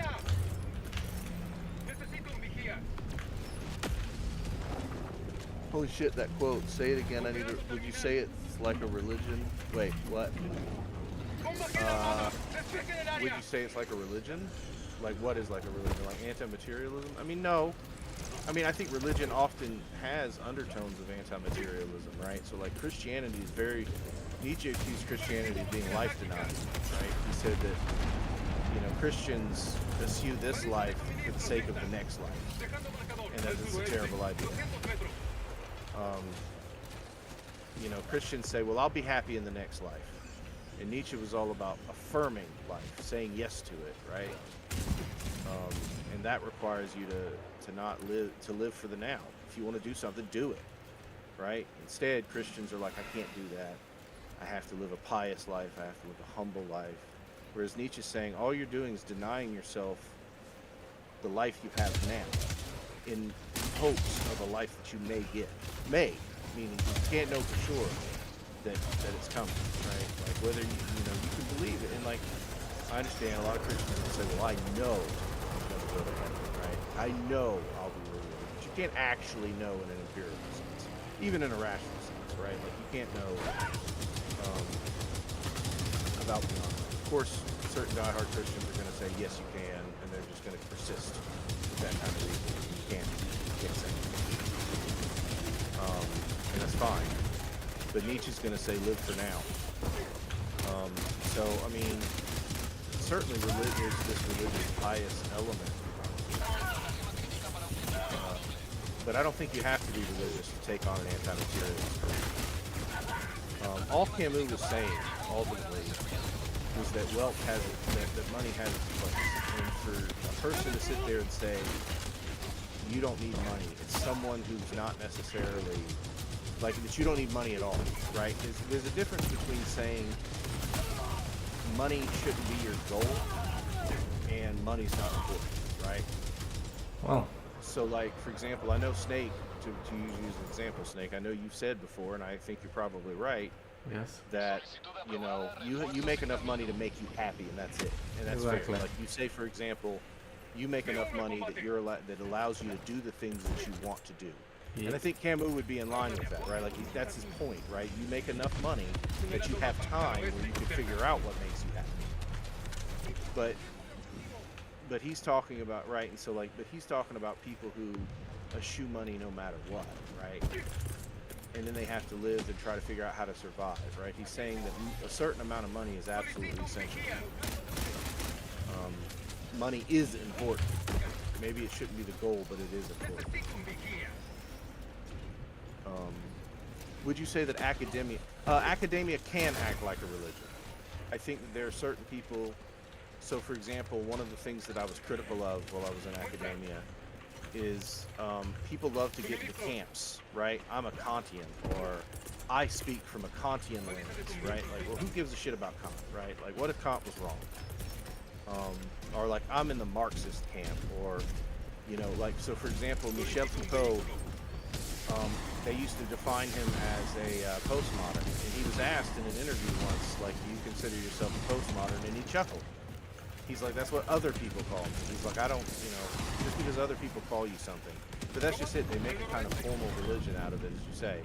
L: Holy shit, that quote. Say it again. Would you say it's like a religion? Wait, what? Would you say it's like a religion? Like, what is like a religion? Like anti-materialism? I mean, no. I mean, I think religion often has undertones of anti-materialism, right? So, like, Christianity is very... Nietzsche accused Christianity of being life-denying, right? He said that, Christians eschew this life for the sake of the next life. And that is a terrible idea. Christians say, well, I'll be happy in the next life. And Nietzsche was all about affirming life, saying yes to it, right? And that requires you to live for the now. If you want to do something, do it, right? Instead, Christians are like, I can't do that. I have to live a pious life. I have to live a humble life. Whereas Nietzsche's saying, all you're doing is denying yourself the life you have now in hopes of a life that you may get. May, meaning you can't know for sure that it's coming, right? Like whether you can believe it. And like, I understand a lot of Christians will say, well, I know I'm going to go to heaven, right? I know I'll be rewarded. But you can't actually know in an empirical sense, even in a rational sense, right? Like you can't know about the unknown. Of course, certain diehard Christians are going to say, yes, you can, and they're just going to persist with that kind of reasoning. You can't say it. And that's fine. But Nietzsche's going to say, live for now. So, I mean, certainly there's this religious pious element. But I don't think you have to be religious to take on an anti-materialist. All Camus was saying, ultimately, was that wealth has that money has its place. And for a person to sit there and say, you don't need money, it's someone who's not necessarily, like, that you don't need money at all, right? There's a difference between saying money shouldn't be your goal and money's not important, right?
A: Well.
L: So, like, for example, I know Snake, to use an example, Snake, I know you've said before, and I think you're probably right,
A: yes,
L: that, you make enough money to make you happy, and that's it. And that's
A: exactly
L: fair. Like, you say, for example, you make enough money that that allows you to do the things that you want to do.
A: Yeah.
L: And I think Camus would be in line with that, right? Like, that's his point, right? You make enough money that you have time where you can figure out what makes you happy. But he's talking about, right? And so, like, but he's talking about people who eschew money no matter what, right? And then they have to live and try to figure out how to survive, right? He's saying that a certain amount of money is absolutely essential. money is important. Maybe it shouldn't be the goal, but it is important. Would you say that academia can act like a religion? I think that there are certain people. So, for example, one of the things that I was critical of while I was in academia is people love to get into camps, right? I'm a Kantian, or I speak from a Kantian lens, right? Like, well, who gives a shit about Kant, right? Like, what if Kant was wrong? Or like, I'm in the Marxist camp, or, you know, like, so for example, Michel Foucault, they used to define him as a postmodern, and he was asked in an interview once, like, do you consider yourself a postmodern? And he chuckled. He's like, that's what other people call me. He's like, I don't, you know, just because other people call you something. But that's just it. They make a kind of formal religion out of it, as you say.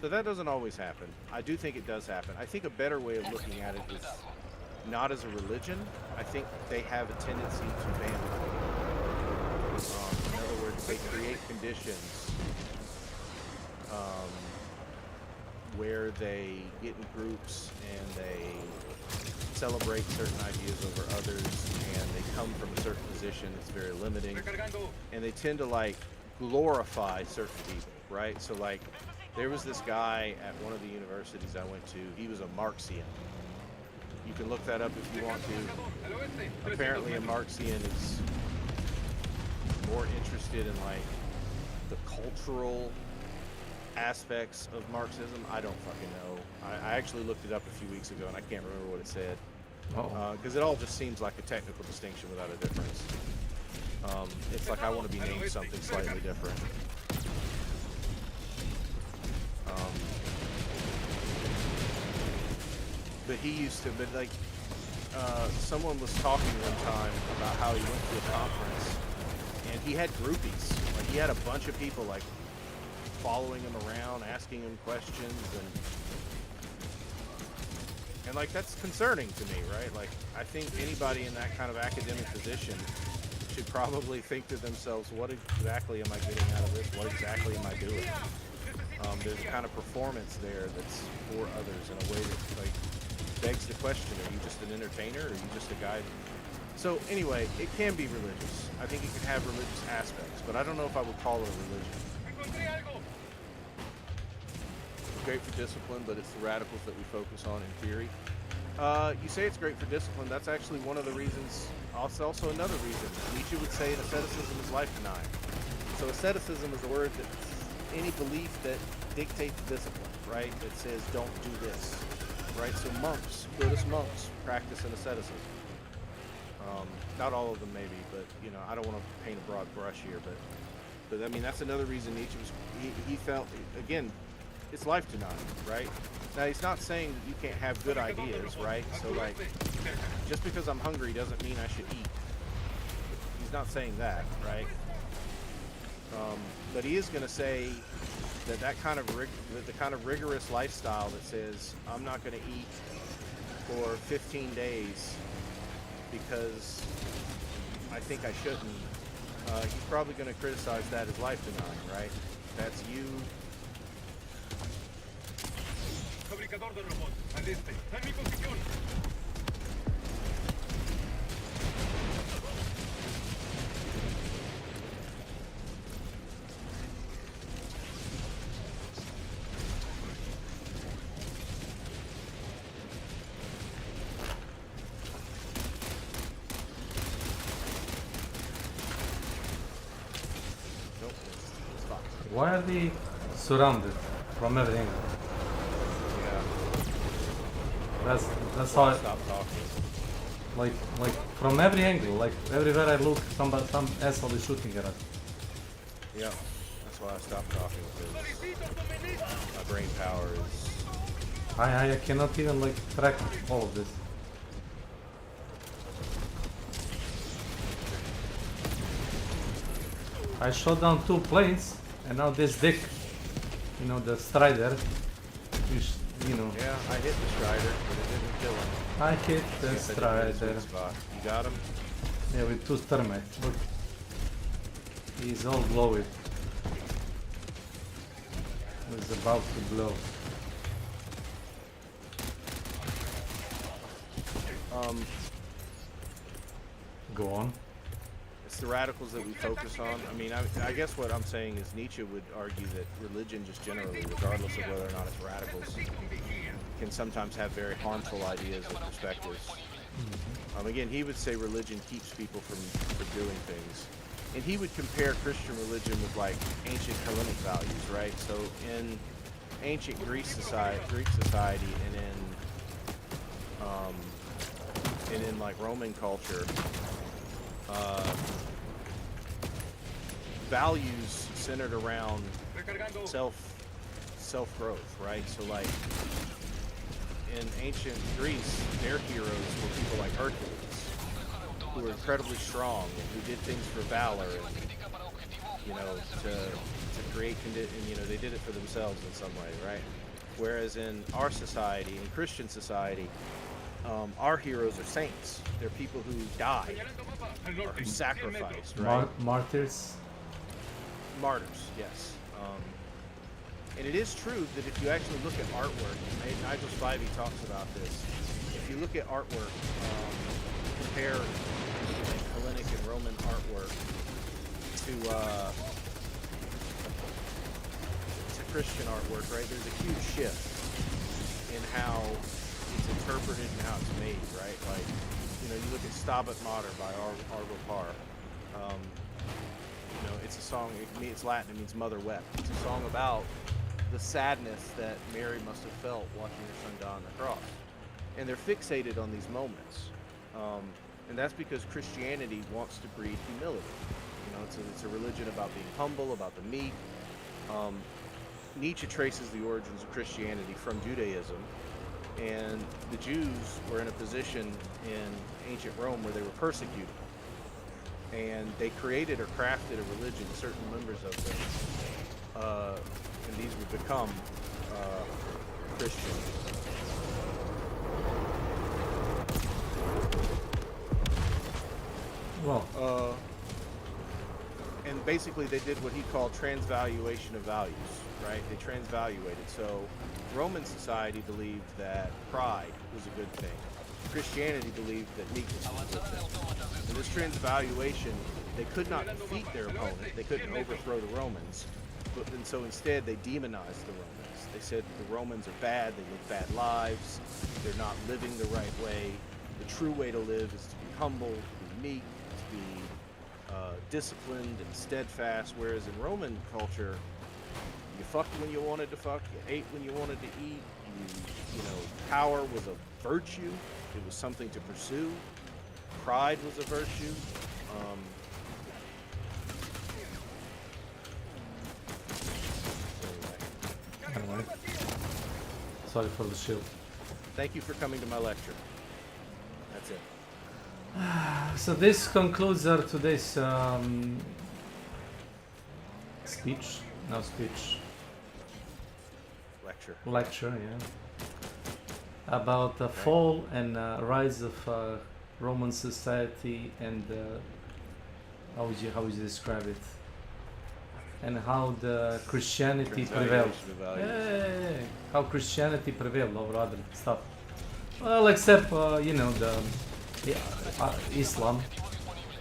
L: But that doesn't always happen. I do think it does happen. I think a better way of looking at it is not as a religion. I think they have a tendency to vandalize. In other words, they create conditions where they get in groups and they celebrate certain ideas over others, and they come from a certain position that's very limiting, and they tend to like glorify certain people, right? So like, there was this guy at one of the universities I went to. He was a Marxian. You can look that up if you want to. Apparently a Marxian is more interested in like the cultural aspects of Marxism. I don't fucking know. I actually looked it up a few weeks ago and I can't remember what it said. Because it all just seems like a technical distinction without a difference. It's like I want to be named something slightly different. But he used to, but like, someone was talking one time about how he went to a conference and he had groupies. Like, he had a bunch of people like following him around, asking him questions, and like, that's concerning to me, right? Like, I think anybody in that kind of academic position should probably think to themselves, what exactly am I getting out of this? What exactly am I doing? There's a kind of performance there that's for others in a way that like begs the question, are you just an entertainer, or are you just a guy? So anyway, it can be religious. I think it can have religious aspects, but I don't know if I would call it a religion. It's great for discipline, but it's the radicals that we focus on in theory. You say it's great for discipline. That's actually one of the reasons. Also another reason. Nietzsche would say asceticism is life denying. So asceticism is a word that any belief that dictates discipline, right? That says don't do this, right? So monks, Buddhist monks, practice an asceticism. Not all of them, maybe, but you know, I don't want to paint a broad brush here, but I mean, that's another reason Nietzsche was. He felt, again, it's life denying, right? Now, he's not saying that you can't have good ideas, right? So like, just because I'm hungry doesn't mean I should eat. He's not saying that, right? But he is going to say that the kind of rigorous lifestyle that says I'm not going to eat for 15 days because I think I shouldn't. He's probably going to criticize that as life denying, right? That's you.
F: Fabricador de robots, al este. En mi posición.
A: Why are they surrounded from every angle? That's how I
L: stop talking.
A: Like from every angle, like everywhere I look, some asshole is shooting at us.
L: Yeah, that's why I stopped talking, because my brain power is.
A: I cannot even like track all of this. I shot down 2 planes, and now this dick, you know, the Strider, is, you know.
L: Yeah, I hit the Strider, but it didn't kill him.
A: I hit the Strider.
L: You got him?
A: Yeah, with 2 thermites. Look, he's all blowy. He's about to blow. Go on.
L: It's the radicals that we focus on. I mean, I guess what I'm saying is Nietzsche would argue that religion just generally, regardless of whether or not it's radicals, can sometimes have very harmful ideas or perspectives. Again, he would say religion keeps people from doing things. And he would compare Christian religion with like ancient Hellenic values, right? So in ancient Greek society and in like Roman culture, values centered around self-growth, right? So like in ancient Greece, their heroes were people like Hercules, who were incredibly strong and who did things for valor and, you know, to create they did it for themselves in some way, right? Whereas in our society, in Christian society, our heroes are saints. They're people who died or who sacrificed, right?
A: Martyrs?
L: Martyrs, yes. And it is true that if you actually look at artwork, Nigel Spivey talks about this, if you look at artwork, compare Hellenic and Roman artwork to Christian artwork, right? There's a huge shift in how it's interpreted and how it's made, right? Like, you know, you look at Stabat Mater by Arvo Par. You know, it's a song, it's Latin, it means mother wept. It's a song about the sadness that Mary must have felt watching her son die on the cross. And they're fixated on these moments. And that's because Christianity wants to breed humility. You know, it's a religion about being humble, about the meek. Nietzsche traces the origins of Christianity from Judaism, and the Jews were in a position in ancient Rome where they were persecuted. And they created or crafted a religion, certain members of them, and these would become Christian.
A: Well.
L: And basically they did what he called transvaluation of values, right? They transvaluated. So Roman society believed that pride was a good thing. Christianity believed that meekness was a good thing. And this transvaluation, they could not defeat their opponent. They couldn't overthrow the Romans. And so instead they demonized the Romans. They said the Romans are bad, they live bad lives, they're not living the right way. The true way to live is to be humble, to be meek, to be disciplined and steadfast, whereas in Roman culture, you fucked when you wanted to fuck, you ate when you wanted to eat, you know, power was a virtue, it was something to pursue, pride was a virtue.
A: Anyway. Sorry for the shield.
L: Thank you for coming to my lecture. That's it.
A: So this concludes our today's speech. No speech. Lecture, yeah. About the fall and rise of Roman society and how would you describe it? And how the Christianity prevailed. Yeah. How Christianity prevailed over other stuff. Well, except you know the Islam,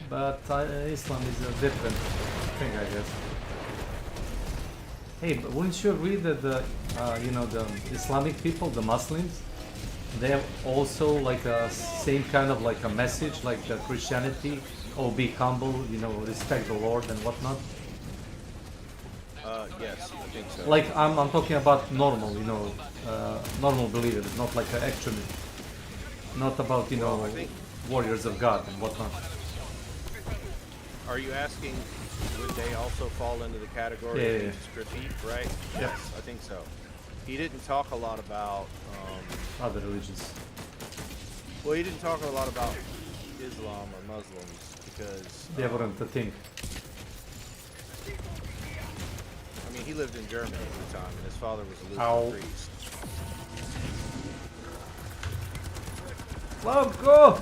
A: but Islam is a different thing, I guess. Hey, but wouldn't you agree that the you know, the Islamic people, the Muslims, they have also like a same kind of like a message like the Christianity? Oh, be humble, you know, respect the Lord and whatnot.
L: Yes, I think so.
A: Like I'm talking about normal, you know, normal believers, not like actually, not about, you know, warriors of God and whatnot.
L: Are you asking, would they also fall into the category of Jesus critique, right?
A: Yeah.
L: Yes, I think so. He didn't talk a lot about
A: other religions.
L: Well, he didn't talk a lot about Islam or Muslims because
A: they weren't a thing.
L: I mean, he lived in Germany at the time, and his father was a Lutheran priest.
A: Let's go!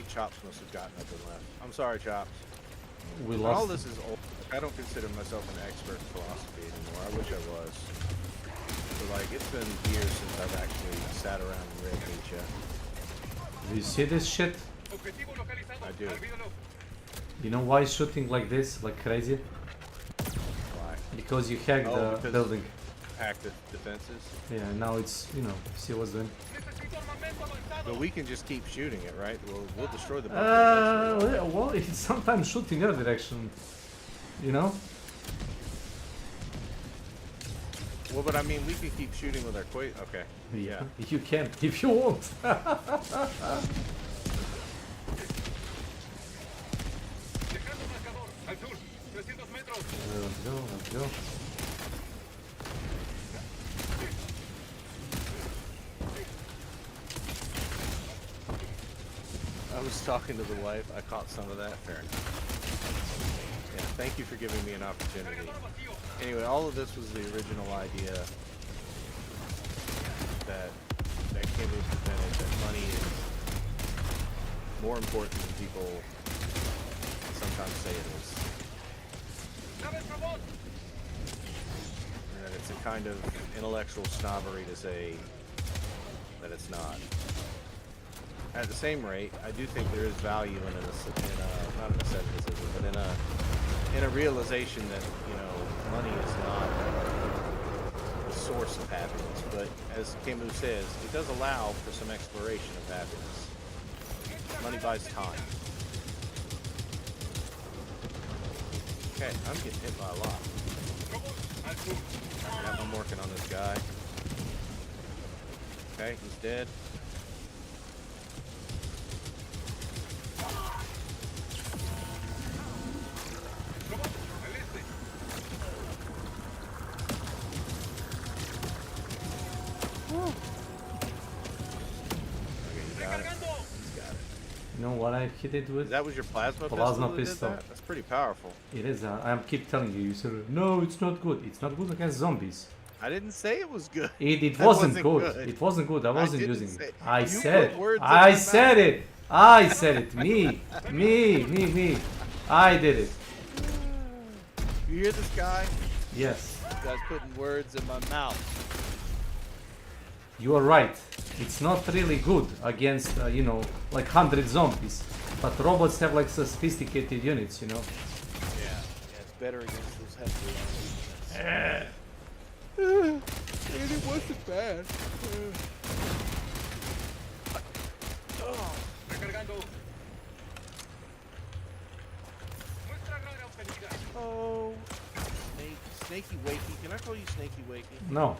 L: Chops must have gotten up and left. I'm sorry, Chops.
A: We
L: All
A: lost.
L: this is old. I don't consider myself an expert in philosophy anymore. I wish I was. But like, it's been years since I've actually sat around and read Nietzsche.
A: Do you see this shit?
L: I do.
A: You know why shooting like this, like crazy?
L: Why?
A: Because you hacked the
L: because
A: building.
L: Hacked the defenses.
A: Yeah, now it's, you know, see what's doing.
L: But we can just keep shooting it, right? We'll destroy the bunker.
A: Well, it's sometimes shooting your direction, you know?
L: Well, but I mean, we can keep shooting with our quake. Okay.
A: Yeah. You can, if you want. Let's go, let's go.
L: I was talking to the wife. I caught some of that. Fair enough. Yeah, thank you for giving me an opportunity. Anyway, all of this was the original idea that came with presented, that money is more important than people sometimes say it is. And that it's a kind of intellectual snobbery to say that it's not. At the same rate, I do think there is value in not an asceticism, but in a realization that, you know, money is not the source of happiness. But as Camus says, it does allow for some exploration of happiness. Money buys time. Okay, I'm getting hit by a lot. Yeah, I'm working on this guy. Okay, he's dead.
A: You know what I hit it with?
L: That was your plasma
A: pistol.
L: That's pretty powerful.
A: It is. I keep telling you. You said, no, it's not good. It's not good against zombies.
L: I didn't say it was good.
A: It wasn't good. It wasn't good. I wasn't using it. I said it.
L: I
A: said it. I said it. Me. I did it.
L: You hear this guy?
A: Yes.
L: This guy's putting words in my mouth.
A: You are right. It's not really good against, you know, like 100 zombies. But robots have like sophisticated units, you know.
L: Yeah, it's better against those heavy ones. And it wasn't bad. Oh, Snaky Wakey. Can I call you Snaky Wakey?
A: No.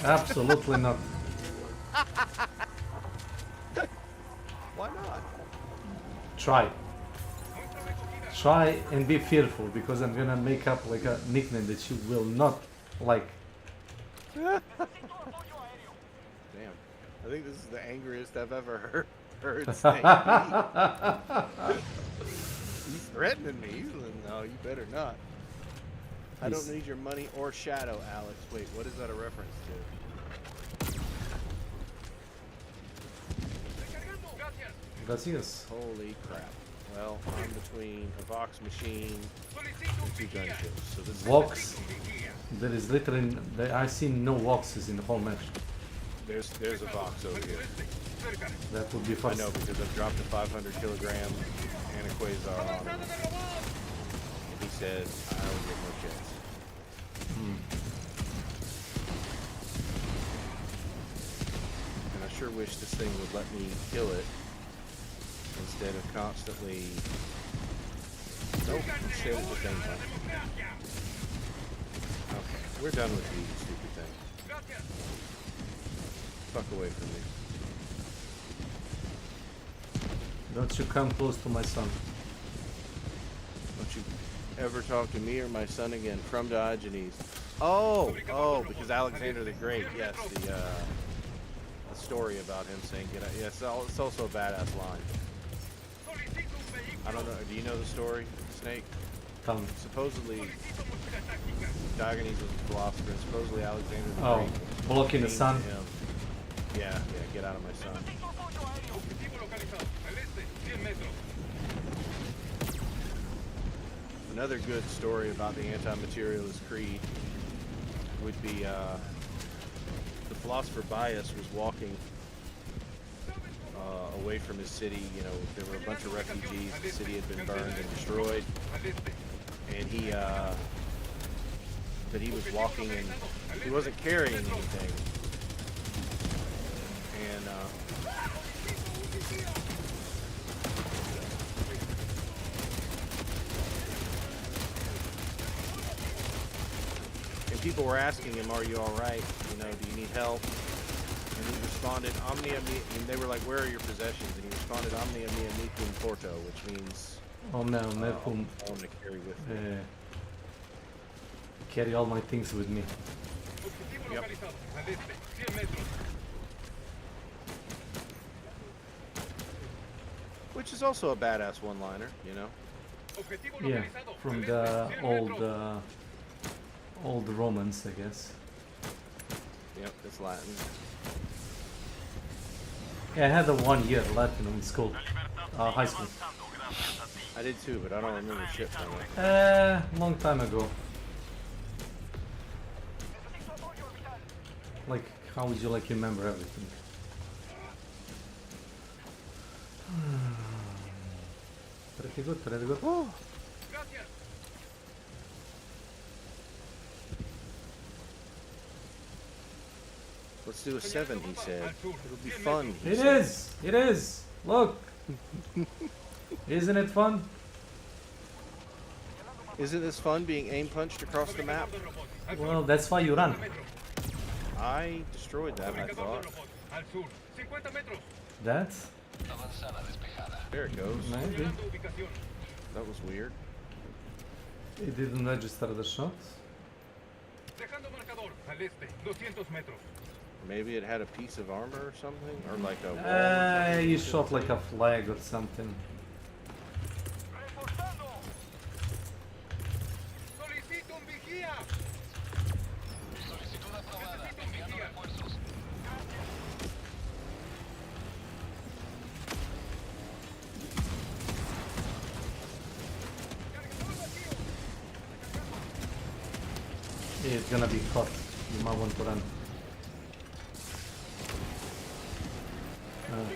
A: Absolutely not.
L: Why not?
A: Try and be fearful, because I'm gonna make up like a nickname that you will not like.
L: Damn. I think this is the angriest I've ever heard Snake be. He's threatening me. He's like, no, you better not. I don't need your money or shadow, Alex. Wait, what is that a reference to?
A: Gracias.
L: Holy crap. Well, I'm between a Vox machine and 2 gunships. So this
A: Vox? There is literally... I've seen no Voxes in the whole match.
L: There's a Vox over here.
A: That would be
L: I
A: fast.
L: know, because I've dropped a 500 kilogram and a Quasar on him. And he said, I don't get no chance. And I sure wish this thing would let me kill it instead of constantly... Nope, instead of the thing. Okay, we're done with you, stupid thing. Fuck away from me.
A: Don't you come close to my son.
L: Don't you ever talk to me or my son again. From Diogenes. Oh, because Alexander the Great. Yes, the story about him saying, "Get out." Yes, it's also a badass line. I don't know. Do you know the story, Snake?
A: Tell me.
L: Supposedly, Diogenes was a philosopher, and supposedly Alexander the
A: Oh,
L: Great
A: blocking the sun.
L: Yeah, get out of my son. Another good story about the anti-materialist creed would be the philosopher Bias was walking away from his city. You know, there were a bunch of refugees. The city had been burned and destroyed, and but he was walking and he wasn't carrying anything. And people were asking him, "Are you all right? You know, do you need help?" And he responded, "Omnia mi," and they were like, "Where are your possessions?" And he responded, "Omnia mia micum porto," which means,
A: "Oh no, mecum."
L: I want to carry with me.
A: Carry all my things with me.
L: Yep. Which is also a badass one-liner, you know.
A: Yeah, from the old Romans, I guess.
L: Yep, it's Latin.
A: Yeah, I had a 1 year Latin in school, high school.
L: I did too, but I don't remember shit from it.
A: Long time ago. Like, how would you like remember everything? Pretty good, pretty good. Oh.
L: Let's do a 7, he said. It'll be fun.
A: It is! It is! Look! Isn't it fun?
L: Isn't this fun being aim punched across the map?
A: Well, that's why you run.
L: I destroyed that, I thought.
A: That?
L: There it goes.
A: Maybe.
L: That was weird.
A: It didn't register the shot.
L: Maybe it had a piece of armor or something? Or like a wall?
A: You shot like a flag or something. It's gonna be hot. You might want to run.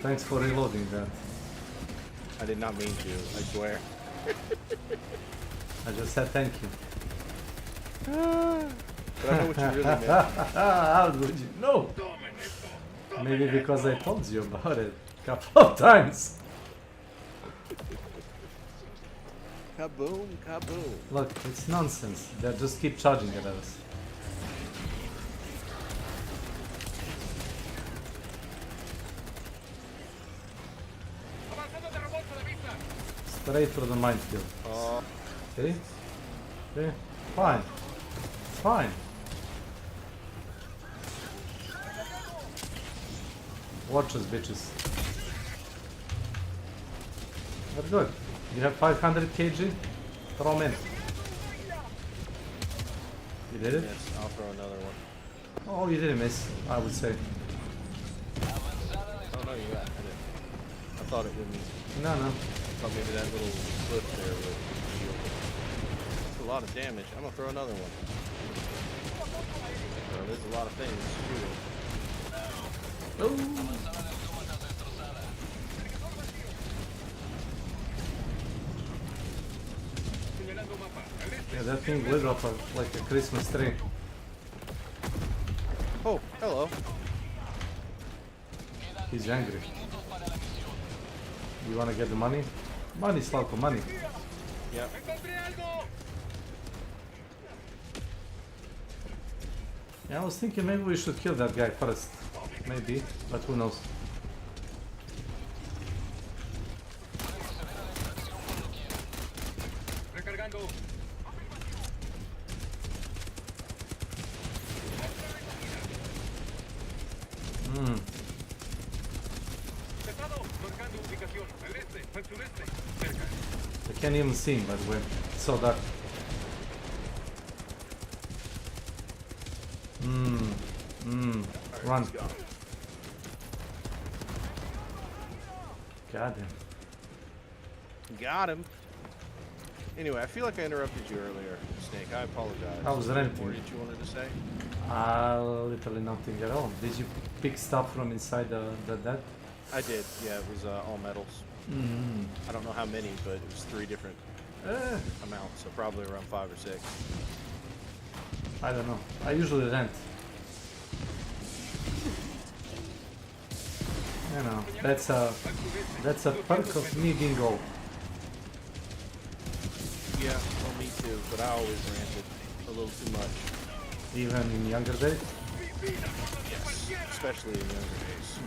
A: Thanks for reloading that.
L: I did not mean to, I swear.
A: I just said thank you.
L: But I know what you really meant.
A: How would you know? Maybe because I told you about it a couple of times.
L: Kaboom, kaboom.
A: Look, it's nonsense. They just keep charging at us. Straight through the minefield. See? See? Fine. It's fine. Watch us, bitches. That's good. You have 500 kg? Throw them in. You did it?
L: Yes, I'll throw another one.
A: Oh, you didn't miss, I would say.
L: Oh no, you got it. I thought it wouldn't.
A: No, no.
L: I thought maybe that little clip there would shield it. That's a lot of damage. I'm gonna throw another one. There's a lot of things shooting.
A: Oh. Yeah, that thing lit up like a Christmas tree.
L: Oh, hello.
A: He's angry. You wanna get the money? Money, Slavko, money.
L: Yep.
A: Yeah, I was thinking maybe we should kill that guy first. Maybe, but who knows. I can't even see him, by the way. It's so dark. Run. God damn.
L: Got him. Anyway, I feel like I interrupted you earlier, Snake. I apologize.
A: I was renting.
L: What did you wanted to say?
A: Literally nothing at all. Did you pick stuff from inside the dead?
L: I did. Yeah, it was all metals.
A: Mm.
L: I don't know how many, but it was 3 different amounts, so probably around 5 or 6.
A: I don't know. I usually rent. You know, that's a perk of me being old.
L: Yeah, well, me too, but I always ranted a little too much.
A: Even in younger days?
L: Yes, especially in younger days.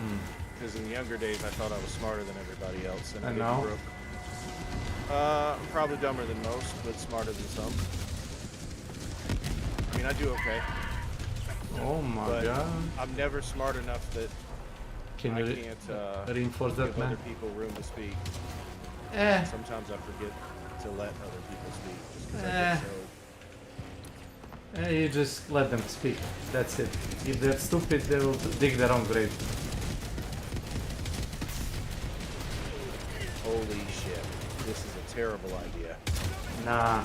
L: Because in younger days, I thought I was smarter than everybody else, and I
A: now?
L: broke. I'm probably dumber than most, but smarter than some. I mean, I do okay.
A: Oh my
L: but
A: god.
L: I'm never smart enough that
A: Can
L: I
A: you
L: can't
A: reinforce that,
L: give
A: man?
L: other people room to speak. Sometimes I forget to let other people speak. Just 'cause I get so...
A: You just let them speak. That's it. If they're stupid, they will dig their own grave.
L: Holy shit. This is a terrible idea.
A: Nah,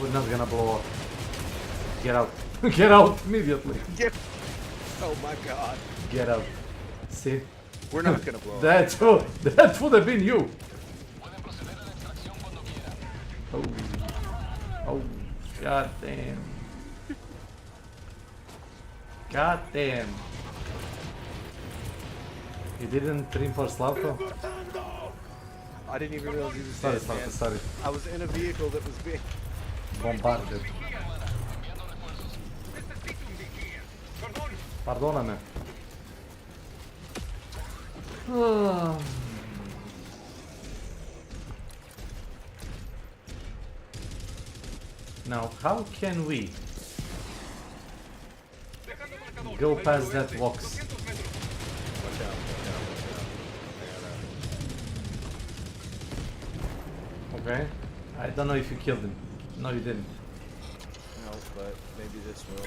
A: we're not gonna blow up. Get out. Get out immediately.
L: Get... Oh my god.
A: Get out. See?
L: We're not gonna blow up.
A: That would have been you. Oh. Oh. God damn. God damn. You didn't reinforce Slavko?
L: I didn't even realize he was
A: Sorry,
L: dead, man.
A: sorry.
L: I was in a vehicle that was being...
A: Bombarded. Pardoname. Now, how can we go past that box?
L: Watch out.
A: Okay. I don't know if you killed him. No, you didn't.
L: No, but maybe this will.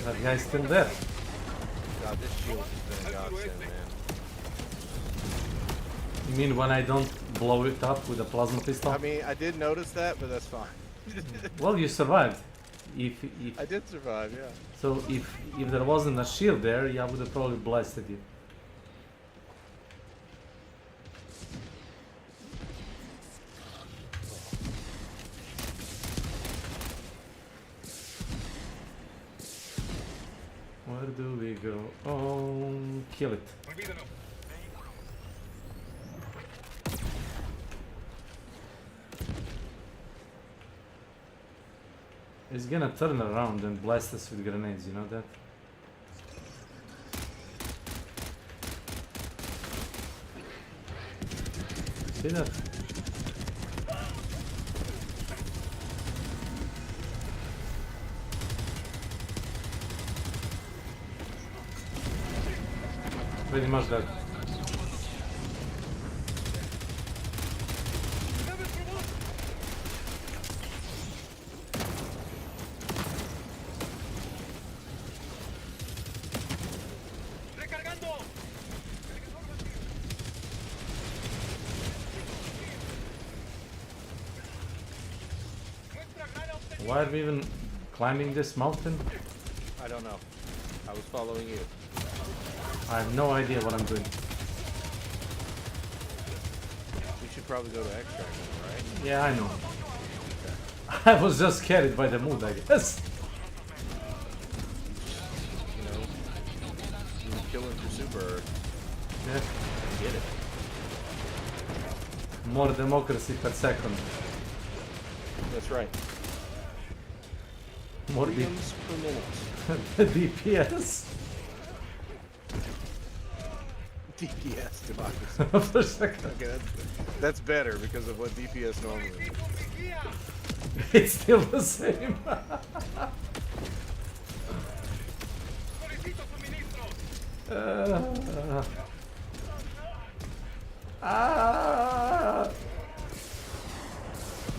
A: That guy's still there.
L: God, this shield has been a godsend, man.
A: You mean when I don't blow it up with a plasma pistol?
L: I mean, I did notice that, but that's fine.
A: Well, you survived. If
L: I did survive, yeah.
A: So if there wasn't a shield there, yeah, I would have probably blasted you. Where do we go? Oh, kill it. He's gonna turn around and blast us with grenades, you know that? See that? Pretty much that. Why are we even climbing this mountain?
L: I don't know. I was following you.
A: I have no idea what I'm doing.
L: We should probably go to extract, right?
A: Yeah, I know. I was just carried by the mood, I guess.
L: You know, you were killing for Super Earth.
A: Yeah.
L: I get it.
A: More democracy per second.
L: That's right.
A: More
L: freedoms per minute.
A: DPS.
L: DPS democracy.
A: For a second.
L: Okay, that's better because of what DPS normally is.
A: It's still the same.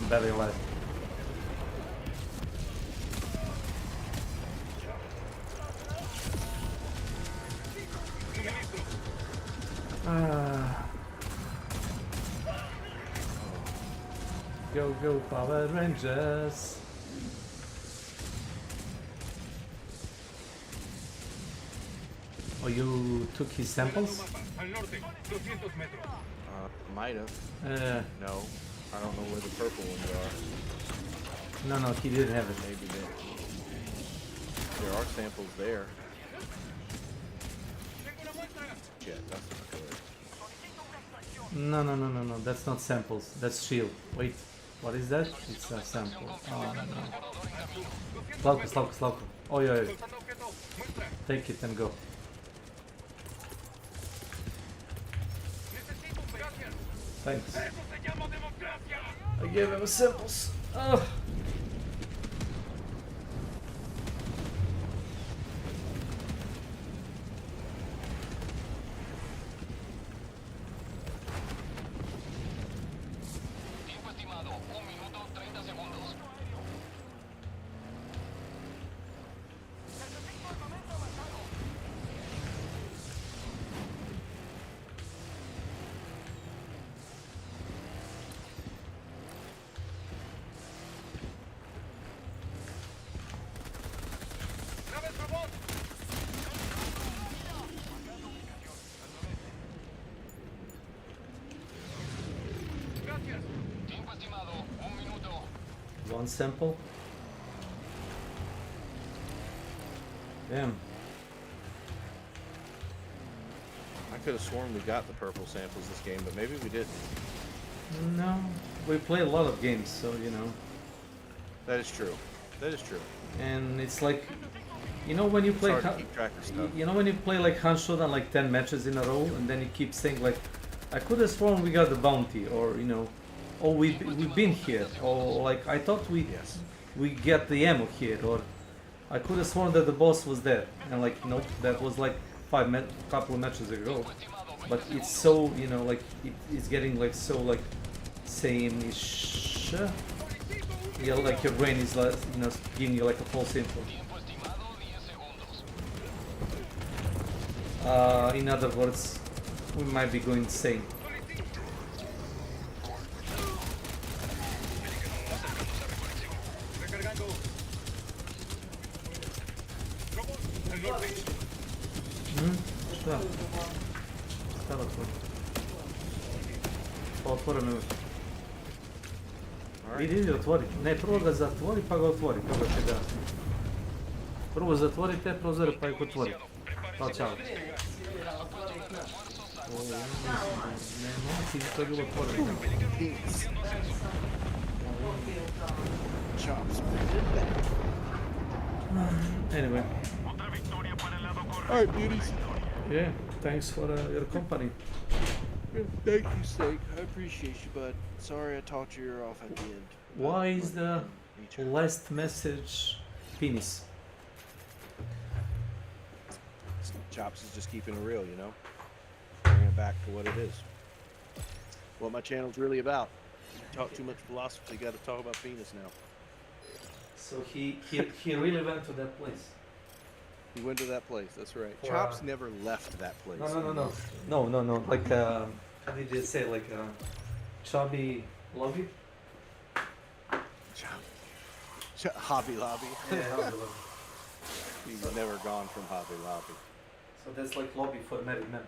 A: Barely alive. Go, go, Power Rangers. Oh, you took his samples?
L: Might have. No, I don't know where the purple ones are.
A: No, he didn't have it.
L: Maybe there are samples there. Yeah, that's not good.
A: No, that's not samples. That's shield. Wait, what is that? It's a sample. Oh no. Slauko. Oh yeah. Take it and go. Thanks. I gave him samples. Oh. One sample. Damn.
L: I could have sworn we got the purple samples this game, but maybe we didn't.
A: No, we play a lot of games, so you know.
L: That is true. That is true.
A: And it's like, you know, when you play,
L: it's hard to keep track of stuff.
A: you know, when you play like Hanshoudan like 10 matches in a row, and then you keep saying like, I could have sworn we got the bounty, or you know, oh we've been here, or like I thought we get the ammo here, or I could have sworn that the boss was there, and like nope, that was like couple of matches ago. But it's so, you know, like it's getting like so like same-ish. Yeah, like your brain is like, you know, giving you like a false info. In other words, we might be going insane. Šta? Šta da otvori? Pa otvoreno je. Vidi, otvori. Ne, prvo ga zatvori pa ga otvori. Kako će da... Prvo zatvori te prozore pa ih otvori. Pa čao. Ne, moći, to je bilo otvoreno. Anyway.
L: Alright, beauties.
A: Yeah, thanks for your company.
L: Thank you, Steak. I appreciate you, bud. Sorry I talked your ear off at the end.
A: Why is the last message penis?
L: Chops is just keeping it real, you know? Bringing it back to what it is. What my channel's really about. You talk too much philosophy, gotta talk about penis now.
A: So he really went to that place.
L: He went to that place, that's right. Chops never left that place.
A: No. Like, how did you say, like, chubby lobby?
L: Hobby Lobby.
A: Yeah, Hobby Lobby.
L: He's never gone from Hobby Lobby.
A: So that's like lobby for married men.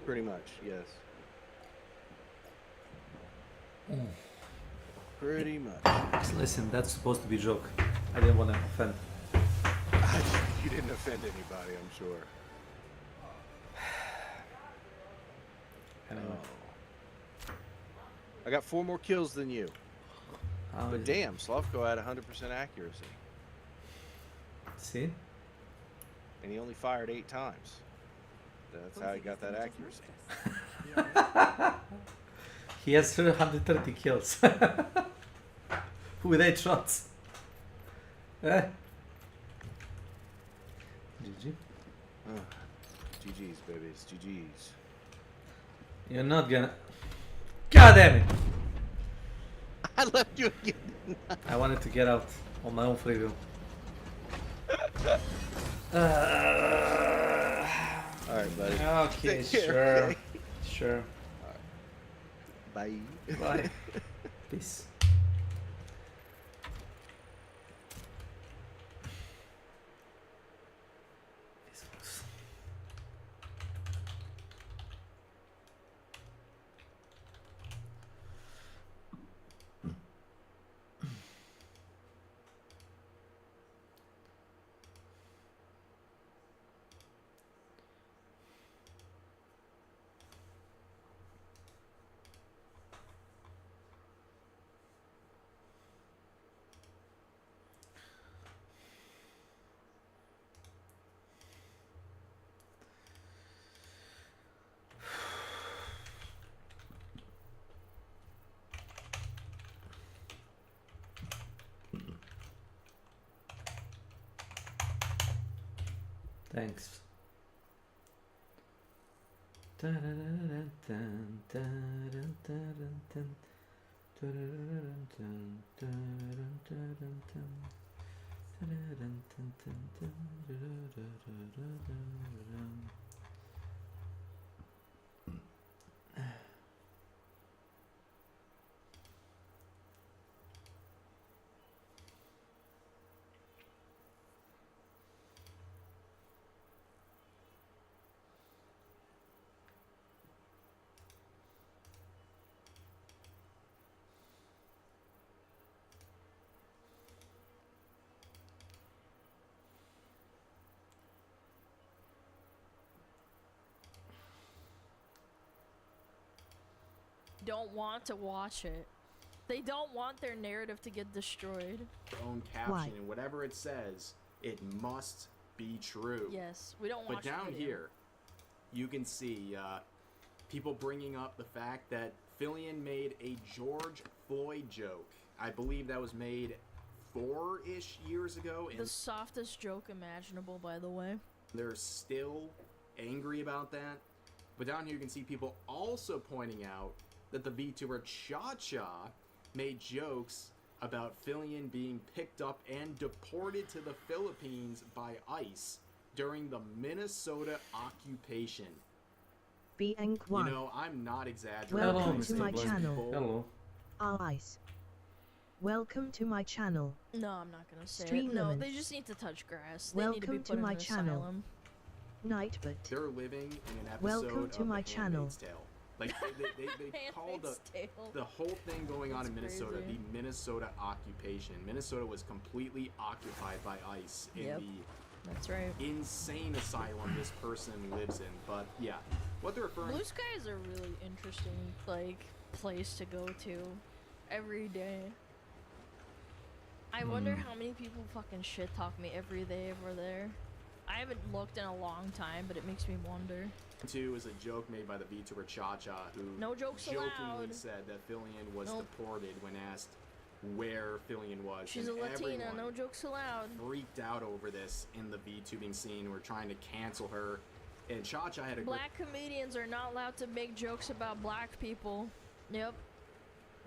L: Pretty much, yes. Pretty much.
A: Listen, that's supposed to be a joke. I didn't want to offend.
L: You didn't offend anybody, I'm sure.
A: Anyway.
L: Oh. I got 4 more kills than you. But damn, Slavko had 100% accuracy.
A: See?
L: And he only fired 8 times. That's how he got that accuracy.
A: He has 130 kills. With 8 shots. Eh? GG.
L: GG's, babies. GG's.
A: You're not gonna... God damn it!
L: I left you again.
A: I wanted to get out on my own free will.
L: Alright, buddy.
A: Okay, sure. Sure.
L: Bye.
A: Bye. Peace. Thanks.
V: Don't want to watch it. They don't want their narrative to get destroyed.
K: Own caption and whatever it says, it must be true.
V: Yes, we don't watch
K: But down
V: the video.
K: here, you can see people bringing up the fact that Fillion made a George Floyd joke. I believe that was made 4-ish years ago.
V: The softest joke imaginable, by the way.
K: They're still angry about that. But down here you can see people also pointing out that the VTuber Cha-Cha made jokes about Fillion being picked up and deported to the Philippines by ICE during the Minnesota occupation.
C: You
K: know, I'm not exaggerating.
C: Welcome to my channel.
A: Hello.
C: Ice. Welcome to my channel.
V: No, I'm not gonna say
C: Stream
V: it. No,
C: limits.
V: they just need to touch grass. They need to be
C: Welcome
V: put
C: to
V: in
C: my
V: an
C: channel.
V: asylum.
C: Nightbot.
K: They're living in an episode
C: Welcome to
K: of
C: my
K: The
C: channel.
K: Handmaid's Tale. Like, they call the whole thing going on in Minnesota
V: crazy.
K: the Minnesota occupation. Minnesota was completely occupied by ICE in
V: Yep.
K: the
V: That's right.
K: insane asylum this person lives in. But yeah, what they're referring
V: Blue Sky is a really interesting, like, place to go to every day. I wonder how many people fucking shit talk me every day over there. I haven't looked in a long time, but it makes me wonder.
K: to is a joke made by the VTuber Cha-Cha, who
V: No jokes
K: jokingly
V: allowed.
K: said that Fillion was
V: Nope.
K: deported when asked where Fillion was.
V: She's a
K: and
V: Latina,
K: everyone
V: no jokes allowed.
K: freaked out over this in the VTubing scene. We're trying to cancel her. And Cha-Cha had a
V: Black comedians are not allowed to make jokes about black people. Yep.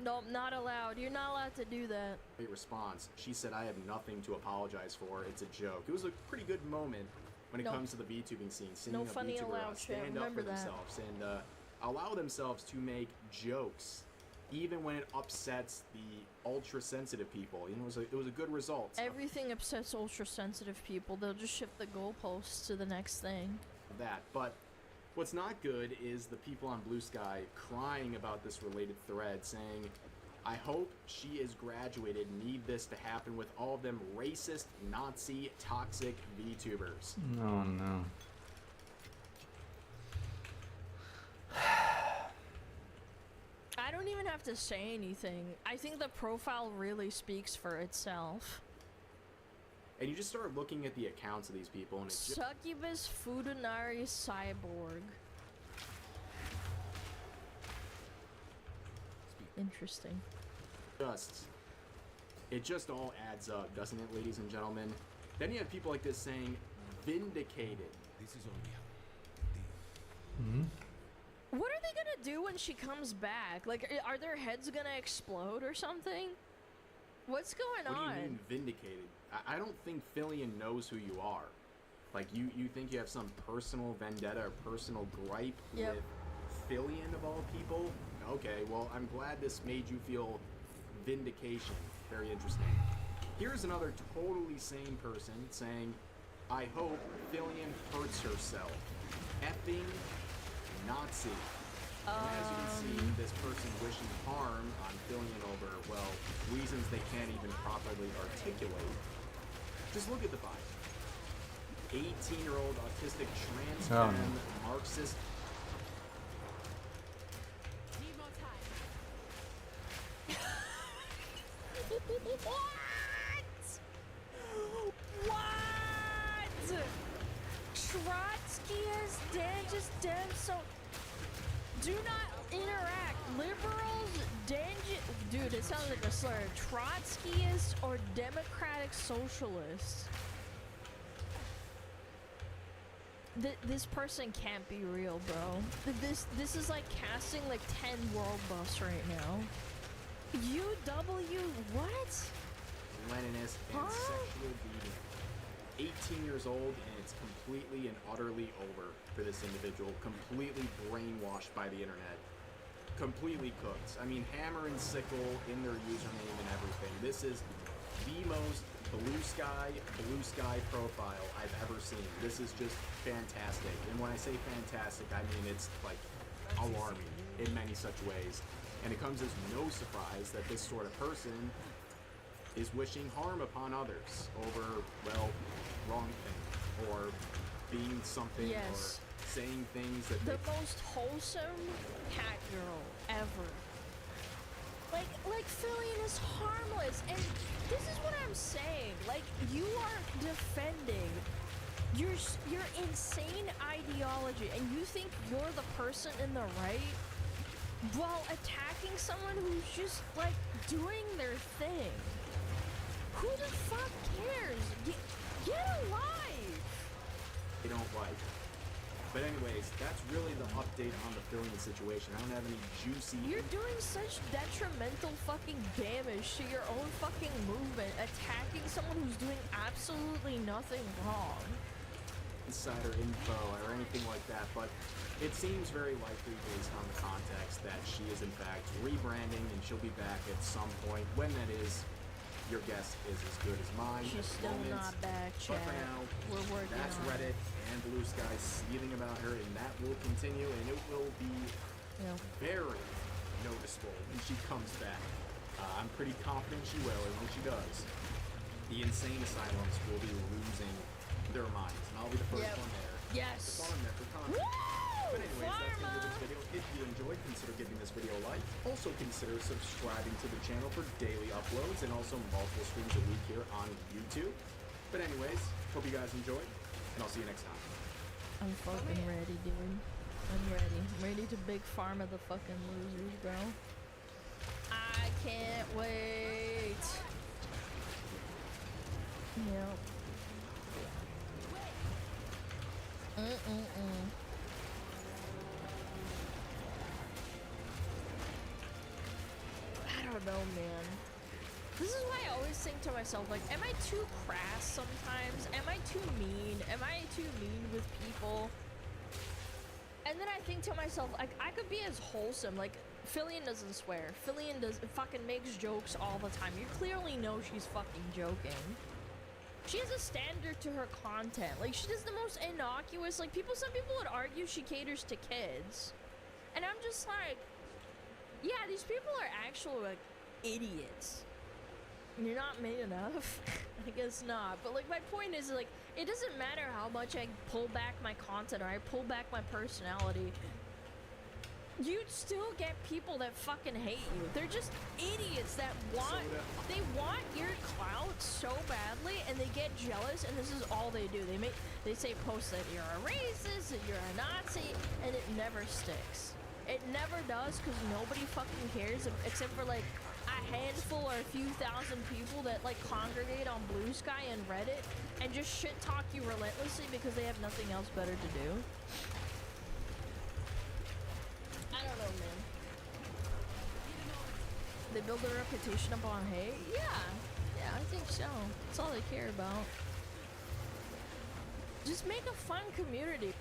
V: Nope, not allowed. You're not allowed to do that.
K: great response. She said, I have nothing to apologize for. It's a joke. It was a pretty good moment when it
V: Nope.
K: comes to the VTubing scene. Seeing
V: No
K: a
V: funny
K: VTuber
V: allowed shit.
K: stand up
V: Remember
K: for
V: that.
K: themselves and allow themselves to make jokes even when it upsets the ultra-sensitive people. You know, it was a good result.
V: Everything upsets ultra-sensitive people. They'll just shift the goalposts to the next thing.
K: That. But what's not good is the people on Blue Sky crying about this related thread, saying, I hope she is graduated. Need this to happen with all of them racist, Nazi, toxic VTubers.
A: No, no.
V: I don't even have to say anything. I think the profile really speaks for itself.
K: And you just start looking at the accounts of these people, and it's just...
V: Succubus Fudanari Cyborg. Interesting.
K: It just all adds up, doesn't it, ladies and gentlemen? Then you have people like this saying, vindicated. This is
A: Mm-hmm.
V: What are they gonna do when she comes back? Like, are their heads gonna explode or something? What's going on?
K: What do you mean vindicated? I don't think Fillion knows who you are. Like, you think you have some personal vendetta or personal gripe
V: Yep.
K: with Fillion of all people? Okay, well, I'm glad this made you feel vindication. Very interesting. Here's another totally sane person saying, I hope Fillion hurts herself. Effing Nazi. And as you can see, this person wishing harm on Fillion over, well, reasons they can't even properly articulate. Just look at the vibe. 18-year-old autistic trans Marxist.
V: What? Trotsky is dangerous, damn so. Do not interact. Liberals, dude, it sounds like a slur. Trotskyists or democratic socialists. This person can't be real, bro. This is like casting like 10 world buffs right now. UW, what?
K: Leninist and sexual deviant. 18 years old, and it's completely and utterly over for this individual. Completely brainwashed by the internet. Completely cooked. I mean, hammer and sickle in their username and everything. This is the most blue sky profile I've ever seen. This is just fantastic. And when I say fantastic, I mean it's like alarming in many such ways. And it comes as no surprise that this sort of person is wishing harm upon others over, well, wrong thing, or being something, or saying things that
V: the most wholesome cat girl ever. Like Fillion is harmless, and this is what I'm saying. Like, you are defending your insane ideology, and you think you're the person in the right, while attacking someone who's just like doing their thing. Who the fuck cares? Get alive!
K: they don't like. But anyways, that's really the update on the Fillion situation. I don't have any juicy...
V: You're doing such detrimental fucking damage to your own fucking movement, attacking someone who's doing absolutely nothing wrong.
K: Insider info or anything like that, but it seems very likely based on the context that she is in fact rebranding and she'll be back at some point. When that is, your guess is as good as mine.
V: She's still not back, chat.
K: But for now,
V: we're working
K: that's
V: on
K: Reddit and Blue Sky seething about her, and that will continue, and it will be very noticeable when she comes back. I'm pretty confident she will, and when she does, the insane asylums will be losing their minds, and I'll be the first one there.
V: Yes.
K: That's all I'm there for content. But anyways, that's the end of this video. If you enjoyed, consider giving this video a like. Also consider subscribing to the channel for daily uploads and also multiple streams a week here on YouTube. But anyways, hope you guys enjoyed, and I'll see you next time.
V: I'm fucking ready, dude. I'm ready. I'm ready to big pharma the fucking losers, bro. I can't wait. Yep. I don't know, man. This is why I always think to myself, like, am I too crass sometimes? Am I too mean? Am I too mean with people? And then I think to myself, like, I could be as wholesome. Like, Fillion doesn't swear. Fillion fucking makes jokes all the time. You clearly know she's fucking joking. She has a standard to her content. Like, she does the most innocuous, like, some people would argue she caters to kids. And I'm just like, yeah, these people are actual, like, idiots. You're not made enough? I guess not. But, like, my point is, like, it doesn't matter how much I pull back my content or I pull back my personality. You'd still get people that fucking hate you. They're just idiots that they want your clout so badly, and they get jealous, and this is all they do. They say posts that you're a racist, that you're a Nazi, and it never sticks. It never does, because nobody fucking cares, except for, like, a handful or a few thousand people that, like, congregate on Blue Sky and Reddit and just shit talk you relentlessly because they have nothing else better to do. I don't know, man. They build their reputation upon hate? Yeah, I think so. That's all they care about. Just make a fun community.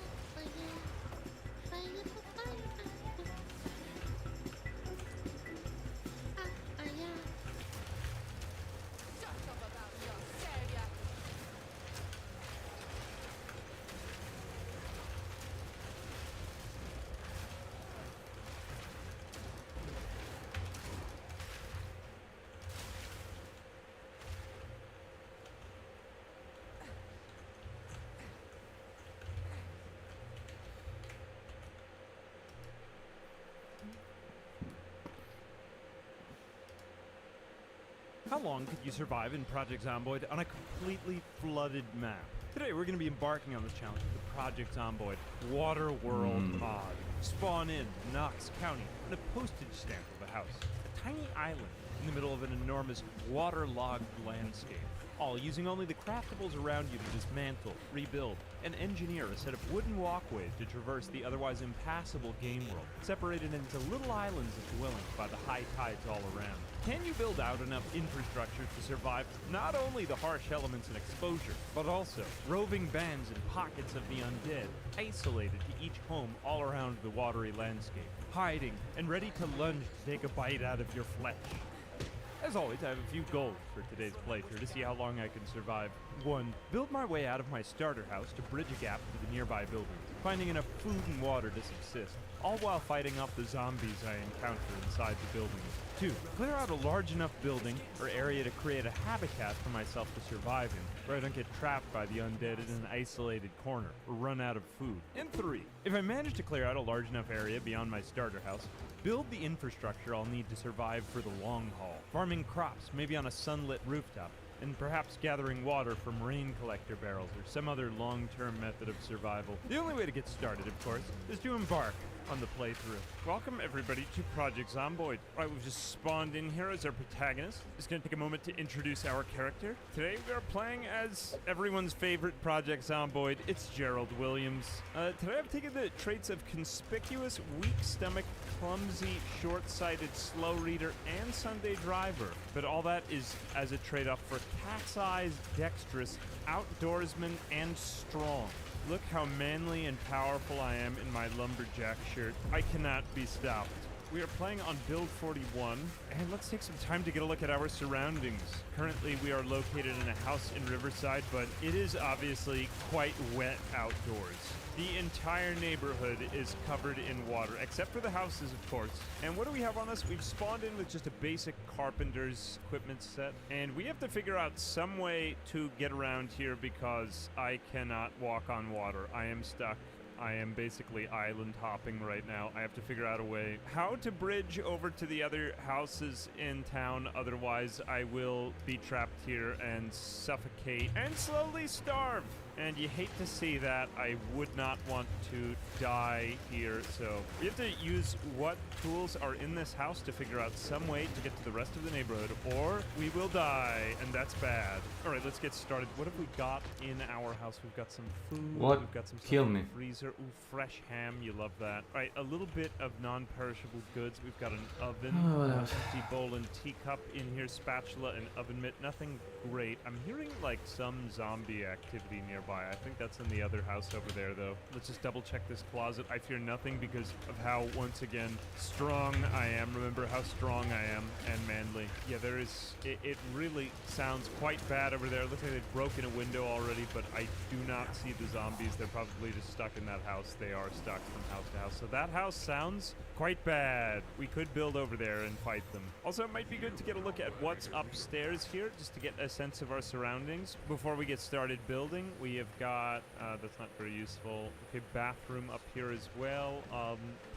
H: How long could you survive in Project Zomboid on a completely flooded map? Today we're going to be embarking on this challenge with the Project Zomboid Water World mod. Spawn in Knox County on a postage stamp of a house. A tiny island in the middle of an enormous waterlogged landscape. All using only the craftables around you to dismantle, rebuild, and engineer a set of wooden walkways to traverse the otherwise impassable game world, separated into little islands of dwellings by the high tides all around. Can you build out enough infrastructure to survive not only the harsh elements and exposure, but also roving bands and pockets of the undead, isolated to each home all around the watery landscape, hiding and ready to lunge to take a bite out of your flesh? As always, I have a few goals for today's playthrough to see how long I can survive. 1. Build my way out of my starter house to bridge a gap to the nearby buildings, finding enough food and water to subsist, all while fighting off the zombies I encounter inside the buildings. 2. Clear out a large enough building or area to create a habitat for myself to survive in, where I don't get trapped by the undead in an isolated corner or run out of food. And 3. If I manage to clear out a large enough area beyond my starter house, build the infrastructure I'll need to survive for the long haul. Farming crops, maybe on a sunlit rooftop, and perhaps gathering water from rain collector barrels or some other long-term method of survival. The only way to get started, of course, is to embark on the playthrough. Welcome everybody to Project Zomboid. Alright, we've just spawned in here as our protagonist. Just gonna take a moment to introduce our character. Today we are playing as everyone's favorite Project Zomboid. It's Gerald Williams. Today I've taken the traits of conspicuous, weak stomach, clumsy, short-sighted, slow reader, and Sunday driver. But all that is as a trade-off for cat's eyes, dexterous, outdoorsman, and strong. Look how manly and powerful I am in my lumberjack shirt. I cannot be stopped. We are playing on build 41, and let's take some time to get a look at our surroundings. Currently, we are located in a house in Riverside, but it is obviously quite wet outdoors. The entire neighborhood is covered in water, except for the houses, of course. And what do we have on us? We've spawned in with just a basic carpenter's equipment set, and we have to figure out some way to get around here because I cannot walk on water. I am stuck. I am basically island hopping right now. I have to figure out a way how to bridge over to the other houses in town. Otherwise, I will be trapped here and suffocate and slowly starve. And you hate to see that. I would not want to die here. So we have to use what tools are in this house to figure out some way to get to the rest of the neighborhood, or we will die, and that's bad. All right, let's get started. What have we got in our house? We've got some food.
N: What?
H: We've got some
N: Kill
H: stuff in
N: me.
H: the freezer. Ooh, fresh ham. You love that. All right, a little bit of non-perishable goods. We've got an oven,
N: Oh,
H: an
N: what
H: empty bowl and teacup in here, spatula and oven mitt. Nothing great. I'm hearing like some zombie activity nearby. I think that's in the other house over there, though. Let's just double check this closet. I fear nothing because of how, once again, strong I am. Remember how strong I am and manly. Yeah, there is... It really sounds quite bad over there. It looks like they've broken a window already, but I do not see the zombies. They're probably just stuck in that house. They are stuck from house to house. So that house sounds quite bad. We could build over there and fight them. Also, it might be good to get a look at what's upstairs here, just to get a sense of our surroundings. Before we get started building, we have got... that's not very useful. Okay, bathroom up here as well.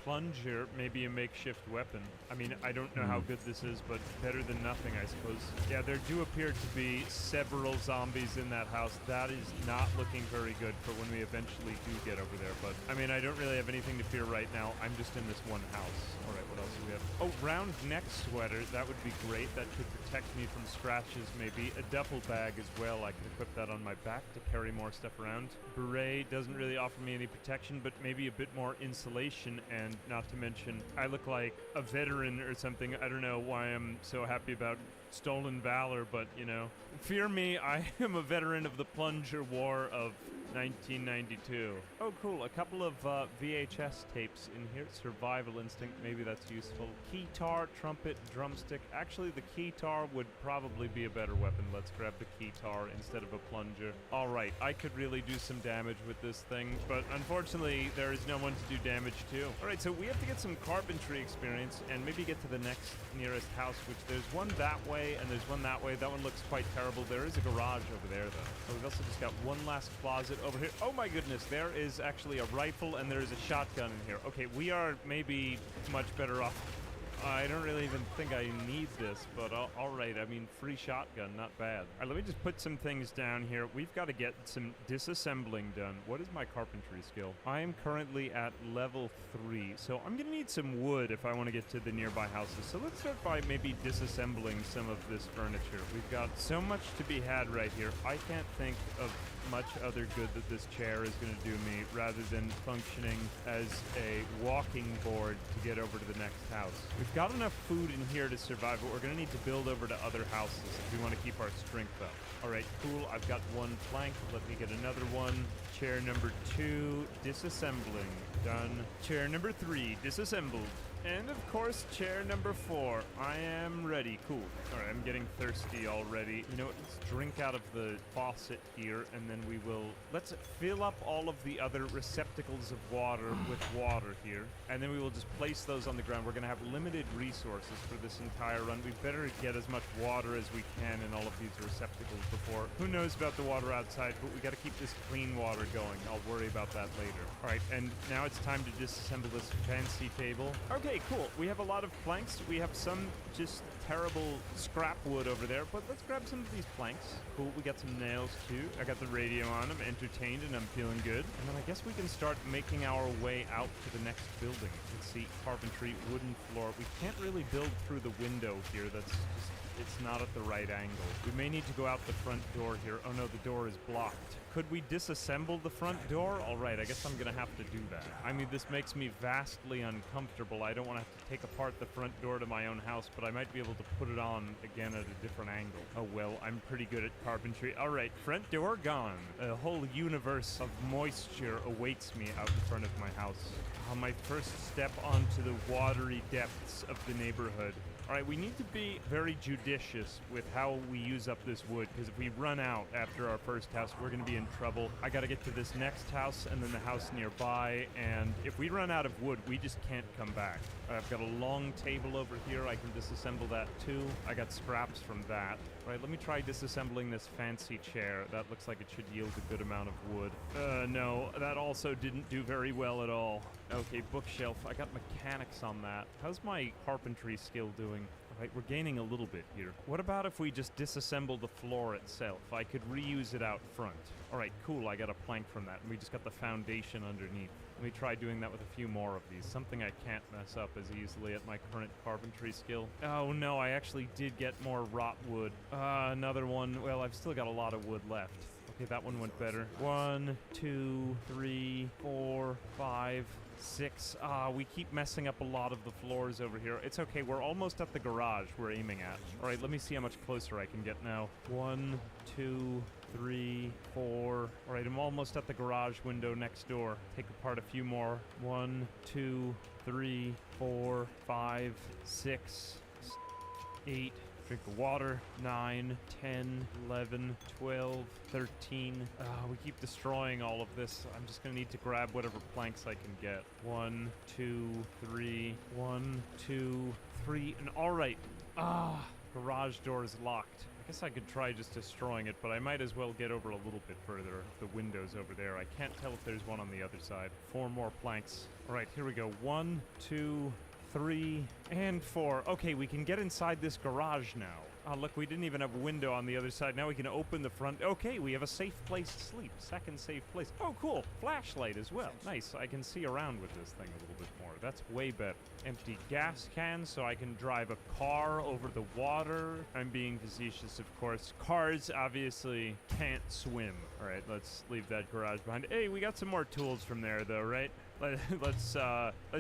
H: Plunger, maybe a makeshift weapon. I mean, I don't know how good this is, but better than nothing, I suppose. Yeah, there do appear to be several zombies in that house. That is not looking very good for when we eventually do get over there, but I mean, I don't really have anything to fear right now. I'm just in this one house. All right, what else do we have? Oh, round neck sweater. That would be great. That could protect me from scratches, maybe. A duffel bag as well. I can equip that on my back to carry more stuff around. Beret doesn't really offer me any protection, but maybe a bit more insulation, and not to mention, I look like a veteran or something. I don't know why I'm so happy about stolen valor, but, you know, fear me, I am a veteran of the Plunger War of 1992. Oh, cool. A couple of VHS tapes in here. Survival Instinct. Maybe that's useful. Keytar, trumpet, drumstick. Actually, the keytar would probably be a better weapon. Let's grab the keytar instead of a plunger. All right. I could really do some damage with this thing, but unfortunately, there is no one to do damage to. All right, so we have to get some carpentry experience and maybe get to the next nearest house, which there's one that way and there's one that way. That one looks quite terrible. There is a garage over there, though. Oh, we've also just got one last closet over here. Oh my goodness, there is actually a rifle and there is a shotgun in here. Okay, we are maybe much better off I don't really even think I need this, but all right. I mean, free shotgun, not bad. All right, let me just put some things down here. We've got to get some disassembling done. What is my carpentry skill? I am currently at level 3, so I'm going to need some wood if I want to get to the nearby houses. So let's start by maybe disassembling some of this furniture. We've got so much to be had right here. I can't think of much other good that this chair is going to do me rather than functioning as a walking board to get over to the next house. We've got enough food in here to survive, but we're going to need to build over to other houses if we want to keep our strength up. All right, cool. I've got one plank. Let me get another one. Chair number 2, disassembling. Done. Chair number 3, disassembled. And of course, chair number 4. I am ready. Cool. All right, I'm getting thirsty already. You know what? Let's drink out of the faucet here, and then let's fill up all of the other receptacles of water with water here, and then we will just place those on the ground. We're going to have limited resources for this entire run. We better get as much water as we can in all of these receptacles before. Who knows about the water outside, but we got to keep this clean water going. I'll worry about that later. All right, and now it's time to disassemble this fancy table. Okay, cool. We have a lot of planks. We have some just terrible scrap wood over there, but let's grab some of these planks. Cool, we got some nails too. I got the radio on. I'm entertained and I'm feeling good. And then I guess we can start making our way out to the next building. Let's see, carpentry, wooden floor. We can't really build through the window here. That's just, it's not at the right angle. We may need to go out the front door here. Oh no, the door is blocked. Could we disassemble the front door? All right, I guess I'm gonna have to do that. I mean, this makes me vastly uncomfortable. I don't want to have to take apart the front door to my own house, but I might be able to put it on again at a different angle. Oh well, I'm pretty good at carpentry. All right, front door gone. A whole universe of moisture awaits me out in front of my house. My first step onto the watery depths of the neighborhood. All right, we need to be very judicious with how we use up this wood, because if we run out after our first house, we're going to be in trouble. I got to get to this next house and then the house nearby, and if we run out of wood, we just can't come back. I've got a long table over here. I can disassemble that too. I got scraps from that. All right, let me try disassembling this fancy chair. That looks like it should yield a good amount of wood. No, that also didn't do very well at all. Okay, bookshelf. I got mechanics on that. How's my carpentry skill doing? All right, we're gaining a little bit here. What about if we just disassemble the floor itself? I could reuse it out front. All right, cool. I got a plank from that, and we just got the foundation underneath. Let me try doing that with a few more of these. Something I can't mess up as easily at my current carpentry skill. Oh no, I actually did get more rot wood. Another one. Well, I've still got a lot of wood left. Okay, that one went better. 1, 2, 3, 4, 5, 6. We keep messing up a lot of the floors over here. It's okay, we're almost at the garage we're aiming at. All right, let me see how much closer I can get now. 1, 2, 3, 4. All right, I'm almost at the garage window next door. Take apart a few more. 1, 2, 3, 4, 5, 6, 8. Drink of water. 9, 10, 11, 12, 13. We keep destroying all of this. I'm just gonna need to grab whatever planks I can get. 1, 2, 3. 1, 2, 3. And all right. Garage door is locked. I guess I could try just destroying it, but I might as well get over a little bit further. The window's over there. I can't tell if there's one on the other side. 4 more planks. All right, here we go. 1, 2, 3, and 4. Okay, we can get inside this garage now. Oh, look, we didn't even have a window on the other side. Now we can open the front. Okay, we have a safe place to sleep. Second safe place. Oh, cool. Flashlight as well. Nice. I can see around with this thing a little bit more. That's way better. Empty gas cans so I can drive a car over the water. I'm being facetious, of course. Cars obviously can't swim. All right, let's leave that garage behind. Hey, we got some more tools from there, though, right? Let's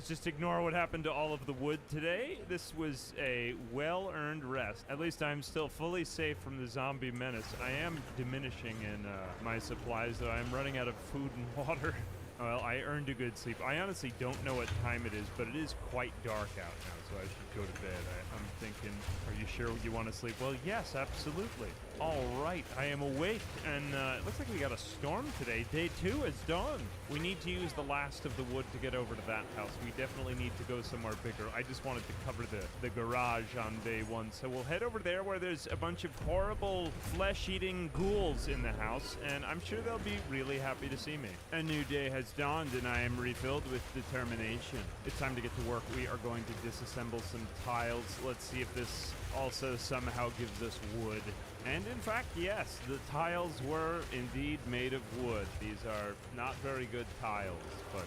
H: just ignore what happened to all of the wood today. This was a well-earned rest. At least I'm still fully safe from the zombie menace. I am diminishing in my supplies, though. I'm running out of food and water. Well, I earned a good sleep. I honestly don't know what time it is, but it is quite dark out now, so I should go to bed. I'm thinking, are you sure you want to sleep? Well, yes, absolutely. All right, I am awake, and it looks like we got a storm today. Day 2 is done. We need to use the last of the wood to get over to that house. We definitely need to go somewhere bigger. I just wanted to cover the garage on day 1, so we'll head over there where there's a bunch of horrible flesh-eating ghouls in the house, and I'm sure they'll be really happy to see me. A new day has dawned and I am refilled with determination. It's time to get to work. We are going to disassemble some tiles. Let's see if this also somehow gives us wood. And in fact, yes, the tiles were indeed made of wood. These are not very good tiles, but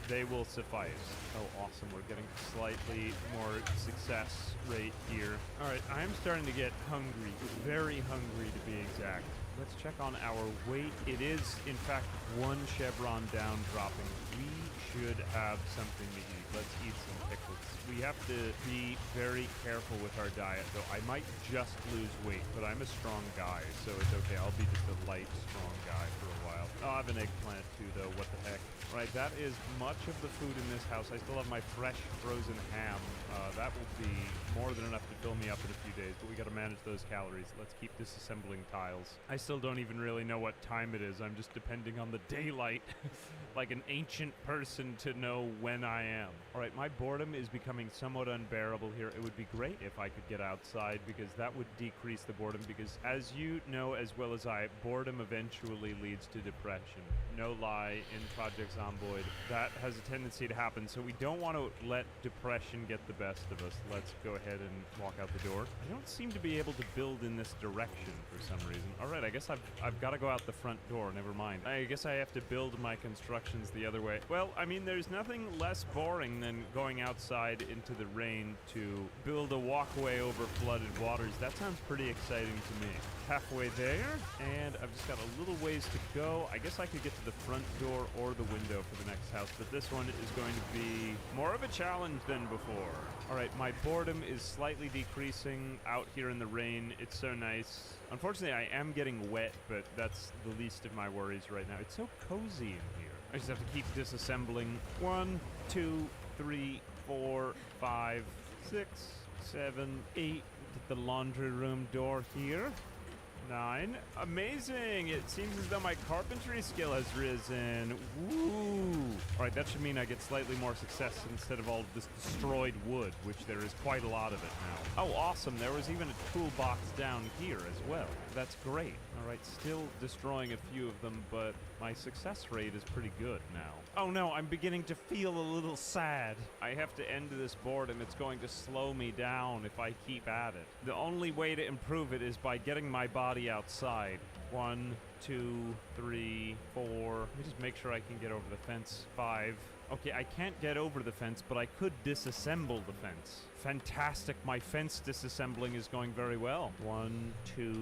H: they will suffice. Oh, awesome. We're getting slightly more success rate here. All right, I am starting to get hungry, very hungry to be exact. Let's check on our weight. It is, in fact, 1 chevron down dropping. We should have something to eat. Let's eat some pickles. We have to be very careful with our diet, though. I might just lose weight, but I'm a strong guy, so it's okay. I'll be just a light, strong guy for a while. I'll have an eggplant, too, though. What the heck? Right, that is much of the food in this house. I still have my fresh frozen ham. That will be more than enough to fill me up in a few days, but we got to manage those calories. Let's keep disassembling tiles. I still don't even really know what time it is. I'm just depending on the daylight like an ancient person to know when I am. All right, my boredom is becoming somewhat unbearable here. It would be great if I could get outside because that would decrease the boredom because as you know as well as I, boredom eventually leads to depression. No lie, in Project Zomboid, that has a tendency to happen, so we don't want to let depression get the best of us. Let's go ahead and walk out the door. I don't seem to be able to build in this direction for some reason. All right, I guess I've got to go out the front door. Never mind. I guess I have to build my constructions the other way. Well, I mean, there's nothing less boring than going outside into the rain to build a walkway over flooded waters. That sounds pretty exciting to me. Halfway there, and I've just got a little ways to go. I guess I could get to the front door or the window for the next house, but this one is going to be more of a challenge than before. All right, my boredom is slightly decreasing out here in the rain. It's so nice. Unfortunately, I am getting wet, but that's the least of my worries right now. It's so cozy in here. I just have to keep disassembling. 1, 2, 3, 4, 5, 6, 7, 8. Get the laundry room door here. 9. Amazing! It seems as though my carpentry skill has risen. Woo! Alright, that should mean I get slightly more success instead of all of this destroyed wood, which there is quite a lot of it now. Oh, awesome. There was even a toolbox down here as well. That's great. Alright, still destroying a few of them, but my success rate is pretty good now. Oh no, I'm beginning to feel a little sad. I have to end this boredom. It's going to slow me down if I keep at it. The only way to improve it is by getting my body outside. 1, 2, 3, 4. Let me just make sure I can get over the fence. 5. Okay, I can't get over the fence, but I could disassemble the fence. Fantastic. My fence disassembling is going very well. 1, 2,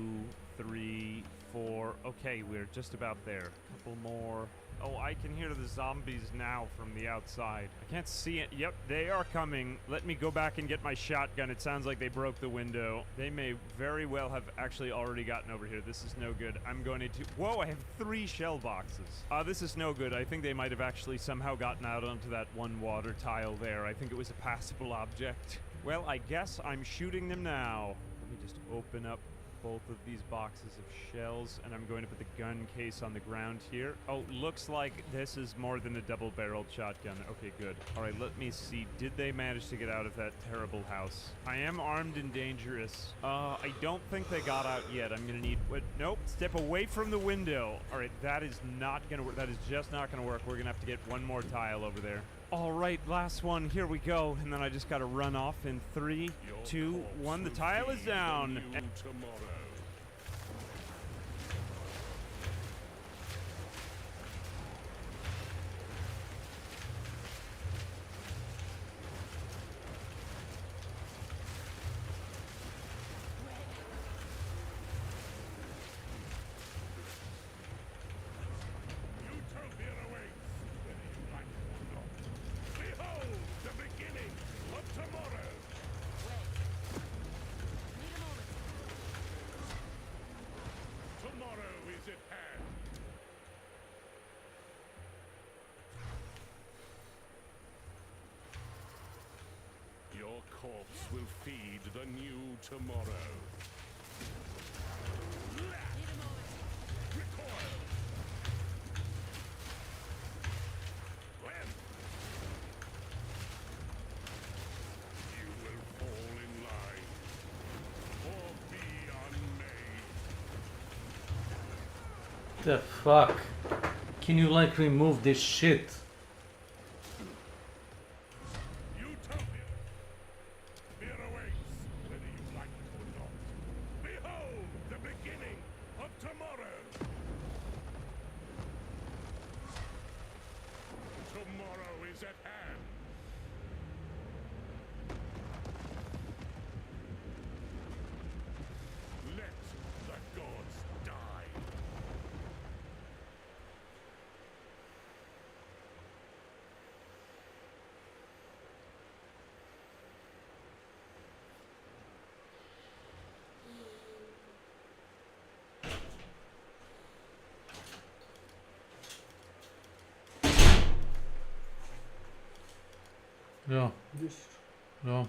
H: 3, 4. Okay, we're just about there. Couple more. Oh, I can hear the zombies now from the outside. I can't see it. Yep, they are coming. Let me go back and get my shotgun. It sounds like they broke the window. They may very well have actually already gotten over here. This is no good. I'm going to... Whoa, I have 3 shell boxes. This is no good. I think they might have actually somehow gotten out onto that one water tile there. I think it was a passable object. Well, I guess I'm shooting them now. Let me just open up both of these boxes of shells, and I'm going to put the gun case on the ground here. Oh, looks like this is more than a double-barreled shotgun. Okay, good. All right, let me see. Did they manage to get out of that terrible house? I am armed and dangerous. I don't think they got out yet. I'm gonna need... What? Nope. Step away from the window. All right, that is not gonna work. That is just not gonna work. We're gonna have to get one more tile over there. All right, last one. Here we go. And then I just got to run off in 3, 2, 1. The tile is down.
T: Corpse will feed the new tomorrow. Recoil! When? You will fall in line, or be unmade.
A: The fuck? can you like remove this shit?
T: Utopia. Fear awaits, whether you like it or not. Behold the beginning of tomorrow. Tomorrow is at hand. Let the gods die.
A: Ja. Ja.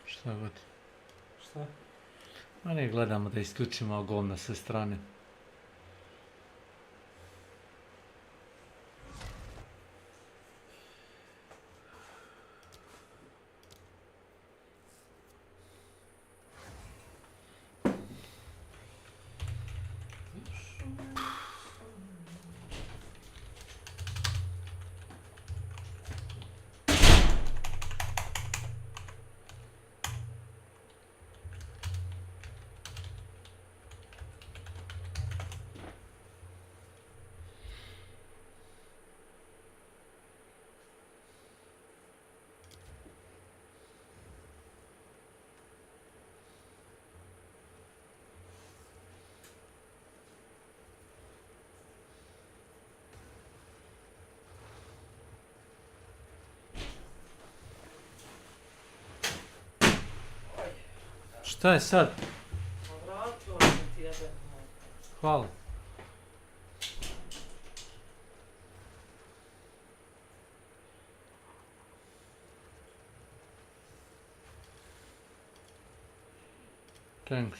A: Šta god.
Q: Šta?
A: Ma ne gledamo da isključimo gol na sve strane. Šta je sad? Hvala. Thanks.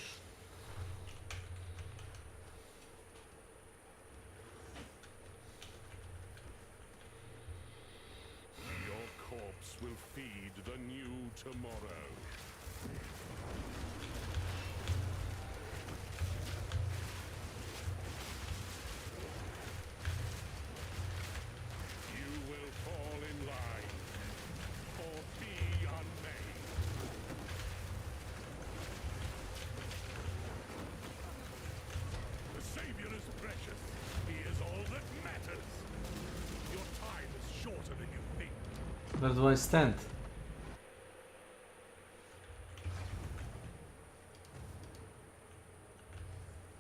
T: Your corpse will feed the new tomorrow. You will fall in line or be unmade. The Savior is precious. He is all that matters. Your time is shorter than you think.
A: Where do I stand?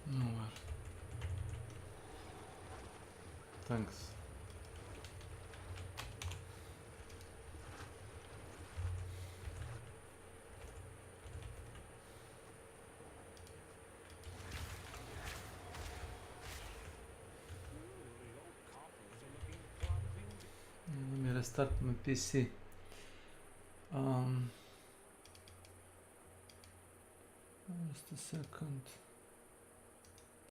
A: Nowhere. Thanks. Let me restart my PC. Just a second.